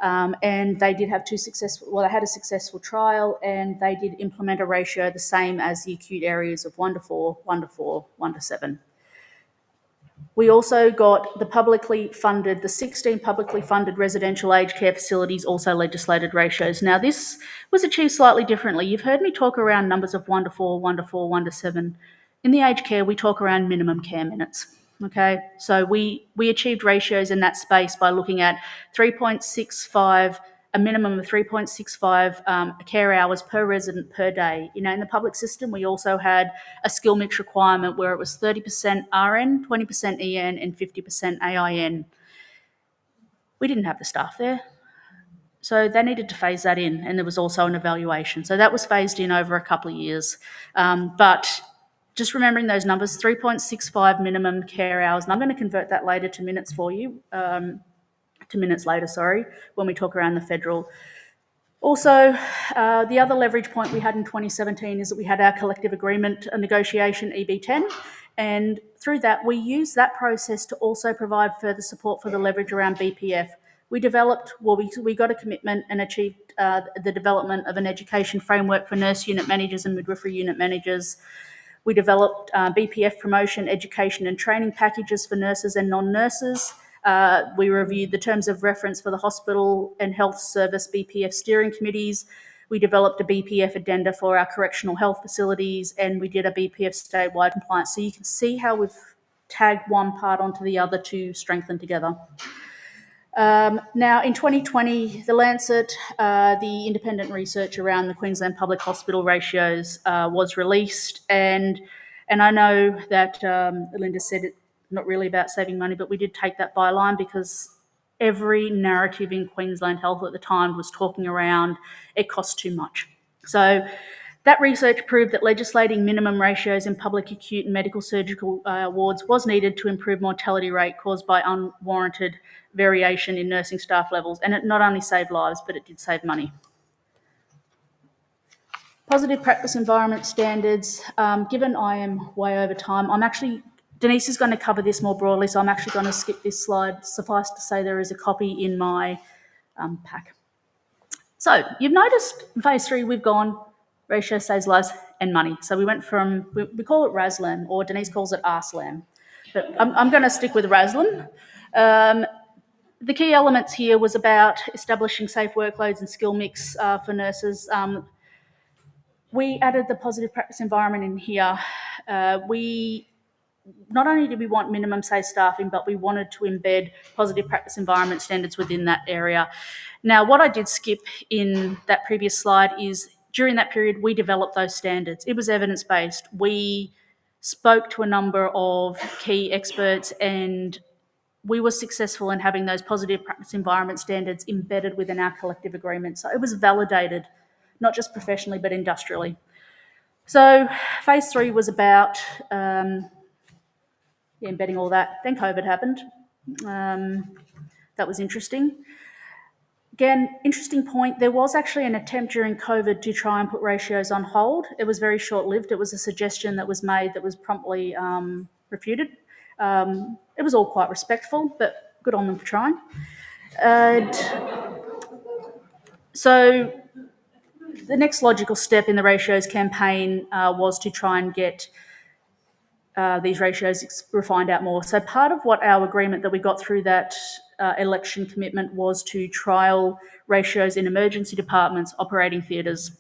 and they did have they had a successful trial, and they did implement a ratio the same as the acute areas of 1 to 4, 1 to 4, 1 to 7. We also got the 16 publicly funded residential aged care facilities also legislated ratios. Now, this was achieved slightly differently. You've heard me talk around numbers of 1 to 4, 1 to 4, 1 to 7. In the aged care, we talk around minimum care minutes. Okay, so we achieved ratios in that space by looking at 3.65, a minimum of 3.65 care hours per resident per day. You know, in the public system, we also had a skill mix requirement where it was 30% RN, 20% EN, and 50% AIN. We didn't have the staff there, so they needed to phase that in, and there was also an evaluation. So that was phased in over a couple of years. But just remembering those numbers, 3.65 minimum care hours, and I'm going to convert that later to minutes for you, when we talk around the federal. Also, the other leverage point we had in 2017 is that we had our collective agreement negotiation, EB10, and through that, we used that process to also provide further support for the leverage around BPF. We got a commitment and achieved the development of an education framework for nurse unit managers and midwifery unit managers. We developed BPF promotion, education and training packages for nurses and non-nurses. We reviewed the terms of reference for the hospital and health service BPF steering committees. We developed a BPF addenda for our correctional health facilities, and we did a BPF statewide compliance. So you can see how we've tagged one part onto the other to strengthen together. Now, in 2020, the Lancet, the independent research around the Queensland public hospital ratios was released, and I know that Linda said it's not really about saving money, but we did take that byline because every narrative in Queensland Health at the time was talking around it costs too much. So that research proved that legislating minimum ratios in public acute and medical surgical wards was needed to improve mortality rate caused by unwarranted variation in nursing staff levels, and it not only saved lives, but it did save money. Positive practice environment standards. Given I am way over time, Denise is going to cover this more broadly, so I'm actually going to skip this slide. Suffice to say there is a copy in my pack. So you've noticed in phase 3 we've gone ratio saves lives and money. So we went from, we call it RASLAM, or Denise calls it ARSLAM, but I'm going to stick with RASLAM. The key elements here was about establishing safe workloads and skill mix for nurses. We added the positive practice environment in here. Not only did we want minimum safe staffing, but we wanted to embed positive practice environment standards within that area. Now, what I did skip in that previous slide is during that period, we developed those standards. It was evidence-based. We spoke to a number of key experts, and we were successful in having those positive practice environment standards embedded within our collective agreement. So it was validated, not just professionally, but industrially. So phase 3 was about embedding all that. Then COVID happened. That was interesting. Again, interesting point, there was actually an attempt during COVID to try and put ratios on hold. It was very short-lived. It was a suggestion that was made that was promptly refuted. It was all quite respectful, but good on them for trying. So the next logical step in the ratios campaign was to try and get these ratios refined out more. So part of what our agreement that we got through that election commitment was to trial ratios in emergency departments, operating theatres,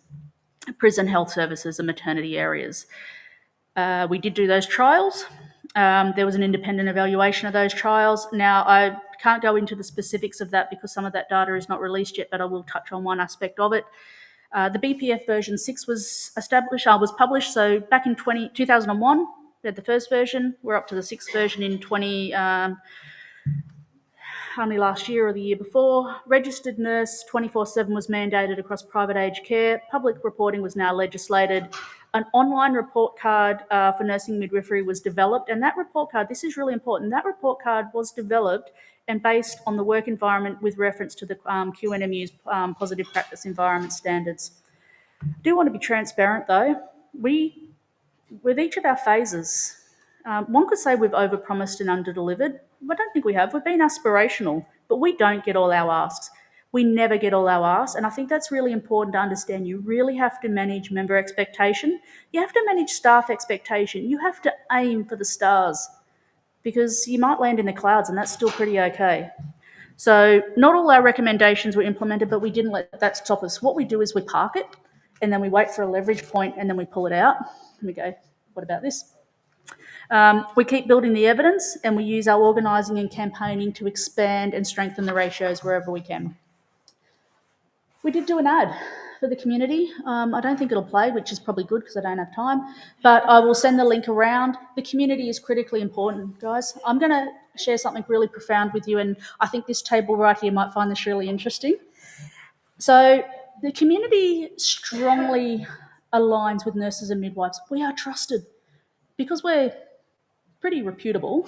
prison health services and maternity areas. We did do those trials. There was an independent evaluation of those trials. Now, I can't go into the specifics of that because some of that data is not released yet, but I will touch on one aspect of it. The BPF version 6 was published, so back in 2001, we had the first version. We're up to the 6th version in only last year or the year before. Registered nurse 24/7 was mandated across private aged care. Public reporting was now legislated. An online report card for nursing midwifery was developed, and that report card, this is really important, that report card was developed and based on the work environment with reference to the QNMU's positive practice environment standards. I do want to be transparent though. With each of our phases, One could say we've overpromised and underdelivered. I don't think we have. We've been aspirational, but we don't get all our asks. We never get all our asks, and I think that's really important to understand. You really have to manage member expectation. You have to manage staff expectation. You have to aim for the stars, because you might land in the clouds, and that's still pretty okay. So not all our recommendations were implemented, but we didn't let that stop us. What we do is we park it, and then we wait for a leverage point, and then we pull it out, and we go, what about this? We keep building the evidence, and we use our organising and campaigning to expand and strengthen the ratios wherever we can. We did do an ad for the community. I don't think it'll play, which is probably good because I don't have time, but I will send the link around. The community is critically important, guys. I'm going to share something really profound with you, and I think this table right here might find this really interesting. So the community strongly aligns with nurses and midwives. We are trusted because we're pretty reputable.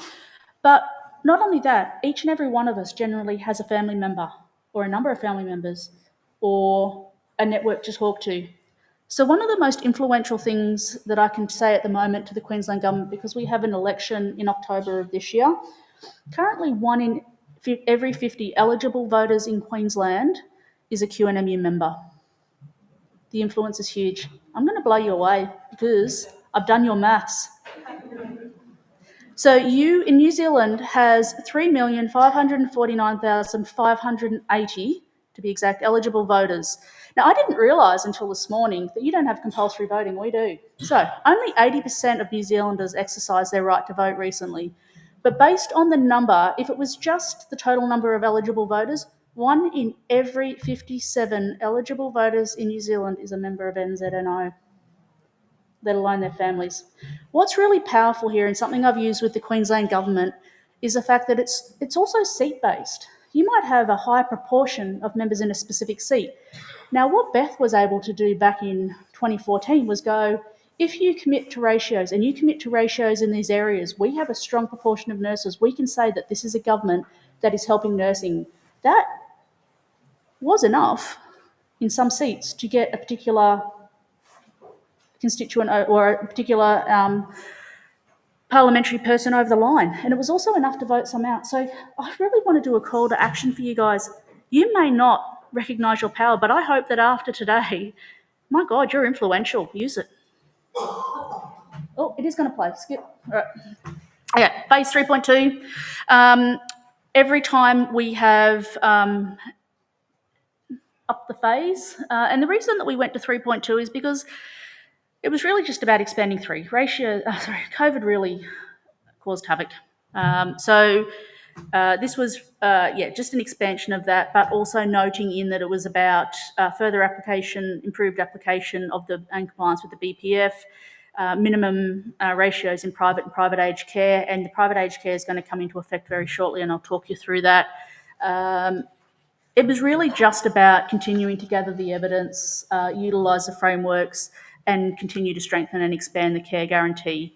But not only that, each and every one of us generally has a family member or a number of family members or a network to talk to. So one of the most influential things that I can say at the moment to the Queensland Government, because we have an election in October of this year, currently 1 in every 50 eligible voters in Queensland is a QNMU member. The influence is huge. I'm going to blow you away because I've done your maths. So you in New Zealand has 3,549,580, to be exact, eligible voters. Now, I didn't realise until this morning that you don't have compulsory voting. We do. So only 80% of New Zealanders exercised their right to vote recently. But based on the number, if it was just the total number of eligible voters, 1 in every 57 eligible voters in New Zealand is a member of NZNO, let alone their families. What's really powerful here, and something I've used with the Queensland Government, is the fact that it's also seat-based. You might have a high proportion of members in a specific seat. Now, what Beth was able to do back in 2014 was go, if you commit to ratios, and you commit to ratios in these areas, we have a strong proportion of nurses, we can say that this is a government that is helping nursing. That was enough in some seats to get a particular constituent or a particular parliamentary person over the line. And it was also enough to vote some out. So I really want to do a call to action for you guys. You may not recognise your power, but I hope that after today, my God, you're influential. Use it. Oh, it is going to play. Skip. All right. Okay, phase 3.2. Every time we have up the phase, and the reason that we went to 3.2 is because it was really just about expanding COVID really caused havoc. This was, just an expansion of that, but also noting in that it was about further application, improved application of and compliance with the BPF, minimum ratios in private and private aged care, and the private aged care is going to come into effect very shortly, and I'll talk you through that. It was really just about continuing to gather the evidence, utilise the frameworks, and continue to strengthen and expand the care guarantee.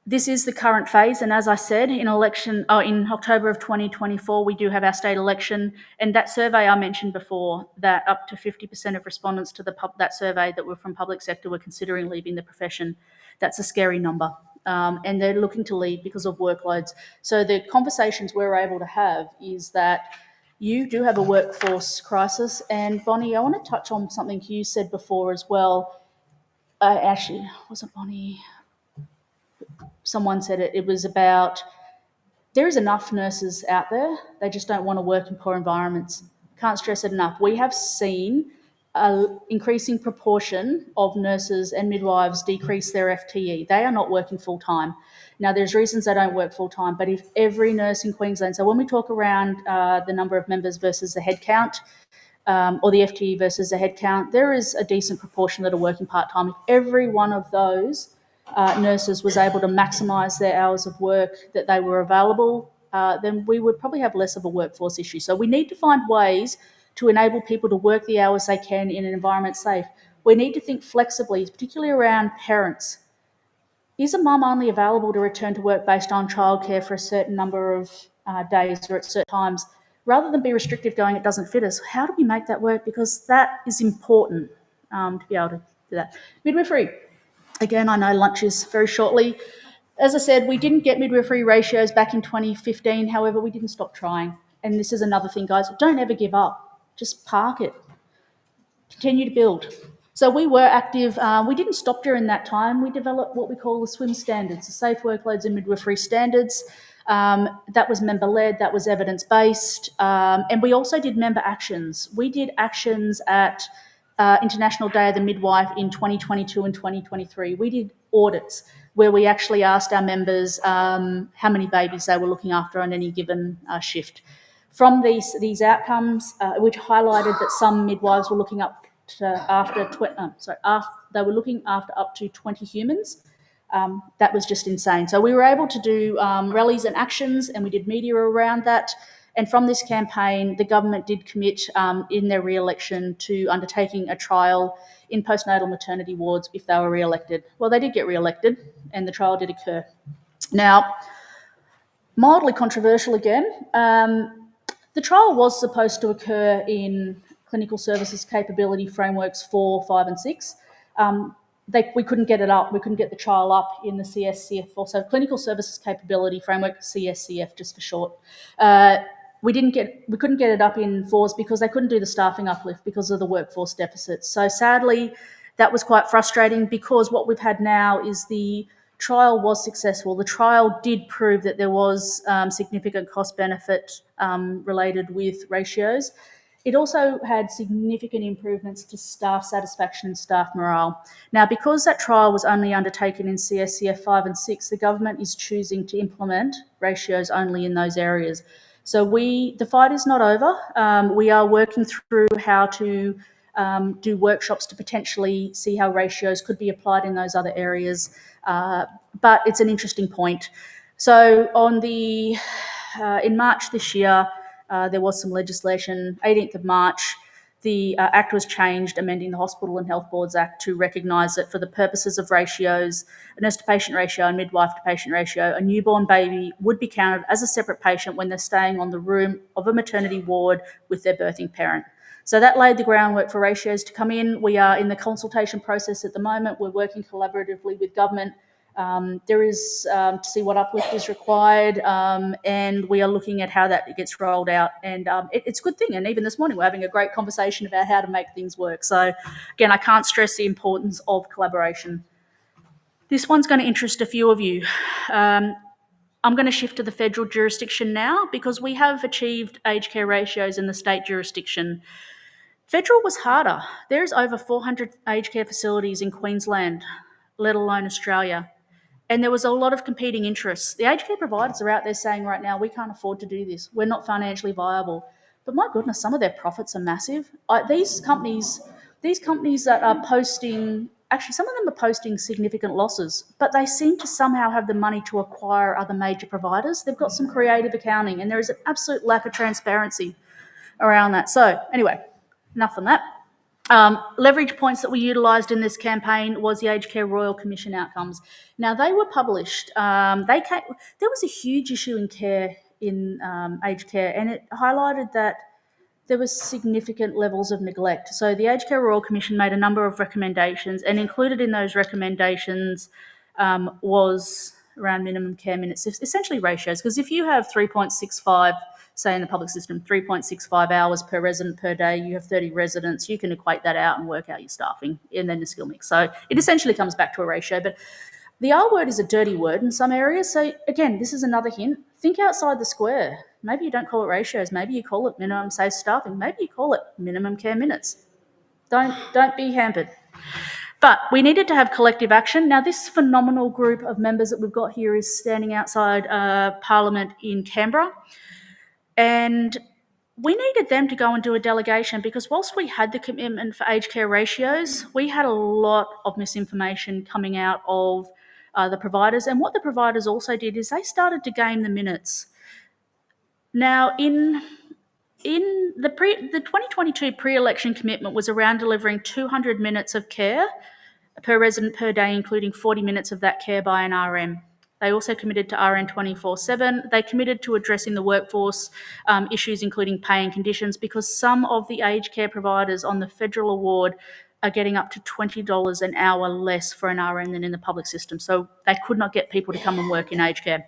This is the current phase, and as I said, in October of 2024, we do have our state election, and that survey I mentioned before, that up to 50% of respondents to that survey that were from public sector were considering leaving the profession. That's a scary number, and they're looking to leave because of workloads. So the conversations we're able to have is that you do have a workforce crisis, and Bonnie, I want to touch on something you said before as well. Actually, was it Bonnie? Someone said it. It was about there is enough nurses out there. They just don't want to work in poor environments. Can't stress it enough. We have seen an increasing proportion of nurses and midwives decrease their FTE. They are not working full time. Now, there's reasons they don't work full time, but if every nurse in Queensland, so when we talk around the number of members versus the head count, or the FTE versus the head count, there is a decent proportion that are working part time. If every one of those nurses was able to maximise their hours of work that they were available, then we would probably have less of a workforce issue. So we need to find ways to enable people to work the hours they can in an environment safe. We need to think flexibly, particularly around parents. Is a mum only available to return to work based on childcare for a certain number of days or at certain times? Rather than be restrictive going, it doesn't fit us, how do we make that work? Because that is important to be able to do that. Midwifery. Again, I know lunch is very shortly. As I said, we didn't get midwifery ratios back in 2015. However, we didn't stop trying. And this is another thing, guys. Don't ever give up. Just park it. Continue to build. So we were active. We didn't stop during that time. We developed what we call the SWIM standards, the Safe Workloads and Midwifery Standards. That was member-led, that was evidence-based. And we also did member actions. We did actions at International Day of the Midwife in 2022 and 2023. We did audits where we actually asked our members how many babies they were looking after on any given shift. From these outcomes, which highlighted that some midwives were looking up to they were looking after up to 20 humans. That was just insane. So we were able to do rallies and actions, and we did media around that. And from this campaign, the government did commit in their re-election to undertaking a trial in postnatal maternity wards if they were re-elected. Well, they did get re-elected, and the trial did occur. Now, mildly controversial again. The trial was supposed to occur in clinical services capability frameworks 4, 5 and 6. We couldn't get it up. We couldn't get the trial up in the CSCF, also clinical services capability framework, CSCF just for short. We couldn't get it up in 4s because they couldn't do the staffing uplift because of the workforce deficits. So sadly, that was quite frustrating because what we've had now is the trial was successful. The trial did prove that there was significant cost benefit related with ratios. It also had significant improvements to staff satisfaction and staff morale. Now, because that trial was only undertaken in CSCF 5 and 6, the government is choosing to implement ratios only in those areas. So the fight is not over. We are working through how to do workshops to potentially see how ratios could be applied in those other areas. But it's an interesting point. So in March this year, there was some legislation, 18th of March, the Act was changed, amending the Hospital and Health Boards Act to recognise that for the purposes of ratios, a nurse-to-patient ratio and midwife-to-patient ratio, a newborn baby would be counted as a separate patient when they're staying on the room of a maternity ward with their birthing parent. So that laid the groundwork for ratios to come in. We are in the consultation process at the moment. We're working collaboratively with government. There is to see what uplift is required, and we are looking at how that gets rolled out. And it's a good thing. And even this morning, we're having a great conversation about how to make things work. So again, I can't stress the importance of collaboration. This one's going to interest a few of you. I'm going to shift to the federal jurisdiction now because we have achieved aged care ratios in the state jurisdiction. Federal was harder. There's over 400 aged care facilities in Queensland, let alone Australia. And there was a lot of competing interests. The aged care providers are out there saying right now, we can't afford to do this. We're not financially viable. But my goodness, some of their profits are massive. These companies that are posting, actually some of them are posting significant losses, but they seem to somehow have the money to acquire other major providers. They've got some creative accounting and there is an absolute lack of transparency around that. So anyway, enough on that. Leverage points that we utilised in this campaign was the Aged Care Royal Commission outcomes. Now, they were published. There was a huge issue in aged care, and it highlighted that there was significant levels of neglect. So the Aged Care Royal Commission made a number of recommendations, and included in those recommendations was around minimum care minutes, essentially ratios, because if you have 3.65, say in the public system, 3.65 hours per resident per day, you have 30 residents, you can equate that out and work out your staffing and then the skill mix. So it essentially comes back to a ratio, but the R word is a dirty word in some areas. So again, this is another hint. Think outside the square. Maybe you don't call it ratios. Maybe you call it minimum safe staffing. Maybe you call it minimum care minutes. Don't be hampered. But we needed to have collective action. Now, this phenomenal group of members that we've got here is standing outside Parliament in Canberra. And we needed them to go and do a delegation because whilst we had the commitment for aged care ratios, we had a lot of misinformation coming out of the providers. And what the providers also did is they started to game the minutes. Now, in the 2022 pre-election commitment was around delivering 200 minutes of care per resident per day, including 40 minutes of that care by an RM. They also committed to RN 24/7. They committed to addressing the workforce issues, including pay and conditions, because some of the aged care providers on the federal award are getting up to $20 an hour less for an RN than in the public system. So they could not get people to come and work in aged care.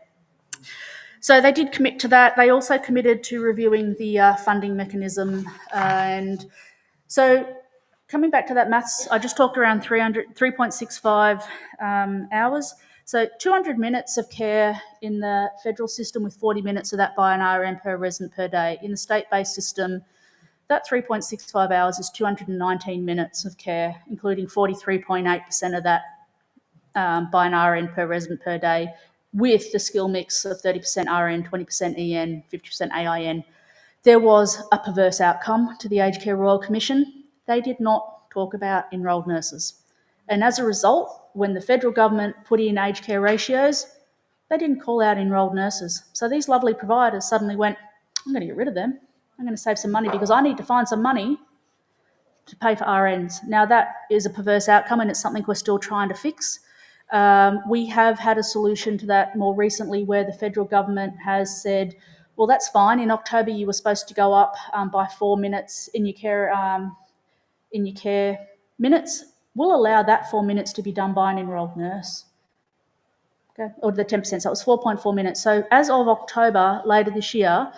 So they did commit to that. They also committed to reviewing the funding mechanism. And so coming back to that maths, I just talked around 3.65 hours. So 200 minutes of care in the federal system, with 40 minutes of that by an RN per resident per day. In the state-based system, that 3.65 hours is 219 minutes of care, including 43.8% of that by an RN per resident per day, with the skill mix of 30% RN, 20% EN, 50% AIN. There was a perverse outcome to the Aged Care Royal Commission. They did not talk about enrolled nurses. And as a result, when the federal government put in aged care ratios, they didn't call out enrolled nurses. So these lovely providers suddenly went, I'm going to get rid of them. I'm going to save some money because I need to find some money to pay for RNs. Now that is a perverse outcome, and it's something we're still trying to fix. We have had a solution to that more recently, where the federal government has said, well, that's fine. In October, you were supposed to go up by 4 minutes in your care minutes. We'll allow that 4 minutes to be done by an enrolled nurse. Okay, or the 10%, so it was 4.4 minutes. So as of October, later this year,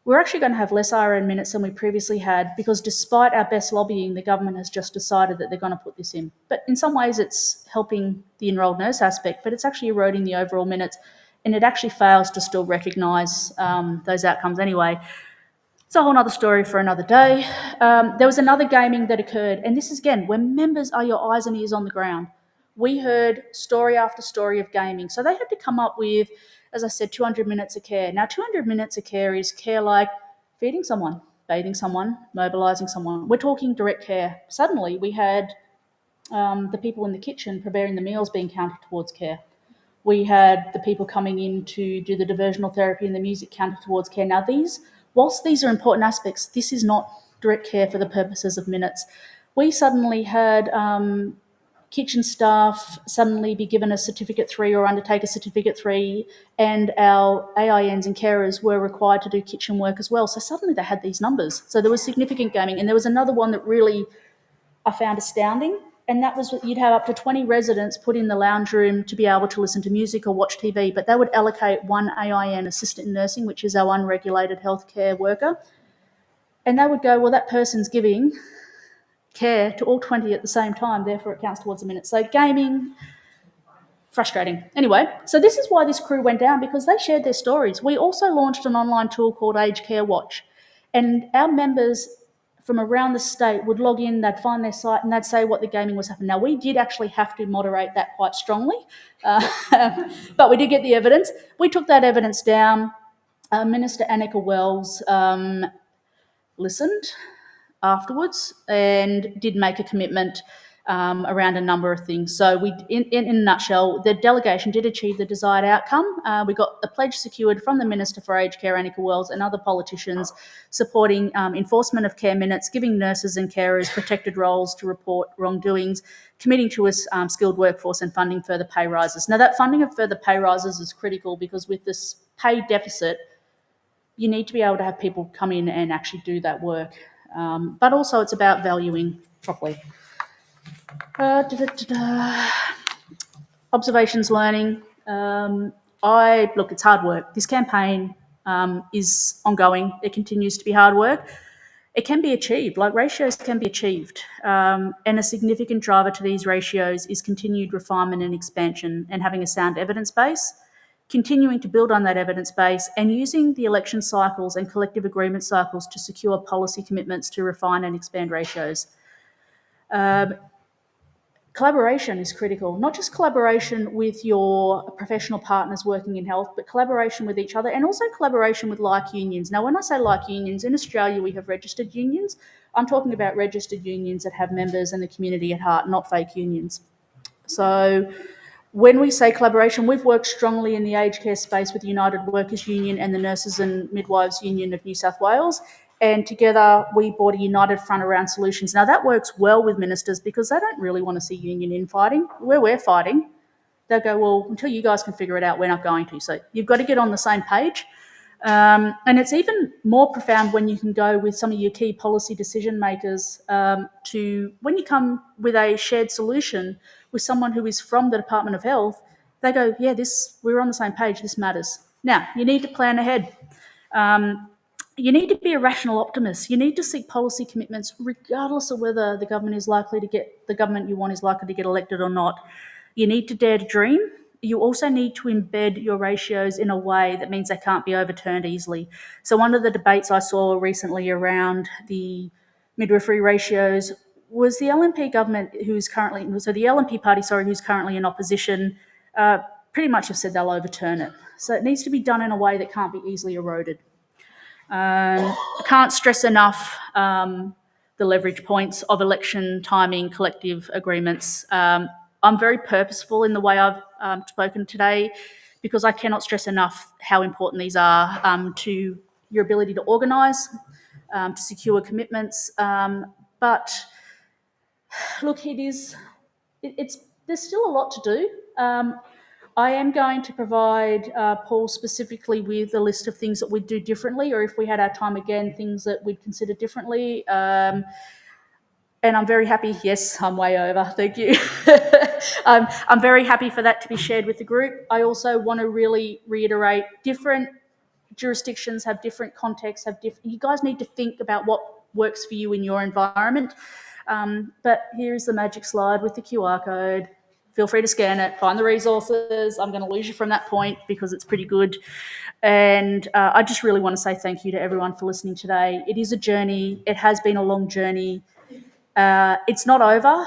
we're actually going to have less RN minutes than we previously had, because despite our best lobbying, the government has just decided that they're going to put this in. But in some ways, it's helping the enrolled nurse aspect, but it's actually eroding the overall minutes, and it actually fails to still recognise those outcomes anyway. It's a whole other story for another day. There was another gaming that occurred, and this is, again, when members are your eyes and ears on the ground. We heard story after story of gaming. So they had to come up with, as I said, 200 minutes of care. Now, 200 minutes of care is care like feeding someone, bathing someone, mobilising someone. We're talking direct care. Suddenly, we had the people in the kitchen preparing the meals being counted towards care. We had the people coming in to do the diversional therapy and the music counted towards care. Now, whilst these are important aspects, this is not direct care for the purposes of minutes. We suddenly had kitchen staff suddenly be given a Certificate 3 or undertake a Certificate 3, and our AINs and carers were required to do kitchen work as well. So suddenly they had these numbers. So there was significant gaming. And there was another one that really I found astounding, and that was you'd have up to 20 residents put in the lounge room to be able to listen to music or watch TV, but they would allocate one AIN, assistant in nursing, which is our unregulated healthcare worker, and they would go, well, that person's giving care to all 20 at the same time, therefore it counts towards a minute. So gaming, frustrating. Anyway, so this is why this crew went down, because they shared their stories. We also launched an online tool called Aged Care Watch, and our members from around the state would log in, they'd find their site, and they'd say what the gaming was happening. Now, we did actually have to moderate that quite strongly, but we did get the evidence. We took that evidence down. Minister Annika Wells listened afterwards and did make a commitment around a number of things. So in a nutshell, the delegation did achieve the desired outcome. We got the pledge secured from the Minister for Aged Care, Annika Wells, and other politicians supporting enforcement of care minutes, giving nurses and carers protected roles to report wrongdoings, committing to a skilled workforce, and funding further pay rises. Now, that funding of further pay rises is critical, because with this pay deficit, you need to be able to have people come in and actually do that work. But also it's about valuing properly. Observations learning. Look, it's hard work. This campaign is ongoing. It continues to be hard work. It can be achieved, like ratios can be achieved. And a significant driver to these ratios is continued refinement and expansion, and having a sound evidence base, continuing to build on that evidence base, and using the election cycles and collective agreement cycles to secure policy commitments to refine and expand ratios. Collaboration is critical, not just collaboration with your professional partners working in health, but collaboration with each other, and also collaboration with like unions. Now, when I say like unions, in Australia we have registered unions. I'm talking about registered unions that have members and the community at heart, not fake unions. So when we say collaboration, we've worked strongly in the aged care space with the United Workers Union and the Nurses and Midwives Union of New South Wales, and together we brought a united front around solutions. Now, that works well with ministers, because they don't really want to see union infighting. Where we're fighting, they'll go, well, until you guys can figure it out, we're not going to. So you've got to get on the same page. And it's even more profound when you can go with some of your key policy decision makers to, when you come with a shared solution with someone who is from the Department of Health, they go, yeah, we're on the same page, this matters. Now, you need to plan ahead. You need to be a rational optimist. You need to seek policy commitments regardless of whether the government you want is likely to get elected or not. You need to dare to dream. You also need to embed your ratios in a way that means they can't be overturned easily. So one of the debates I saw recently around the midwifery ratios was the LNP government, the LNP party, who's currently in opposition, pretty much have said they'll overturn it. So it needs to be done in a way that can't be easily eroded. I can't stress enough the leverage points of election timing, collective agreements. I'm very purposeful in the way I've spoken today because I cannot stress enough how important these are to your ability to organise, to secure commitments. But look, there's still a lot to do. I am going to provide Paul specifically with a list of things that we'd do differently, or if we had our time again, things that we'd consider differently. And I'm very happy. Yes, I'm way over. Thank you. I'm very happy for that to be shared with the group. I also want to really reiterate, different jurisdictions have different contexts, you guys need to think about what works for you in your environment. But here's the magic slide with the QR code. Feel free to scan it, find the resources. I'm going to lose you from that point because it's pretty good. And I just really want to say thank you to everyone for listening today. It is a journey. It has been a long journey. It's not over.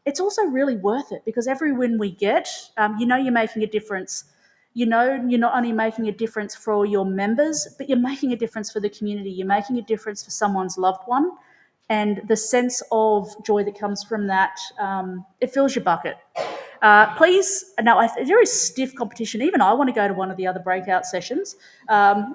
It's also really worth it because every win we get, you're making a difference. You're not only making a difference for your members, but you're making a difference for the community. You're making a difference for someone's loved one. And the sense of joy that comes from that, it fills your bucket. Please, now there is stiff competition. Even I want to go to one of the other breakout sessions. But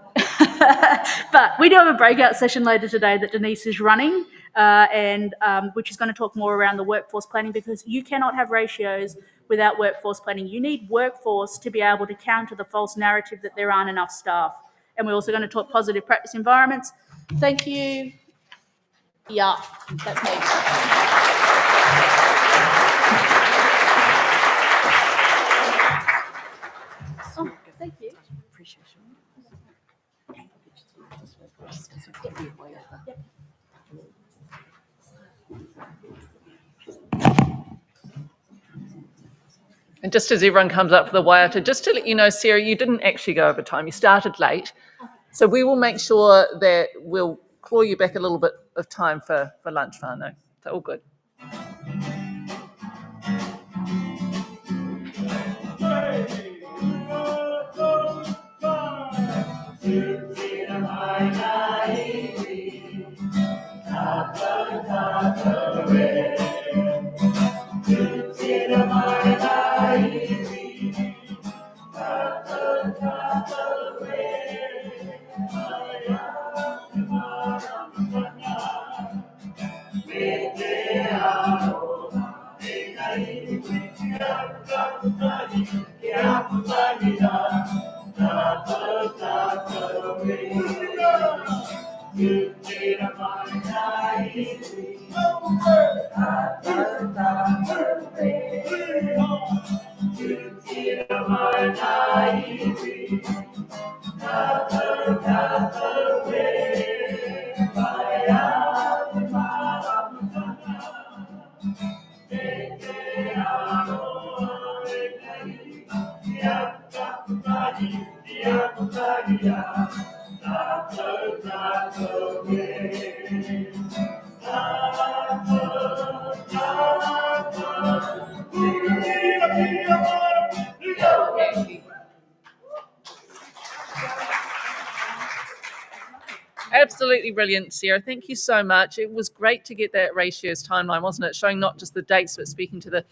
we do have a breakout session later today that Denise is running, and which is going to talk more around the workforce planning, because you cannot have ratios without workforce planning. You need workforce to be able to counter the false narrative that there aren't enough staff. And we're also going to talk positive practice environments. Thank you. Yeah, that's me. Oh, thank you. And just as everyone comes up for the waiata, just to let you know, Sarah, you didn't actually go over time. You started late. So we will make sure that we'll claw you back a little bit of time for lunch, whānau. So all good. Absolutely brilliant, Sarah. Thank you so much. It was great to get that ratios timeline, wasn't it? Showing not just the dates, but speaking to the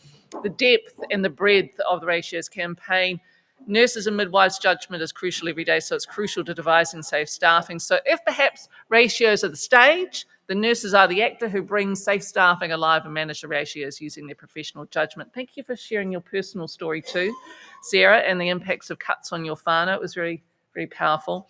depth and the breadth of the ratios campaign. Nurses and midwives' judgment is crucial every day, so it's crucial to devising safe staffing. So if perhaps ratios are the stage, the nurses are the actor who brings safe staffing alive and manage the ratios using their professional judgment. Thank you for sharing your personal story too, Sarah, and the impacts of cuts on your whānau. It was very, very powerful.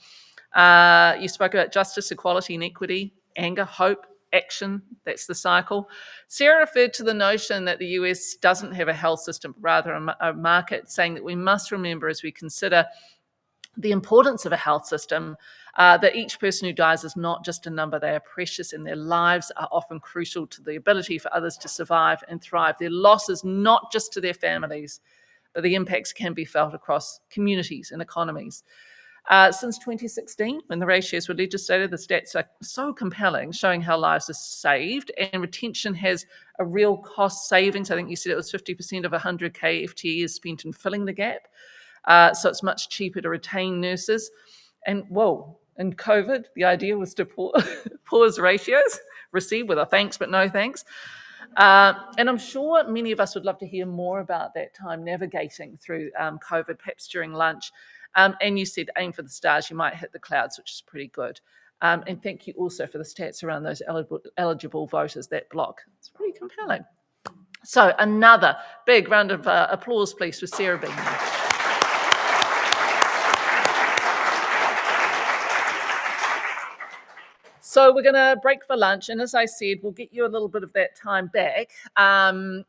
You spoke about justice, equality, and equity, anger, hope, action. That's the cycle. Sarah referred to the notion that the US doesn't have a health system, but rather a market, saying that we must remember as we consider the importance of a health system, that each person who dies is not just a number. They are precious, and their lives are often crucial to the ability for others to survive and thrive. Their loss is not just to their families, but the impacts can be felt across communities and economies. Since 2016, when the ratios were legislated, the stats are so compelling, showing how lives are saved, and retention has a real cost savings. I think you said it was 50% of 100K FTE is spent in filling the gap. So it's much cheaper to retain nurses. And whoa, in COVID, the idea was to pause ratios, receive with a thanks but no thanks. And I'm sure many of us would love to hear more about that time navigating through COVID, perhaps during lunch. And you said aim for the stars, you might hit the clouds, which is pretty good. And thank you also for the stats around those eligible voters, that block. It's pretty compelling. So another big round of applause, please, for Sarah Beaman. So we're going to break for lunch, and as I said, we'll get you a little bit of that time back. And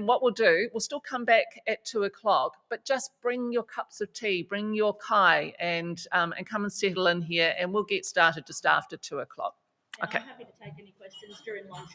what we'll do, we'll still come back at 2:00, but just bring your cups of tea, bring your kai, and come and settle in here, and we'll get started just after 2:00. Okay. I'm happy to take any questions during lunch.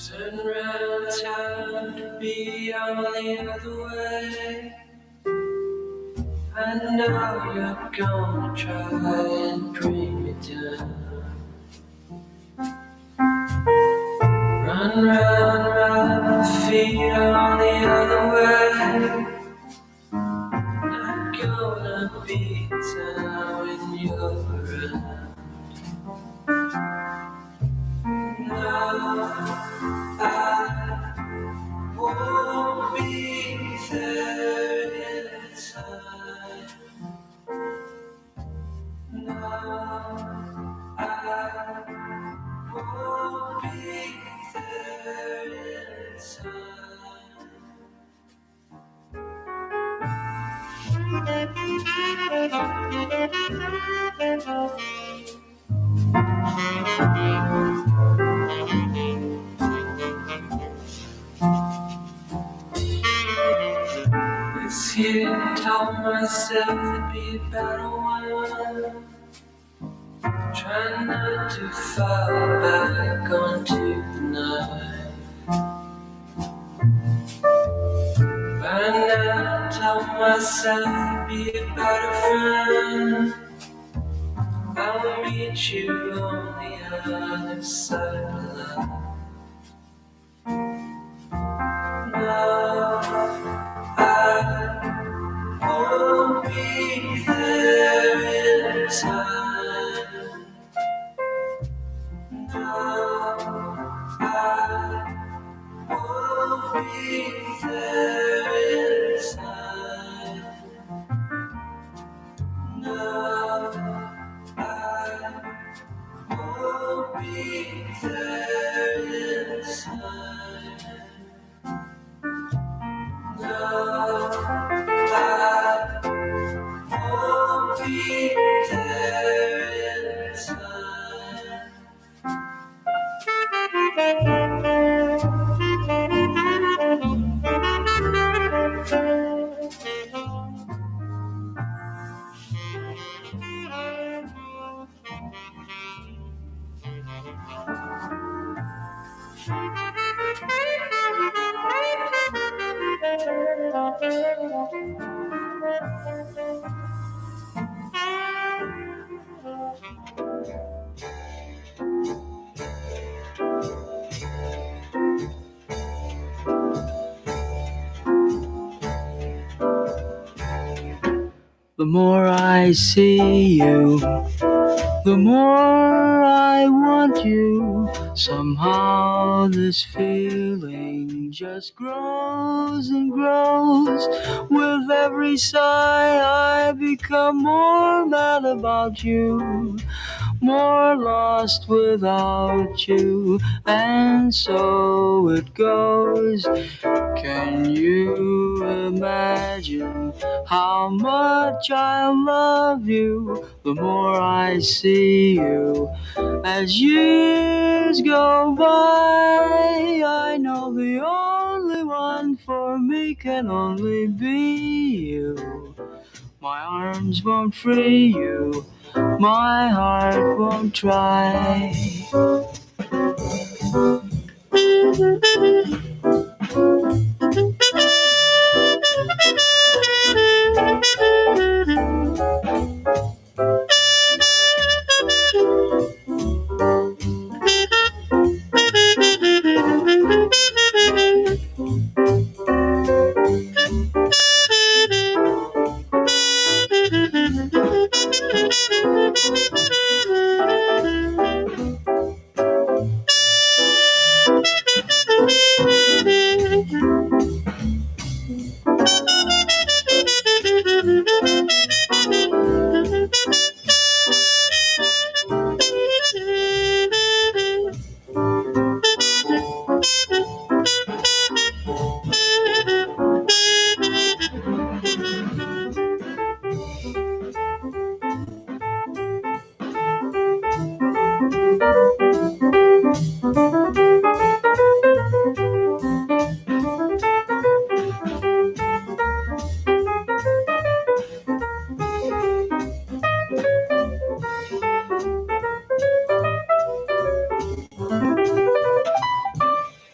Turn around, time to be on the other way. I know you're gonna try and bring me down. Run round my feet on the other way. Not gonna be down when you're around. No, I won't be there in time. No, I won't be there in time. This year taught myself to be a better one. Try not to fall back onto the night. By now taught myself to be a better friend. I'll meet you on the other side of love. No, I won't be there in time. No, I won't be there in time. No, I won't be there The more I see you, the more I want you. Somehow this feeling just grows and grows. With every sigh I become more mad about you, more lost without you, and so it goes. Can you imagine how much I love you? The more I see you as years go by, I know the only one for me can only be you. My arms won't free you, my heart won't try.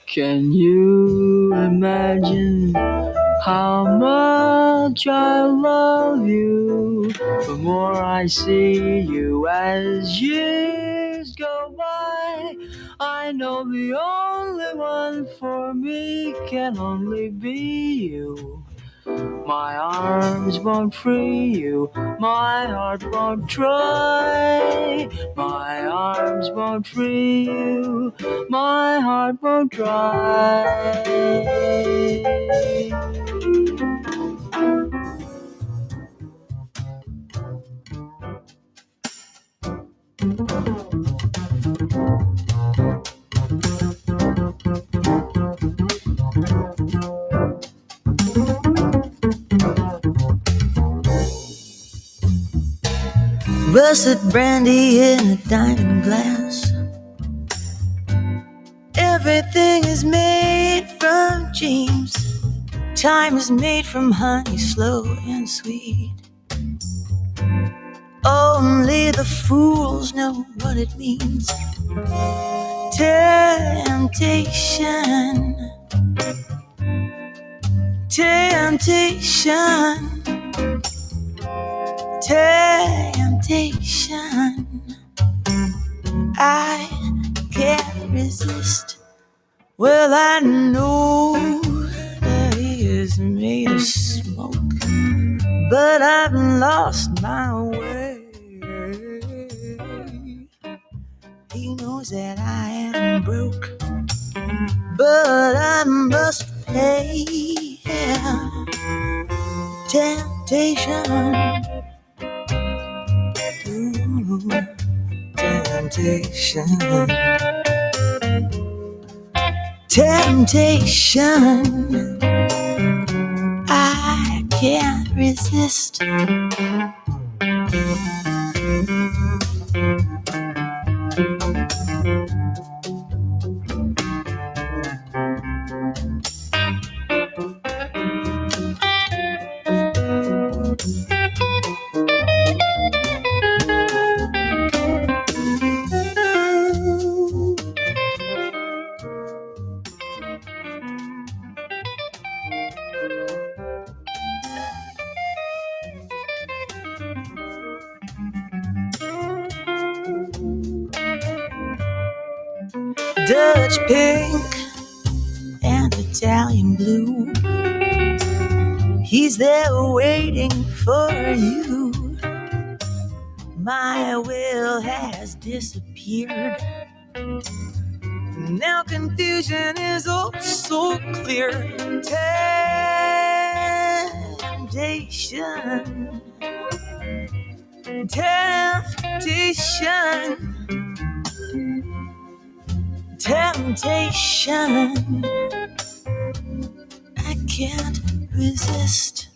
Can you imagine how much I love you? The more I see you as years go by, I know the only one for me can only be you. My arms won't free you, my heart won't try. My arms won't free you, my heart won't try. Russet brandy in a diamond glass. Everything is made from dreams. Time is made from honey, slow and sweet. Only the fools know what it means. Temptation, temptation, temptation. I can't resist. Well, I know that he is made of smoke, but I've lost my way. He knows that I am broke, but I must pay him. Temptation, ooh, temptation. Temptation, I can't resist. Dutch pink and Italian blue, he's there waiting for you. My will has disappeared. Now confusion is oh so clear. Temptation, temptation, temptation, I can't resist.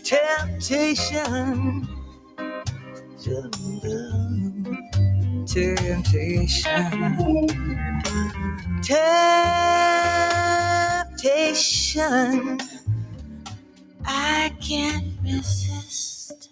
Temptation, temptation, temptation, I can't resist.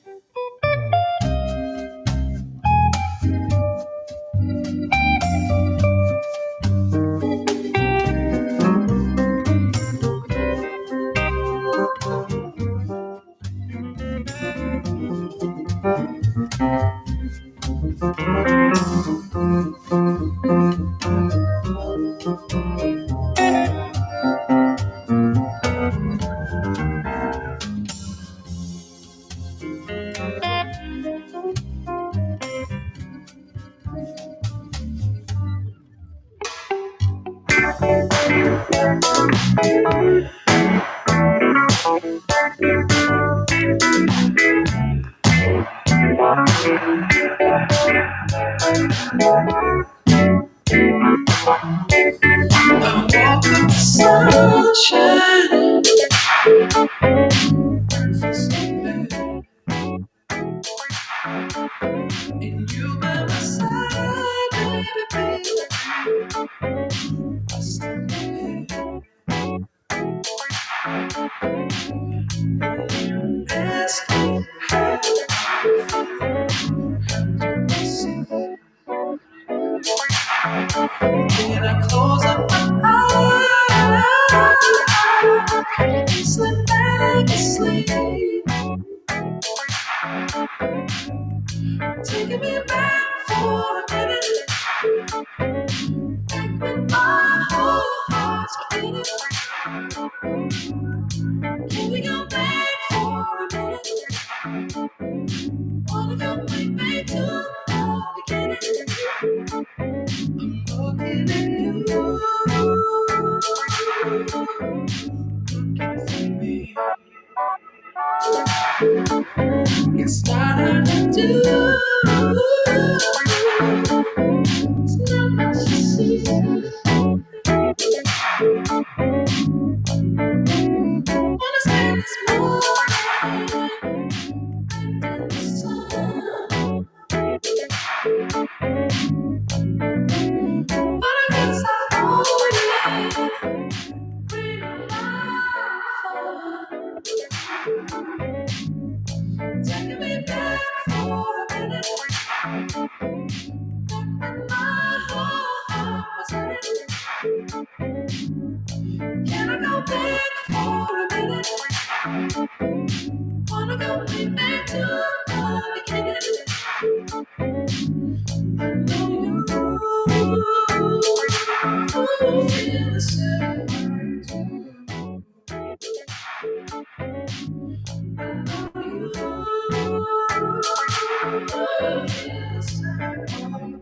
Sunshine. And you by my side, baby, ask me how when I close up my eyes, slip back asleep, taking me back for a minute, back when my whole heart's beating. Can we go back for a minute? Wanna go way back to the beginning? I'm looking at you, looking for me. It's not hard to do. It's not much to see. Wanna spend this morning in the sun. But I guess I'll hold it. Bring on taking me back for a minute. Back when my whole heart was in it. Can I go back for a minute? Wanna go way back to the beginning? I know you feel the same way too. I know you feel the same way too.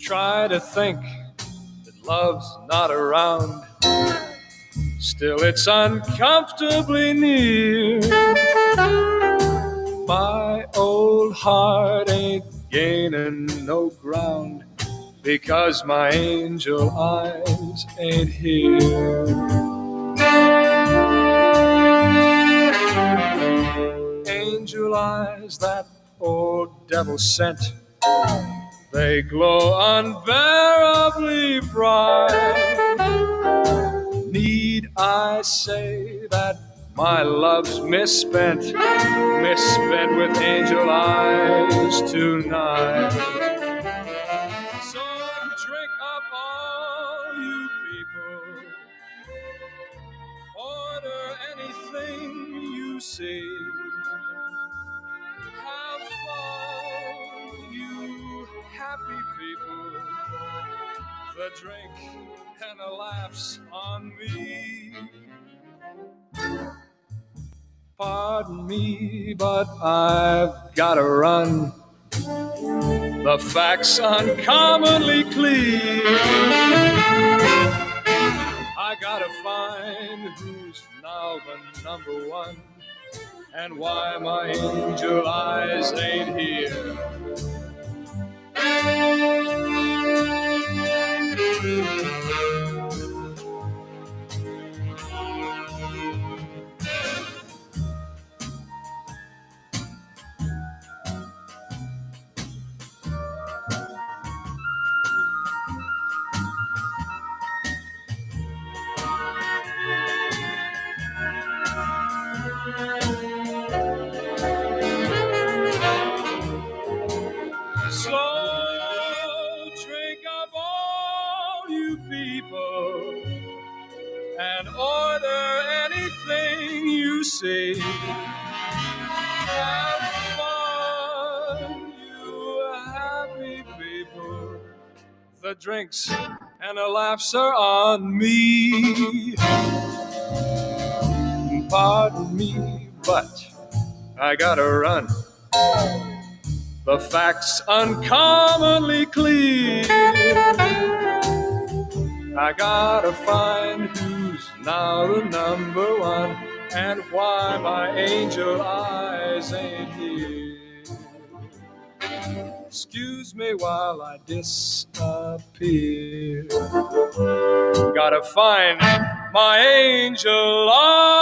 Try to think that love's not around, still it's uncomfortably near. My old heart ain't gaining no ground because my angel eyes ain't here. Angel eyes that old devil sent, they glow unbearably bright. Need I say that my love's misspent with angel eyes tonight? So drink up all you people, order anything you see. Have fun, you happy people. The drink and the laughs on me. Pardon me, but I've gotta run. The facts uncommonly clear. I gotta find who's now the number one and why my angel eyes ain't here. So drink up all you people and order anything you see. Have fun, you happy people. The drinks and the laughs are on me. Pardon me, but I gotta run. The facts uncommonly clear. I gotta find who's now the number one and why my angel eyes ain't here. Excuse me while I disappear. Gotta find my angel eyes.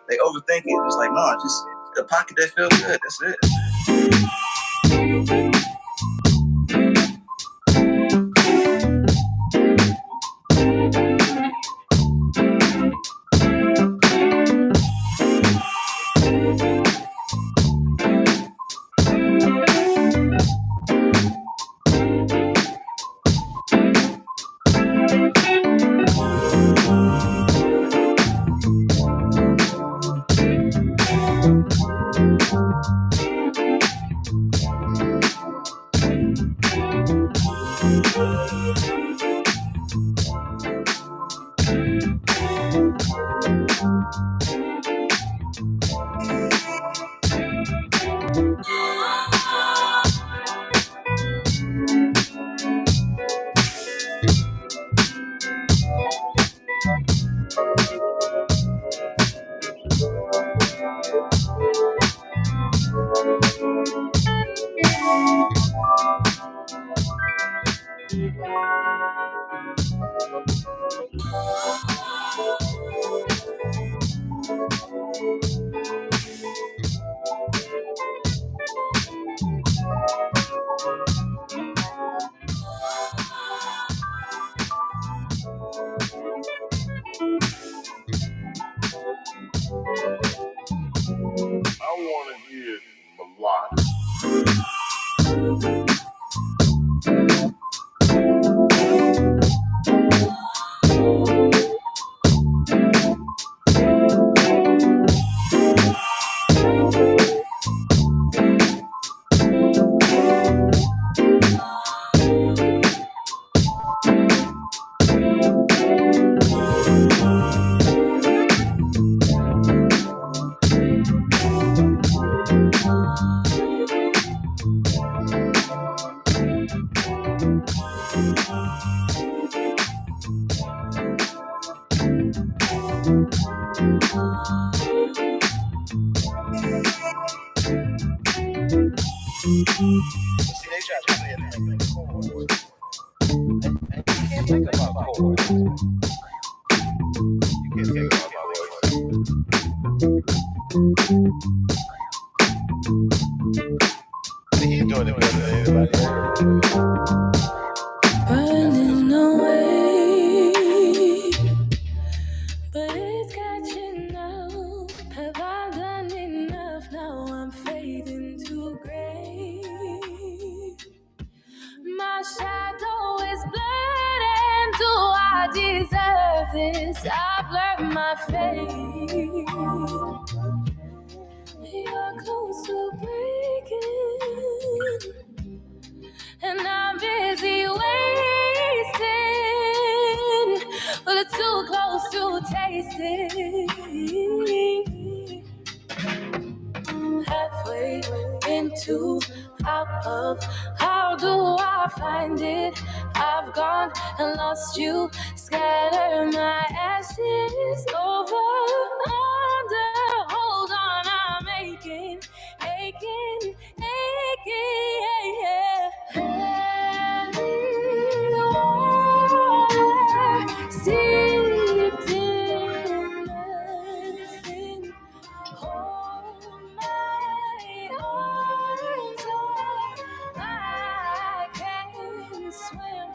They overthink it. It's like, no, just the pocket that feels good. That's it. Running away, but it's catching up. Have I done enough? Now I'm fading to gray. My shadow is blurred, and do I deserve this? I've learned my fate. You're close to breaking, and I'm busy waiting. into, out of. How do I find it? I've gone and lost you. Scatter my ashes over, under. Hold on, I'm aching, aching, aching. Heavy water steeped in medicine. Hold my arms up. I can't swim.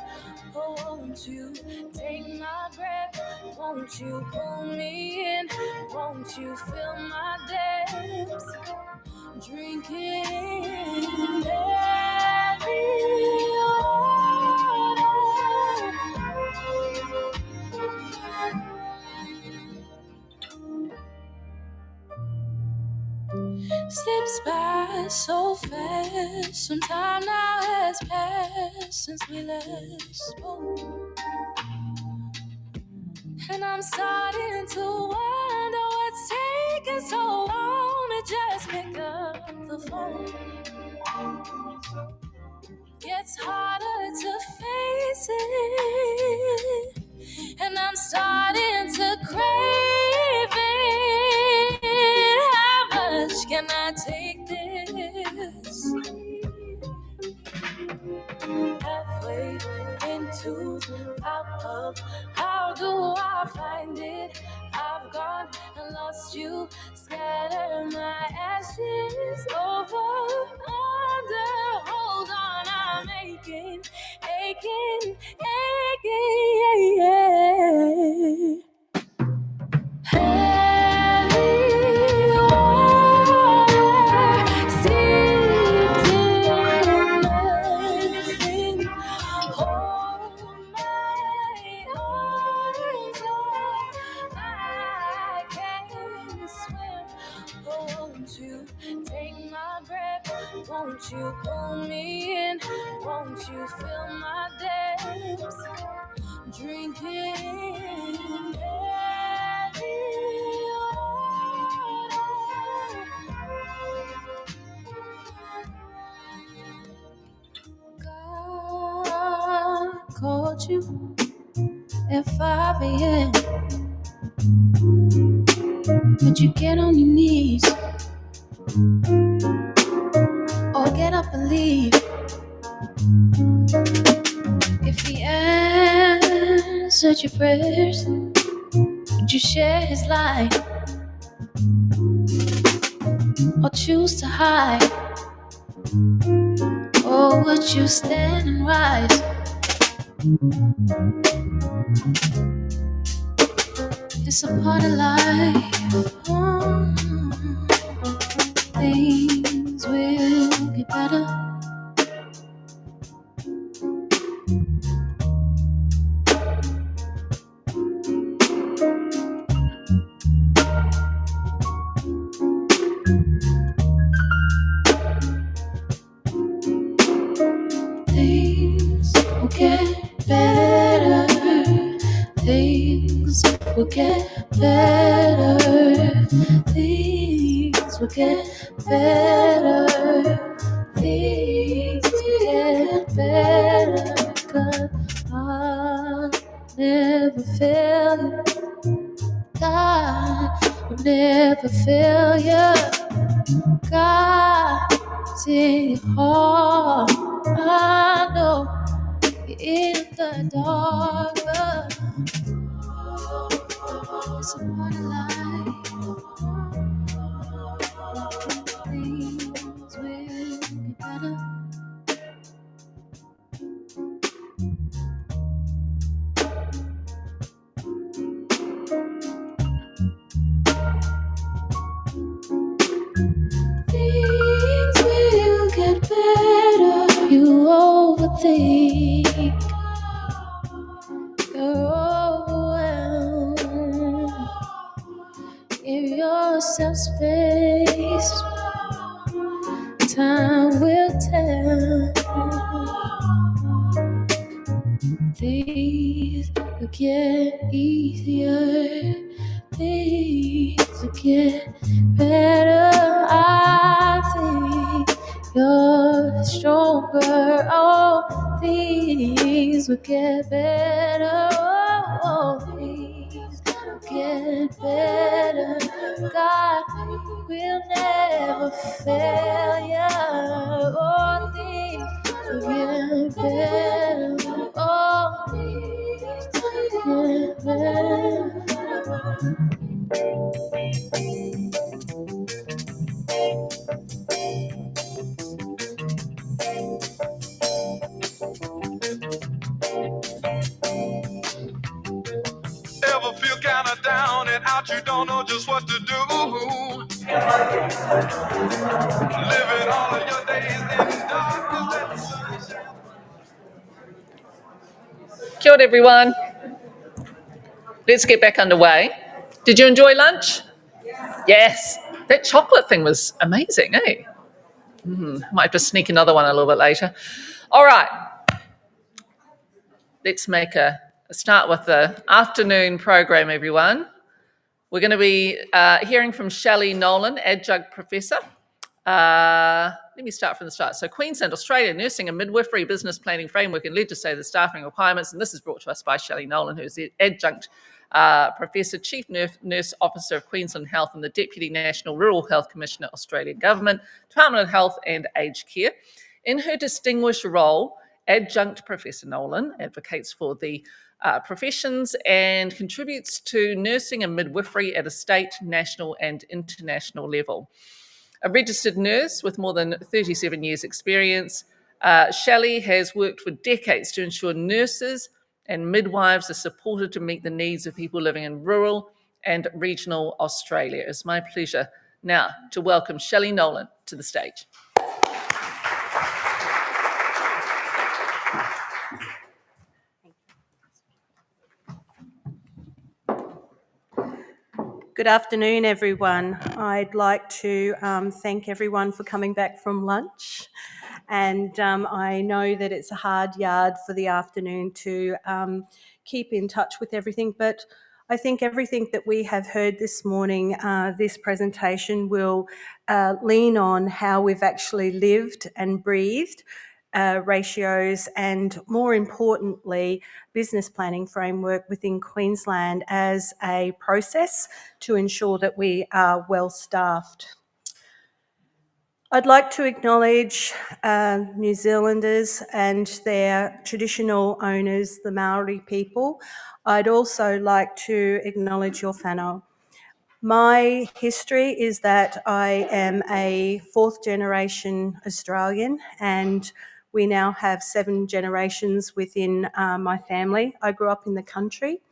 Oh, won't you take my breath? Won't you pull me in? Won't you fill my depths? Drinking heavy slips by so fast. Some time now has passed since we last spoke, and I'm starting to wonder what's taking so long to just pick up the phone. Gets harder to face it, and I'm starting to crave it. How much can I take this? Halfway into, out of. How do I find it? I've gone and lost you. Scatter my ashes over, under. Hold on, I'm aching, aching, aching. Heavy water steeped in medicine. Hold my arms up. I can't swim. Oh, won't you take my breath? Won't you pull me in? Won't you fill my depths? Drinking heavy water. God called you at 5 a.m. Would you get on your knees or get up and leave? If he answered your prayers, would you share his light or choose to hide? Or would you stand and rise? It's a part of life. Things will get better. Things will get better. Things will get better. Things will get better. Things will get better. 'Cause I never fail you. God will never fail you. God's in your heart. I know you're in the dark, but it's a part of life. Things will get better. Things will get better. You overthink. You're overwhelmed. Give yourself space. Time will tell. Things will get easier. Things will get better. I think you're stronger. All things will get better. All things will get better. God will never fail ya. All things will get better. All things will get better. Ever feel kind of down and out, you don't know just what to do? Living all of your days in darkness, let the sun shine. Kia ora, everyone. Let's get back underway. Did you enjoy lunch? Yes. That chocolate thing was amazing, eh? Might have to sneak another one a little bit later. All right. Let's make a start with the afternoon program, everyone. We're going to be hearing from Shelley Nowlan, adjunct professor. Let me start from the start. So Queensland, Australia, Nursing and Midwifery Business Planning Framework and Legislative Staffing Requirements. And this is brought to us by Shelley Nowlan, who's the adjunct professor, Chief Nurse Officer of Queensland Health and the Deputy National Rural Health Commissioner, Australian Government, Department of Health and Aged Care. In her distinguished role, adjunct Professor Nowlan advocates for the professions and contributes to nursing and midwifery at a state, national and international level. A registered nurse with more than 37 years' experience, Shelley has worked for decades to ensure nurses and midwives are supported to meet the needs of people living in rural and regional Australia. It's my pleasure now to welcome Shelley Nowlan to the stage. Good afternoon, everyone. I'd like to thank everyone for coming back from lunch. And I know that it's a hard yard for the afternoon to keep in touch with everything, but I think everything that we have heard this morning, this presentation will lean on how we've actually lived and breathed ratios and, more importantly, business planning framework within Queensland as a process to ensure that we are well staffed. I'd like to acknowledge New Zealanders and their traditional owners, the Maori people. I'd also like to acknowledge your whānau. My history is that I am a fourth generation Australian, and we now have 7 generations within my family. I grew up in the country,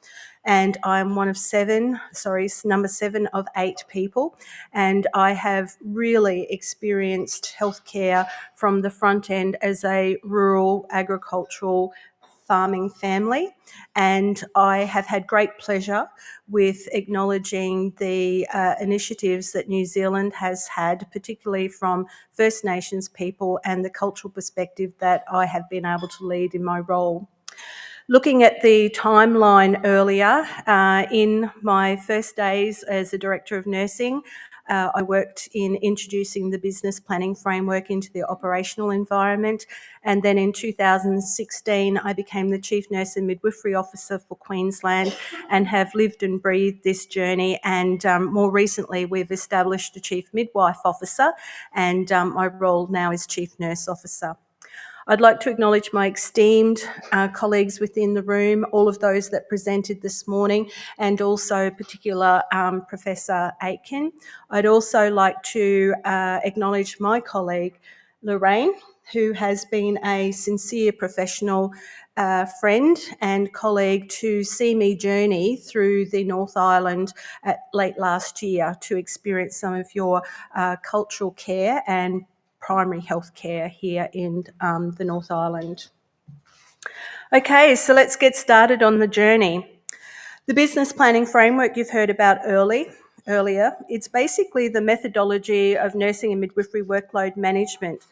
and I'm number 7 of 8 people, and I have really experienced healthcare from the front end as a rural agricultural farming family, and I have had great pleasure with acknowledging the initiatives that New Zealand has had, particularly from First Nations people and the cultural perspective that I have been able to lead in my role. Looking at the timeline earlier, in my first days as a Director of Nursing, I worked in introducing the business planning framework into the operational environment, and then in 2016 I became the Chief Nurse and Midwifery Officer for Queensland and have lived and breathed this journey, and more recently we've established a Chief Midwife Officer, and my role now is Chief Nurse Officer. I'd like to acknowledge my esteemed colleagues within the room, all of those that presented this morning, and also particular Professor Aiken. I'd also like to acknowledge my colleague, Lorraine, who has been a sincere professional friend and colleague to see me journey through the North Island late last year to experience some of your cultural care and primary health care here in the North Island. Okay, so let's get started on the journey. The business planning framework you've heard about earlier, it's basically the methodology of nursing and midwifery workload management.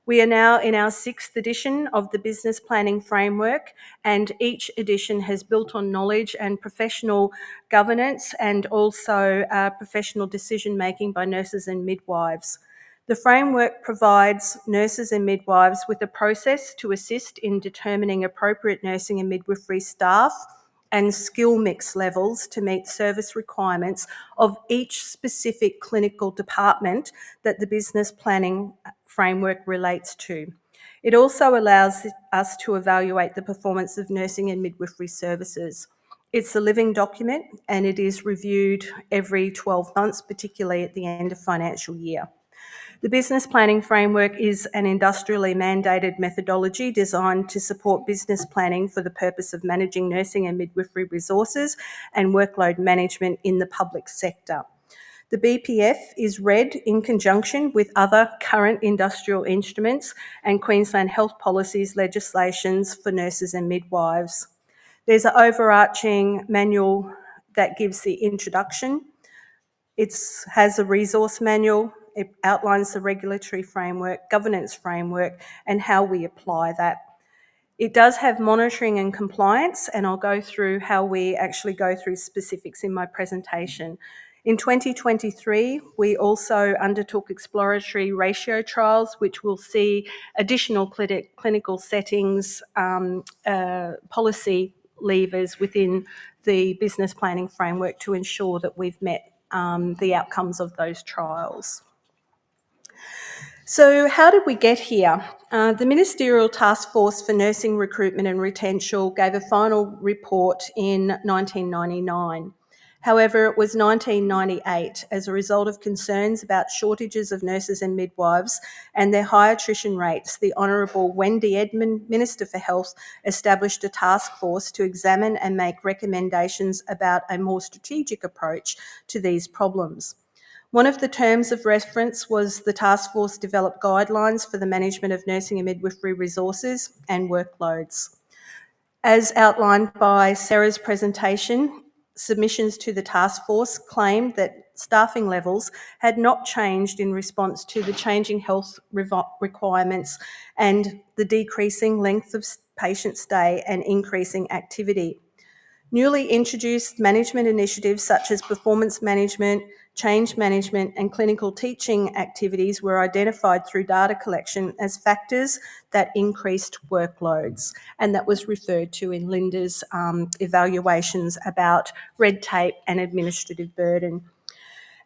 We are now in our 6th edition of the business planning framework, and each edition has built on knowledge and professional governance and also professional decision making by nurses and midwives. The framework provides nurses and midwives with a process to assist in determining appropriate nursing and midwifery staff and skill mix levels to meet service requirements of each specific clinical department that the business planning framework relates to. It also allows us to evaluate the performance of nursing and midwifery services. It's a living document and it is reviewed every 12 months, particularly at the end of financial year. The business planning framework is an industrially mandated methodology designed to support business planning for the purpose of managing nursing and midwifery resources and workload management in the public sector. The BPF is read in conjunction with other current industrial instruments and Queensland health policies legislations for nurses and midwives. There's an overarching manual that gives the introduction. It has a resource manual. It outlines the regulatory framework, governance framework, and how we apply that. It does have monitoring and compliance, and I'll go through how we actually go through specifics in my presentation. In 2023, we also undertook exploratory ratio trials, which will see additional clinical settings, policy levers within the business planning framework to ensure that we've met the outcomes of those trials. So how did we get here? The Ministerial Task Force for Nursing Recruitment and Retention gave a final report in 1999. However, it was 1998 as a result of concerns about shortages of nurses and midwives and their high attrition rates. The Honourable Wendy Edmund, Minister for Health, established a task force to examine and make recommendations about a more strategic approach to these problems. One of the terms of reference was the task force developed guidelines for the management of nursing and midwifery resources and workloads. As outlined by Sarah's presentation, submissions to the task force claimed that staffing levels had not changed in response to the changing health requirements and the decreasing length of patient stay and increasing activity. Newly introduced management initiatives such as performance management, change management and clinical teaching activities were identified through data collection as factors that increased workloads, and that was referred to in Linda's evaluations about red tape and administrative burden.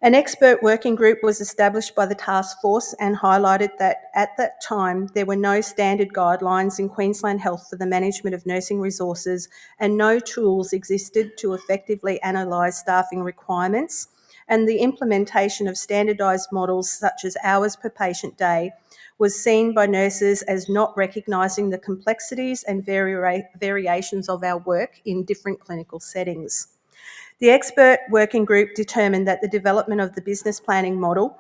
An expert working group was established by the task force and highlighted that at that time there were no standard guidelines in Queensland Health for the management of nursing resources and no tools existed to effectively analyse staffing requirements, and the implementation of standardised models such as hours per patient day was seen by nurses as not recognising the complexities and variations of our work in different clinical settings. The expert working group determined that the development of the business planning model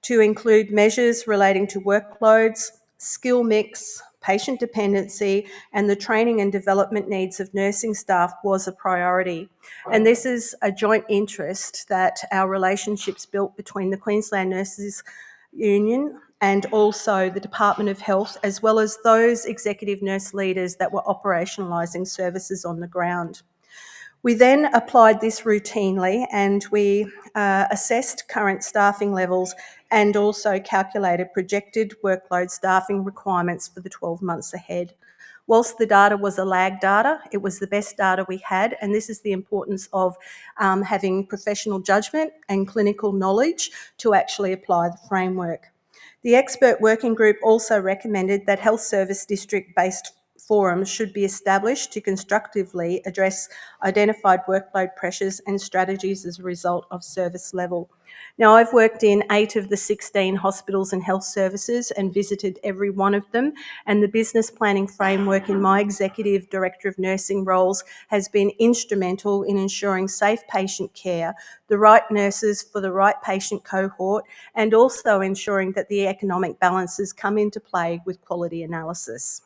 to include measures relating to workloads, skill mix, patient dependency, and the training and development needs of nursing staff was a priority. And this is a joint interest that our relationships built between the Queensland Nurses Union and also the Department of Health, as well as those executive nurse leaders that were operationalising services on the ground. We then applied this routinely and we assessed current staffing levels and also calculated projected workload staffing requirements for the 12 months ahead. Whilst the data was a lag data, it was the best data we had, and this is the importance of having professional judgment and clinical knowledge to actually apply the framework. The expert working group also recommended that health service district-based forums should be established to constructively address identified workload pressures and strategies as a result of service level. Now, I've worked in 8 of the 16 hospitals and health services and visited every one of them, and the business planning framework in my Executive Director of Nursing roles has been instrumental in ensuring safe patient care, the right nurses for the right patient cohort, and also ensuring that the economic balances come into play with quality analysis.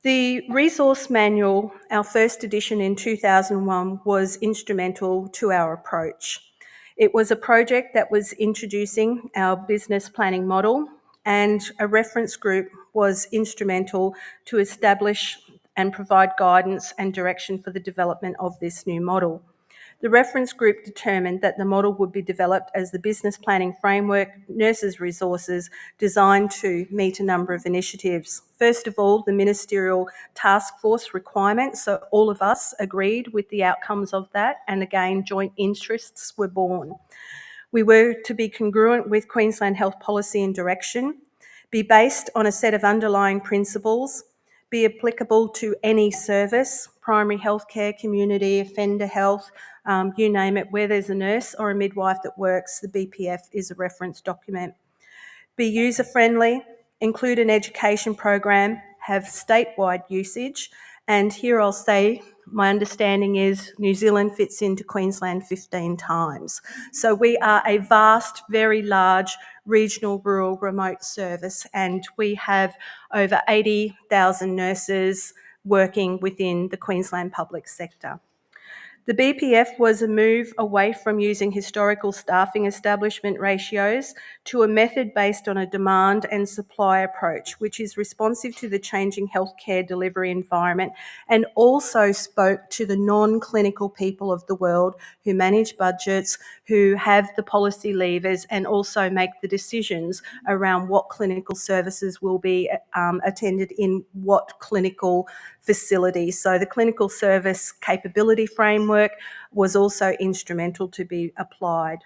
The resource manual, our first edition in 2001, was instrumental to our approach. It was a project that was introducing our business planning model, and a reference group was instrumental to establish and provide guidance and direction for the development of this new model. The reference group determined that the model would be developed as the business planning framework, nurses' resources, designed to meet a number of initiatives. First of all, the ministerial task force requirements, so all of us agreed with the outcomes of that, and again, joint interests were born. We were to be congruent with Queensland health policy and direction, be based on a set of underlying principles, be applicable to any service, primary healthcare, community, offender health, you name it, where there's a nurse or a midwife that works, the BPF is a reference document. Be user-friendly, include an education program, have statewide usage, and here I'll say my understanding is New Zealand fits into Queensland 15 times. So we are a vast, very large regional, rural, remote service, and we have over 80,000 nurses working within the Queensland public sector. The BPF was a move away from using historical staffing establishment ratios to a method based on a demand and supply approach, which is responsive to the changing healthcare delivery environment and also spoke to the non-clinical people of the world who manage budgets, who have the policy levers and also make the decisions around what clinical services will be attended in what clinical facility. So the clinical service capability framework was also instrumental to be applied.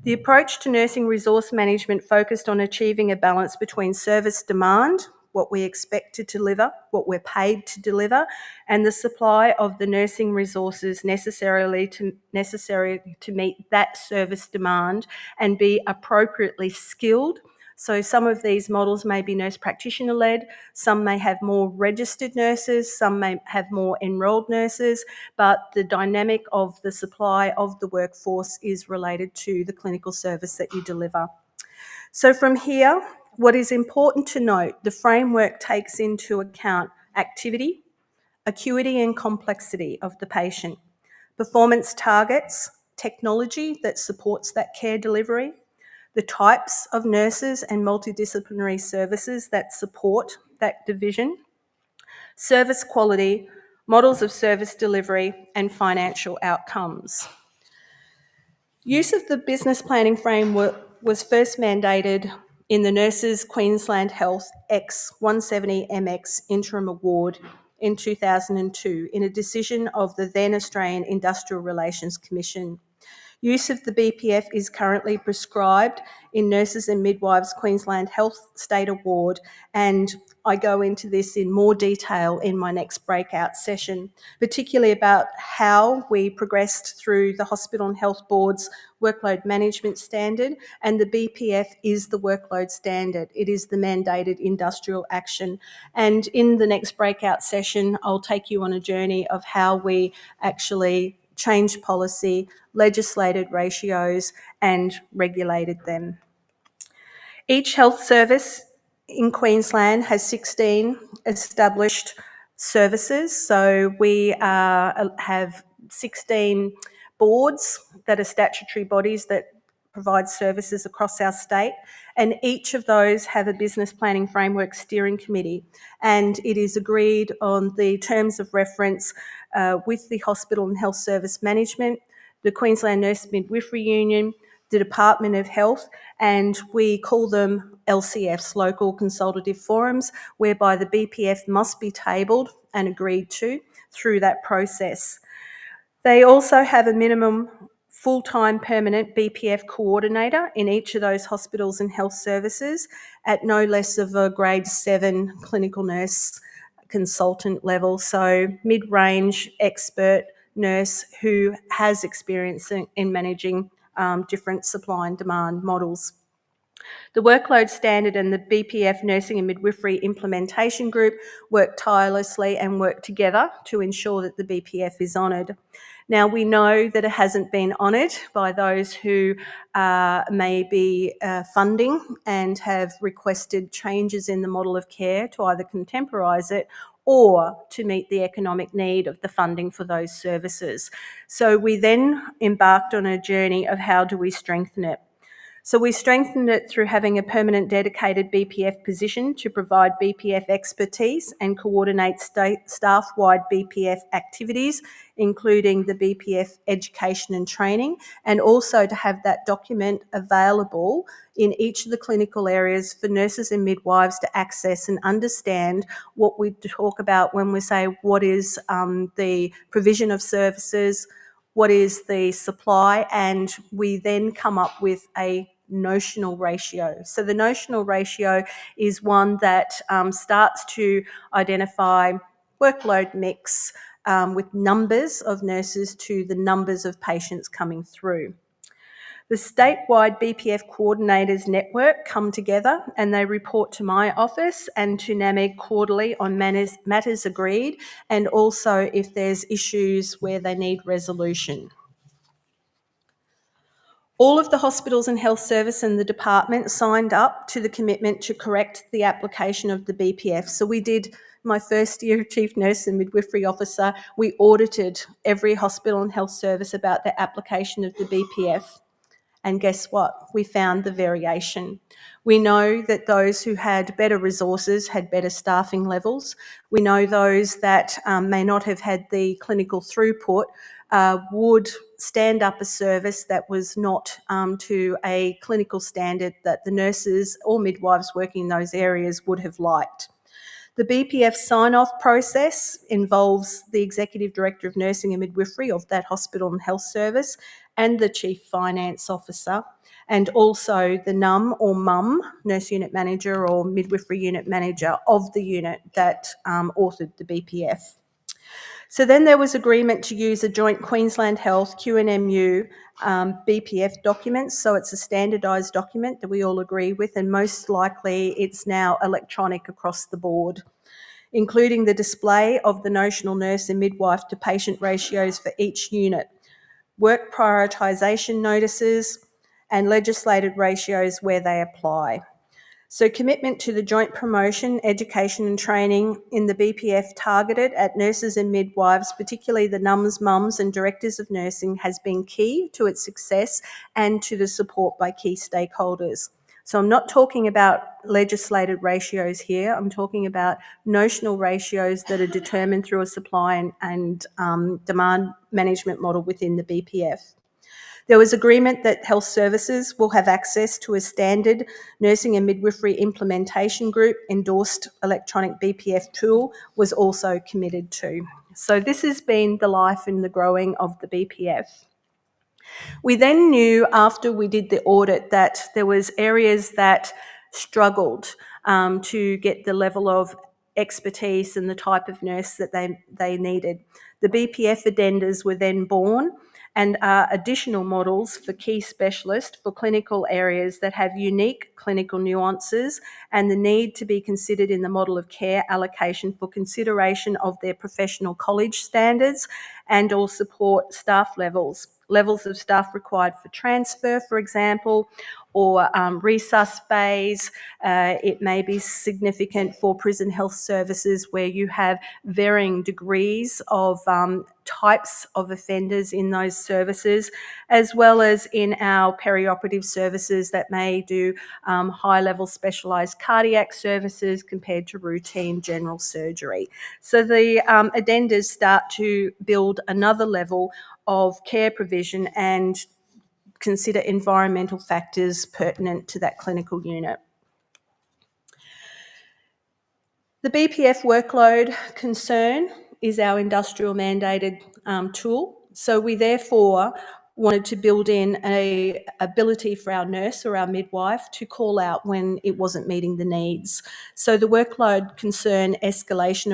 The approach to nursing resource management focused on achieving a balance between service demand, what we expect to deliver, what we're paid to deliver, and the supply of the nursing resources necessary to meet that service demand and be appropriately skilled. So some of these models may be nurse practitioner led, some may have more registered nurses, some may have more enrolled nurses, but the dynamic of the supply of the workforce is related to the clinical service that you deliver. So from here, what is important to note, the framework takes into account activity, acuity and complexity of the patient, performance targets, technology that supports that care delivery, the types of nurses and multidisciplinary services that support that division, service quality, models of service delivery, and financial outcomes. Use of the business planning framework was first mandated in the Nurses Queensland Health X170MX Interim Award in 2002 in a decision of the then Australian Industrial Relations Commission. Use of the BPF is currently prescribed in Nurses and Midwives Queensland Health State Award, and I go into this in more detail in my next breakout session, particularly about how we progressed through the Hospital and Health Board's workload management standard, and the BPF is the workload standard. It is the mandated industrial action. And in the next breakout session, I'll take you on a journey of how we actually changed policy, legislated ratios, and regulated them. Each health service in Queensland has 16 established services. So we have 16 boards that are statutory bodies that provide services across our state, and each of those have a business planning framework steering committee, and it is agreed on the terms of reference with the Hospital and Health Service Management, the Queensland Nurse Midwifery Union, the Department of Health, and we call them LCFs, Local Consultative Forums, whereby the BPF must be tabled and agreed to through that process. They also have a minimum full-time permanent BPF coordinator in each of those hospitals and health services at no less of a grade 7 clinical nurse consultant level, so mid-range expert nurse who has experience in managing different supply and demand models. The workload standard and the BPF Nursing and Midwifery Implementation Group work tirelessly and work together to ensure that the BPF is honoured. Now, we know that it hasn't been honoured by those who may be funding and have requested changes in the model of care to either contemporise it or to meet the economic need of the funding for those services. So we then embarked on a journey of how do we strengthen it. So we strengthened it through having a permanent dedicated BPF position to provide BPF expertise and coordinate staff-wide BPF activities, including the BPF education and training, and also to have that document available in each of the clinical areas for nurses and midwives to access and understand what we talk about when we say what is the provision of services, what is the supply, and we then come up with a notional ratio. So the notional ratio is one that starts to identify workload mix with numbers of nurses to the numbers of patients coming through. The statewide BPF coordinators network come together and they report to my office and to NAMEG quarterly on matters agreed, and also if there's issues where they need resolution. All of the hospitals and health service and the department signed up to the commitment to correct the application of the BPF. So we did, my first year Chief Nurse and Midwifery Officer, we audited every hospital and health service about their application of the BPF. And guess what? We found the variation. We know that those who had better resources had better staffing levels. We know those that may not have had the clinical throughput would stand up a service that was not to a clinical standard that the nurses or midwives working in those areas would have liked. The BPF sign-off process involves the Executive Director of Nursing and Midwifery of that hospital and health service and the Chief Finance Officer, and also the NUM or MUM, Nurse Unit Manager or Midwifery Unit Manager of the unit that authored the BPF. So then there was agreement to use a joint Queensland Health QNMU BPF document. So it's a standardised document that we all agree with, and most likely it's now electronic across the board, including the display of the notional nurse and midwife to patient ratios for each unit, work prioritisation notices, and legislated ratios where they apply. So commitment to the joint promotion, education and training in the BPF targeted at nurses and midwives, particularly the NUMs, mums and directors of nursing, has been key to its success and to the support by key stakeholders. So I'm not talking about legislated ratios here, I'm talking about notional ratios that are determined through a supply and demand management model within the BPF. There was agreement that health services will have access to a standard nursing and midwifery implementation group endorsed electronic BPF tool was also committed to. So this has been the life and the growing of the BPF. We then knew after we did the audit that there was areas that struggled to get the level of expertise and the type of nurse that they needed. The BPF addendas were then born and are additional models for key specialists for clinical areas that have unique clinical nuances and the need to be considered in the model of care allocation for consideration of their professional college standards and or support staff levels of staff required for transfer, for example, or resus bays. It may be significant for prison health services where you have varying degrees of types of offenders in those services, as well as in our perioperative services that may do high-level specialised cardiac services compared to routine general surgery. So the addendas start to build another level of care provision and consider environmental factors pertinent to that clinical unit. The BPF workload concern is our industrial mandated tool. So we therefore wanted to build in an ability for our nurse or our midwife to call out when it wasn't meeting the needs. So the workload concern escalation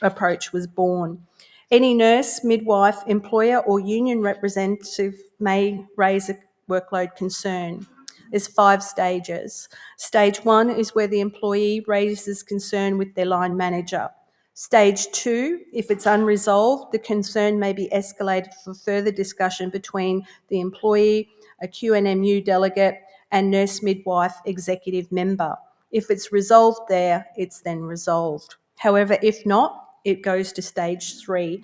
approach was born. Any nurse, midwife, employer or union representative may raise a workload concern. There's 5 stages. Stage 1 is where the employee raises concern with their line manager. Stage 2, if it's unresolved, the concern may be escalated for further discussion between the employee, a QNMU delegate, and nurse midwife executive member. If it's resolved there, it's then resolved. However, if not, it goes to stage 3.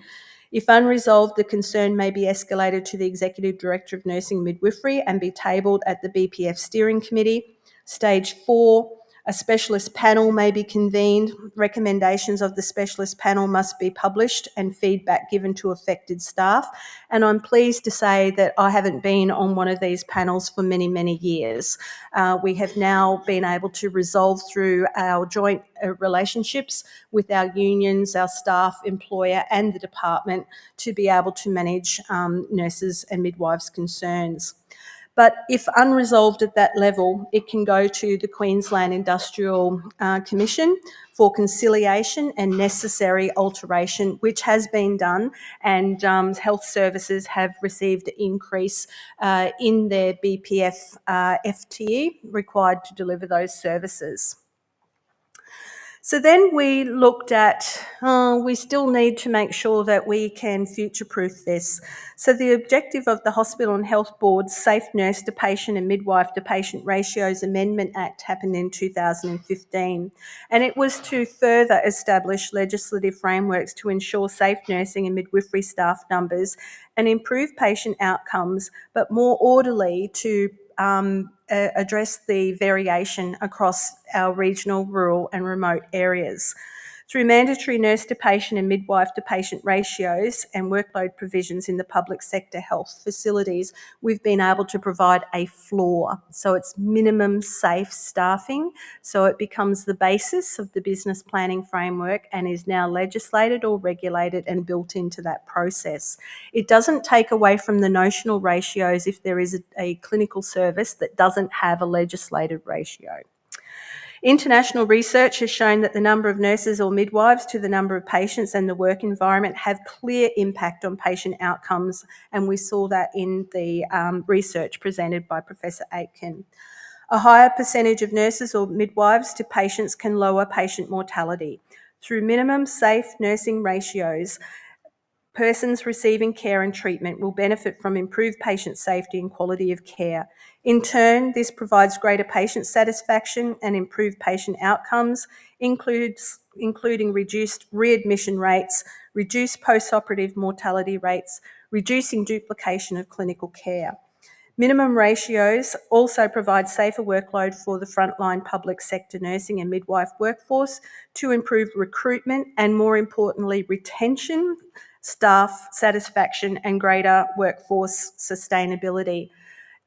If unresolved, the concern may be escalated to the Executive Director of Nursing and Midwifery and be tabled at the BPF Steering Committee. Stage 4, a specialist panel may be convened. Recommendations of the specialist panel must be published and feedback given to affected staff. And I'm pleased to say that I haven't been on one of these panels for many, many years. We have now been able to resolve through our joint relationships with our unions, our staff, employer and the department to be able to manage nurses and midwives' concerns. But if unresolved at that level, it can go to the Queensland Industrial Commission for conciliation and necessary alteration, which has been done, and health services have received an increase in their BPF FTE required to deliver those services. So then we looked at, we still need to make sure that we can future-proof this. So the objective of the Hospital and Health Board's Safe Nurse to Patient and Midwife to Patient Ratios Amendment Act happened in 2015. And it was to further establish legislative frameworks to ensure safe nursing and midwifery staff numbers and improve patient outcomes, but more orderly to address the variation across our regional, rural and remote areas. Through mandatory nurse to patient and midwife to patient ratios and workload provisions in the public sector health facilities, we've been able to provide a floor. So it's minimum safe staffing. So it becomes the basis of the business planning framework and is now legislated or regulated and built into that process. It doesn't take away from the notional ratios if there is a clinical service that doesn't have a legislated ratio. International research has shown that the number of nurses or midwives to the number of patients and the work environment have clear impact on patient outcomes, and we saw that in the research presented by Professor Aiken. A higher percentage of nurses or midwives to patients can lower patient mortality. Through minimum safe nursing ratios, persons receiving care and treatment will benefit from improved patient safety and quality of care. In turn, this provides greater patient satisfaction and improved patient outcomes, including reduced readmission rates, reduced post-operative mortality rates, reducing duplication of clinical care. Minimum ratios also provide safer workload for the frontline public sector nursing and midwife workforce to improve recruitment and, more importantly, retention, staff satisfaction and greater workforce sustainability.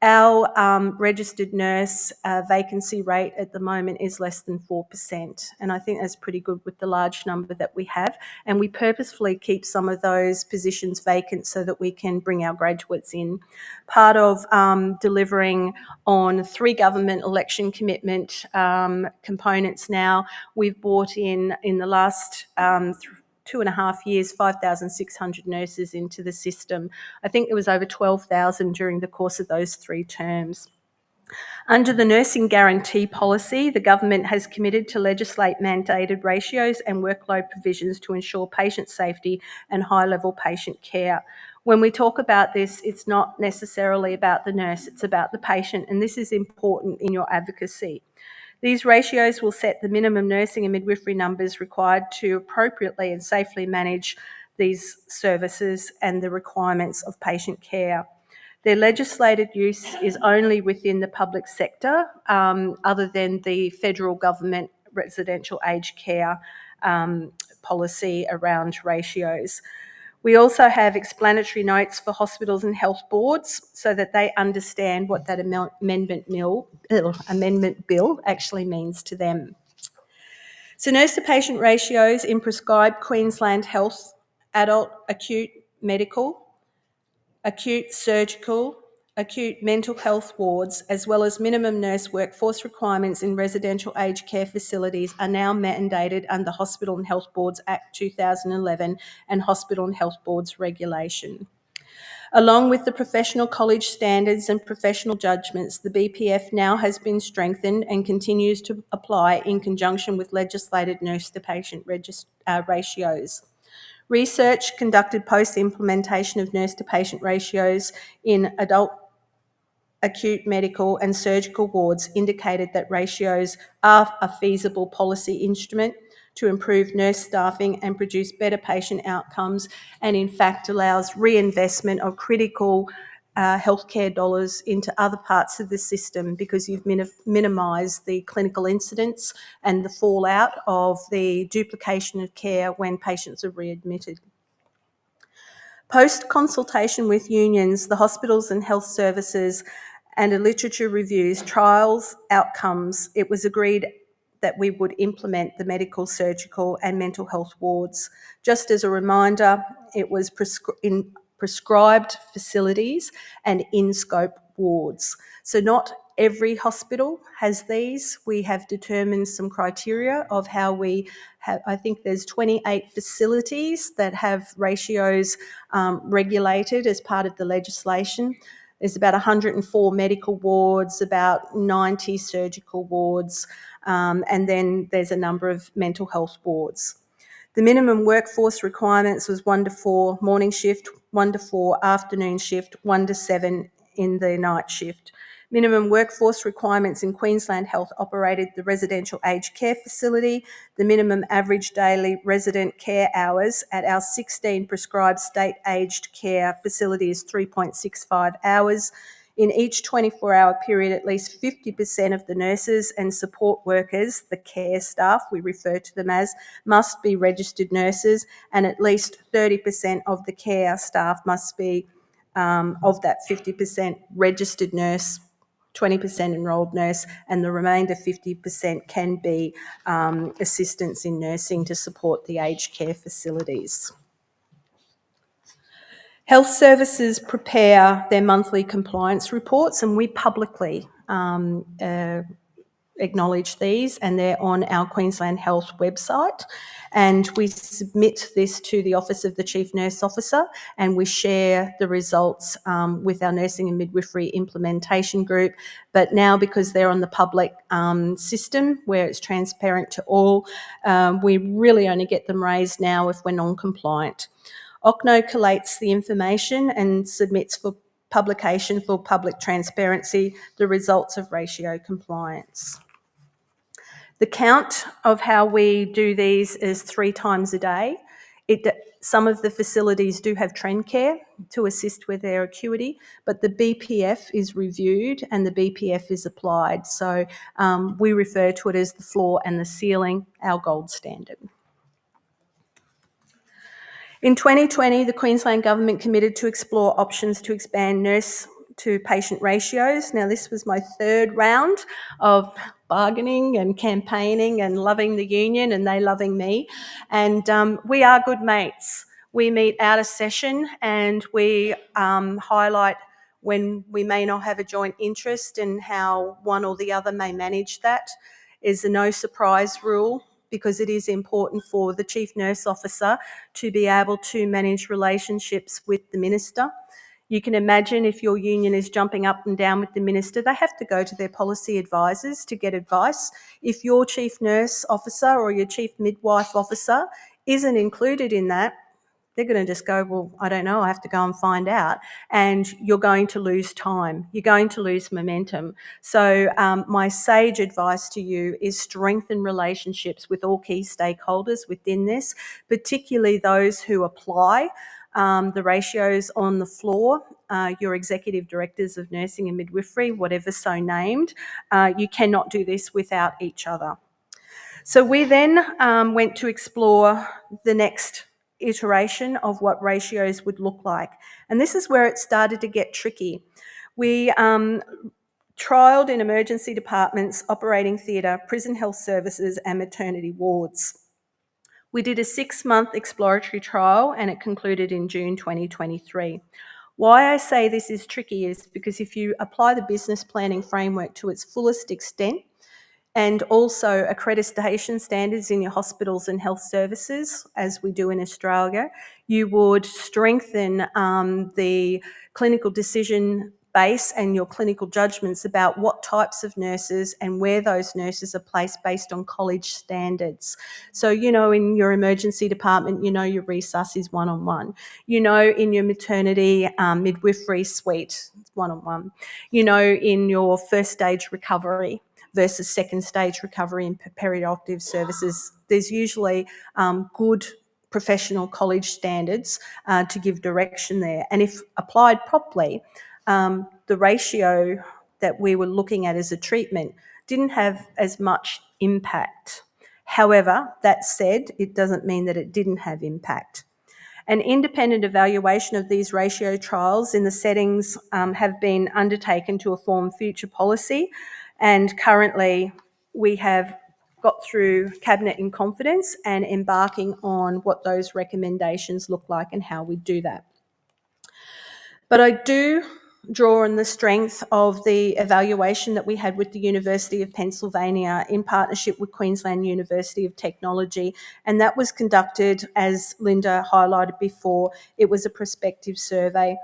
Our registered nurse vacancy rate at the moment is less than 4%, and I think that's pretty good with the large number that we have, and we purposefully keep some of those positions vacant so that we can bring our graduates in. Part of delivering on 3 government election commitment components now, we've brought in the last 2.5 years, 5,600 nurses into the system. I think there was over 12,000 during the course of those 3 terms. Under the Nursing Guarantee Policy, the government has committed to legislate mandated ratios and workload provisions to ensure patient safety and high-level patient care. When we talk about this, it's not necessarily about the nurse, it's about the patient, and this is important in your advocacy. These ratios will set the minimum nursing and midwifery numbers required to appropriately and safely manage these services and the requirements of patient care. Their legislated use is only within the public sector, other than the federal government residential aged care policy around ratios. We also have explanatory notes for hospitals and health boards so that they understand what that amendment bill actually means to them. So nurse-to-patient ratios in prescribed Queensland Health adult acute medical, acute surgical, acute mental health wards, as well as minimum nurse workforce requirements in residential aged care facilities are now mandated under Hospital and Health Boards Act 2011 and Hospital and Health Boards Regulation. Along with the professional college standards and professional judgments, the BPF now has been strengthened and continues to apply in conjunction with legislated nurse-to-patient ratios. Research conducted post-implementation of nurse-to-patient ratios in adult acute medical and surgical wards indicated that ratios are a feasible policy instrument to improve nurse staffing and produce better patient outcomes, and in fact allows reinvestment of critical healthcare dollars into other parts of the system, because you've minimised the clinical incidents and the fallout of the duplication of care when patients are readmitted. Post-consultation with unions, the hospitals and health services and a literature reviews, trials, outcomes, it was agreed that we would implement the medical, surgical and mental health wards. Just as a reminder, it was in prescribed facilities and in-scope wards. So not every hospital has these. We have determined some criteria of how we have, I think there's 28 facilities that have ratios regulated as part of the legislation. There's about 104 medical wards, about 90 surgical wards, and then there's a number of mental health wards. The minimum workforce requirements was 1 to 4 morning shift, 1 to 4 afternoon shift, 1 to 7 in the night shift. Minimum workforce requirements in Queensland Health operated the residential aged care facility. The minimum average daily resident care hours at our 16 prescribed state aged care facility is 3.65 hours. In each 24-hour period, at least 50% of the nurses and support workers, the care staff, we refer to them as, must be registered nurses, and at least 30% of the care staff must be, of that 50%, registered nurse, 20% enrolled nurse, and the remainder 50% can be assistants in nursing to support the aged care facilities. Health services prepare their monthly compliance reports, and we publicly acknowledge these, and they're on our Queensland Health website. And we submit this to the Office of the Chief Nurse Officer, and we share the results with our Nursing and Midwifery Implementation Group. But now, because they're on the public system where it's transparent to all, we really only get them raised now if we're non-compliant. OCNO collates the information and submits for publication for public transparency the results of ratio compliance. The count of how we do these is 3 times a day. Some of the facilities do have trend care to assist with their acuity, but the BPF is reviewed and the BPF is applied. So we refer to it as the floor and the ceiling, our gold standard. In 2020, the Queensland Government committed to explore options to expand nurse to patient ratios. Now, this was my 3rd round of bargaining and campaigning and loving the union and they loving me. And we are good mates. We meet out of session and we highlight when we may not have a joint interest and how one or the other may manage that. Is the no surprise rule, because it is important for the Chief Nurse Officer to be able to manage relationships with the Minister. You can imagine if your union is jumping up and down with the Minister, they have to go to their policy advisors to get advice. If your Chief Nurse Officer or your Chief Midwife Officer isn't included in that, they're going to just go, well, I don't know, I have to go and find out. And you're going to lose time. You're going to lose momentum. So my sage advice to you is strengthen relationships with all key stakeholders within this, particularly those who apply the ratios on the floor, your executive directors of nursing and midwifery, whatever so named. You cannot do this without each other. So we then went to explore the next iteration of what ratios would look like. And this is where it started to get tricky. We trialled in emergency departments, operating theatre, prison health services and maternity wards. We did a 6-month exploratory trial and it concluded in June 2023. Why I say this is tricky is because if you apply the business planning framework to its fullest extent, and also accreditation standards in your hospitals and health services, as we do in Australia, you would strengthen the clinical decision base and your clinical judgments about what types of nurses and where those nurses are placed based on college standards. So, you know, in your emergency department, you know your resus is one-on-one. You know, in your maternity midwifery suite, one-on-one. You know, in your first stage recovery versus second stage recovery and perioperative services, there's usually good professional college standards to give direction there. And if applied properly, the ratio that we were looking at as a treatment didn't have as much impact. However, that said, it doesn't mean that it didn't have impact. An independent evaluation of these ratio trials in the settings have been undertaken to inform future policy, and currently we have got through Cabinet in confidence and embarking on what those recommendations look like and how we do that. But I do draw on the strength of the evaluation that we had with the University of Pennsylvania in partnership with Queensland University of Technology, and that was conducted, as Linda highlighted before, it was a prospective survey.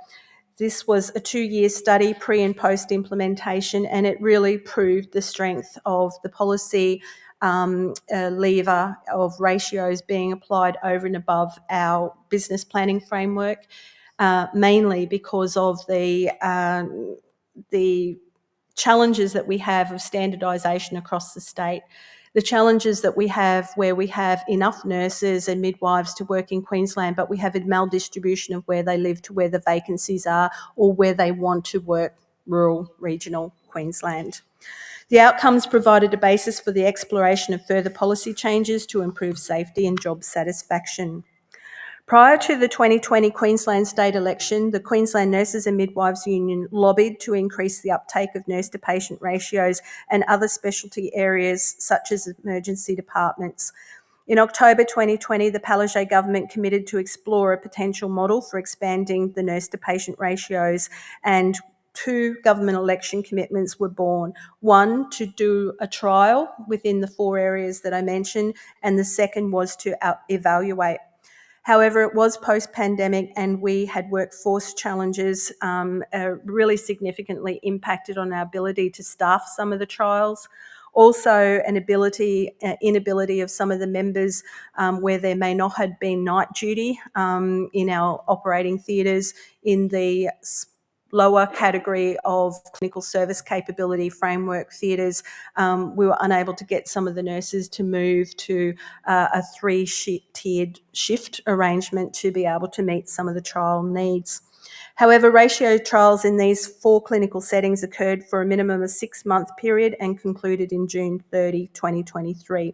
This was a 2-year study, pre and post implementation, and it really proved the strength of the policy lever of ratios being applied over and above our business planning framework. Mainly because of the challenges that we have of standardisation across the state, the challenges that we have where we have enough nurses and midwives to work in Queensland, but we have a maldistribution of where they live to where the vacancies are or where they want to work rural, regional Queensland. The outcomes provided a basis for the exploration of further policy changes to improve safety and job satisfaction. Prior to the 2020 Queensland state election, the Queensland Nurses and Midwives Union lobbied to increase the uptake of nurse-to-patient ratios and other specialty areas such as emergency departments. In October 2020, the Palaszczuk government committed to explore a potential model for expanding the nurse-to-patient ratios, and 2 government election commitments were born. One, to do a trial within the 4 areas that I mentioned, and the second was to evaluate. However, it was post-pandemic and we had workforce challenges really significantly impacted on our ability to staff some of the trials. Also, an inability of some of the members where there may not have been night duty in our operating theatres in the lower category of clinical service capability framework theatres. We were unable to get some of the nurses to move to a 3-tiered shift arrangement to be able to meet some of the trial needs. However, ratio trials in these 4 clinical settings occurred for a minimum of 6-month period and concluded in June 30, 2023.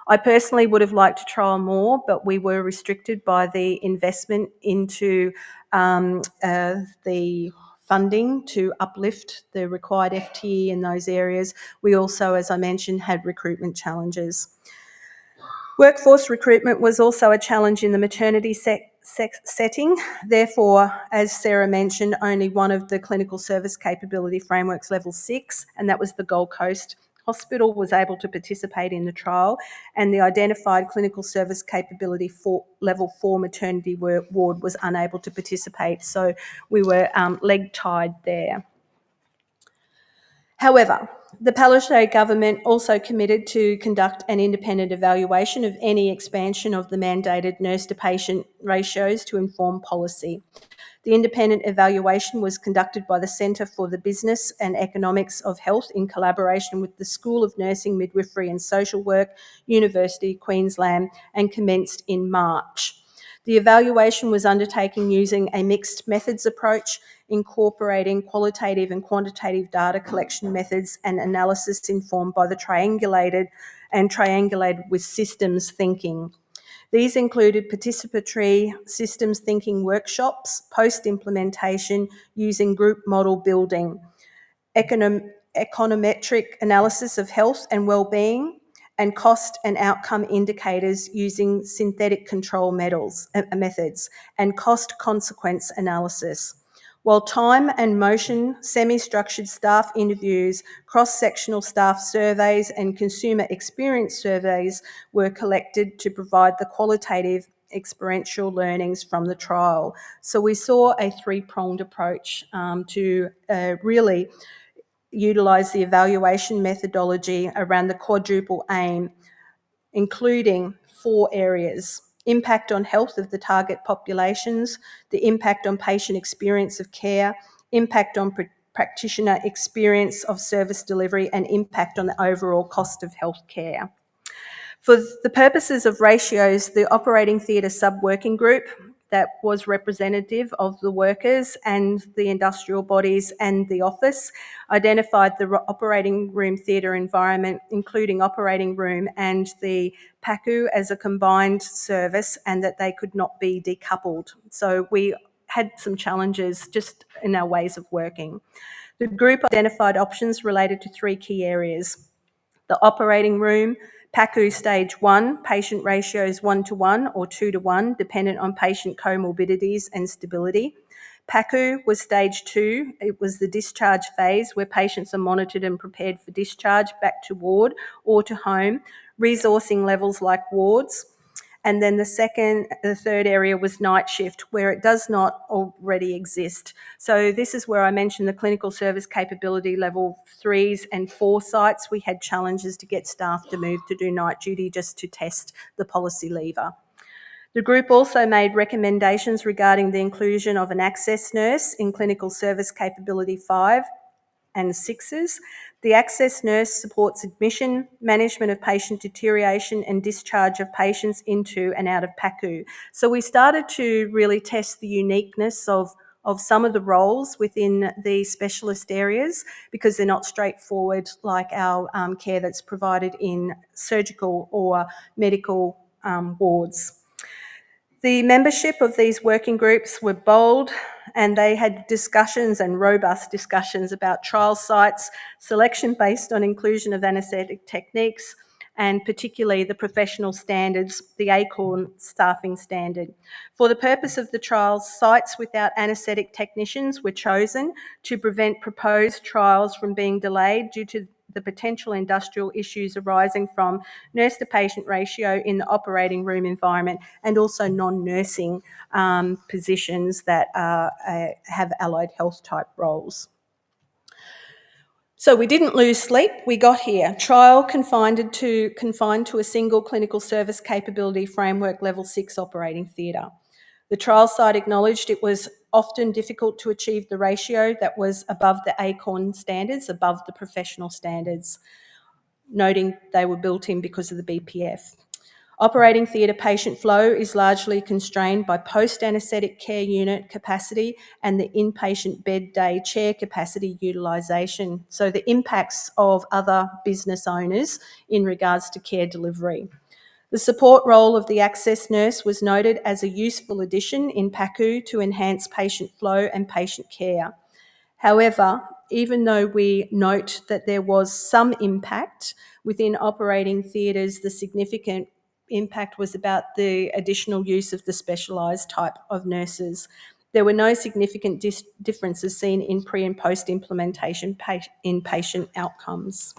I personally would have liked to trial more, but we were restricted by the investment into the funding to uplift the required FTE in those areas. We also, as I mentioned, had recruitment challenges. Workforce recruitment was also a challenge in the maternity setting. Therefore, as Sarah mentioned, only one of the clinical service capability frameworks, level 6, and that was the Gold Coast Hospital, was able to participate in the trial, and the identified clinical service capability for level 4 maternity ward was unable to participate. So we were leg-tied there. However, the Palaszczuk government also committed to conduct an independent evaluation of any expansion of the mandated nurse-to-patient ratios to inform policy. The independent evaluation was conducted by the Centre for the Business and Economics of Health in collaboration with the School of Nursing, Midwifery and Social Work, University of Queensland, and commenced in March. The evaluation was undertaken using a mixed methods approach, incorporating qualitative and quantitative data collection methods and analysis informed by the triangulated with systems thinking. These included participatory systems thinking workshops, post-implementation using group model building, econometric analysis of health and well-being, and cost and outcome indicators using synthetic control methods, and cost consequence analysis. While time and motion, semi-structured staff interviews, cross-sectional staff surveys and consumer experience surveys were collected to provide the qualitative experiential learnings from the trial. So we saw a 3-pronged approach to really utilise the evaluation methodology around the quadruple aim, including 4 areas: impact on health of the target populations, the impact on patient experience of care, impact on practitioner experience of service delivery, and impact on the overall cost of health care. For the purposes of ratios, the operating theatre sub-working group that was representative of the workers and the industrial bodies and the office identified the operating room theatre environment, including operating room and the PACU, as a combined service, and that they could not be decoupled. So we had some challenges just in our ways of working. The group identified options related to 3 key areas: the operating room, PACU stage 1, patient ratios 1:1 or 2:1, dependent on patient comorbidities and stability. PACU was stage 2. It was the discharge phase where patients are monitored and prepared for discharge back to ward or to home, resourcing levels like wards. And then the third area was night shift, where it does not already exist. So this is where I mentioned the clinical service capability level 3s and 4 sites. We had challenges to get staff to move to do night duty just to test the policy lever. The group also made recommendations regarding the inclusion of an access nurse in clinical service capability 5 and 6s. The access nurse supports admission, management of patient deterioration and discharge of patients into and out of PACU. So we started to really test the uniqueness of some of the roles within the specialist areas, because they're not straightforward like our care that's provided in surgical or medical wards. The membership of these working groups were bold, and they had discussions and robust discussions about trial sites, selection based on inclusion of anaesthetic techniques, and particularly the professional standards, the ACORN staffing standard. For the purpose of the trials, sites without anaesthetic technicians were chosen to prevent proposed trials from being delayed due to the potential industrial issues arising from nurse-to-patient ratio in the operating room environment, and also non-nursing positions that have allied health type roles. So we didn't lose sleep, we got here. Trial confined to a single clinical service capability framework level 6 operating theatre. The trial site acknowledged it was often difficult to achieve the ratio that was above the ACORN standards, above the professional standards, noting they were built in because of the BPF. Operating theatre patient flow is largely constrained by post-anaesthetic care unit capacity and the inpatient bed day chair capacity utilisation, so the impacts of other business owners in regards to care delivery. The support role of the access nurse was noted as a useful addition in PACU to enhance patient flow and patient care. However, even though we note that there was some impact within operating theatres, the significant impact was about the additional use of the specialised type of nurses. There were no significant differences seen in pre and post implementation in patient outcomes.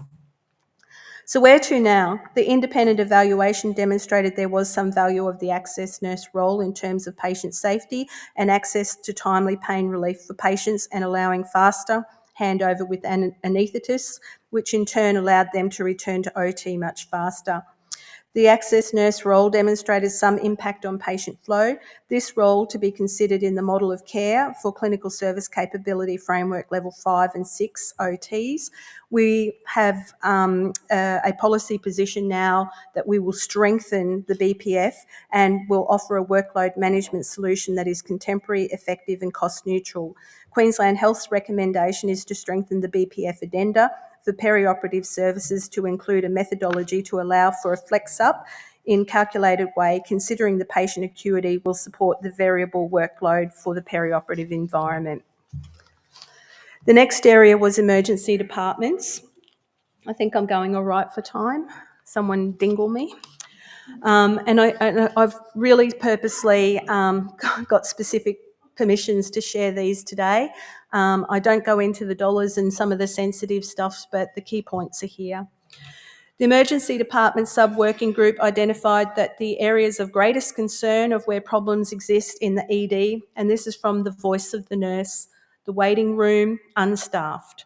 So where to now? The independent evaluation demonstrated there was some value of the access nurse role in terms of patient safety and access to timely pain relief for patients, and allowing faster handover with anaesthetists, which in turn allowed them to return to OT much faster. The access nurse role demonstrated some impact on patient flow. This role to be considered in the model of care for clinical service capability framework level 5 and 6 OTs. We have a policy position now that we will strengthen the BPF and will offer a workload management solution that is contemporary, effective and cost neutral. Queensland Health's recommendation is to strengthen the BPF addenda for perioperative services to include a methodology to allow for a flex-up in calculated way, considering the patient acuity will support the variable workload for the perioperative environment. The next area was emergency departments. I think I'm going all right for time. Someone dingle me. And I've really purposely got specific permissions to share these today. I don't go into the dollars and some of the sensitive stuff, but the key points are here. The Emergency Department Sub-Working Group identified that the areas of greatest concern of where problems exist in the ED, and this is from the voice of the nurse, the waiting room, unstaffed,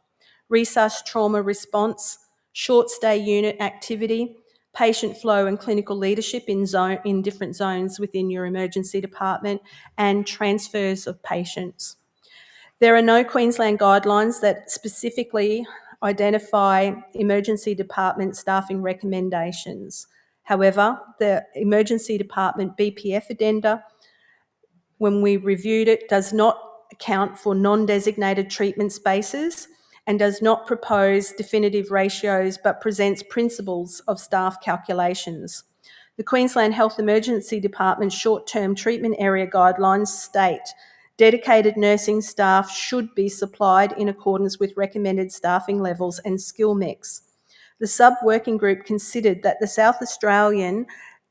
resus trauma response, short stay unit activity, patient flow and clinical leadership in different zones within your emergency department, and transfers of patients. There are no Queensland guidelines that specifically identify emergency department staffing recommendations. However, the emergency department BPF addenda, when we reviewed it, does not account for non-designated treatment spaces and does not propose definitive ratios but presents principles of staff calculations. The Queensland Health Emergency Department short-term treatment area guidelines state dedicated nursing staff should be supplied in accordance with recommended staffing levels and skill mix. The sub-working group considered that the South Australian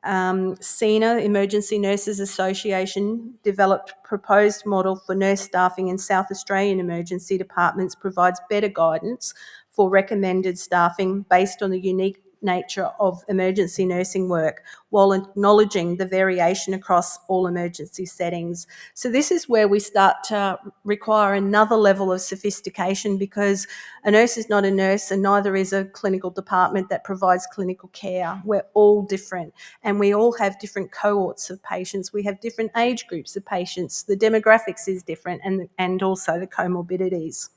SENA, Emergency Nurses Association, developed proposed model for nurse staffing in South Australian emergency departments provides better guidance for recommended staffing based on the unique nature of emergency nursing work while acknowledging the variation across all emergency settings. So this is where we start to require another level of sophistication, because a nurse is not a nurse and neither is a clinical department that provides clinical care. We're all different and we all have different cohorts of patients. We have different age groups of patients. The demographics is different and also the comorbidities.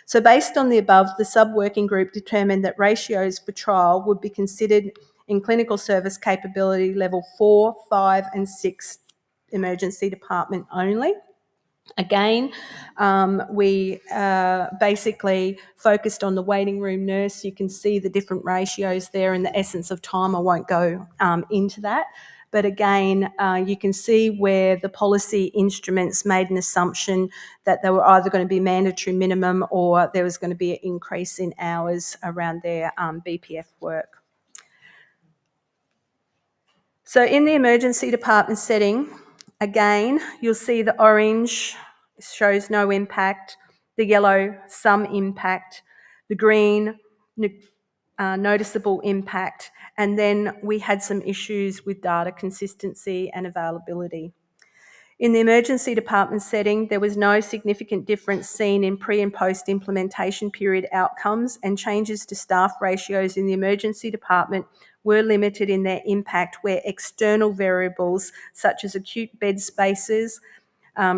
So based on the above, the sub-working group determined that ratios for trial would be considered in clinical service capability level 4, 5 and 6 emergency department only. Again, we basically focused on the waiting room nurse. You can see the different ratios there in the essence of time. I won't go into that. But again, you can see where the policy instruments made an assumption that they were either going to be mandatory minimum or there was going to be an increase in hours around their BPF work. So in the emergency department setting, again, you'll see the orange shows no impact, the yellow, some impact, the green, noticeable impact, and then we had some issues with data consistency and availability. In the emergency department setting, there was no significant difference seen in pre and post implementation period outcomes, and changes to staff ratios in the emergency department were limited in their impact where external variables such as acute bed spaces,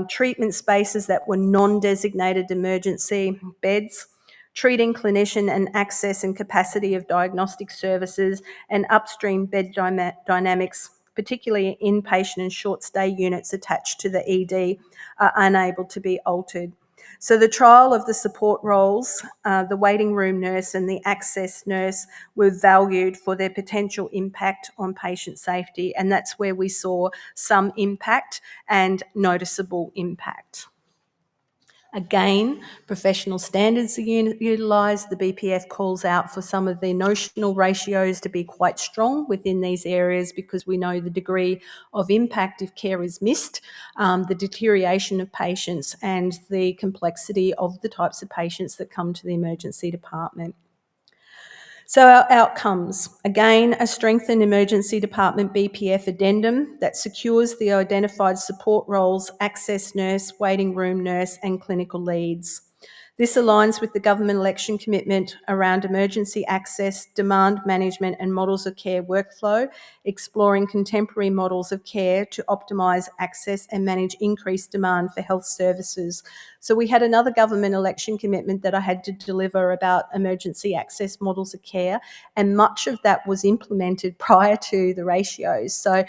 treatment spaces that were non-designated emergency beds, treating clinician and access and capacity of diagnostic services, and upstream bed dynamics, particularly inpatient and short stay units attached to the ED, are unable to be altered. So the trial of the support roles, the waiting room nurse and the access nurse, were valued for their potential impact on patient safety, and that's where we saw some impact and noticeable impact. Again, professional standards are utilised. The BPF calls out for some of the notional ratios to be quite strong within these areas because we know the degree of impact if care is missed, the deterioration of patients and the complexity of the types of patients that come to the emergency department. So our outcomes, again, a strengthened emergency department BPF addendum that secures the identified support roles, access nurse, waiting room nurse and clinical leads. This aligns with the government election commitment around emergency access, demand management and models of care workflow, exploring contemporary models of care to optimise access and manage increased demand for health services. So we had another government election commitment that I had to deliver about emergency access models of care, and much of that was implemented prior to the ratios. So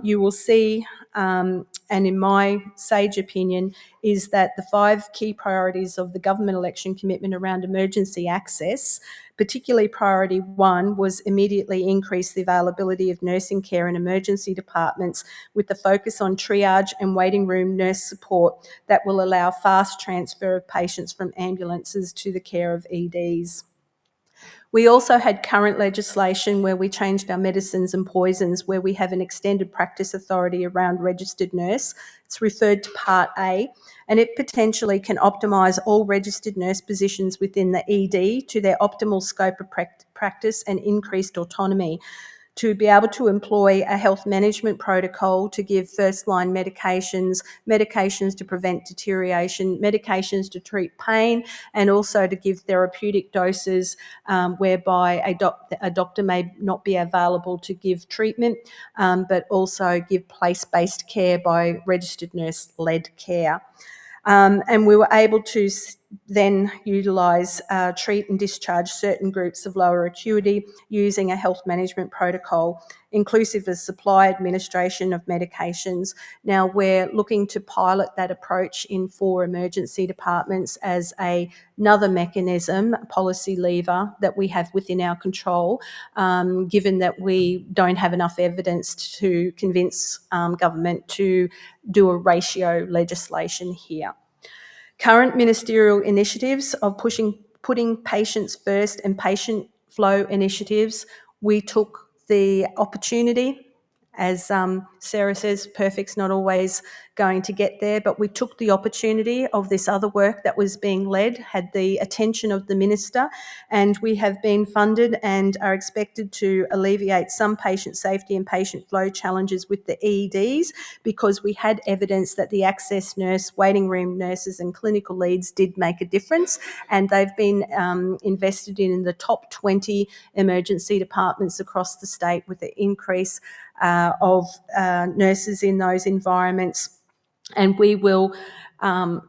you will see, and in my sage opinion, is that the 5 key priorities of the government election commitment around emergency access, particularly priority 1 was immediately increase the availability of nursing care in emergency departments with the focus on triage and waiting room nurse support that will allow fast transfer of patients from ambulances to the care of EDs. We also had current legislation where we changed our medicines and poisons, where we have an extended practice authority around registered nurse. It's referred to Part A, and it potentially can optimise all registered nurse positions within the ED to their optimal scope of practice and increased autonomy, to be able to employ a health management protocol to give first-line medications, medications to prevent deterioration, medications to treat pain, and also to give therapeutic doses whereby a doctor may not be available to give treatment, but also give place-based care by registered nurse-led care. And we were able to then utilise, treat and discharge certain groups of lower acuity using a health management protocol, inclusive of supply administration of medications. Now, we're looking to pilot that approach in 4 emergency departments as another mechanism, policy lever that we have within our control, given that we don't have enough evidence to convince government to do a ratio legislation here. Current ministerial initiatives of putting patients first and patient flow initiatives, we took the opportunity, as Sarah says, perfect's not always going to get there, but we took the opportunity of this other work that was being led, had the attention of the minister, and we have been funded and are expected to alleviate some patient safety and patient flow challenges with the EEDs, because we had evidence that the access nurse, waiting room nurses and clinical leads did make a difference, and they've been invested in the top 20 emergency departments across the state, with the increase of nurses in those environments. And we will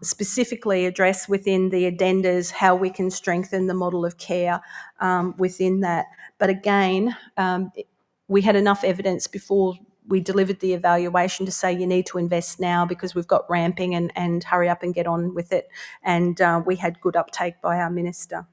specifically address within the addendas how we can strengthen the model of care within that. But again, we had enough evidence before we delivered the evaluation to say you need to invest now because we've got ramping, and hurry up and get on with it. And we had good uptake by our minister.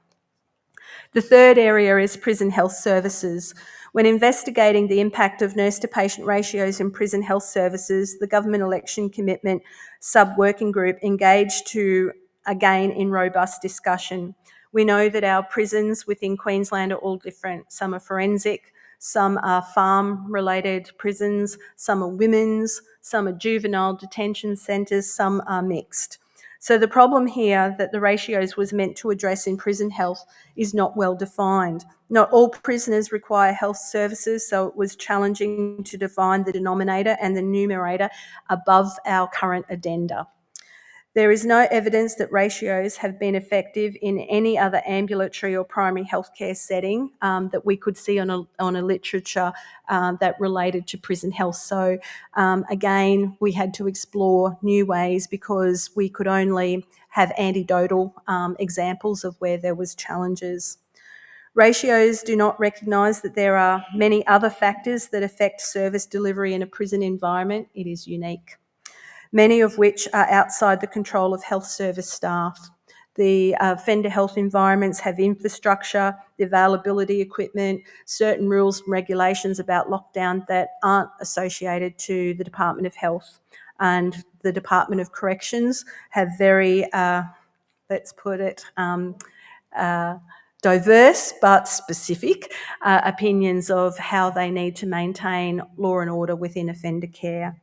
The third area is prison health services. When investigating the impact of nurse-to-patient ratios in prison health services, the Government Election Commitment Sub-Working Group engaged to, again, in robust discussion. We know that our prisons within Queensland are all different. Some are forensic, some are farm-related prisons, some are women's, some are juvenile detention centres, some are mixed. So the problem here that the ratios was meant to address in prison health is not well defined. Not all prisoners require health services, so it was challenging to define the denominator and the numerator above our current addenda. There is no evidence that ratios have been effective in any other ambulatory or primary healthcare setting that we could see on a literature that related to prison health. So again, we had to explore new ways because we could only have anecdotal examples of where there was challenges. Ratios do not recognise that there are many other factors that affect service delivery in a prison environment. It is unique, many of which are outside the control of health service staff. The offender health environments have infrastructure, the availability equipment, certain rules and regulations about lockdown that aren't associated to the Department of Health. And the Department of Corrections have very, let's put it, diverse but specific opinions of how they need to maintain law and order within offender care.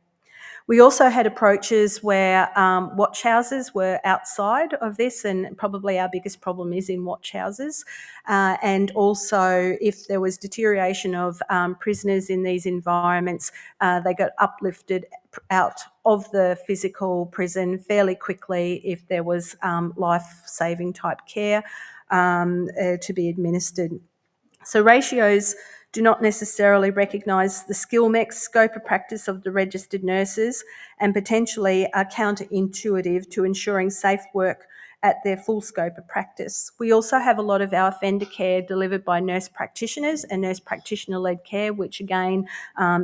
We also had approaches where watch houses were outside of this, and probably our biggest problem is in watch houses. And also, if there was deterioration of prisoners in these environments, they got uplifted out of the physical prison fairly quickly if there was life-saving type care to be administered. So ratios do not necessarily recognise the skill mix, scope of practice of the registered nurses, and potentially are counterintuitive to ensuring safe work at their full scope of practice. We also have a lot of our offender care delivered by nurse practitioners and nurse practitioner-led care, which again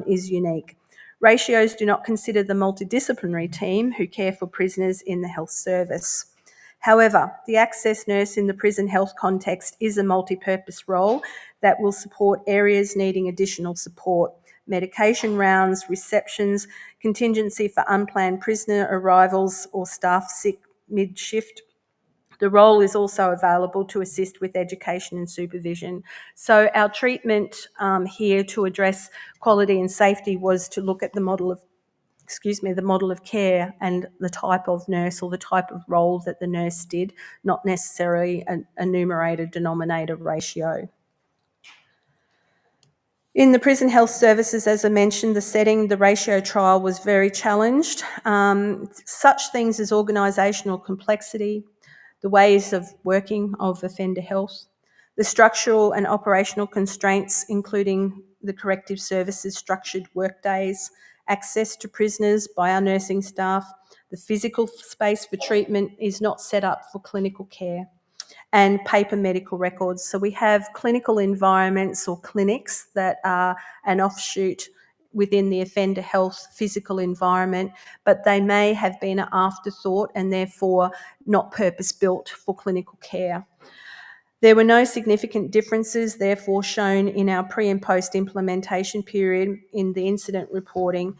is unique. Ratios do not consider the multidisciplinary team who care for prisoners in the health service. However, the access nurse in the prison health context is a multi-purpose role that will support areas needing additional support: medication rounds, receptions, contingency for unplanned prisoner arrivals or staff sick mid-shift. The role is also available to assist with education and supervision. So our treatment here to address quality and safety was to look at the model of care and the type of nurse or the type of role that the nurse did, not necessarily a numerator denominator ratio. In the prison health services, as I mentioned, the ratio trial was very challenged. Such things as organisational complexity, the ways of working of offender health, the structural and operational constraints, including the corrective services structured workdays, access to prisoners by our nursing staff. The physical space for treatment is not set up for clinical care, and paper medical records. So we have clinical environments or clinics that are an offshoot within the offender health physical environment, but they may have been an afterthought and therefore not purpose-built for clinical care. There were no significant differences therefore shown in our pre and post implementation period in the incident reporting,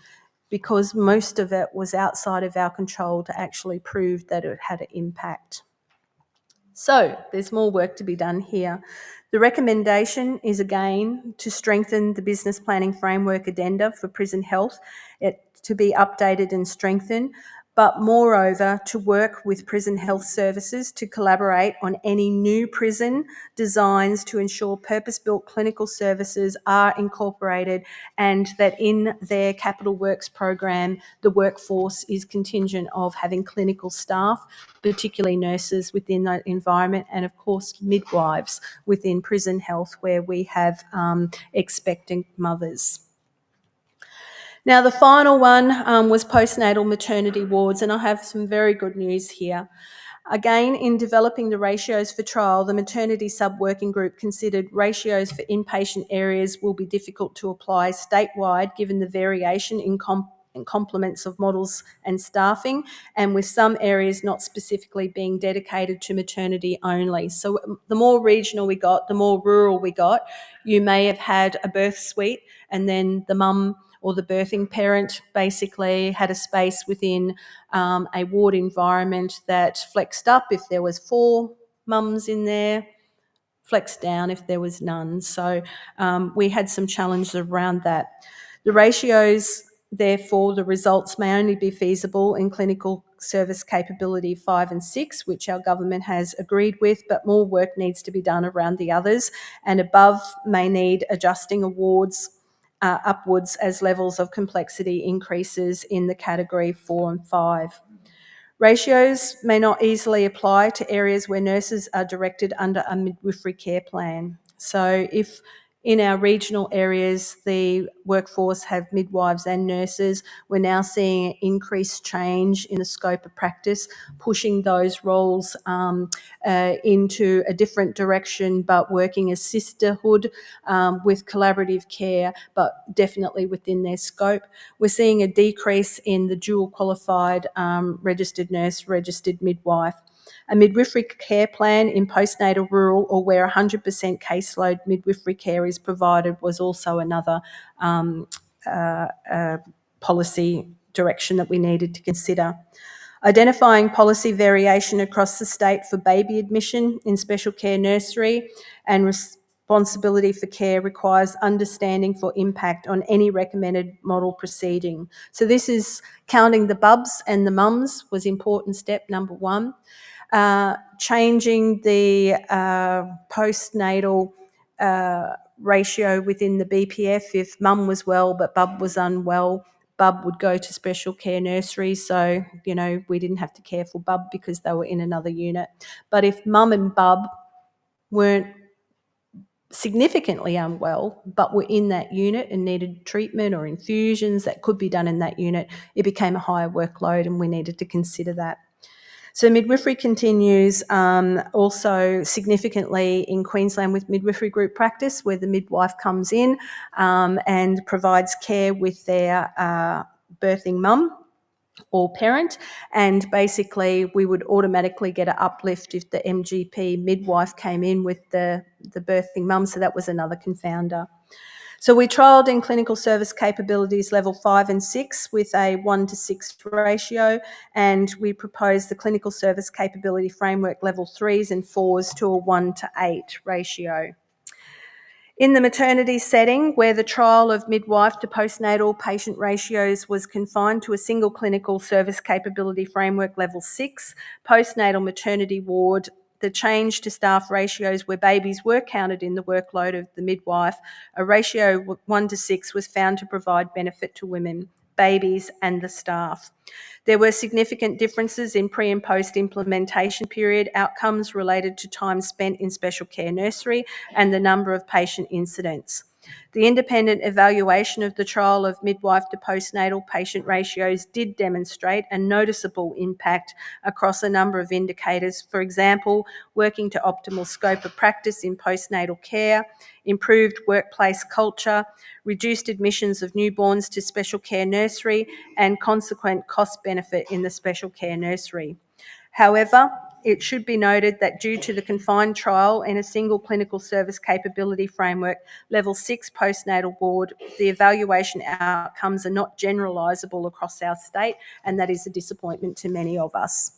because most of it was outside of our control to actually prove that it had an impact. So there's more work to be done here. The recommendation is again to strengthen the business planning framework addenda for prison health, it to be updated and strengthened, but moreover to work with prison health services to collaborate on any new prison designs to ensure purpose-built clinical services are incorporated, and that in their capital works program the workforce is contingent of having clinical staff, particularly nurses within that environment, and of course midwives within prison health where we have expectant mothers. Now the final one was postnatal maternity wards, and I have some very good news here. Again, in developing the ratios for trial, the maternity sub-working group considered ratios for inpatient areas will be difficult to apply statewide given the variation in complements of models and staffing, and with some areas not specifically being dedicated to maternity only. So the more regional we got, the more rural we got. You may have had a birth suite and then the mum or the birthing parent basically had a space within a ward environment that flexed up if there was 4 mums in there, flexed down if there was none. So we had some challenges around that. The ratios, therefore, the results may only be feasible in clinical service capability 5 and 6, which our government has agreed with, but more work needs to be done around the others, and above may need adjusting awards upwards as levels of complexity increases in the category 4 and 5. Ratios may not easily apply to areas where nurses are directed under a midwifery care plan. So if in our regional areas the workforce have midwives and nurses, we're now seeing increased change in the scope of practice, pushing those roles into a different direction, but working as sisterhood with collaborative care, but definitely within their scope. We're seeing a decrease in the dual qualified registered nurse, registered midwife. A midwifery care plan in postnatal rural or where 100% caseload midwifery care is provided was also another policy direction that we needed to consider. Identifying policy variation across the state for baby admission in special care nursery and responsibility for care requires understanding for impact on any recommended model proceeding. So this is counting the bubs and the mums was important step number 1. Changing the postnatal ratio within the BPF. If mum was well but bub was unwell, bub would go to special care nursery, so we didn't have to care for bub because they were in another unit. But if mum and bub weren't significantly unwell but were in that unit and needed treatment or infusions that could be done in that unit, it became a higher workload and we needed to consider that. So midwifery continues also significantly in Queensland with midwifery group practice, where the midwife comes in and provides care with their birthing mum or parent, and basically we would automatically get an uplift if the MGP midwife came in with the birthing mum, so that was another confounder. So we trialled in clinical service capabilities level 5 and 6 with a 1:6 ratio, and we proposed the clinical service capability framework level 3s and 4s to a 1:8 ratio. In the maternity setting, where the trial of midwife to postnatal patient ratios was confined to a single clinical service capability framework level 6, postnatal maternity ward, the change to staff ratios where babies were counted in the workload of the midwife, a ratio 1:6 was found to provide benefit to women, babies and the staff. There were significant differences in pre and post implementation period outcomes related to time spent in special care nursery and the number of patient incidents. The independent evaluation of the trial of midwife to postnatal patient ratios did demonstrate a noticeable impact across a number of indicators. For example, working to optimal scope of practice in postnatal care, improved workplace culture, reduced admissions of newborns to special care nursery, and consequent cost benefit in the special care nursery. However, it should be noted that due to the confined trial in a single clinical service capability framework, Level 6 postnatal ward, the evaluation outcomes are not generalisable across our state, and that is a disappointment to many of us.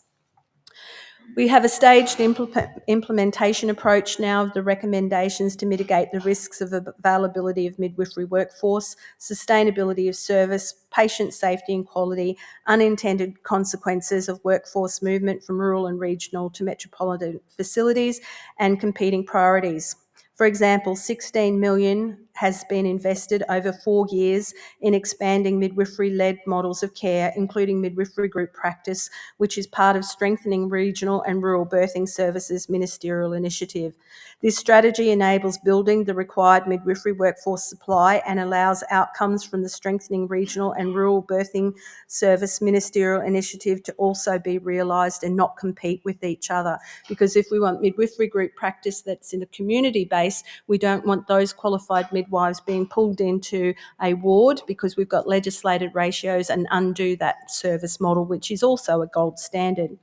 We have a staged implementation approach now of the recommendations to mitigate the risks of availability of midwifery workforce, sustainability of service, patient safety and quality, unintended consequences of workforce movement from rural and regional to metropolitan facilities, and competing priorities. For example, $16 million has been invested over 4 years in expanding midwifery-led models of care, including midwifery group practice, which is part of strengthening regional and rural birthing services ministerial initiative. This strategy enables building the required midwifery workforce supply and allows outcomes from the strengthening regional and rural birthing service ministerial initiative to also be realised and not compete with each other. Because if we want midwifery group practice that's in a community base, we don't want those qualified midwives being pulled into a ward because we've got legislated ratios and undo that service model, which is also a gold standard.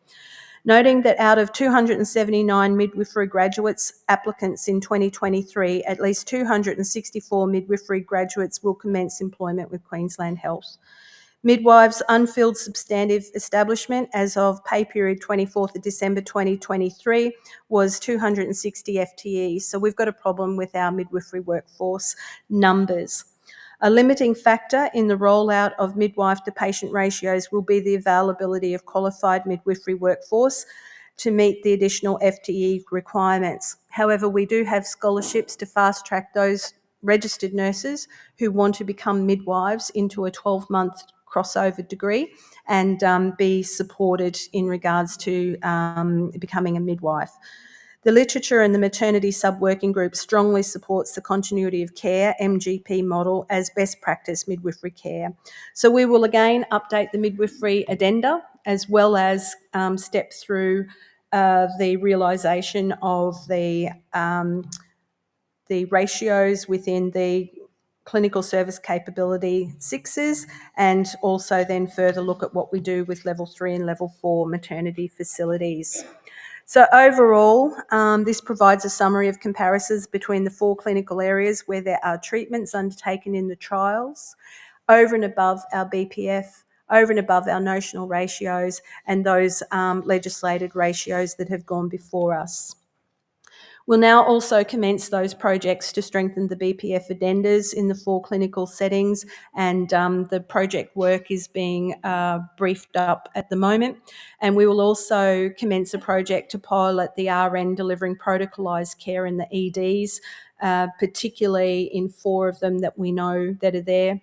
Noting that out of 279 midwifery graduates applicants in 2023, at least 264 midwifery graduates will commence employment with Queensland Health. Midwives' unfilled substantive establishment as of pay period 24th of December 2023 was 260 FTEs. So we've got a problem with our midwifery workforce numbers. A limiting factor in the rollout of midwife to patient ratios will be the availability of qualified midwifery workforce to meet the additional FTE requirements. However, we do have scholarships to fast track those registered nurses who want to become midwives into a 12-month crossover degree and be supported in regards to becoming a midwife. The literature and the maternity sub-working group strongly supports the continuity of care MGP model as best practice midwifery care. So we will again update the midwifery addenda as well as step through the realisation of the ratios within the clinical service capability 6s, and also then further look at what we do with level 3 and level 4 maternity facilities. So overall, this provides a summary of comparisons between the 4 clinical areas where there are treatments undertaken in the trials, over and above our BPF, over and above our notional ratios, and those legislated ratios that have gone before us. We'll now also commence those projects to strengthen the BPF addendas in the 4 clinical settings, and the project work is being briefed up at the moment. And we will also commence a project to pilot the RN delivering protocolised care in the EDs, particularly in 4 of them that we know that are there.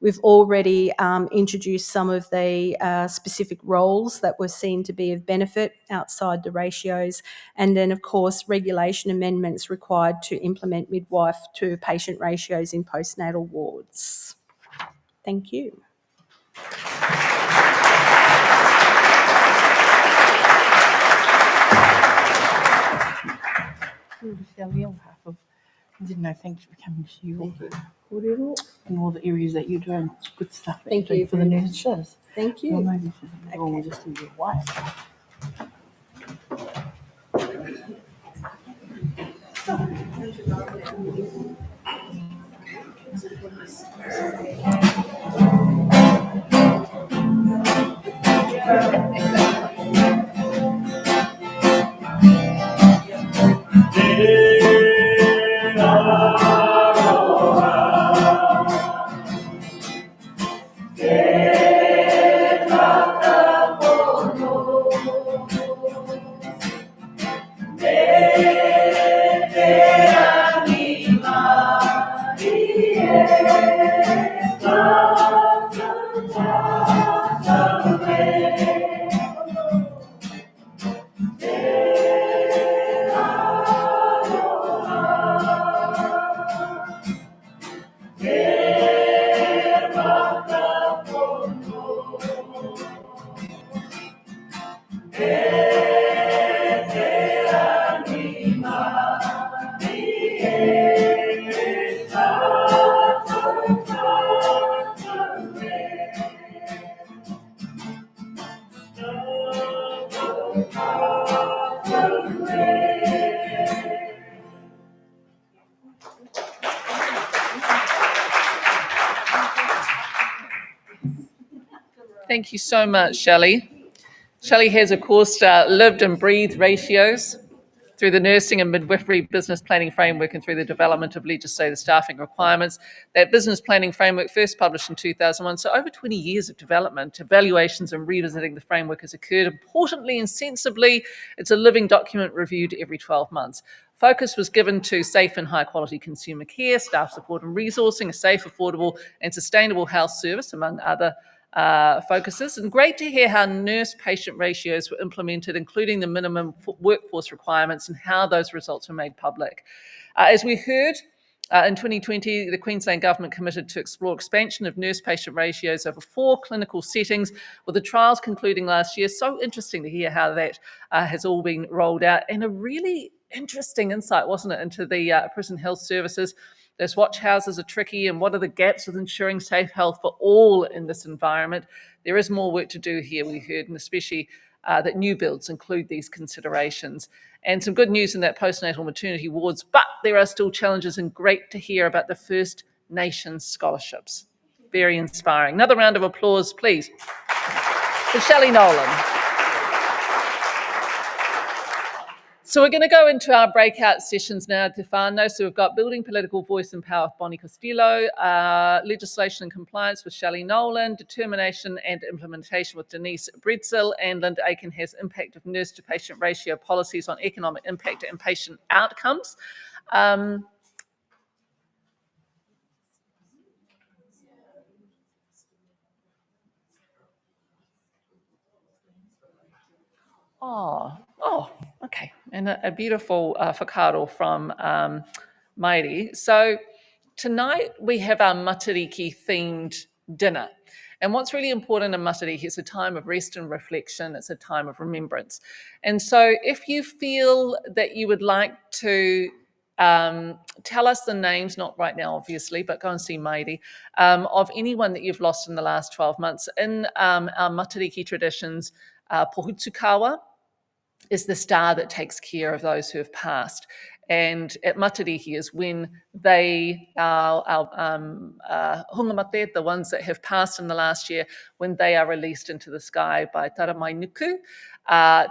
We've already introduced some of the specific roles that were seen to be of benefit outside the ratios, and then of course regulation amendments required to implement midwife to patient ratios in postnatal wards. Thank you. I didn't know. Thanks for coming to you. And all the areas that you're doing. It's good stuff. Thank you for the nurses. Thank you. Well, maybe this isn't all just in your wife. Thank you so much, Shelley. Shelley has, of course, lived and breathed ratios through the nursing and midwifery business planning framework and through the development of legislative staffing requirements. That business planning framework first published in 2001, so over 20 years of development, evaluations and revisiting the framework has occurred. Importantly and sensibly, it's a living document reviewed every 12 months. Focus was given to safe and high quality consumer care, staff support and resourcing, a safe, affordable and sustainable health service, among other focuses. And great to hear how nurse-patient ratios were implemented, including the minimum workforce requirements and how those results were made public. As we heard, in 2020, the Queensland Government committed to explore expansion of nurse-patient ratios over 4 clinical settings, with the trials concluding last year. So interesting to hear how that has all been rolled out, and a really interesting insight, wasn't it, into the prison health services. Those watch houses are tricky, and what are the gaps with ensuring safe health for all in this environment? There is more work to do here, we heard, and especially that new builds include these considerations. And some good news in that postnatal maternity wards, but there are still challenges, and great to hear about the First Nations scholarships. Very inspiring. Another round of applause, please, for Shelley Nowlan. So we're going to go into our breakout sessions now, Stefano. So we've got Building Political Voice and Power with Bonnie Castillo, Legislation and Compliance with Shelley Nowlan, Determination and Implementation with Denise Breadsell, and Linda Aiken has Impact of Nurse-to-Patient Ratio Policies on Economic Impact and Patient Outcomes. Okay. And a beautiful whakaaro from Mairi. So tonight we have our Matariki themed dinner. And what's really important in Matariki is a time of rest and reflection. It's a time of remembrance. And so if you feel that you would like to tell us the names, not right now, obviously, but go and see Mairi, of anyone that you've lost in the last 12 months. In our Matariki traditions, Pohutsukawa is the star that takes care of those who have passed. And at Matariki is when they, our hungamate, the ones that have passed in the last year, when they are released into the sky by Taramai Nuku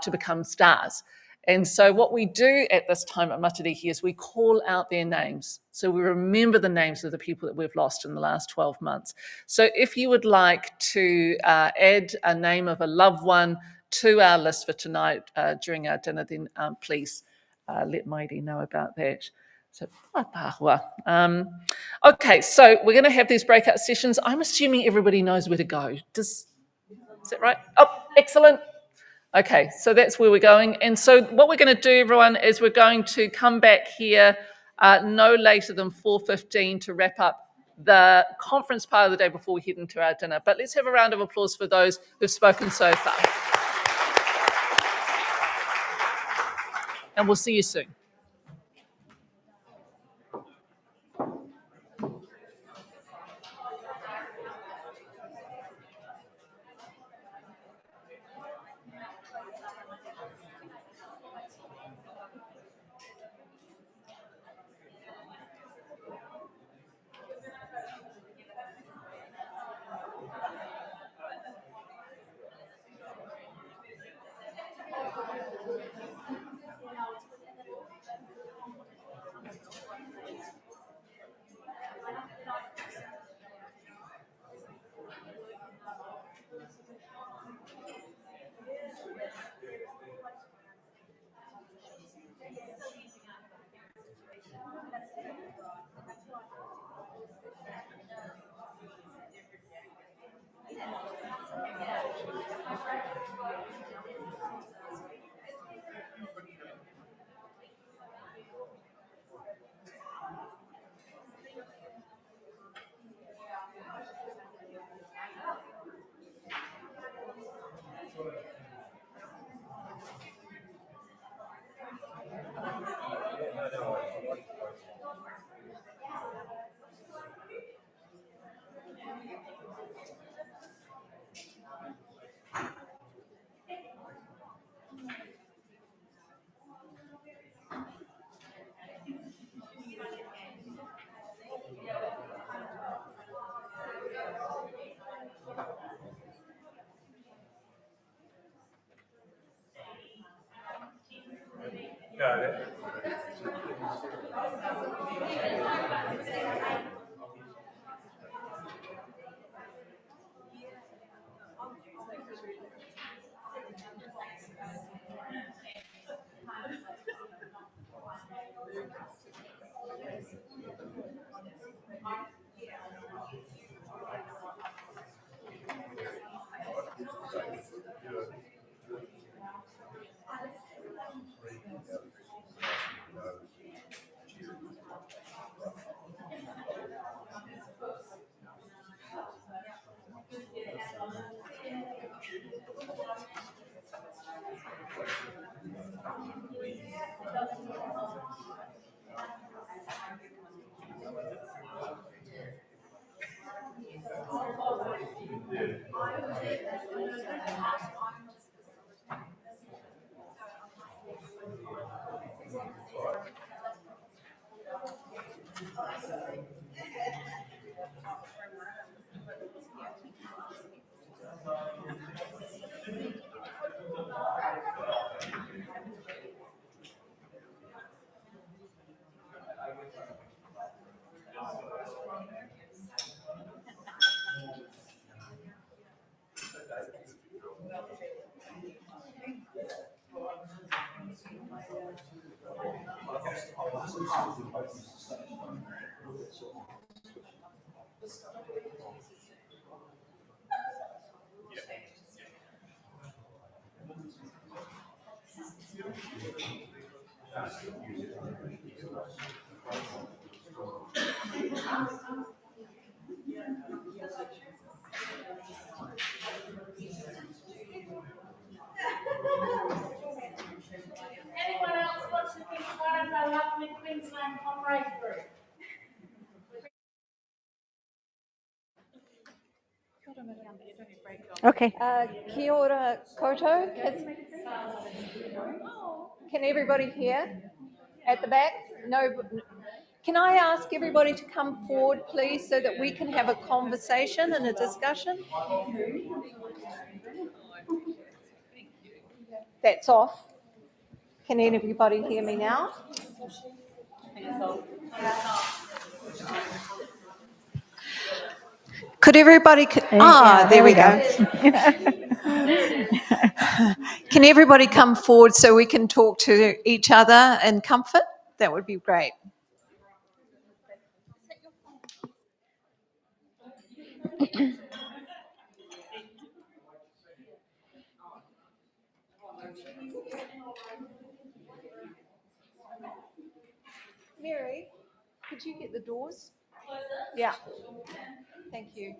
to become stars. And so what we do at this time at Matariki is we call out their names. So we remember the names of the people that we've lost in the last 12 months. So if you would like to add a name of a loved one to our list for tonight during our dinner, then please let Mairi know about that. So, okay, so we're going to have these breakout sessions. I'm assuming everybody knows where to go. Is that right? Oh, excellent. Okay, so that's where we're going. And so what we're going to do, everyone, is we're going to come back here no later than 4:15 to wrap up the conference part of the day before we head into our dinner. But let's have a round of applause for those who've spoken so far. And we'll see you soon. Anyone else wants to be part of our lovely Queensland comrade group? Okay. Kia ora koto. Can everybody hear at the back? No. Can I ask everybody to come forward, please, so that we can have a conversation and a discussion? That's off. Can anybody hear me now? Could everybody? There we go. Can everybody come forward so we can talk to each other in comfort? That would be great. Mary, could you get the doors? Yeah. Thank you.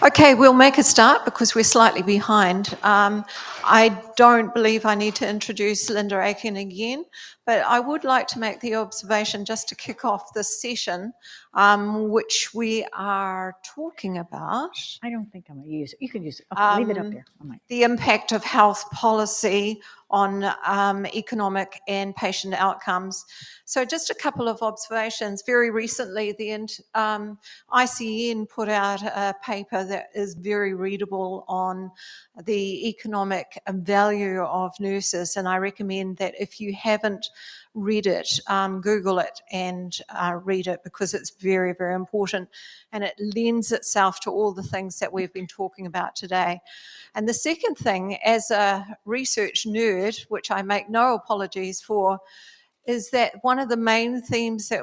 Okay, we'll make a start because we're slightly behind. I don't believe I need to introduce Linda Aiken again, but I would like to make the observation just to kick off this session, which we are talking about. I don't think I'm going to use it. You can use it. Okay, leave it up there. I might. The impact of health policy on economic and patient outcomes. So just a couple of observations. Very recently, the ICN put out a paper that is very readable on the economic value of nurses, and I recommend that if you haven't read it, Google it and read it because it's very, very important, and it lends itself to all the things that we've been talking about today. And the second thing, as a research nerd, which I make no apologies for, is that one of the main themes that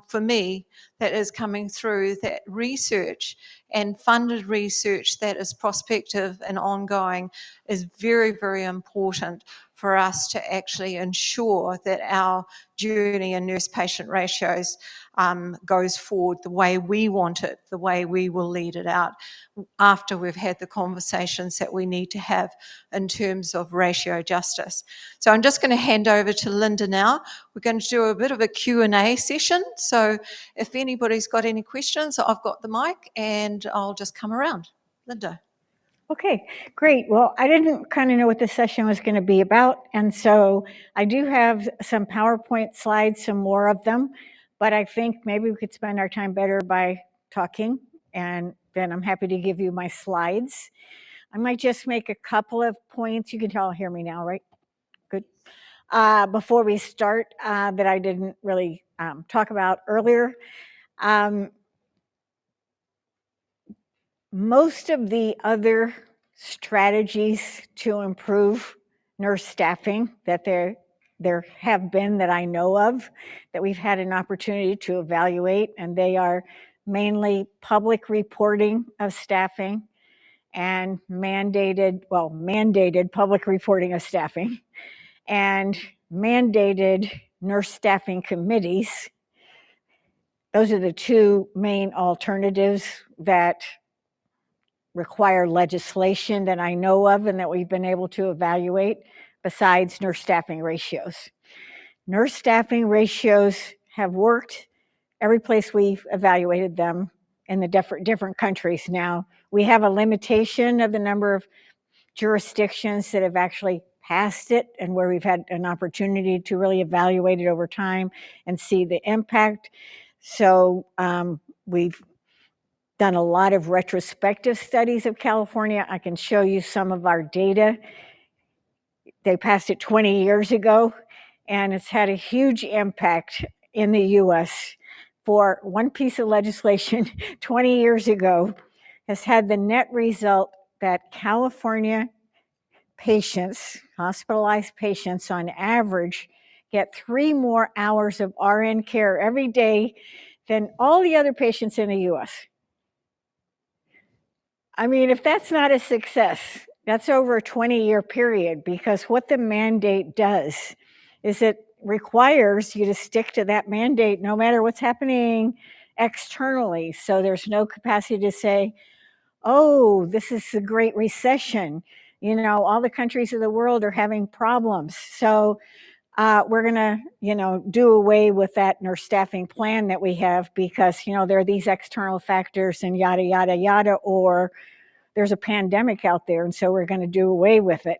for me, that is coming through, that research and funded research that is prospective and ongoing is very, very important for us to actually ensure that our journey in nurse-patient ratios goes forward the way we want it, the way we will lead it out after we've had the conversations that we need to have in terms of ratio justice. So I'm just going to hand over to Linda now. We're going to do a bit of a Q&A session. So if anybody's got any questions, I've got the mic and I'll just come around. Linda. Okay, great. Well, I didn't kind of know what this session was going to be about, and so I do have some PowerPoint slides, some more of them, but I think maybe we could spend our time better by talking, and then I'm happy to give you my slides. I might just make a couple of points. You can all hear me now, right? Good. Before we start, that I didn't really talk about earlier. Most of the other strategies to improve nurse staffing that there have been that I know of, that we've had an opportunity to evaluate, and they are mainly public reporting of staffing and mandated public reporting of staffing and mandated nurse staffing committees. Those are the two main alternatives that require legislation that I know of and that we've been able to evaluate, besides nurse staffing ratios. Nurse staffing ratios have worked every place we've evaluated them in the different countries. Now, we have a limitation of the number of jurisdictions that have actually passed it and where we've had an opportunity to really evaluate it over time and see the impact. So we've done a lot of retrospective studies of California. I can show you some of our data. They passed it 20 years ago, and it's had a huge impact in the US. For one piece of legislation 20 years ago has had the net result that California patients, hospitalized patients on average, get 3 more hours of RN care every day than all the other patients in the US. I mean, if that's not a success, that's over a 20-year period, because what the mandate does is it requires you to stick to that mandate no matter what's happening externally. So there's no capacity to say, oh, this is the Great Recession. You know, all the countries of the world are having problems. So we're going to, do away with that nurse staffing plan that we have because, there are these external factors and yada, yada, yada, or there's a pandemic out there, and so we're going to do away with it.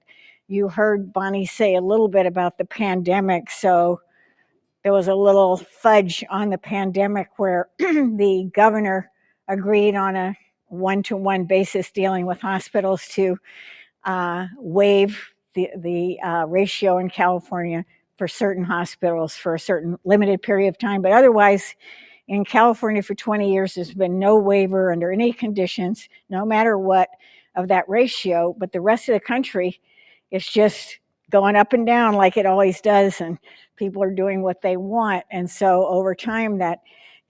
You heard Bonnie say a little bit about the pandemic, so there was a little fudge on the pandemic where the governor agreed on a one-to-one basis dealing with hospitals to waive the ratio in California for certain hospitals for a certain limited period of time. But otherwise, in California for 20 years, there's been no waiver under any conditions, no matter what, of that ratio. But the rest of the country is just going up and down like it always does, and people are doing what they want. And so over time, that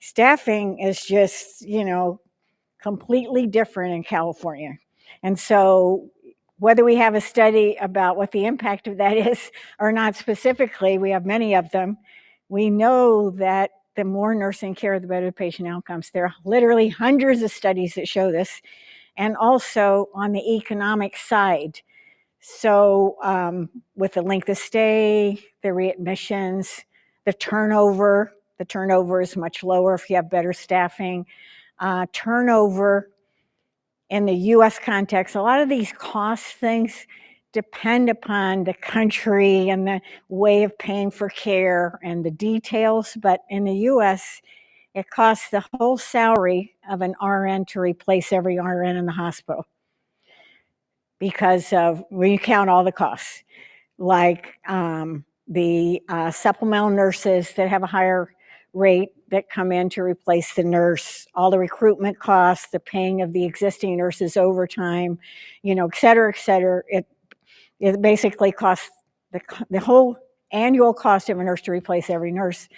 staffing is just, completely different in California. And so whether we have a study about what the impact of that is or not specifically, we have many of them, we know that the more nursing care, the better the patient outcomes. There are literally hundreds of studies that show this, and also on the economic side. So with the length of stay, the readmissions, the turnover is much lower if you have better staffing. Turnover in the US context, a lot of these cost things depend upon the country and the way of paying for care and the details, but in the US, it costs the whole salary of an RN to replace every RN in the hospital because of when you count all the costs, like the supplemental nurses that have a higher rate that come in to replace the nurse, all the recruitment costs, the paying of the existing nurses overtime, et cetera, et cetera. It basically costs the whole annual cost of a nurse to replace every nurse.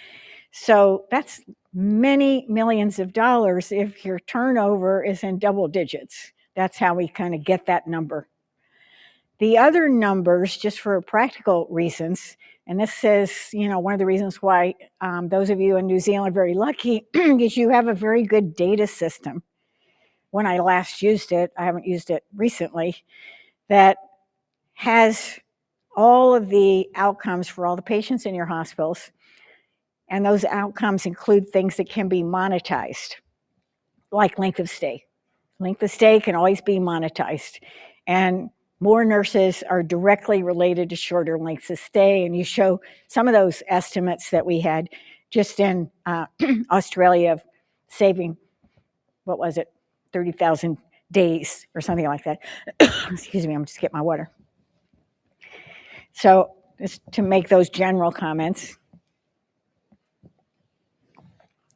So that's many millions of dollars if your turnover is in double digits. That's how we kind of get that number. The other numbers, just for practical reasons, and this is, one of the reasons why those of you in New Zealand are very lucky, is you have a very good data system. When I last used it, I haven't used it recently, that has all of the outcomes for all the patients in your hospitals. And those outcomes include things that can be monetized, like length of stay. Length of stay can always be monetized. And more nurses are directly related to shorter lengths of stay. And you show some of those estimates that we had just in Australia of saving, 30,000 days or something like that. Excuse me, I'm just getting my water. So just to make those general comments.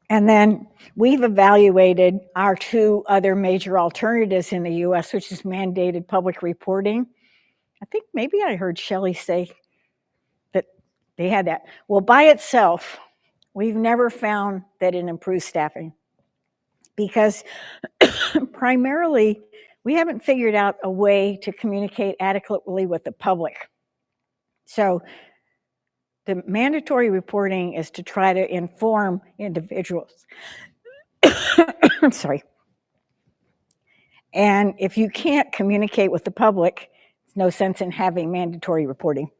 And then we've evaluated our two other major alternatives in the US, which is mandated public reporting. I think maybe I heard Shelley say that they had that. Well, by itself, we've never found that it improves staffing because primarily we haven't figured out a way to communicate adequately with the public. So the mandatory reporting is to try to inform individuals. I'm sorry. And if you can't communicate with the public, there's no sense in having mandatory reporting.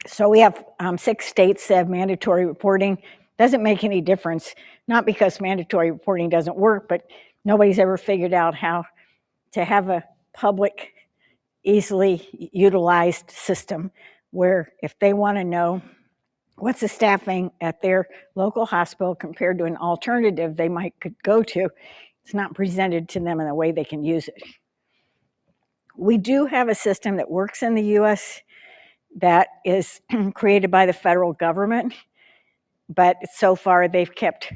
So we have 6 states that have mandatory reporting. Doesn't make any difference, not because mandatory reporting doesn't work, but nobody's ever figured out how to have a public, easily utilized system where if they want to know what's the staffing at their local hospital compared to an alternative they might could go to, it's not presented to them in a way they can use it. We do have a system that works in the US that is created by the federal government, but so far they've kept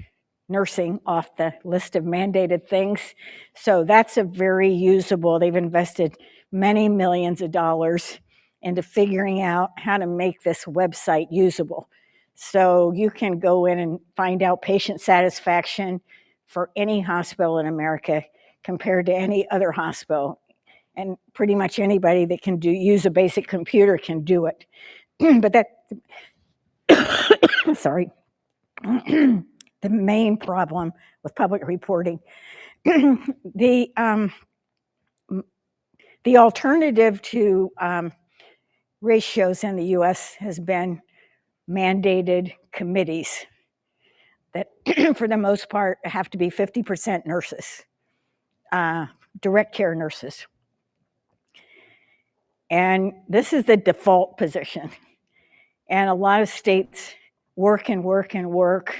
nursing off the list of mandated things. So that's a very usable, they've invested many millions of dollars into figuring out how to make this website usable. So you can go in and find out patient satisfaction for any hospital in America compared to any other hospital. And pretty much anybody that can use a basic computer can do it. But that, sorry, the main problem with public reporting, the alternative to ratios in the US has been mandated committees that for the most part have to be 50% nurses, direct care nurses. And this is the default position. And a lot of states work and work and work,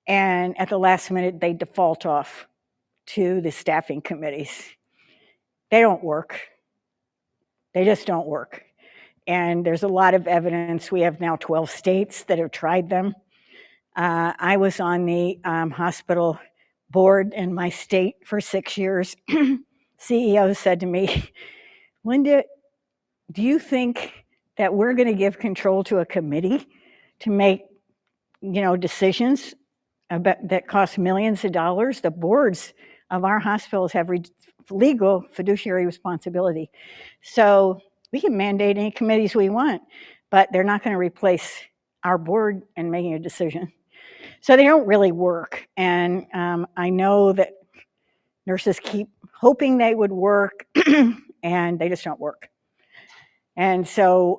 and at the last minute they default off to the staffing committees. They don't work. They just don't work. And there's a lot of evidence. We have now 12 states that have tried them. I was on the hospital board in my state for 6 years. CEO said to me, Linda, do you think that we're going to give control to a committee to make, decisions about, that cost millions of dollars? The boards of our hospitals have legal fiduciary responsibility. So we can mandate any committees we want, but they're not going to replace our board in making a decision. So they don't really work. And I know that nurses keep hoping they would work and they just don't work. And so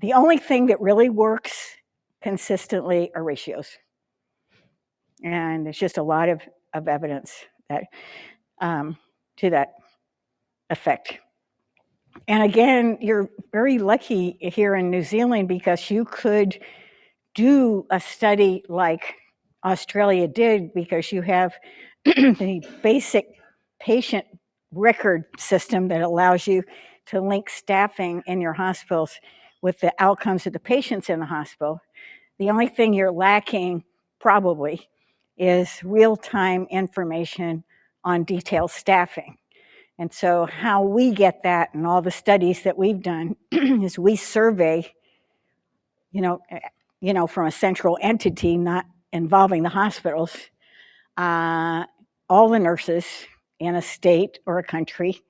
the only thing that really works consistently are ratios. And there's just a lot of evidence that to that effect. And again, you're very lucky here in New Zealand because you could do a study like Australia did because you have the basic patient record system that allows you to link staffing in your hospitals with the outcomes of the patients in the hospital. The only thing you're lacking probably is real-time information on detailed staffing. And so how we get that and all the studies that we've done is we survey, from a central entity, not involving the hospitals, all the nurses in a state or a country.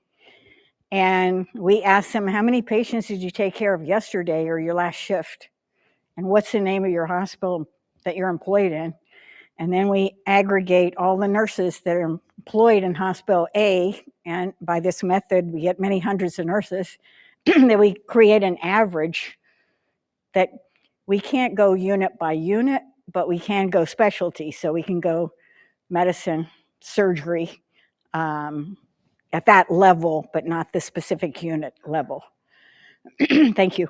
And we ask them, how many patients did you take care of yesterday or your last shift? And what's the name of your hospital that you're employed in? And then we aggregate all the nurses that are employed in hospital A, and by this method, we get many hundreds of nurses, that we create an average that we can't go unit by unit, but we can go specialty. So we can go medicine, surgery, at that level, but not the specific unit level. Thank you.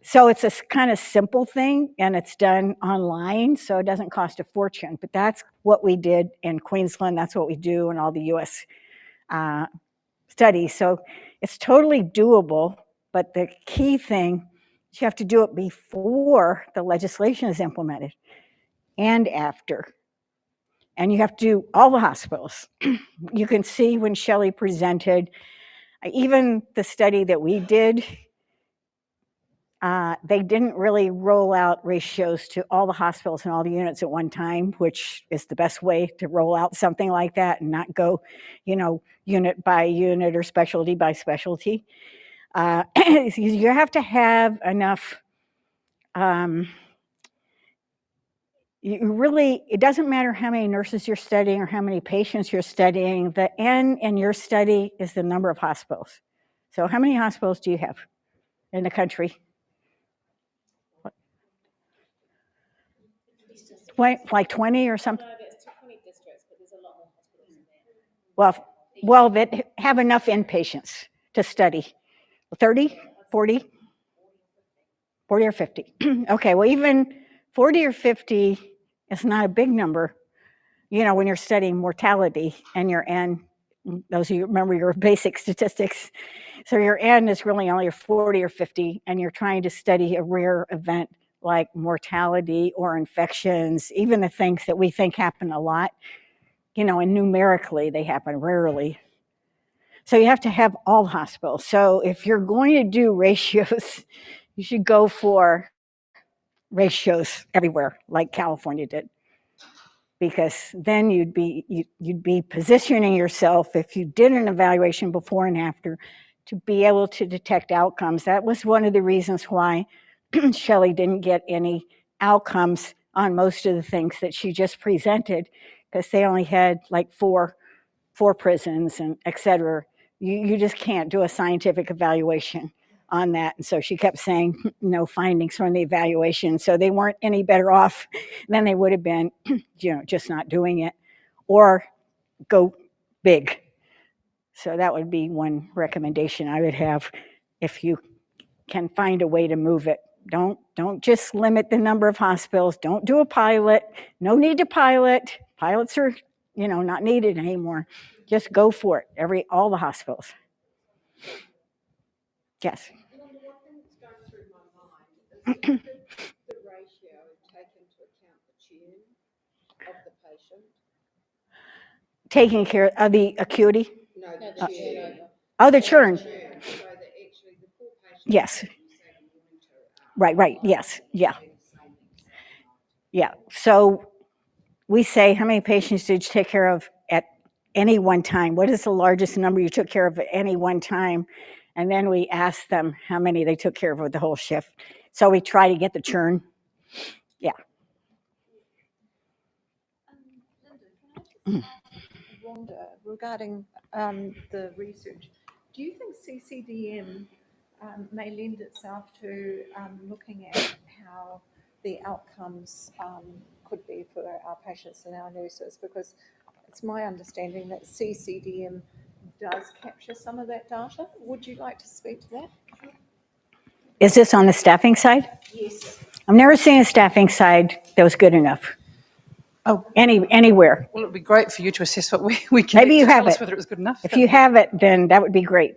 So it's a kind of simple thing, and it's done online, so it doesn't cost a fortune. But that's what we did in Queensland. That's what we do in all the U.S. Studies. So it's totally doable, but the key thing is you have to do it before the legislation is implemented and after. And you have to do all the hospitals. You can see when Shelley presented, even the study that we did, they didn't really roll out ratios to all the hospitals and all the units at one time, which is the best way to roll out something like that and not go, unit by unit or specialty by specialty. You have to have enough. It doesn't matter how many nurses you're studying or how many patients you're studying. The N in your study is the number of hospitals. So how many hospitals do you have in the country? Like 20 or something? No, there's 20 districts, but there's a lot more hospitals in there. Well, that have enough inpatients to study. 30, 40? 40 or 50. Okay, well, even 40 or 50 is not a big number, when you're studying mortality and your N, those of you remember your basic statistics. So your N is really only a 40 or 50, and you're trying to study a rare event like mortality or infections, even the things that we think happen a lot, and numerically they happen rarely. So you have to have all hospitals. So if you're going to do ratios, you should go for ratios everywhere, like California did, because then you'd be positioning yourself, if you did an evaluation before and after, to be able to detect outcomes. That was one of the reasons why Shelley didn't get any outcomes on most of the things that she just presented, because they only had like four prisons and et cetera. You just can't do a scientific evaluation on that. And so she kept saying no findings from the evaluation. So they weren't any better off than they would have been, just not doing it or go big. So that would be one recommendation I would have if you can find a way to move it. Don't just limit the number of hospitals. Don't do a pilot. No need to pilot. Pilots are, not needed anymore. Just go for it. All the hospitals. Yes. Linda, one thing that's going through my mind is the ratio take into account the tune of the patient. Taking care of the acuity? No, the churn. The churn. So that actually the poor patients. Yes. You say you monitor. Right. Yes. Yeah. Yeah. So we say, how many patients did you take care of at any one time? What is the largest number you took care of at any one time? And then we ask them how many they took care of with the whole shift. So we try to get the churn. Yeah. Linda, can I wonder regarding the research? Do you think CCDM may lend itself to looking at how the outcomes could be for our patients and our nurses? Because it's my understanding that CCDM does capture some of that data. Would you like to speak to that? Is this on the staffing side? Yes. I've never seen a staffing side that was good enough. Oh, anywhere. Well, it would be great for you to assess what we can. Maybe you have tell us it. whether it was good enough. If you have it, then that would be great.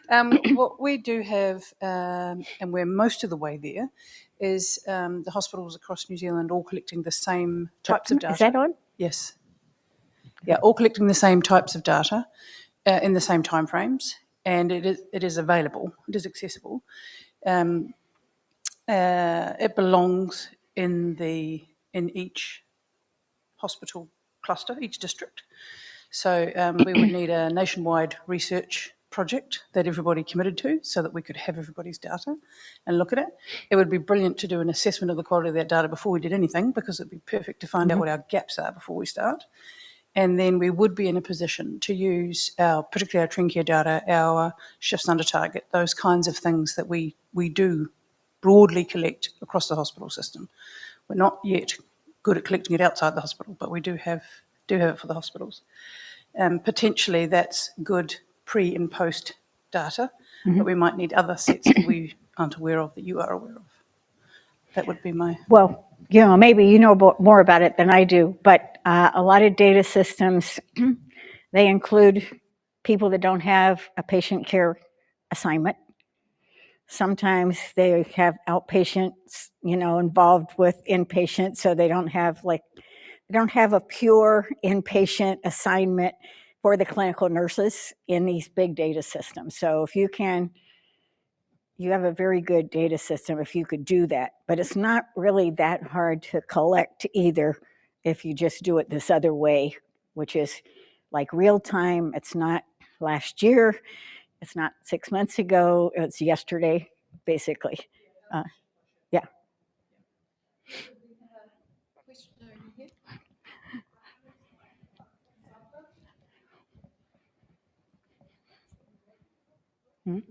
What we do have, and we're most of the way there, is the hospitals across New Zealand all collecting the same types of data. Is that on? Yes. Yeah, all collecting the same types of data in the same timeframes, and it is available. It is accessible. It belongs in each hospital cluster, each district. So we would need a nationwide research project that everybody committed to so that we could have everybody's data and look at it. It would be brilliant to do an assessment of the quality of that data before we did anything, because it'd be perfect to find out what our gaps are before we start. And then we would be in a position to use particularly our trend care data, our shifts under target, those kinds of things that we do broadly collect across the hospital system. We're not yet good at collecting it outside the hospital, but we do have it for the hospitals. Potentially that's good pre and post data but we might need other sets that we aren't aware of, that you are aware of. That would be my... Well, maybe you know more about it than I do, but a lot of data systems, they include people that don't have a patient care assignment. Sometimes they have outpatients, involved with inpatient, so they don't have a pure inpatient assignment for the clinical nurses in these big data systems. So if you have a very good data system if you could do that, but it's not really that hard to collect either if you just do it this other way, which is like real time. It's not last year, it's not 6 months ago, it's yesterday, basically. Yeah. I'm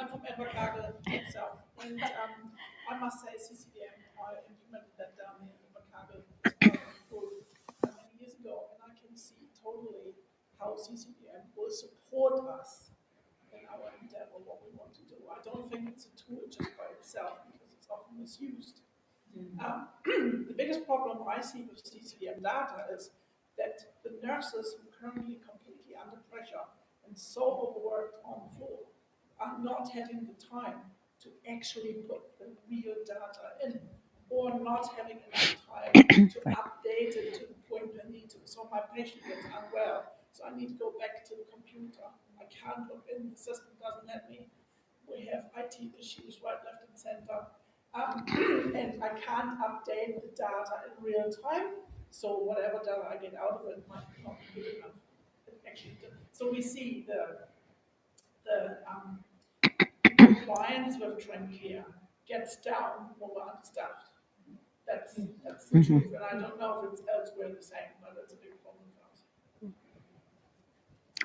from Invercargill itself, and I must say CCDM, I implemented that down here in Invercargill many years ago, and I can see totally how CCDM will support us in our endeavor, what we want to do. I don't think it's a tool just by itself because it's often misused. The biggest problem I see with CCDM data is that the nurses who are currently completely under pressure and so overworked on the floor are not having the time to actually put the real data in, or not having enough time to update it to the point they need to. So my patient gets unwell, so I need to go back to the computer. I can't log in, the system doesn't let me. We have IT issues right, left, and center. And I can't update the data in real time, so whatever data I get out of it might not be good enough. So we see the compliance with trend care gets down when we're understaffed. That's the truth, and I don't know if it's elsewhere the same, but it's a big problem for us.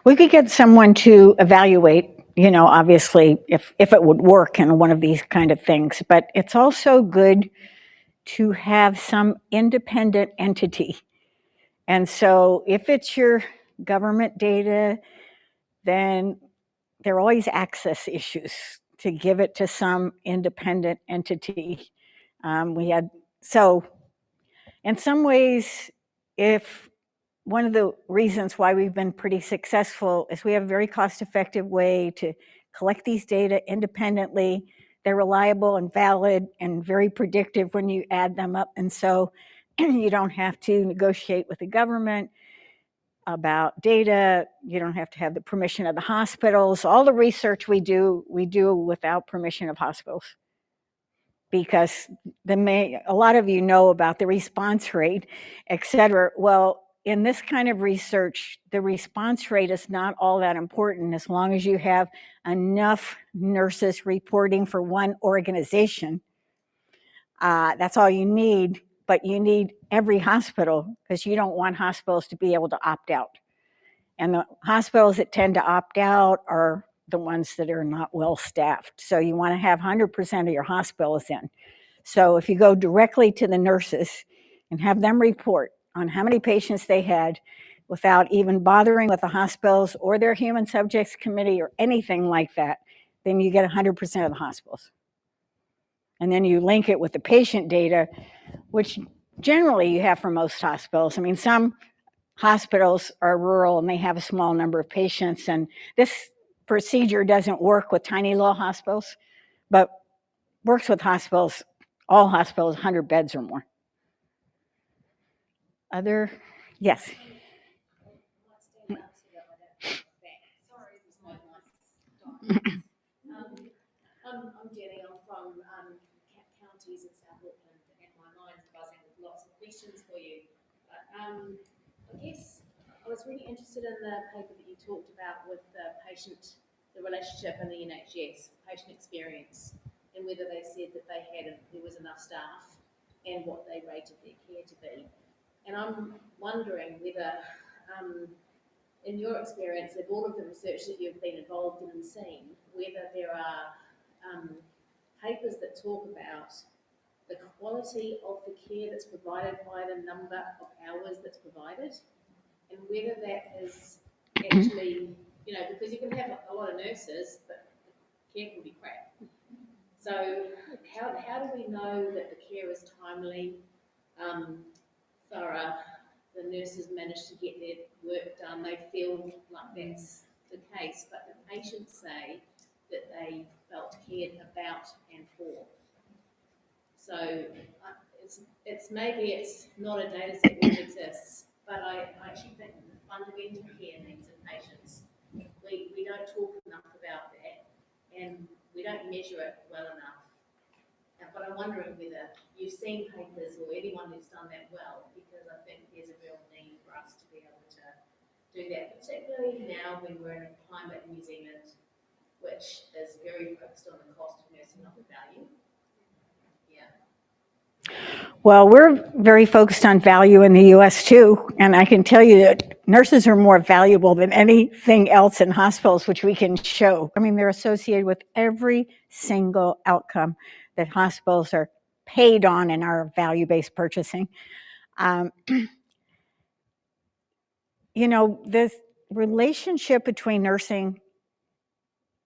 We could get someone to evaluate, obviously, if it would work in one of these kind of things, but it's also good to have some independent entity. And so if it's your government data, then there are always access issues to give it to some independent entity. So in some ways, if one of the reasons why we've been pretty successful is we have a very cost-effective way to collect these data independently. They're reliable and valid and very predictive when you add them up. And so you don't have to negotiate with the government about data. You don't have to have the permission of the hospitals. All the research we do without permission of hospitals. Because a lot of you know about the response rate, et cetera. Well, in this kind of research, the response rate is not all that important as long as you have enough nurses reporting for one organization. That's all you need, but you need every hospital because you don't want hospitals to be able to opt out. And the hospitals that tend to opt out are the ones that are not well staffed. So you want to have 100% of your hospitals in. So if you go directly to the nurses and have them report on how many patients they had without even bothering with the hospitals or their human subjects committee or anything like that, then you get 100% of the hospitals. And then you link it with the patient data, which generally you have for most hospitals. I mean, some hospitals are rural and they have a small number of patients, and this procedure doesn't work with tiny little hospitals, but works with hospitals, all hospitals, 100 beds or more. Yes. I'm Jenny, I'm from counties in South Auckland, and my mind's buzzing with lots of questions for you. But I guess I was really interested in the paper that you talked about with the relationship and the NHS, patient experience, and whether they said that there was enough staff and what they rated their care to be. And I'm wondering whether, in your experience of all of the research that you've been involved in and seen, whether there are papers that talk about the quality of the care that's provided by the number of hours that's provided, and whether that is actually, because you can have a lot of nurses, but the care can be crap. So how do we know that the care is timely, thorough, the nurses manage to get their work done, they feel like that's the case, but the patients say that they felt cared about and for. So it's maybe it's not a data set which exists, but I actually think the fundamental care needs of patients, we don't talk enough about that, and we don't measure it well enough. But I'm wondering whether you've seen papers or anyone who's done that well, because I think there's a real need for us to be able to do that, particularly now when we're in a climate in New Zealand which is very focused on the cost of nursing, not the value. Yeah. Well, we're very focused on value in the US too, and I can tell you that nurses are more valuable than anything else in hospitals, which we can show. I mean, they're associated with every single outcome that hospitals are paid on in our value-based purchasing. This relationship between nursing,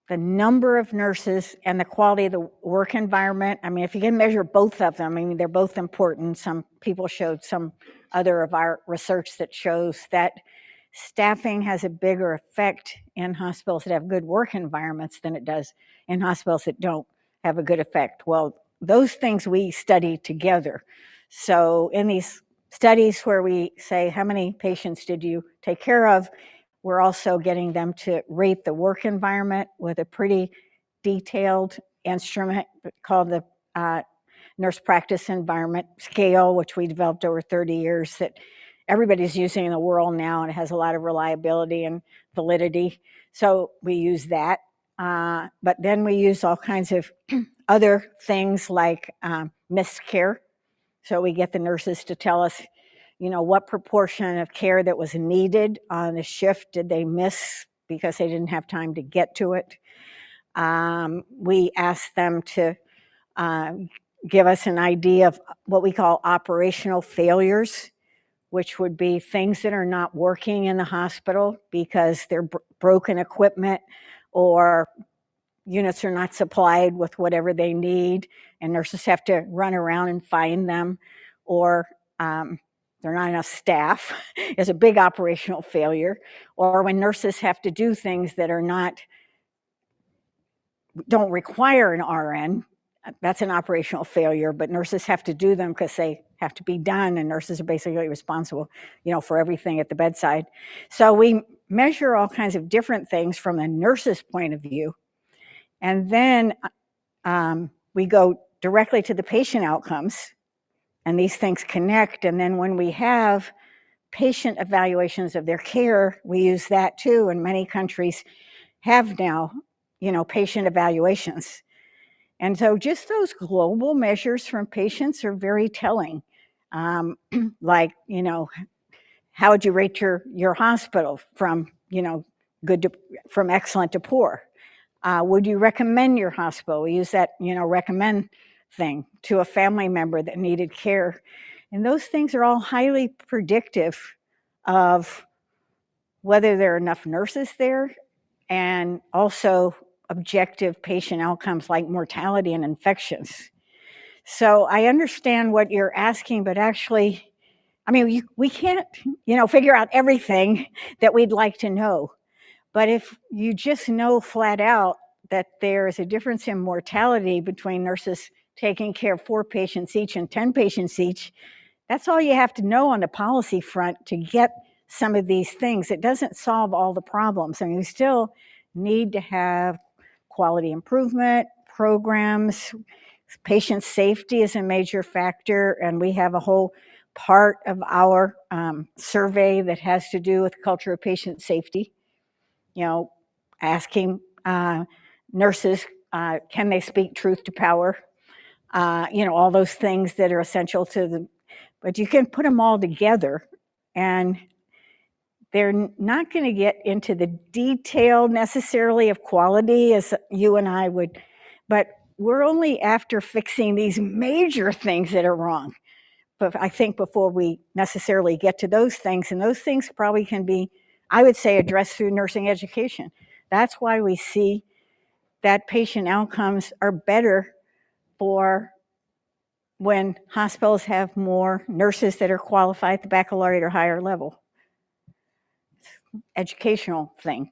the number of nurses, and the quality of the work environment. I mean, if you can measure both of them, I mean, they're both important. Some people showed some other of our research that shows that staffing has a bigger effect in hospitals that have good work environments than it does in hospitals that don't have a good effect. Well, those things we study together. So in these studies where we say, how many patients did you take care of? We're also getting them to rate the work environment with a pretty detailed instrument called the Nurse Practice Environment Scale, which we developed over 30 years that everybody's using in the world now, and it has a lot of reliability and validity. So we use that. But then we use all kinds of other things like missed care. So we get the nurses to tell us, what proportion of care that was needed on a shift did they miss because they didn't have time to get to it. We ask them to give us an idea of what we call operational failures, which would be things that are not working in the hospital because they're broken equipment, or units are not supplied with whatever they need, and nurses have to run around and find them, or there are not enough staff is a big operational failure, or when nurses have to do things that don't require an RN, that's an operational failure, but nurses have to do them because they have to be done, and nurses are basically responsible, for everything at the bedside. So we measure all kinds of different things from the nurse's point of view, and then we go directly to the patient outcomes, and these things connect. And then when we have patient evaluations of their care, we use that too, and many countries have now, patient evaluations. And so just those global measures from patients are very telling. Like, how would you rate your hospital from, from excellent to poor? Would you recommend your hospital? We use that, recommend thing to a family member that needed care. And those things are all highly predictive of whether there are enough nurses there, and also objective patient outcomes like mortality and infections. So I understand what you're asking, but actually, we can't, figure out everything that we'd like to know. But if you just know flat out that there is a difference in mortality between nurses taking care of 4 patients each and 10 patients each, that's all you have to know on the policy front to get some of these things. It doesn't solve all the problems. We still need to have quality improvement programs. Patient safety is a major factor, and we have a whole part of our survey that has to do with culture of patient safety. Asking nurses, can they speak truth to power? All those things that are essential to them. But you can put them all together, and they're not going to get into the detail necessarily of quality as you and I would, but we're only after fixing these major things that are wrong. but I think before we necessarily get to those things, and those things probably can be, I would say, addressed through nursing education. That's why we see that patient outcomes are better for when hospitals have more nurses that are qualified at the baccalaureate or higher level. Educational thing,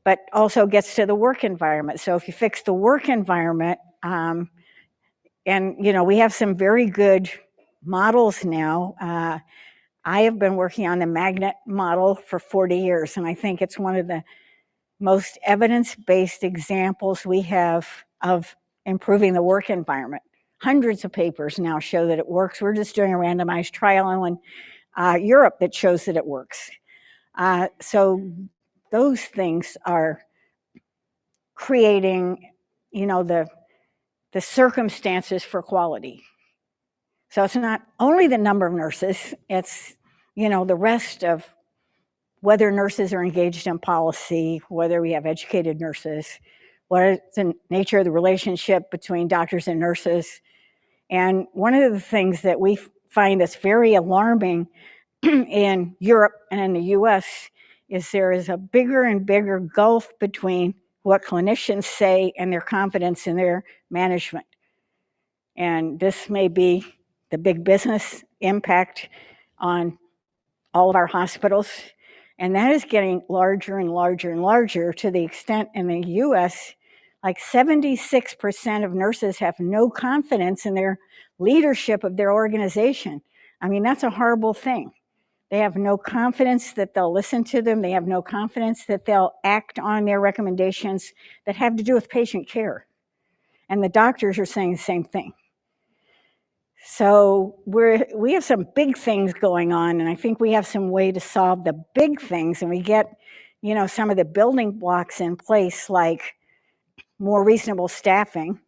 but also gets to the work environment. So if you fix the work environment, and we have some very good models now. I have been working on the magnet model for 40 years, and I think it's one of the most evidence-based examples we have of improving the work environment. Hundreds of papers now show that it works. We're just doing a randomized trial in Europe that shows that it works. So those things are creating, the circumstances for quality. So it's not only the number of nurses, it's, the rest of whether nurses are engaged in policy, whether we have educated nurses, what is the nature of the relationship between doctors and nurses. And one of the things that we find that's very alarming in Europe and in the US is there is a bigger and bigger gulf between what clinicians say and their confidence in their management. And this may be the big business impact on all of our hospitals. And that is getting larger and larger and larger to the extent in the US, like 76% of nurses have no confidence in their leadership of their organization. I mean, that's a horrible thing. They have no confidence that they'll listen to them. They have no confidence that they'll act on their recommendations that have to do with patient care. And the doctors are saying the same thing. So we have some big things going on, and I think we have some way to solve the big things, and we get, some of the building blocks in place, like more reasonable staffing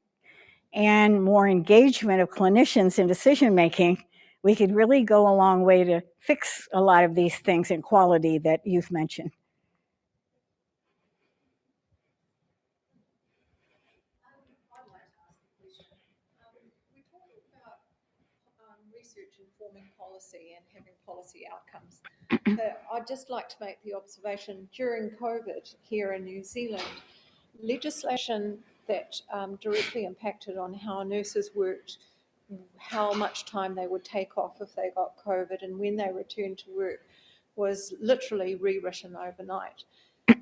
and more engagement of clinicians in decision making. We could really go a long way to fix a lot of these things in quality that you've mentioned. Research informing policy and having policy outcomes. But I'd just like to make the observation, during COVID here in New Zealand, legislation that directly impacted on how nurses worked, how much time they would take off if they got COVID, and when they returned to work was literally rewritten overnight.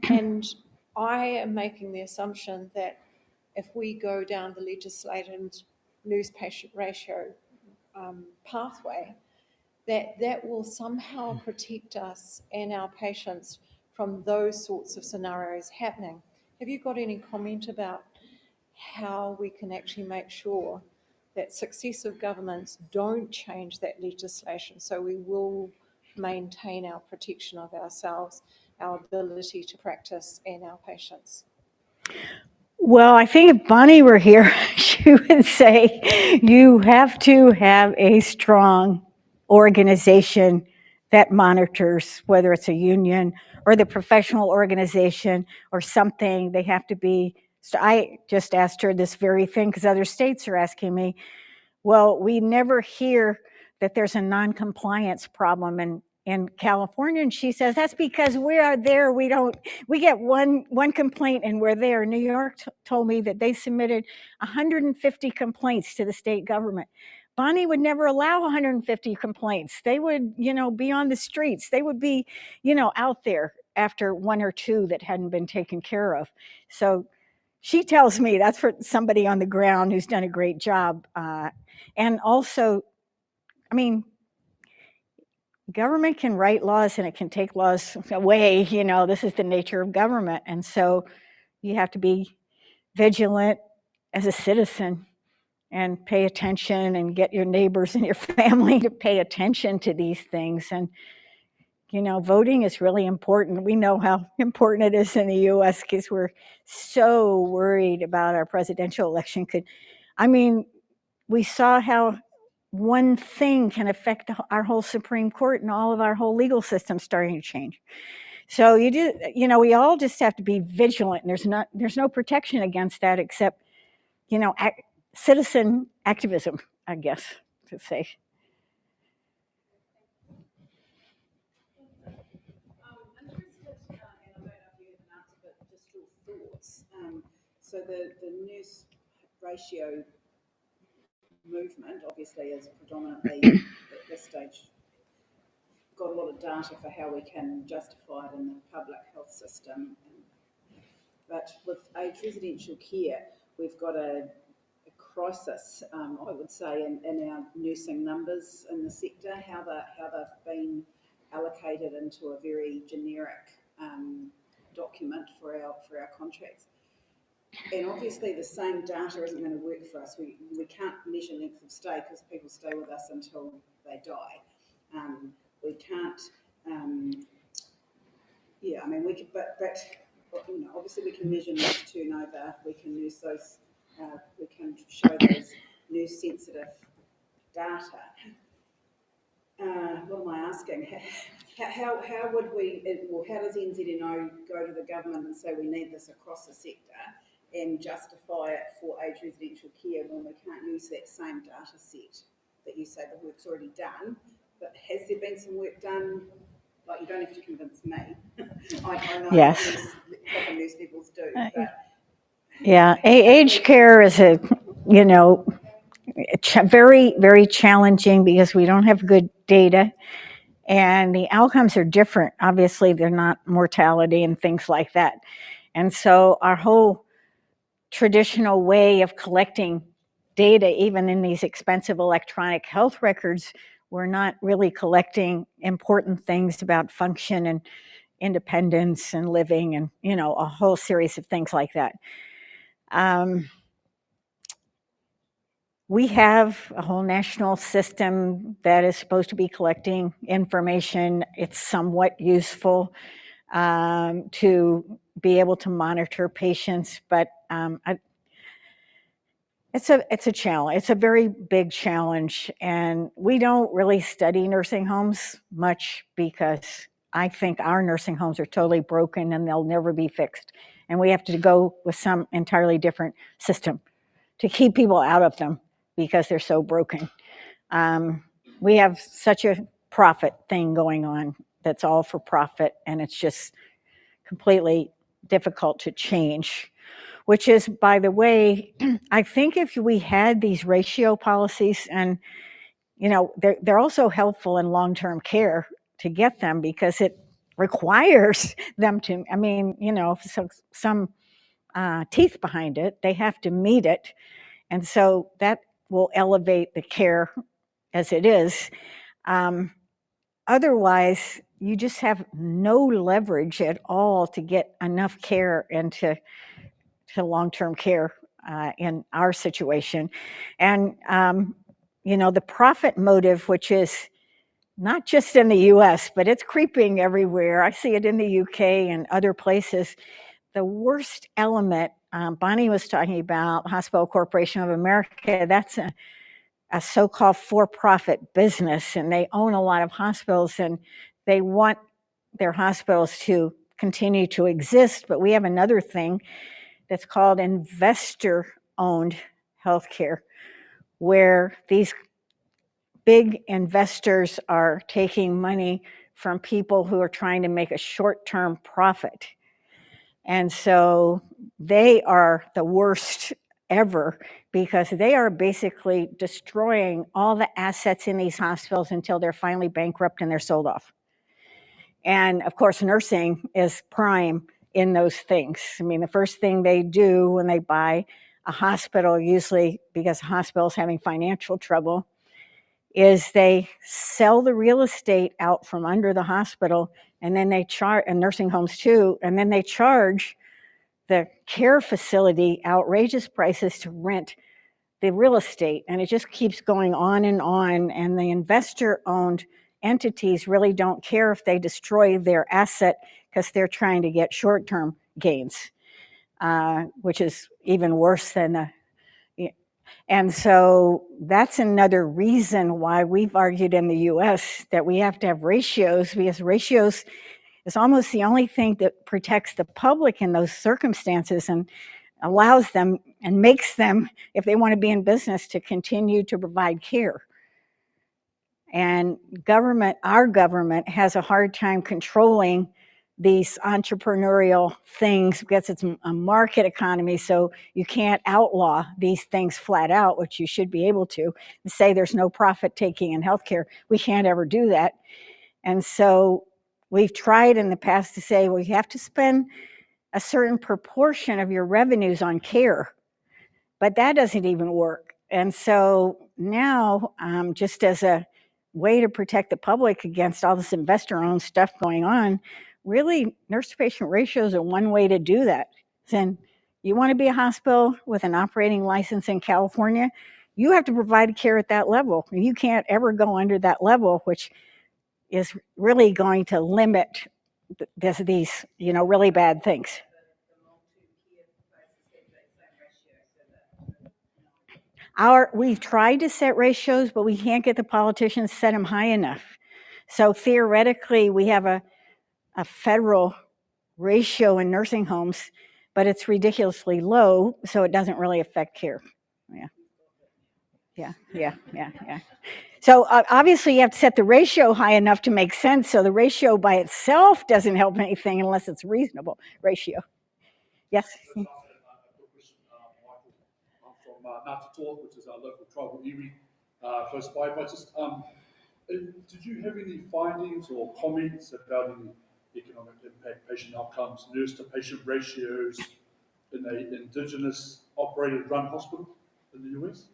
And I am making the assumption that if we go down the legislated nurse-patient ratio pathway, that will somehow protect us and our patients from those sorts of scenarios happening. Have you got any comment about how we can actually make sure that successive governments don't change that legislation, so we will maintain our protection of ourselves, our ability to practice, and our patients? Well, I think if Bonnie were here, she would say you have to have a strong organization that monitors, whether it's a union or the professional organization or something. They have to be. So I just asked her this very thing because other states are asking me, well, we never hear that there's a non-compliance problem in California, and she says that's because we are there. We get one complaint and we're there. New York told me that they submitted 150 complaints to the state government. Bonnie would never allow 150 complaints. They would, be on the streets. They would be, out there after one or two that hadn't been taken care of. So she tells me that's for somebody on the ground who's done a great job. And also, government can write laws and it can take laws away. This is the nature of government. And so you have to be vigilant as a citizen and pay attention and get your neighbors and your family to pay attention to these things. And, voting is really important. We know how important it is in the US because we're so worried about our presidential election. We saw how one thing can affect our whole Supreme Court and all of our whole legal system starting to change. So we all just have to be vigilant. And there's no protection against that except, citizen activism, I guess, to say. So the nurse ratio movement obviously is predominantly at this stage got a lot of data for how we can justify it in the public health system. But with aged residential care, we've got a crisis, I would say, in our nursing numbers in the sector, how they've been allocated into a very generic document for our contracts. And obviously the same data isn't going to work for us. We can't measure length of stay because people stay with us until they die. We can't, I mean, we could, but obviously we can measure nurse turnover, we can use those, we can show those nurse sensitive data. What am I asking? How would we, how does NZNO go to the government and say we need this across the sector and justify it for aged residential care when we can't use that same data set that you say the work's already done? But has there been some work done? Like, you don't have to convince me. I know Yes. proper nurse levels do, but Yeah, aged care is very, very challenging because we don't have good data and the outcomes are different. Obviously, they're not mortality and things like that. And so our whole traditional way of collecting data, even in these expensive electronic health records, we're not really collecting important things about function and independence and living and, a whole series of things like that. We have a whole national system that is supposed to be collecting information. It's somewhat useful to be able to monitor patients, but it's a challenge. It's a very big challenge, and we don't really study nursing homes much because I think our nursing homes are totally broken and they'll never be fixed. And we have to go with some entirely different system to keep people out of them because they're so broken. We have such a profit thing going on that's all for profit, and it's just completely difficult to change. Which is, by the way, I think if we had these ratio policies, and they're also helpful in long-term care to get them because it requires them to, some teeth behind it. They have to meet it, and so that will elevate the care as it is. Otherwise, you just have no leverage at all to get enough care into long-term care in our situation. And, the profit motive, which is not just in the US, but it's creeping everywhere. I see it in the UK and other places. The worst element, Bonnie was talking about Hospital Corporation of America, that's a so-called for-profit business, and they own a lot of hospitals, and they want their hospitals to continue to exist. But we have another thing that's called investor-owned healthcare, where these big investors are taking money from people who are trying to make a short-term profit. And so they are the worst ever because they are basically destroying all the assets in these hospitals until they're finally bankrupt and they're sold off. And of course, nursing is prime in those things. I mean, the first thing they do when they buy a hospital, usually because the hospital is having financial trouble, is they sell the real estate out from under the hospital, and then they charge, and nursing homes too, and then they charge the care facility outrageous prices to rent the real estate. And it just keeps going on, and the investor-owned entities really don't care if they destroy their asset because they're trying to get short-term gains, which is even worse than and so that's another reason why we've argued in the US that we have to have ratios, because ratios is almost the only thing that protects the public in those circumstances and allows them and makes them, if they want to be in business, to continue to provide care. And our government has a hard time controlling these entrepreneurial things because it's a market economy, so you can't outlaw these things flat out, which you should be able to say there's no profit taking in healthcare. We can't ever do that. And so we've tried in the past to say, well, you have to spend a certain proportion of your revenues on care, but that doesn't even work. And so now, just as a way to protect the public against all this investor-owned stuff going on, really nurse-to-patient ratios are one way to do that. Then you want to be a hospital with an operating license in California, you have to provide care at that level. You can't ever go under that level, which is really going to limit these, really bad things. We've tried to set ratios, but we can't get the politicians to set them high enough. So theoretically, we have a federal ratio in nursing homes, but it's ridiculously low, so it doesn't really affect care. Yeah. So obviously, you have to set the ratio high enough to make sense. So the ratio by itself doesn't help anything unless it's reasonable ratio. Yes. I'm from Ngāti, which is our local tribal iwi close by. But just, did you have any findings or comments about any economic impact, patient outcomes, nurse-to-patient ratios in an Indigenous operated run hospital in the US?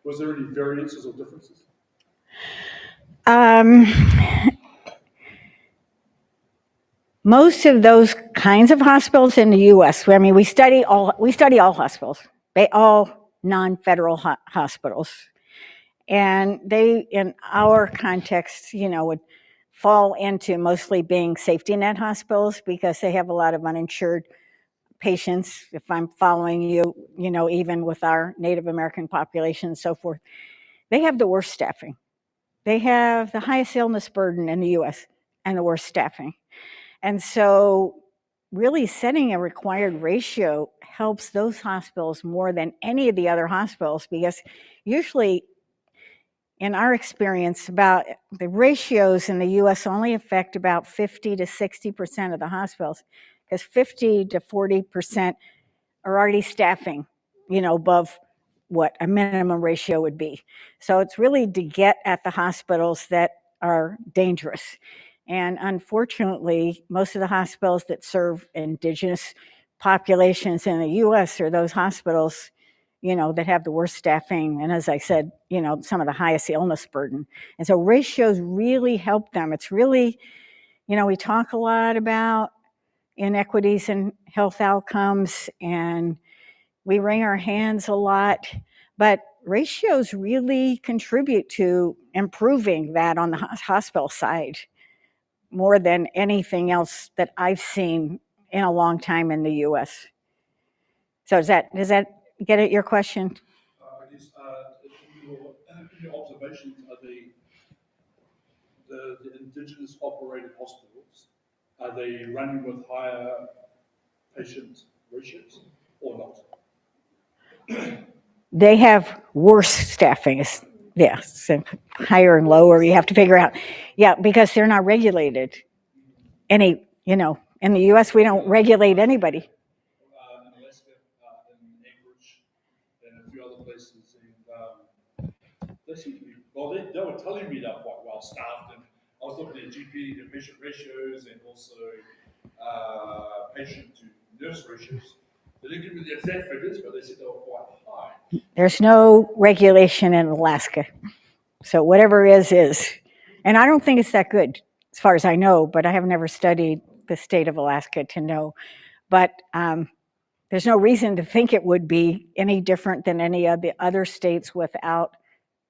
Was there any variances or differences? Most of those kinds of hospitals in the U.S., I mean, we study all hospitals, all non-federal hospitals, and they, in our context, would fall into mostly being safety net hospitals because they have a lot of uninsured patients. If I'm following you, even with our Native American population and so forth, they have the worst staffing. They have the highest illness burden in the U.S. and the worst staffing. And so really setting a required ratio helps those hospitals more than any of the other hospitals, because usually in our experience, about the ratios in the US only affect about 50 to 60% of the hospitals, because 50 to 40% are already staffing, above what a minimum ratio would be. So it's really to get at the hospitals that are dangerous. And unfortunately, most of the hospitals that serve Indigenous populations in the US are those hospitals, that have the worst staffing. And as I said, some of the highest illness burden. And so ratios really help them. It's really, we talk a lot about inequities in health outcomes and we wring our hands a lot, but ratios really contribute to improving that on the hospital side more than anything else that I've seen in a long time in the US. So does that get at your question? I guess in your observations, are the Indigenous operated hospitals, are they running with higher patient ratios or not? They have worse staffing. Yeah, so higher and lower, you have to figure out. Yeah, because they're not regulated. In the US, we don't regulate anybody. In Alaska, in Anchorage, and a few other places, they seem to be, well, they were telling me they're quite well staffed, and I was looking at GP to patient ratios and also patient to nurse ratios. They didn't give me the exact figures, but they said they were quite high. There's no regulation in Alaska. So whatever is. And I don't think it's that good, as far as I know, but I have never studied the state of Alaska to know. But there's no reason to think it would be any different than any of the other states without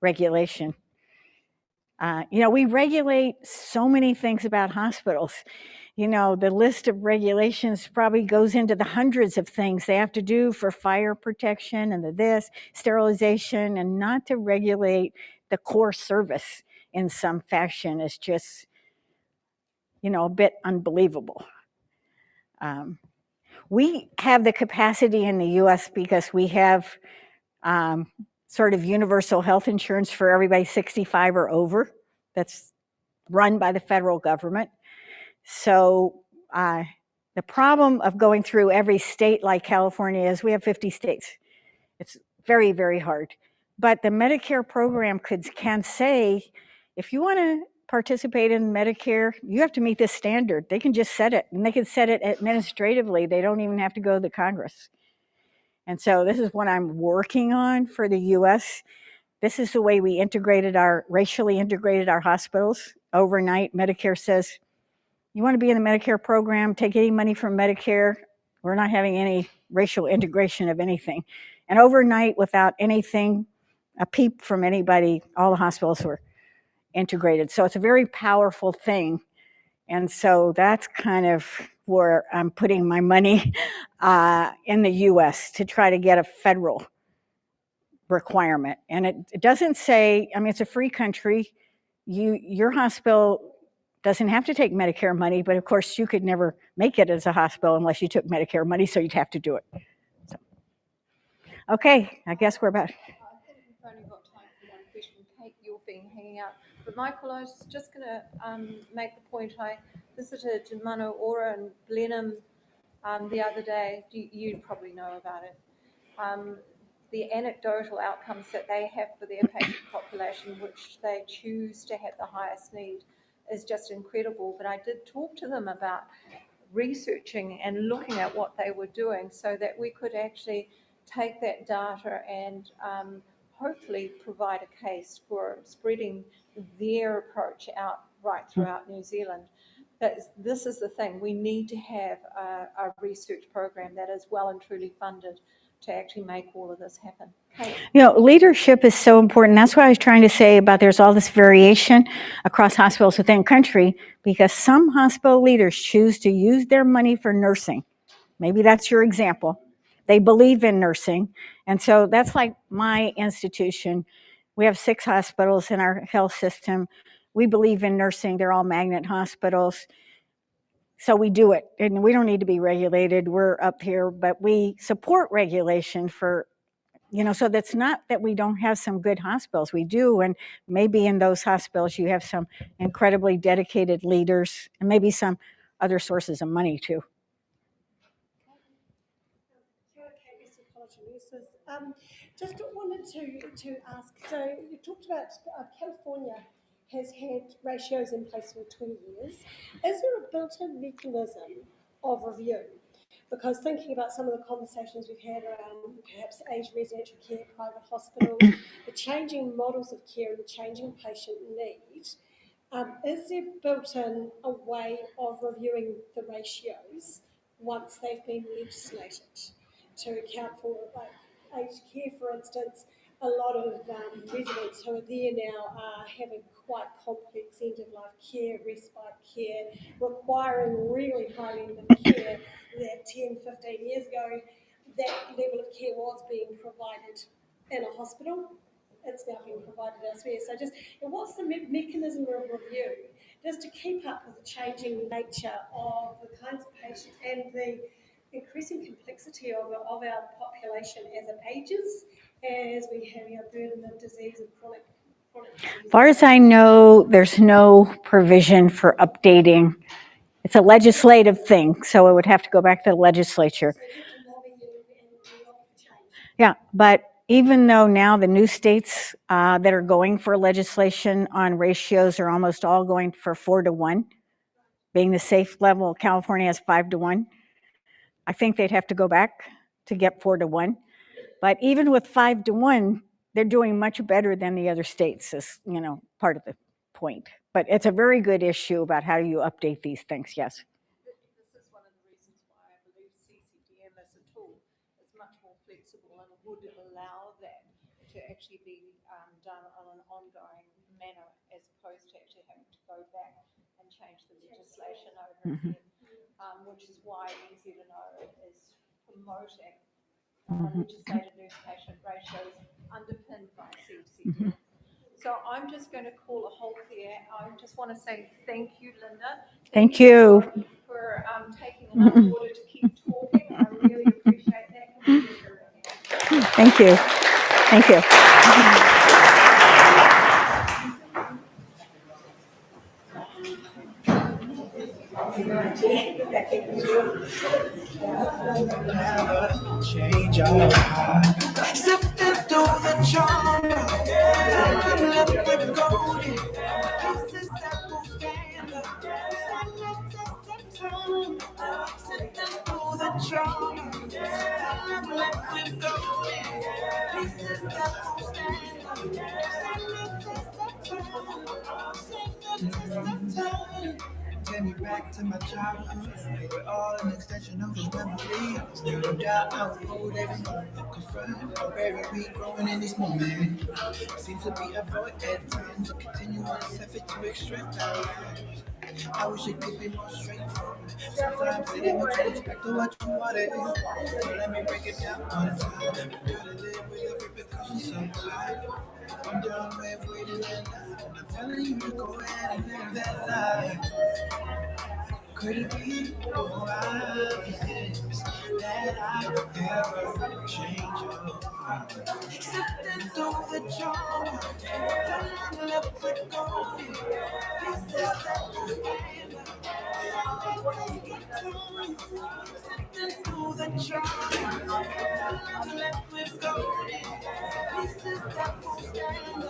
regulation. We regulate so many things about hospitals. The list of regulations probably goes into the hundreds of things they have to do for fire protection and sterilization, and not to regulate the core service in some fashion is just, a bit unbelievable. We have the capacity in the US because we have sort of universal health insurance for everybody 65 or over that's run by the federal government. So The problem of going through every state like California is we have 50 states. It's very, very hard. But the Medicare program can say, if you want to participate in Medicare, you have to meet this standard. They can just set it, and they can set it administratively. They don't even have to go to the Congress. And so this is what I'm working on for the US. This is the way we racially integrated our hospitals. Overnight, Medicare says, you want to be in the Medicare program, take any money from Medicare. We're not having any racial integration of anything. And overnight, without anything, a peep from anybody, all the hospitals were integrated. So it's a very powerful thing. And so that's kind of where I'm putting my money in the US to try to get a federal requirement. And it doesn't say, I mean, it's a free country. Your hospital doesn't have to take Medicare money, but of course you could never make it as a hospital unless you took Medicare money, so you'd have to do it. So, okay, I guess we're about. I think we've only got time for one question. Kate, you've been hanging out. But Michael, I was just going to make the point. I visited Mano Ora and Blenheim the other day. You probably know about it. The anecdotal outcomes that they have for their patient population, which they choose to have the highest need, is just incredible. But I did talk to them about researching and looking at what they were doing so that we could actually take that data and hopefully provide a case for spreading their approach out right throughout New Zealand. But this is the thing, we need to have a research program that is well and truly funded to actually make all of this happen. Kate? Leadership is so important. That's what I was trying to say about there's all this variation across hospitals within the country because some hospital leaders choose to use their money for nursing. Maybe that's your example. They believe in nursing. And so that's like my institution. We have 6 hospitals in our health system. We believe in nursing. They're all magnet hospitals. So we do it, and we don't need to be regulated. We're up here, but we support regulation for, so that's not that we don't have some good hospitals. We do, and maybe in those hospitals you have some incredibly dedicated leaders and maybe some other sources of money too. Just wanted to ask, so you talked about California has had ratios in place for 20 years. Is there a built-in mechanism of review? Because thinking about some of the conversations we've had around perhaps aged residential care, private hospitals, the changing models of care and the changing patient need, is there built-in a way of reviewing the ratios once they've been legislated to account for, like, aged care, for instance? A lot of residents who are there now are having quite complex end-of-life care, respite care, requiring really high-end care that 10, 15 years ago, that level of care was being provided in a hospital. It's now being provided elsewhere. So just, what's the mechanism of review just to keep up with the changing nature of the kinds of patients and the increasing complexity of our population as it ages, as we have our burden of disease and chronic disease? As far as I know, there's no provision for updating. It's a legislative thing, so it would have to go back to the legislature. So you have to lobby and lobby for change. Yeah, but even though now the new states that are going for legislation on ratios are almost all going for 4-1, being the safe level, California has 5-1. I think they'd have to go back to get 4-1. But even with 5-1, they're doing much better than the other states, is, part of the point. But it's a very good issue about how you update these things, yes. This is one of the reasons why I believe CCDM as a tool is much more flexible and would allow that to actually be done on an ongoing manner as opposed to actually having to go back and change the legislation over again, which is why New Zealand is promoting legislated nurse patient ratios underpinned by CCDM. So I'm just going to call a halt there. I just want to say thank you, Linda. Thank you. For taking enough water to keep talking. I really appreciate that. Thank you. Thank you. never change your heart. Sifting through the trauma, I'm left with golden pieces that will stand the test of time. Sifting through the trauma, I'm left with golden pieces that will stand the test of time. Take me back to my childhood. We're all an extension of those memories. No doubt I will hold every moment. Confront or bury me growing in this moment. Seems to be a void at times. A continuous effort to extract our lives. I wish it could be more straightforward. Sometimes it ain't what you expect or what you wanted. So let me break it down one time. Gotta live with the repercussions sometimes. I'm done with waiting in line. I'm telling you to go ahead and live that life. Could it be more obvious that I would ever change your mind? Sifting through the trauma, I'm left with golden pieces that will stand up. Sifting through the trauma, I'm left with golden pieces that will stand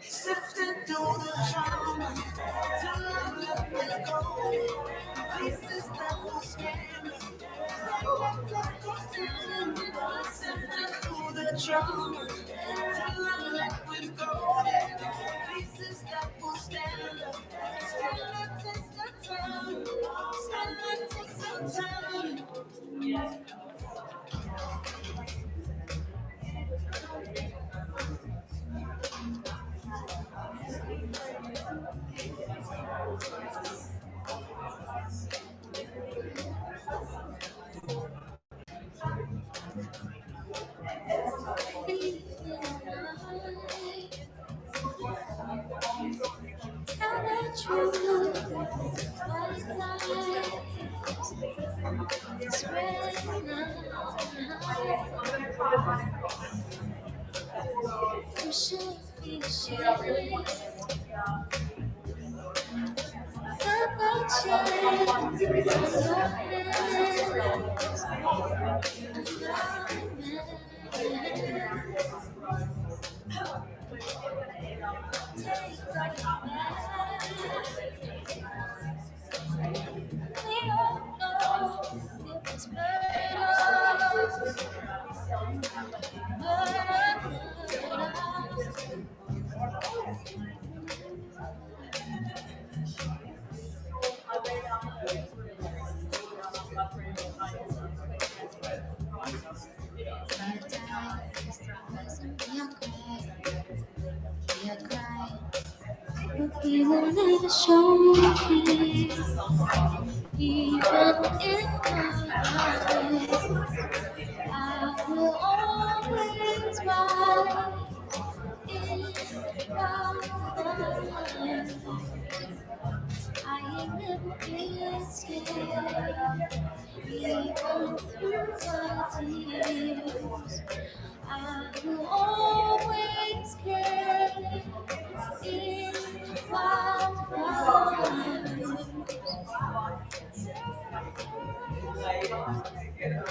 Sifting through the trauma, till I'm left with golden pieces that will stand. Sifting through the trauma, till I'm left with golden pieces that will stand. Stand the test of time. Stand the test of time. Tell the truth, white lies, spread you should be ashamed. Got the chains on your we all know it was but we will never show fear, even in our lives. I will always rise in love. I ain't never been scared, even through my tears. I will always care in wildflowers. Even in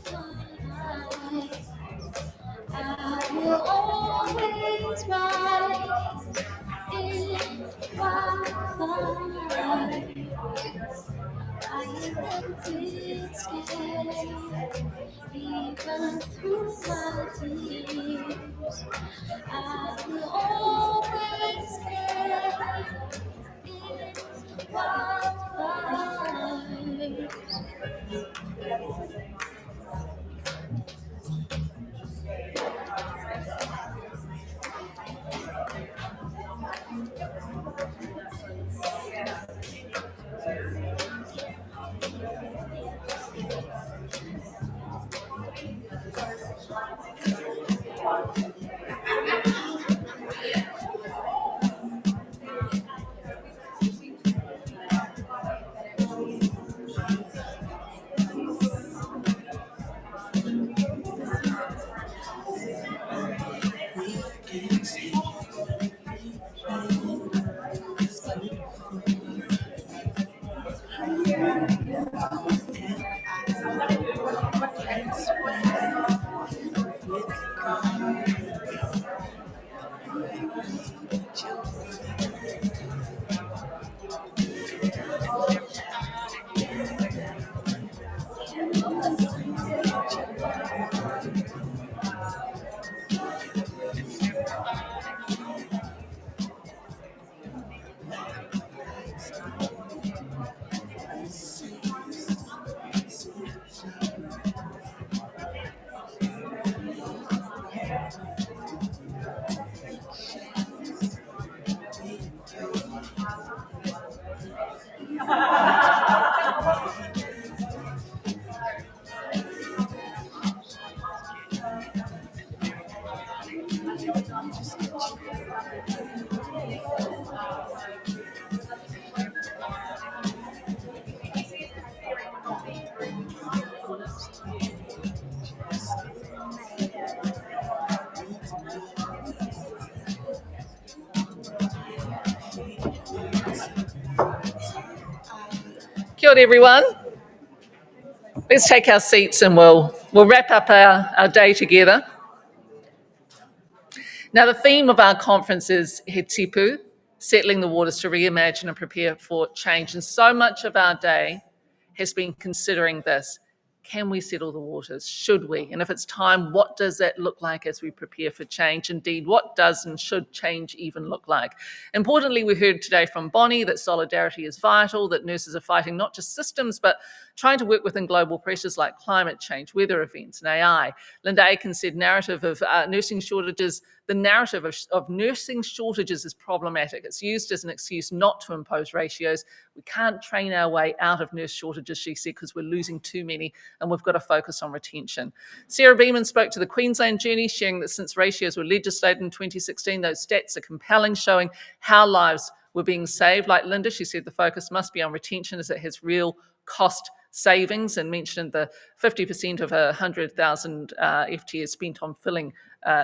my life, I will always rise in wildfire. I never did scared, even through my tears. I will always care in wildfire. Kia ora, everyone. Let's take our seats and we'll wrap up our day together. Now, the theme of our conference is He Tipu, settling the waters to reimagine and prepare for change. And so much of our day has been considering this. Can we settle the waters? Should we? And if it's time, what does that look like as we prepare for change? Indeed, what does and should change even look like? Importantly, we heard today from Bonnie that solidarity is vital, that nurses are fighting not just systems, but trying to work within global pressures like climate change, weather events, and AI. Linda Aiken said narrative of nursing shortages, the narrative of nursing shortages is problematic. It's used as an excuse not to impose ratios. We can't train our way out of nurse shortages, she said, because we're losing too many and we've got to focus on retention. Sarah Beaman spoke to the Queensland journey, sharing that since ratios were legislated in 2016, those stats are compelling, showing how lives were being saved. Like Linda, she said the focus must be on retention as it has real cost savings, and mentioned the 50% of 100,000 FTEs spent on filling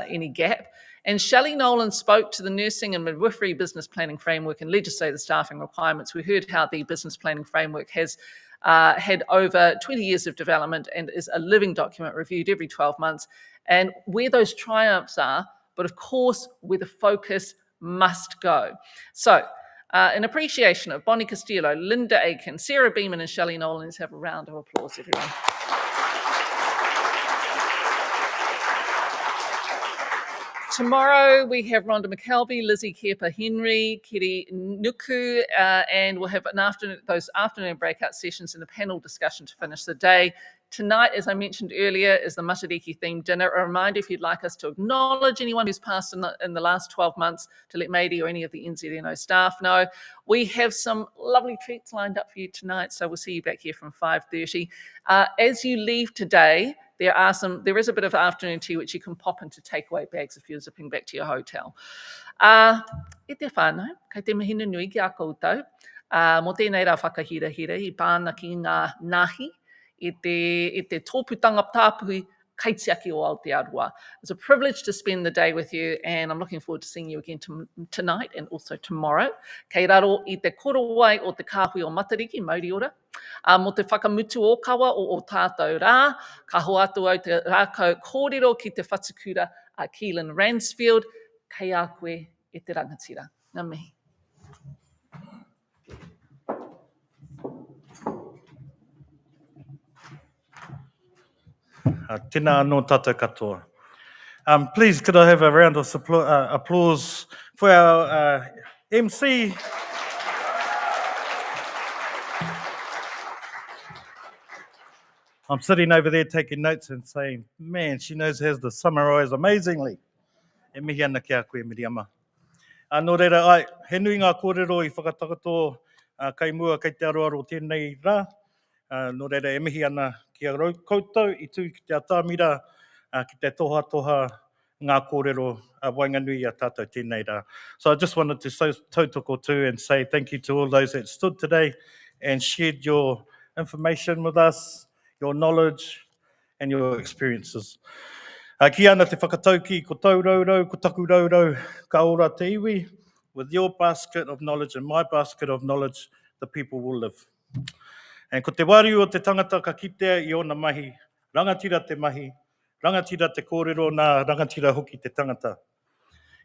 any gap. And Shelley Nowlan spoke to the nursing and midwifery business planning framework and legislative staffing requirements. We heard how the business planning framework has had over 20 years of development and is a living document reviewed every 12 months, and where those triumphs are, but of course where the focus must go. So in appreciation of Bonnie Castillo, Linda Aiken, Sarah Beaman and Shelley Nowlan, let's have a round of applause, everyone. Tomorrow we have Rhonda McKelvey, Lizzie Kepa-Henry, Kiri Nuku, and we'll have those afternoon breakout sessions and a panel discussion to finish the day. Tonight, as I mentioned earlier, is the Matariki themed dinner. A reminder, if you'd like us to acknowledge anyone who's passed in the last 12 months, to let Mady or any of the NZNO staff know. We have some lovely treats lined up for you tonight, so we'll see you back here from 5:30. As you leave today, there is a bit of afternoon tea which you can pop into takeaway bags if you're zipping back to your hotel. E te whānau, kei te mahina nui ki a koutou. Mo tēnei rā whakahirahira I pāna ki ngā nahi I te tōputanga tāpui kaitiaki o Aotearoa. It's a privilege to spend the day with you, and I'm looking forward to seeing you again tonight and also tomorrow. Kei raro I te korowai o te kāhui o Matariki, Mauri ora. Mo te whakamutu o kawa o tātou rā, ka ho atu au te rākau kōrero ki te whatukura a Keelan Ransfield, kei a koe e te rangatira. Ngā mihi. Tēnā anō tātou katoa. Please, could I have a round of applause for our MC? I'm sitting over there taking notes and saying, man, she knows how to summarise amazingly. E mihi ana ki a koe, Miriama. Nō reira, ai, he nui ngā kōrero I whakatakato kai mua kei te aroaro tēnei rā. Nō reira, e mihi ana ki a koutou, I tū ki te atamira, ki te toha ngā kōrero wainga nui a tātou tēnei rā. So I just wanted to tautoko tū and say thank you to all those that stood today and shared your information with us, your knowledge and your experiences. Ki ana te whakatauki, ko tau raurau, ko taku raurau, ka ora te iwi. With your basket of knowledge and my basket of knowledge, the people will live. And ko te wariu o te tangata ka kitea I ona mahi, rangatira te mahi, rangatira te kōrero, nā rangatira hoki te tangata.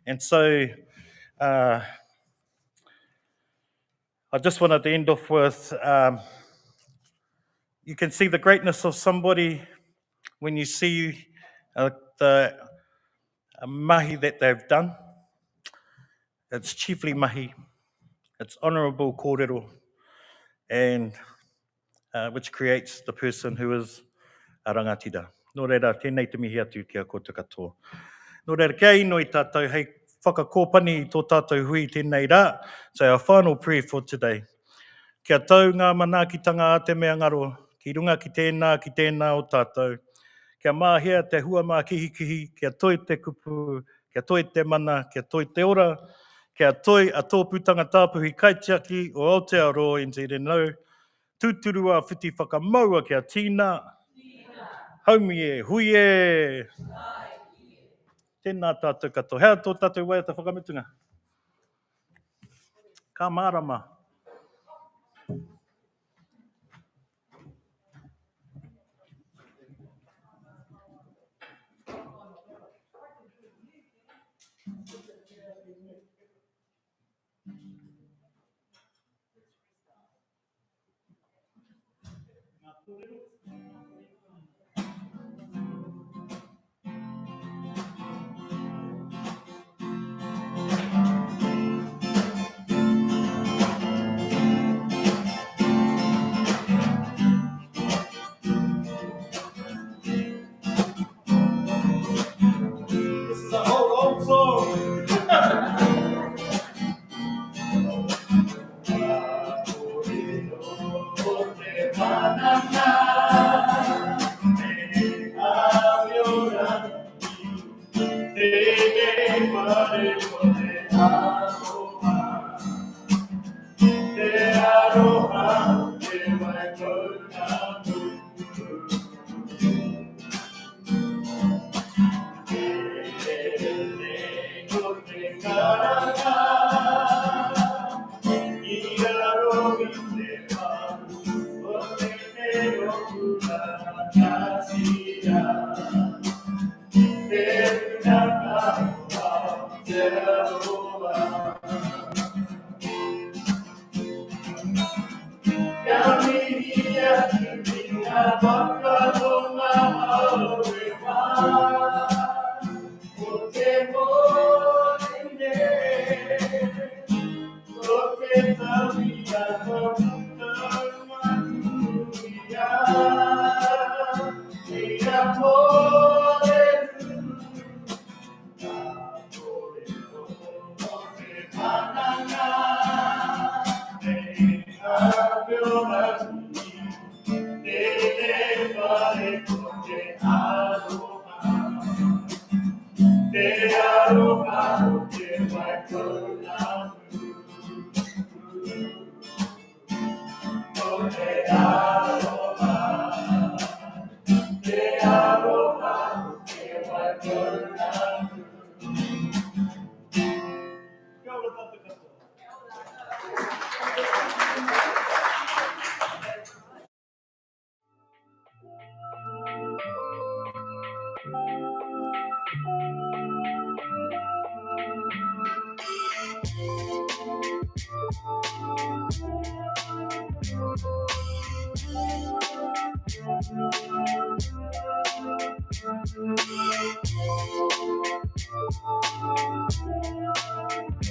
And so, I just wanted to end off with, you can see the greatness of somebody when you see the mahi that they've done. It's chiefly mahi, it's honourable kōrero, and which creates the person who is a rangatira. Nō reira, tēnei te mihi atu ki a koutou katoa. Nō reira, kia ino I tātou, hei whakakōpani I tō tātou hui tēnei rā. So our final prayer for today. Kia tau ngā manaakitanga a te mea ngaro, ki runga ki tēnā o tātou. Kia māhea te hua mā kihikihi, kia toi te kupu, kia toi te mana, kia toi te ora, kia toi a tōputanga tāpuhi kaitiaki o Aotearoa New Zealand. Tūturua whiti whakamaua kia tīna. Haumi e, hui e. Tēnā tātou katoa. Hea tō tātou wai ata whakamitunga? Ka mārama. This is a whole old song.